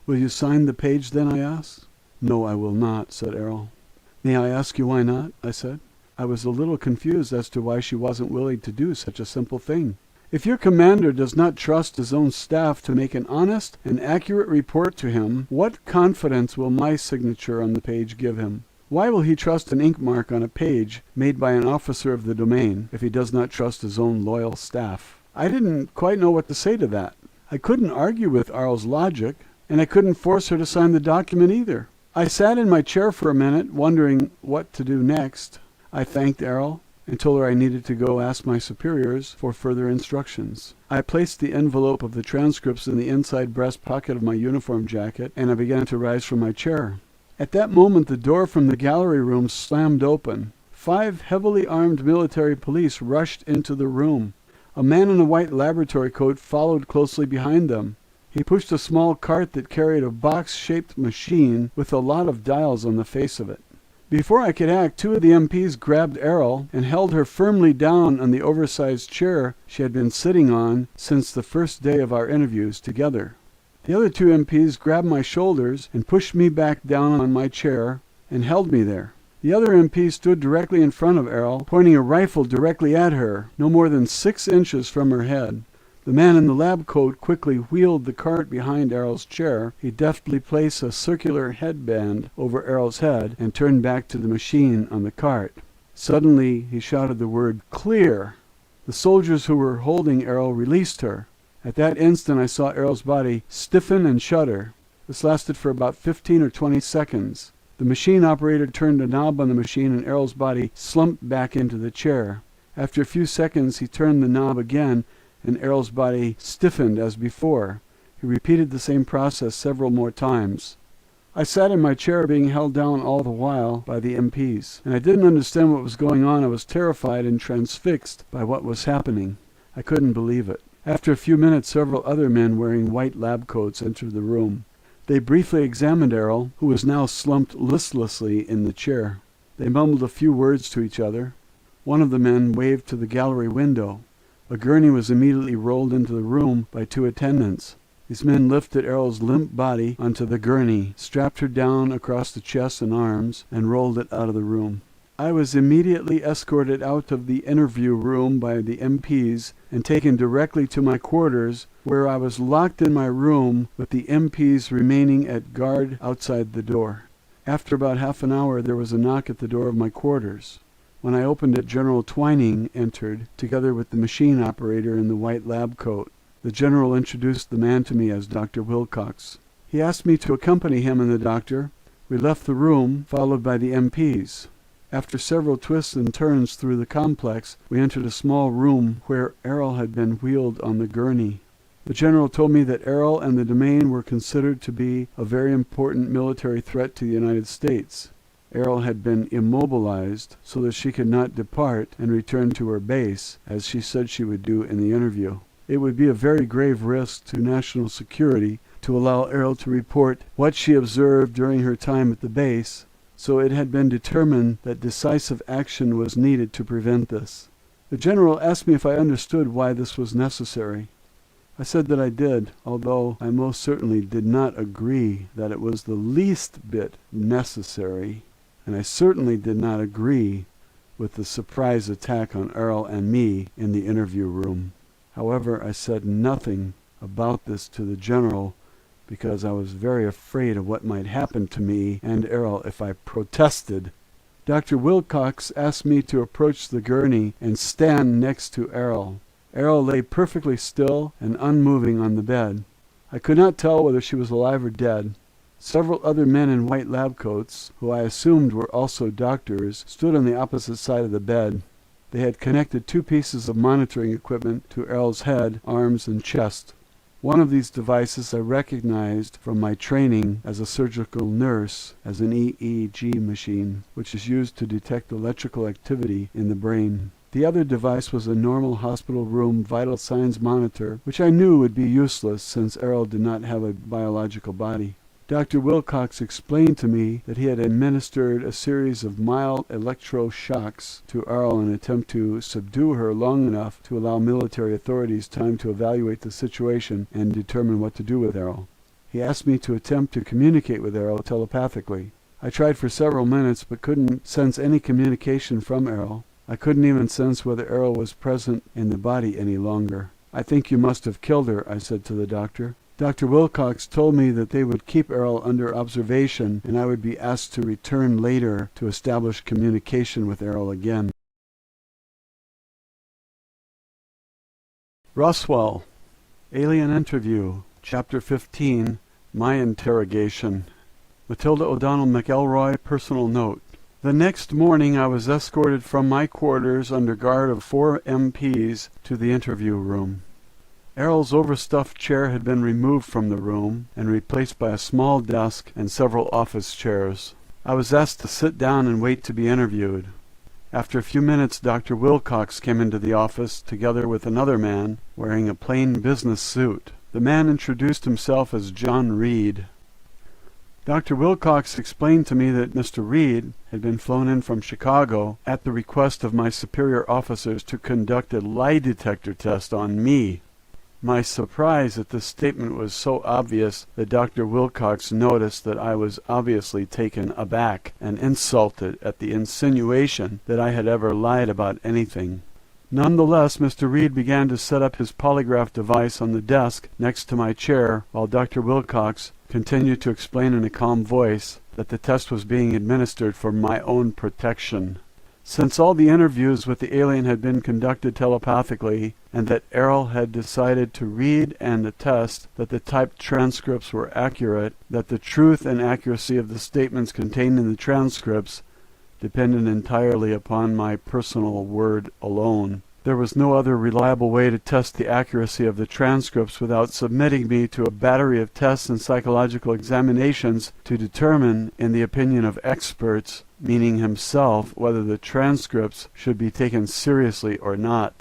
"Will you sign the page then?" I asked. "No, I will not," said Airl. "May I ask you why not?" I said. I was a little confused as to why she wasn't willing to do such a simple thing. "If your commander does not trust his own staff to make an honest and accurate report to him, what confidence will my signature on the page give him? Why will he trust an ink mark on a page made by an officer of the domain if he does not trust his own loyal staff?" I didn't quite know what to say to that. I couldn't argue with Airl's logic, and I couldn't force her to sign the document either. I sat in my chair for a minute, wondering what to do next. I thanked Airl and told her I needed to go ask my superiors for further instructions. I placed the envelope of the transcripts in the inside breast pocket of my uniform jacket, and I began to rise from my chair. At that moment, the door from the gallery room slammed open. 5 heavily armed military police rushed into the room. A man in a white laboratory coat followed closely behind them. He pushed a small cart that carried a box-shaped machine with a lot of dials on the face of it. Before I could act, 2 of the MPs grabbed Airl and held her firmly down on the oversized chair she had been sitting on since the first day of our interviews together. The other 2 MPs grabbed my shoulders and pushed me back down on my chair and held me there. The other MP stood directly in front of Airl, pointing a rifle directly at her, no more than 6 inches from her head. The man in the lab coat quickly wheeled the cart behind Airl's chair. He deftly placed a circular headband over Airl's head and turned back to the machine on the cart. Suddenly, he shouted the word, "Clear!" The soldiers who were holding Airl released her. At that instant, I saw Airl's body stiffen and shudder. This lasted for about 15 or 20 seconds. The machine operator turned a knob on the machine and Airl's body slumped back into the chair. After a few seconds, he turned the knob again and Airl's body stiffened as before. He repeated the same process several more times. I sat in my chair being held down all the while by the MPs, and I didn't understand what was going on. I was terrified and transfixed by what was happening. I couldn't believe it. After a few minutes, several other men wearing white lab coats entered the room. They briefly examined Airl, who was now slumped listlessly in the chair. They mumbled a few words to each other. One of the men waved to the gallery window. A gurney was immediately rolled into the room by 2 attendants. These men lifted Airl's limp body onto the gurney, strapped her down across the chest and arms, and rolled it out of the room. I was immediately escorted out of the interview room by the MPs and taken directly to my quarters, where I was locked in my room with the MPs remaining at guard outside the door. After about half an hour, there was a knock at the door of my quarters. When I opened it, General Twining entered, together with the machine operator in the white lab coat. The general introduced the man to me as Dr. Wilcox. He asked me to accompany him and the doctor. We left the room, followed by the MPs. After several twists and turns through the complex, we entered a small room where Airl had been wheeled on the gurney. The general told me that Airl and the domain were considered to be a very important military threat to the United States. Airl had been immobilized so that she could not depart and return to her base, as she said she would do in the interview. It would be a very grave risk to national security to allow Airl to report what she observed during her time at the base, so it had been determined that decisive action was needed to prevent this. The general asked me if I understood why this was necessary. I said that I did, although I most certainly did not agree that it was the least bit necessary, and I certainly did not agree with the surprise attack on Airl and me in the interview room. However, I said nothing about this to the general because I was very afraid of what might happen to me and Airl if I protested. Dr. Wilcox asked me to approach the gurney and stand next to Airl. Airl lay perfectly still and unmoving on the bed. I could not tell whether she was alive or dead. Several other men in white lab coats, who I assumed were also doctors, stood on the opposite side of the bed. They had connected 2 pieces of monitoring equipment to Airl's head, arms, and chest. One of these devices I recognized from my training as a surgical nurse as an EEG machine, which is used to detect electrical activity in the brain. The other device was a normal hospital room vital signs monitor, which I knew would be useless since Airl did not have a biological body. Dr. Wilcox explained to me that he had administered a series of mild electroshocks to Airl in an attempt to subdue her long enough to allow military authorities time to evaluate the situation and determine what to do with Airl. He asked me to attempt to communicate with Airl telepathically. I tried for several minutes but couldn't sense any communication from Airl. I couldn't even sense whether Airl was present in the body any longer. "I think you must have killed her," I said to the doctor. Dr. Wilcox told me that they would keep Airl under observation and I would be asked to return later to establish communication with Airl again. Roswell Alien Interview, Chapter 15, My Interrogation. Matilda O'Donnell MacElroy, Personal Note. The next morning I was escorted from my quarters under guard of 4 MPs to the interview room. Airl's overstuffed chair had been removed from the room and replaced by a small desk and several office chairs. I was asked to sit down and wait to be interviewed. After a few minutes, Dr. Wilcox came into the office together with another man wearing a plain business suit. The man introduced himself as John Reed. Dr. Wilcox explained to me that Mr. Reed had been flown in from Chicago at the request of my superior officers to conduct a lie detector test on me. My surprise at this statement was so obvious that Dr. Wilcox noticed that I was obviously taken aback and insulted at the insinuation that I had ever lied about anything. Nonetheless, Mr. Reed began to set up his polygraph device on the desk next to my chair, while Dr. Wilcox continued to explain in a calm voice that the test was being administered for my own protection. Since all the interviews with the alien had been conducted telepathically, and that Airl had decided to read and attest that the typed transcripts were accurate, that the truth and accuracy of the statements contained in the transcripts depended entirely upon my personal word alone, there was no other reliable way to test the accuracy of the transcripts without submitting me to a battery of tests and psychological examinations to determine, in the opinion of experts, meaning himself, whether the transcripts should be taken seriously or not.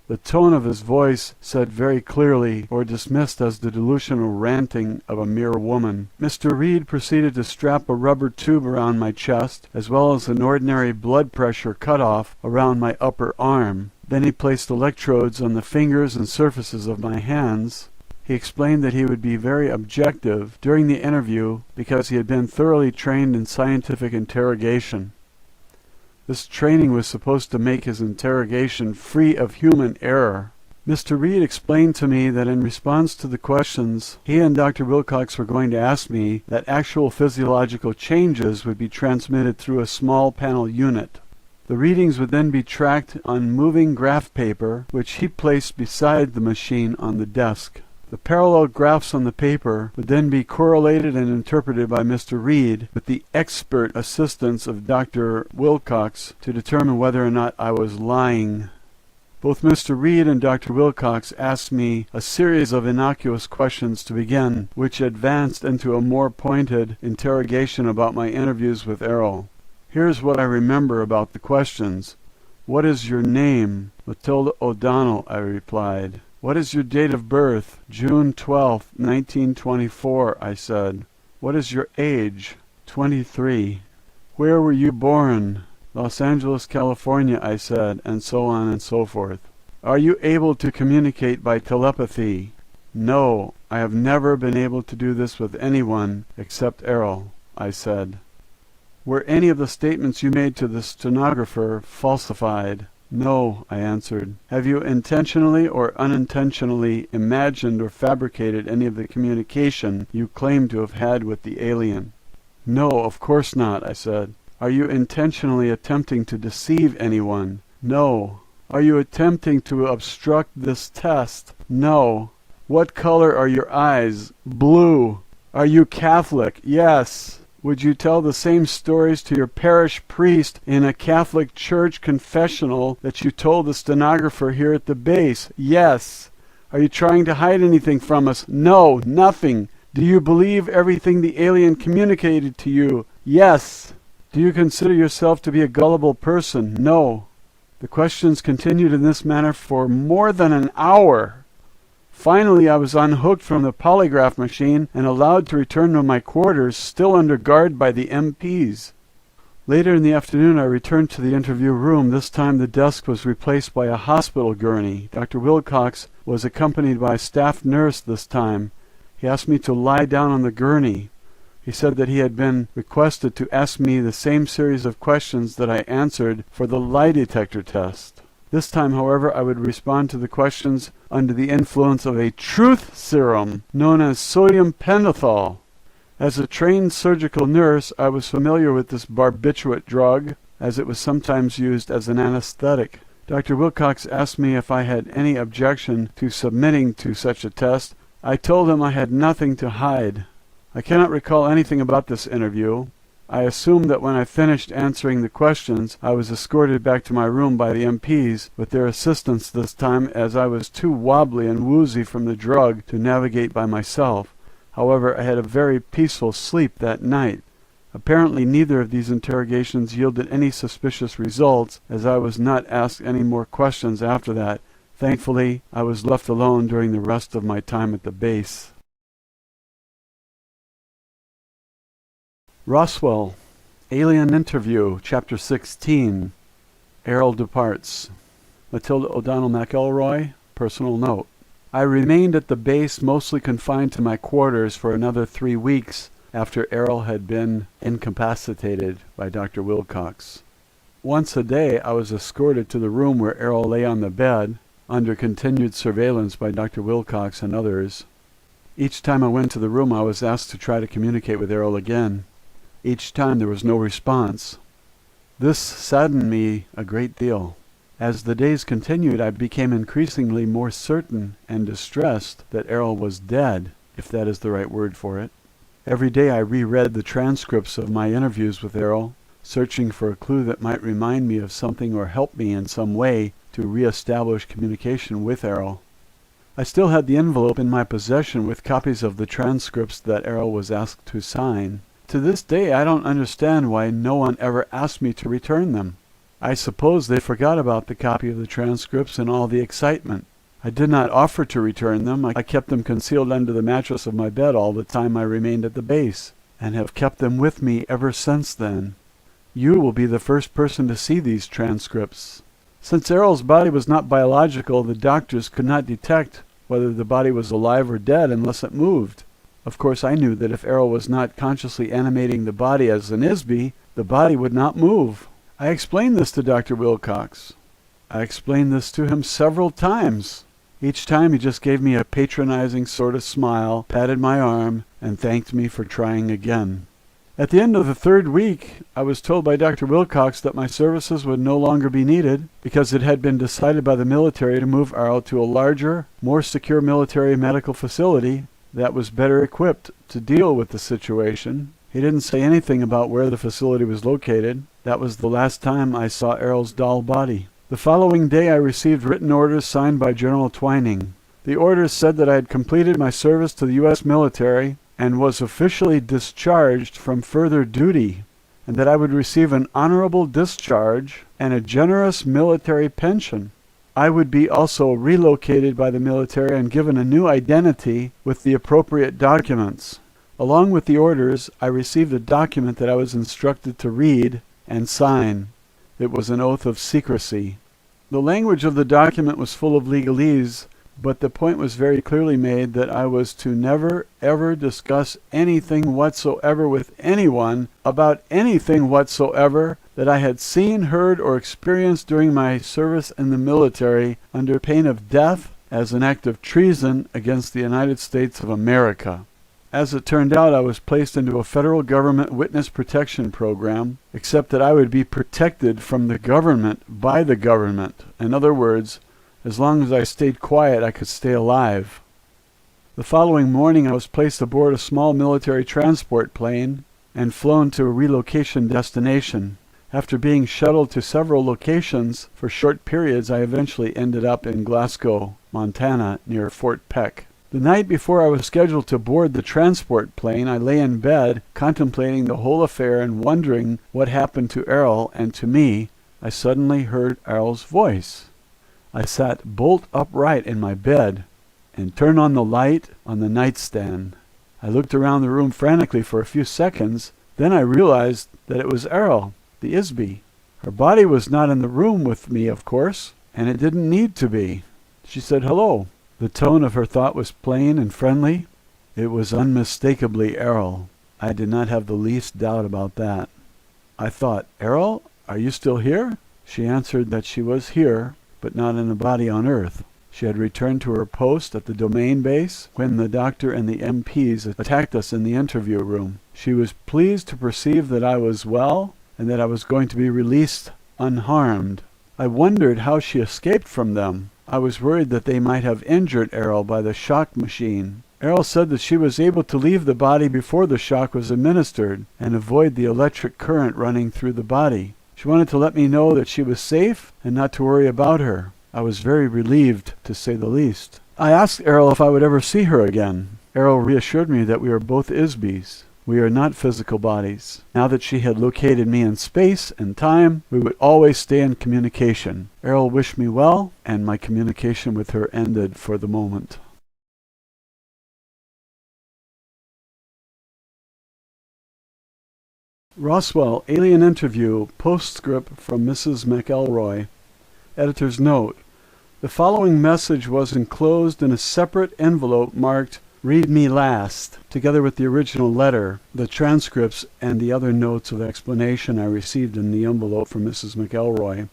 The tone of his voice said very clearly, or dismissed as the delusional ranting of a mere woman. Mr. Reed proceeded to strap a rubber tube around my chest, as well as an ordinary blood pressure cutoff around my upper arm. Then he placed electrodes on the fingers and surfaces of my hands. He explained that he would be very objective during the interview because he had been thoroughly trained in scientific interrogation. This training was supposed to make his interrogation free of human error. Mr. Reed explained to me that in response to the questions he and Dr. Wilcox were going to ask me, that actual physiological changes would be transmitted through a small panel unit. The readings would then be tracked on moving graph paper, which he placed beside the machine on the desk. The parallel graphs on the paper would then be correlated and interpreted by Mr. Reed with the expert assistance of Dr. Wilcox to determine whether or not I was lying. Both Mr. Reed and Dr. Wilcox asked me a series of innocuous questions to begin, which advanced into a more pointed interrogation about my interviews with Airl. Here's what I remember about the questions. "What is your name?" "Matilda O'Donnell," I replied. "What is your date of birth?" "June 12th, 1924, I said. "What is your age?" 23. "Where were you born?" "Los Angeles, California," I said, and so on and so forth. "Are you able to communicate by telepathy?" "No, I have never been able to do this with anyone except Airl," I said. "Were any of the statements you made to the stenographer falsified?" "No," I answered. "Have you intentionally or unintentionally imagined or fabricated any of the communication you claim to have had with the alien?" "No, of course not," I said. "Are you intentionally attempting to deceive anyone?" "No." "Are you attempting to obstruct this test?" "No." "What color are your eyes?" "Blue." "Are you Catholic?" "Yes." "Would you tell the same stories to your parish priest in a Catholic church confessional that you told the stenographer here at the base?" "Yes." "Are you trying to hide anything from us?" "No, nothing." "Do you believe everything the alien communicated to you?" "Yes." "Do you consider yourself to be a gullible person?" "No." The questions continued in this manner for more than an hour. Finally, I was unhooked from the polygraph machine and allowed to return to my quarters, still under guard by the MPs. Later in the afternoon, I returned to the interview room. This time the desk was replaced by a hospital gurney. Dr. Wilcox was accompanied by a staff nurse this time. He asked me to lie down on the gurney. He said that he had been requested to ask me the same series of questions that I answered for the lie detector test. This time, however, I would respond to the questions under the influence of a truth serum known as sodium pentothal. As a trained surgical nurse, I was familiar with this barbiturate drug, as it was sometimes used as an anesthetic. Dr. Wilcox asked me if I had any objection to submitting to such a test. I told him I had nothing to hide. I cannot recall anything about this interview. I assumed that when I finished answering the questions, I was escorted back to my room by the MPs, with their assistance this time, as I was too wobbly and woozy from the drug to navigate by myself. However, I had a very peaceful sleep that night. Apparently neither of these interrogations yielded any suspicious results, as I was not asked any more questions after that. Thankfully, I was left alone during the rest of my time at the base. Roswell Alien Interview, Chapter 16. Airl departs. Matilda O'Donnell MacElroy, personal note. I remained at the base, mostly confined to my quarters, for another 3 weeks after Airl had been incapacitated by Dr. Wilcox. Once a day I was escorted to the room where Airl lay on the bed, under continued surveillance by Dr. Wilcox and others. Each time I went to the room, I was asked to try to communicate with Airl again. Each time there was no response. This saddened me a great deal. As the days continued, I became increasingly more certain and distressed that Airl was dead, if that is the right word for it. Every day I reread the transcripts of my interviews with Airl, searching for a clue that might remind me of something or help me in some way to re-establish communication with Airl. I still had the envelope in my possession with copies of the transcripts that Airl was asked to sign. To this day, I don't understand why no one ever asked me to return them. I suppose they forgot about the copy of the transcripts in all the excitement. I did not offer to return them. I kept them concealed under the mattress of my bed all the time I remained at the base, and have kept them with me ever since then. You will be the first person to see these transcripts. Since Airl's body was not biological, the doctors could not detect whether the body was alive or dead unless it moved. Of course, I knew that if Airl was not consciously animating the body as an ISB, the body would not move. I explained this to Dr. Wilcox. I explained this to him several times. Each time he just gave me a patronizing sort of smile, patted my arm, and thanked me for trying again. At the end of the 3rd week, I was told by Dr. Wilcox that my services would no longer be needed because it had been decided by the military to move Airl to a larger, more secure military medical facility that was better equipped to deal with the situation. He didn't say anything about where the facility was located. That was the last time I saw Airl's doll body. The following day I received written orders signed by General Twining. The orders said that I had completed my service to the U.S. military and was officially discharged from further duty, and that I would receive an honorable discharge and a generous military pension. I would be also relocated by the military and given a new identity with the appropriate documents. Along with the orders, I received a document that I was instructed to read and sign. It was an oath of secrecy. The language of the document was full of legalese, but the point was very clearly made that I was to never, ever discuss anything whatsoever with anyone about anything whatsoever that I had seen, heard, or experienced during my service in the military under pain of death as an act of treason against the United States of America. As it turned out, I was placed into a federal government witness protection program, except that I would be protected from the government by the government. In other words, as long as I stayed quiet, I could stay alive. The following morning, I was placed aboard a small military transport plane and flown to a relocation destination. After being shuttled to several locations for short periods, I eventually ended up in Glasgow, Montana, near Fort Peck. The night before I was scheduled to board the transport plane, I lay in bed, contemplating the whole affair and wondering what happened to Airl and to me. I suddenly heard Airl's voice. I sat bolt upright in my bed and turned on the light on the nightstand. I looked around the room frantically for a few seconds. Then I realized that it was Airl, the Isby. Her body was not in the room with me, of course, and it didn't need to be. She said hello. The tone of her thought was plain and friendly. It was unmistakably Airl. I did not have the least doubt about that. I thought, Airl, are you still here? She answered that she was here, but not in a body on Earth. She had returned to her post at the domain base when the doctor and the MPs attacked us in the interview room. She was pleased to perceive that I was well and that I was going to be released unharmed. I wondered how she escaped from them. I was worried that they might have injured Airl by the shock machine. Airl said that she was able to leave the body before the shock was administered and avoid the electric current running through the body. She wanted to let me know that she was safe and not to worry about her. I was very relieved, to say the least. I asked Airl if I would ever see her again. Airl reassured me that we are both Isbys. We are not physical bodies. Now that she had located me in space and time, we would always stay in communication. Airl wished me well, and my communication with her ended for the moment. Roswell Alien Interview, Postscript from Mrs MacElroy. Editor's note: the following message was enclosed in a separate envelope marked "Read Me Last," together with the original letter, the transcripts, and the other notes of explanation I received in the envelope from Mrs MacElroy.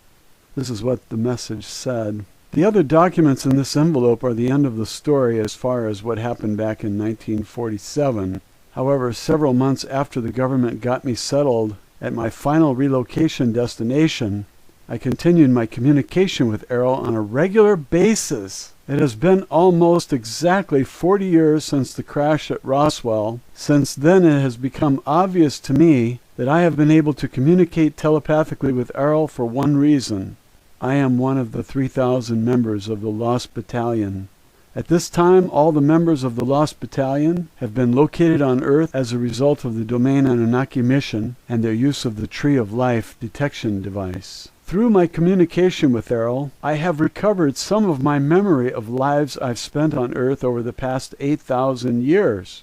This is what the message said. The other documents in this envelope are the end of the story as far as what happened back in 1947. However, several months after the government got me settled at my final relocation destination, I continued my communication with Airl on a regular basis. It has been almost exactly 40 years since the crash at Roswell. Since then, it has become obvious to me that I have been able to communicate telepathically with Airl for one reason. I am one of the 3,000 members of the Lost Battalion. At this time, all the members of the Lost Battalion have been located on Earth as a result of the Domain Anunnaki mission and their use of the Tree of Life detection device. Through my communication with Airl, I have recovered some of my memory of lives I've spent on Earth over the past 8,000 years.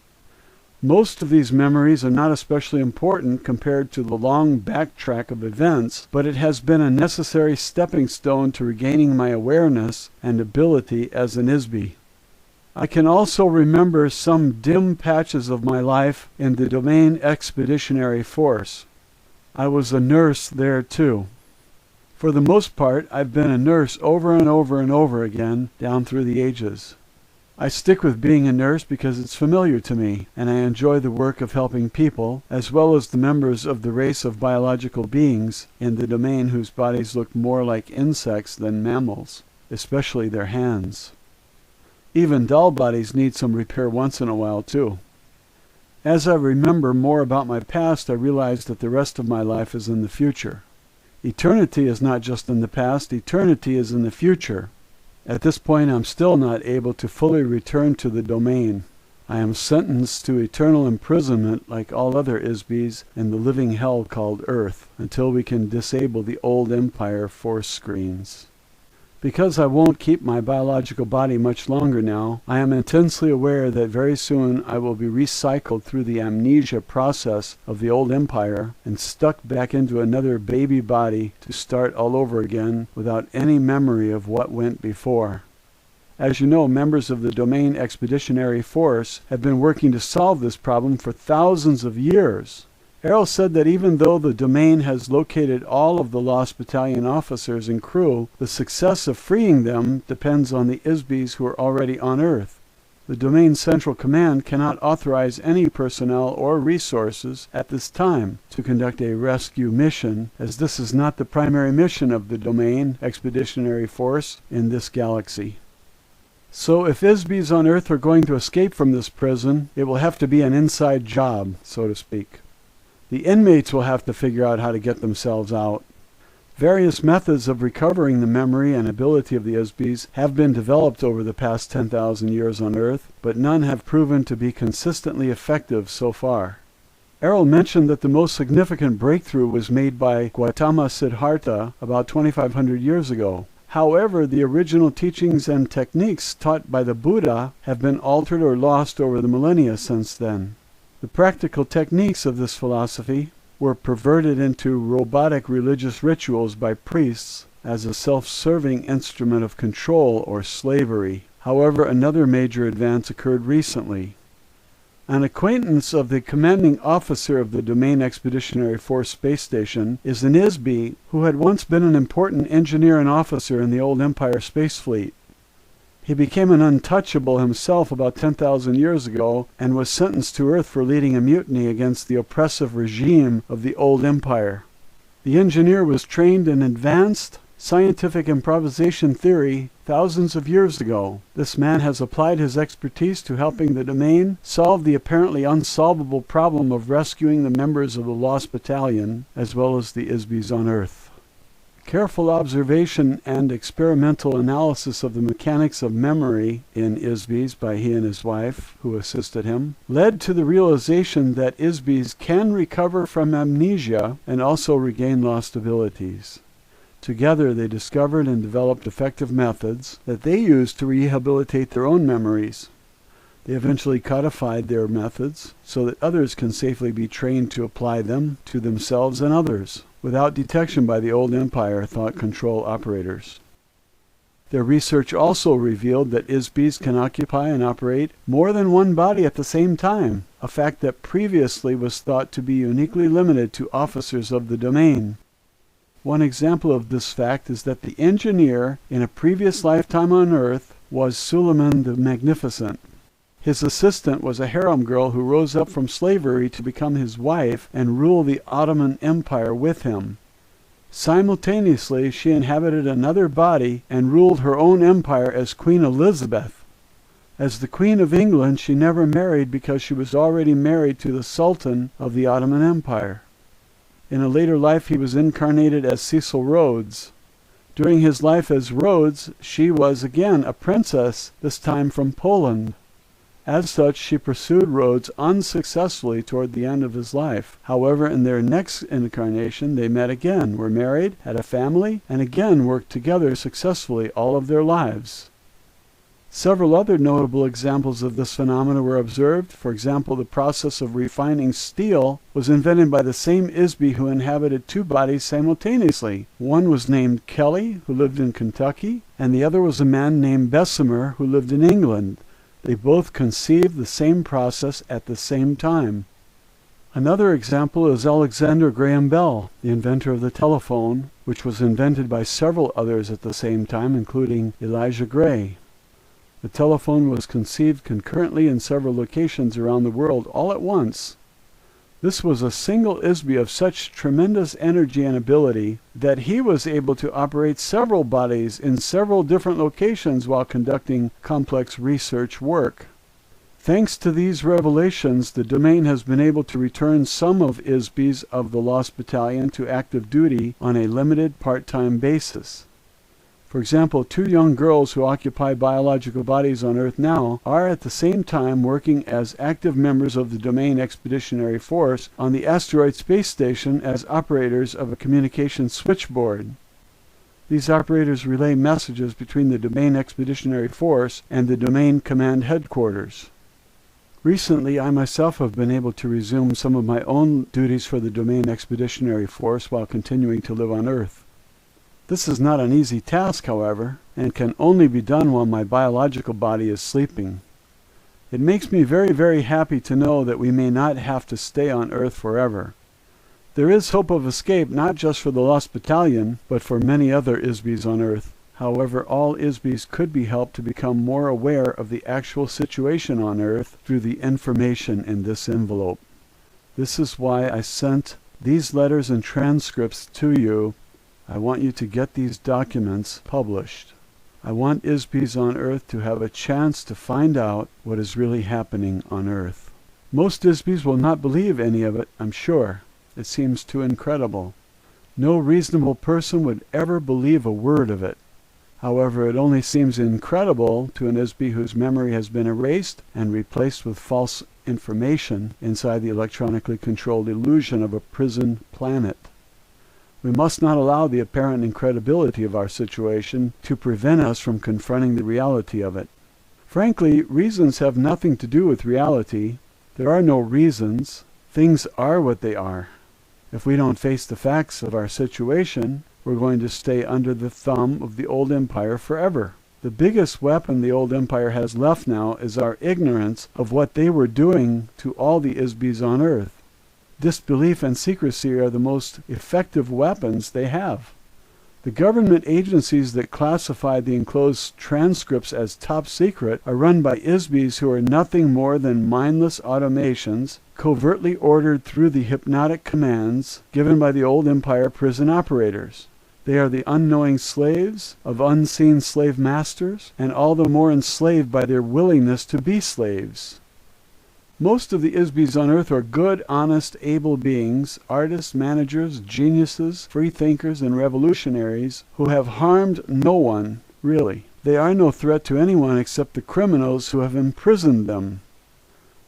Most of these memories are not especially important compared to the long backtrack of events, but it has been a necessary stepping stone to regaining my awareness and ability as an Isby. I can also remember some dim patches of my life in the Domain Expeditionary Force. I was a nurse there too. For the most part, I've been a nurse over and over and over again down through the ages. I stick with being a nurse because it's familiar to me, and I enjoy the work of helping people, as well as the members of the race of biological beings in the domain whose bodies look more like insects than mammals, especially their hands. Even doll bodies need some repair once in a while, too. As I remember more about my past, I realize that the rest of my life is in the future. Eternity is not just in the past, eternity is in the future. At this point, I'm still not able to fully return to the domain. I am sentenced to eternal imprisonment like all other Isbys in the living hell called Earth, until we can disable the old Empire force screens. Because I won't keep my biological body much longer now, I am intensely aware that very soon I will be recycled through the amnesia process of the old empire and stuck back into another baby body to start all over again without any memory of what went before. As you know, members of the Domain Expeditionary Force have been working to solve this problem for thousands of years. Airl said that even though the Domain has located all of the lost battalion officers and crew, the success of freeing them depends on the ISBs who are already on Earth. The Domain Central Command cannot authorize any personnel or resources at this time to conduct a rescue mission, as this is not the primary mission of the Domain Expeditionary Force in this galaxy. So if ISBs on Earth are going to escape from this prison, it will have to be an inside job, so to speak. The inmates will have to figure out how to get themselves out. Various methods of recovering the memory and ability of the ISBs have been developed over the past 10,000 years on Earth, but none have proven to be consistently effective so far. Airl mentioned that the most significant breakthrough was made by Gautama Siddhartha about 2,500 years ago. However, the original teachings and techniques taught by the Buddha have been altered or lost over the millennia since then. The practical techniques of this philosophy were perverted into robotic religious rituals by priests as a self-serving instrument of control or slavery. However, another major advance occurred recently. An acquaintance of the commanding officer of the Domain Expeditionary Force space station is an ISB who had once been an important engineer and officer in the old Empire space fleet. He became an untouchable himself about 10,000 years ago and was sentenced to Earth for leading a mutiny against the oppressive regime of the old empire. The engineer was trained in advanced scientific improvisation theory thousands of years ago. This man has applied his expertise to helping the Domain solve the apparently unsolvable problem of rescuing the members of the Lost Battalion, as well as the ISBs on Earth. Careful observation and experimental analysis of the mechanics of memory in ISBs by he and his wife, who assisted him, led to the realization that ISBs can recover from amnesia and also regain lost abilities. Together they discovered and developed effective methods that they used to rehabilitate their own memories. They eventually codified their methods so that others can safely be trained to apply them to themselves and others, without detection by the old Empire thought control operators. Their research also revealed that ISBs can occupy and operate more than one body at the same time, a fact that previously was thought to be uniquely limited to officers of the Domain. One example of this fact is that the engineer in a previous lifetime on Earth was Suleiman the Magnificent. His assistant was a harem girl who rose up from slavery to become his wife and rule the Ottoman Empire with him. Simultaneously, she inhabited another body and ruled her own empire as Queen Elizabeth. As the Queen of England, she never married because she was already married to the Sultan of the Ottoman Empire. In a later life, he was incarnated as Cecil Rhodes. During his life as Rhodes, she was again a princess, this time from Poland. As such, she pursued Rhodes unsuccessfully toward the end of his life. However, in their next incarnation, they met again, were married, had a family, and again worked together successfully all of their lives. Several other notable examples of this phenomena were observed. For example, the process of refining steel was invented by the same ISB who inhabited two bodies simultaneously. One was named Kelly, who lived in Kentucky, and the other was a man named Bessemer, who lived in England. They both conceived the same process at the same time. Another example is Alexander Graham Bell, the inventor of the telephone, which was invented by several others at the same time, including Elijah Gray. The telephone was conceived concurrently in several locations around the world all at once. This was a single ISB of such tremendous energy and ability that he was able to operate several bodies in several different locations while conducting complex research work. Thanks to these revelations, the Domain has been able to return some of ISBs of the Lost Battalion to active duty on a limited part-time basis. For example, two young girls who occupy biological bodies on Earth now are at the same time working as active members of the Domain Expeditionary Force on the asteroid space station as operators of a communication switchboard. These operators relay messages between the Domain Expeditionary Force and the Domain Command Headquarters. Recently, I myself have been able to resume some of my own duties for the Domain Expeditionary Force while continuing to live on Earth. This is not an easy task, however, and can only be done while my biological body is sleeping. It makes me very, very happy to know that we may not have to stay on Earth forever. There is hope of escape not just for the Lost Battalion, but for many other ISBs on Earth. However, all ISBs could be helped to become more aware of the actual situation on Earth through the information in this envelope. This is why I sent these letters and transcripts to you. I want you to get these documents published. I want ISBs on Earth to have a chance to find out what is really happening on Earth. Most ISBs will not believe any of it, I'm sure. It seems too incredible. No reasonable person would ever believe a word of it. However, it only seems incredible to an ISB whose memory has been erased and replaced with false information inside the electronically controlled illusion of a prison planet. We must not allow the apparent incredibility of our situation to prevent us from confronting the reality of it. Frankly, reasons have nothing to do with reality. There are no reasons. Things are what they are. If we don't face the facts of our situation, we're going to stay under the thumb of the old empire forever. The biggest weapon the old empire has left now is our ignorance of what they were doing to all the ISBs on Earth. Disbelief and secrecy are the most effective weapons they have. The government agencies that classify the enclosed transcripts as top secret are run by ISBs who are nothing more than mindless automations covertly ordered through the hypnotic commands given by the old empire prison operators. They are the unknowing slaves of unseen slave masters, and all the more enslaved by their willingness to be slaves. Most of the ISBs on Earth are good, honest, able beings, artists, managers, geniuses, freethinkers, and revolutionaries who have harmed no one, really. They are no threat to anyone except the criminals who have imprisoned them.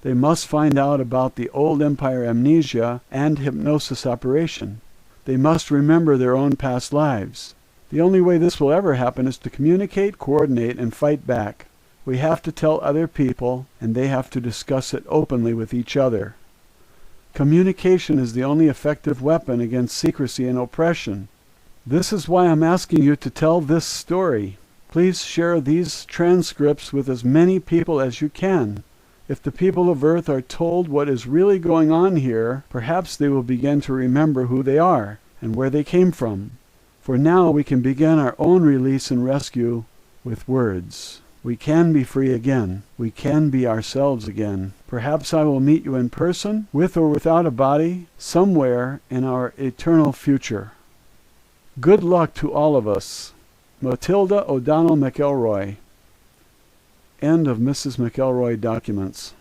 They must find out about the old empire amnesia and hypnosis operation. They must remember their own past lives. The only way this will ever happen is to communicate, coordinate, and fight back. We have to tell other people, and they have to discuss it openly with each other. Communication is the only effective weapon against secrecy and oppression. This is why I'm asking you to tell this story. Please share these transcripts with as many people as you can. If the people of Earth are told what is really going on here, perhaps they will begin to remember who they are and where they came from. For now, we can begin our own release and rescue with words. We can be free again. We can be ourselves again. Perhaps I will meet you in person, with or without a body, somewhere in our eternal future. Good luck to all of us. Matilda O'Donnell MacElroy. End of Mrs. MacElroy documents.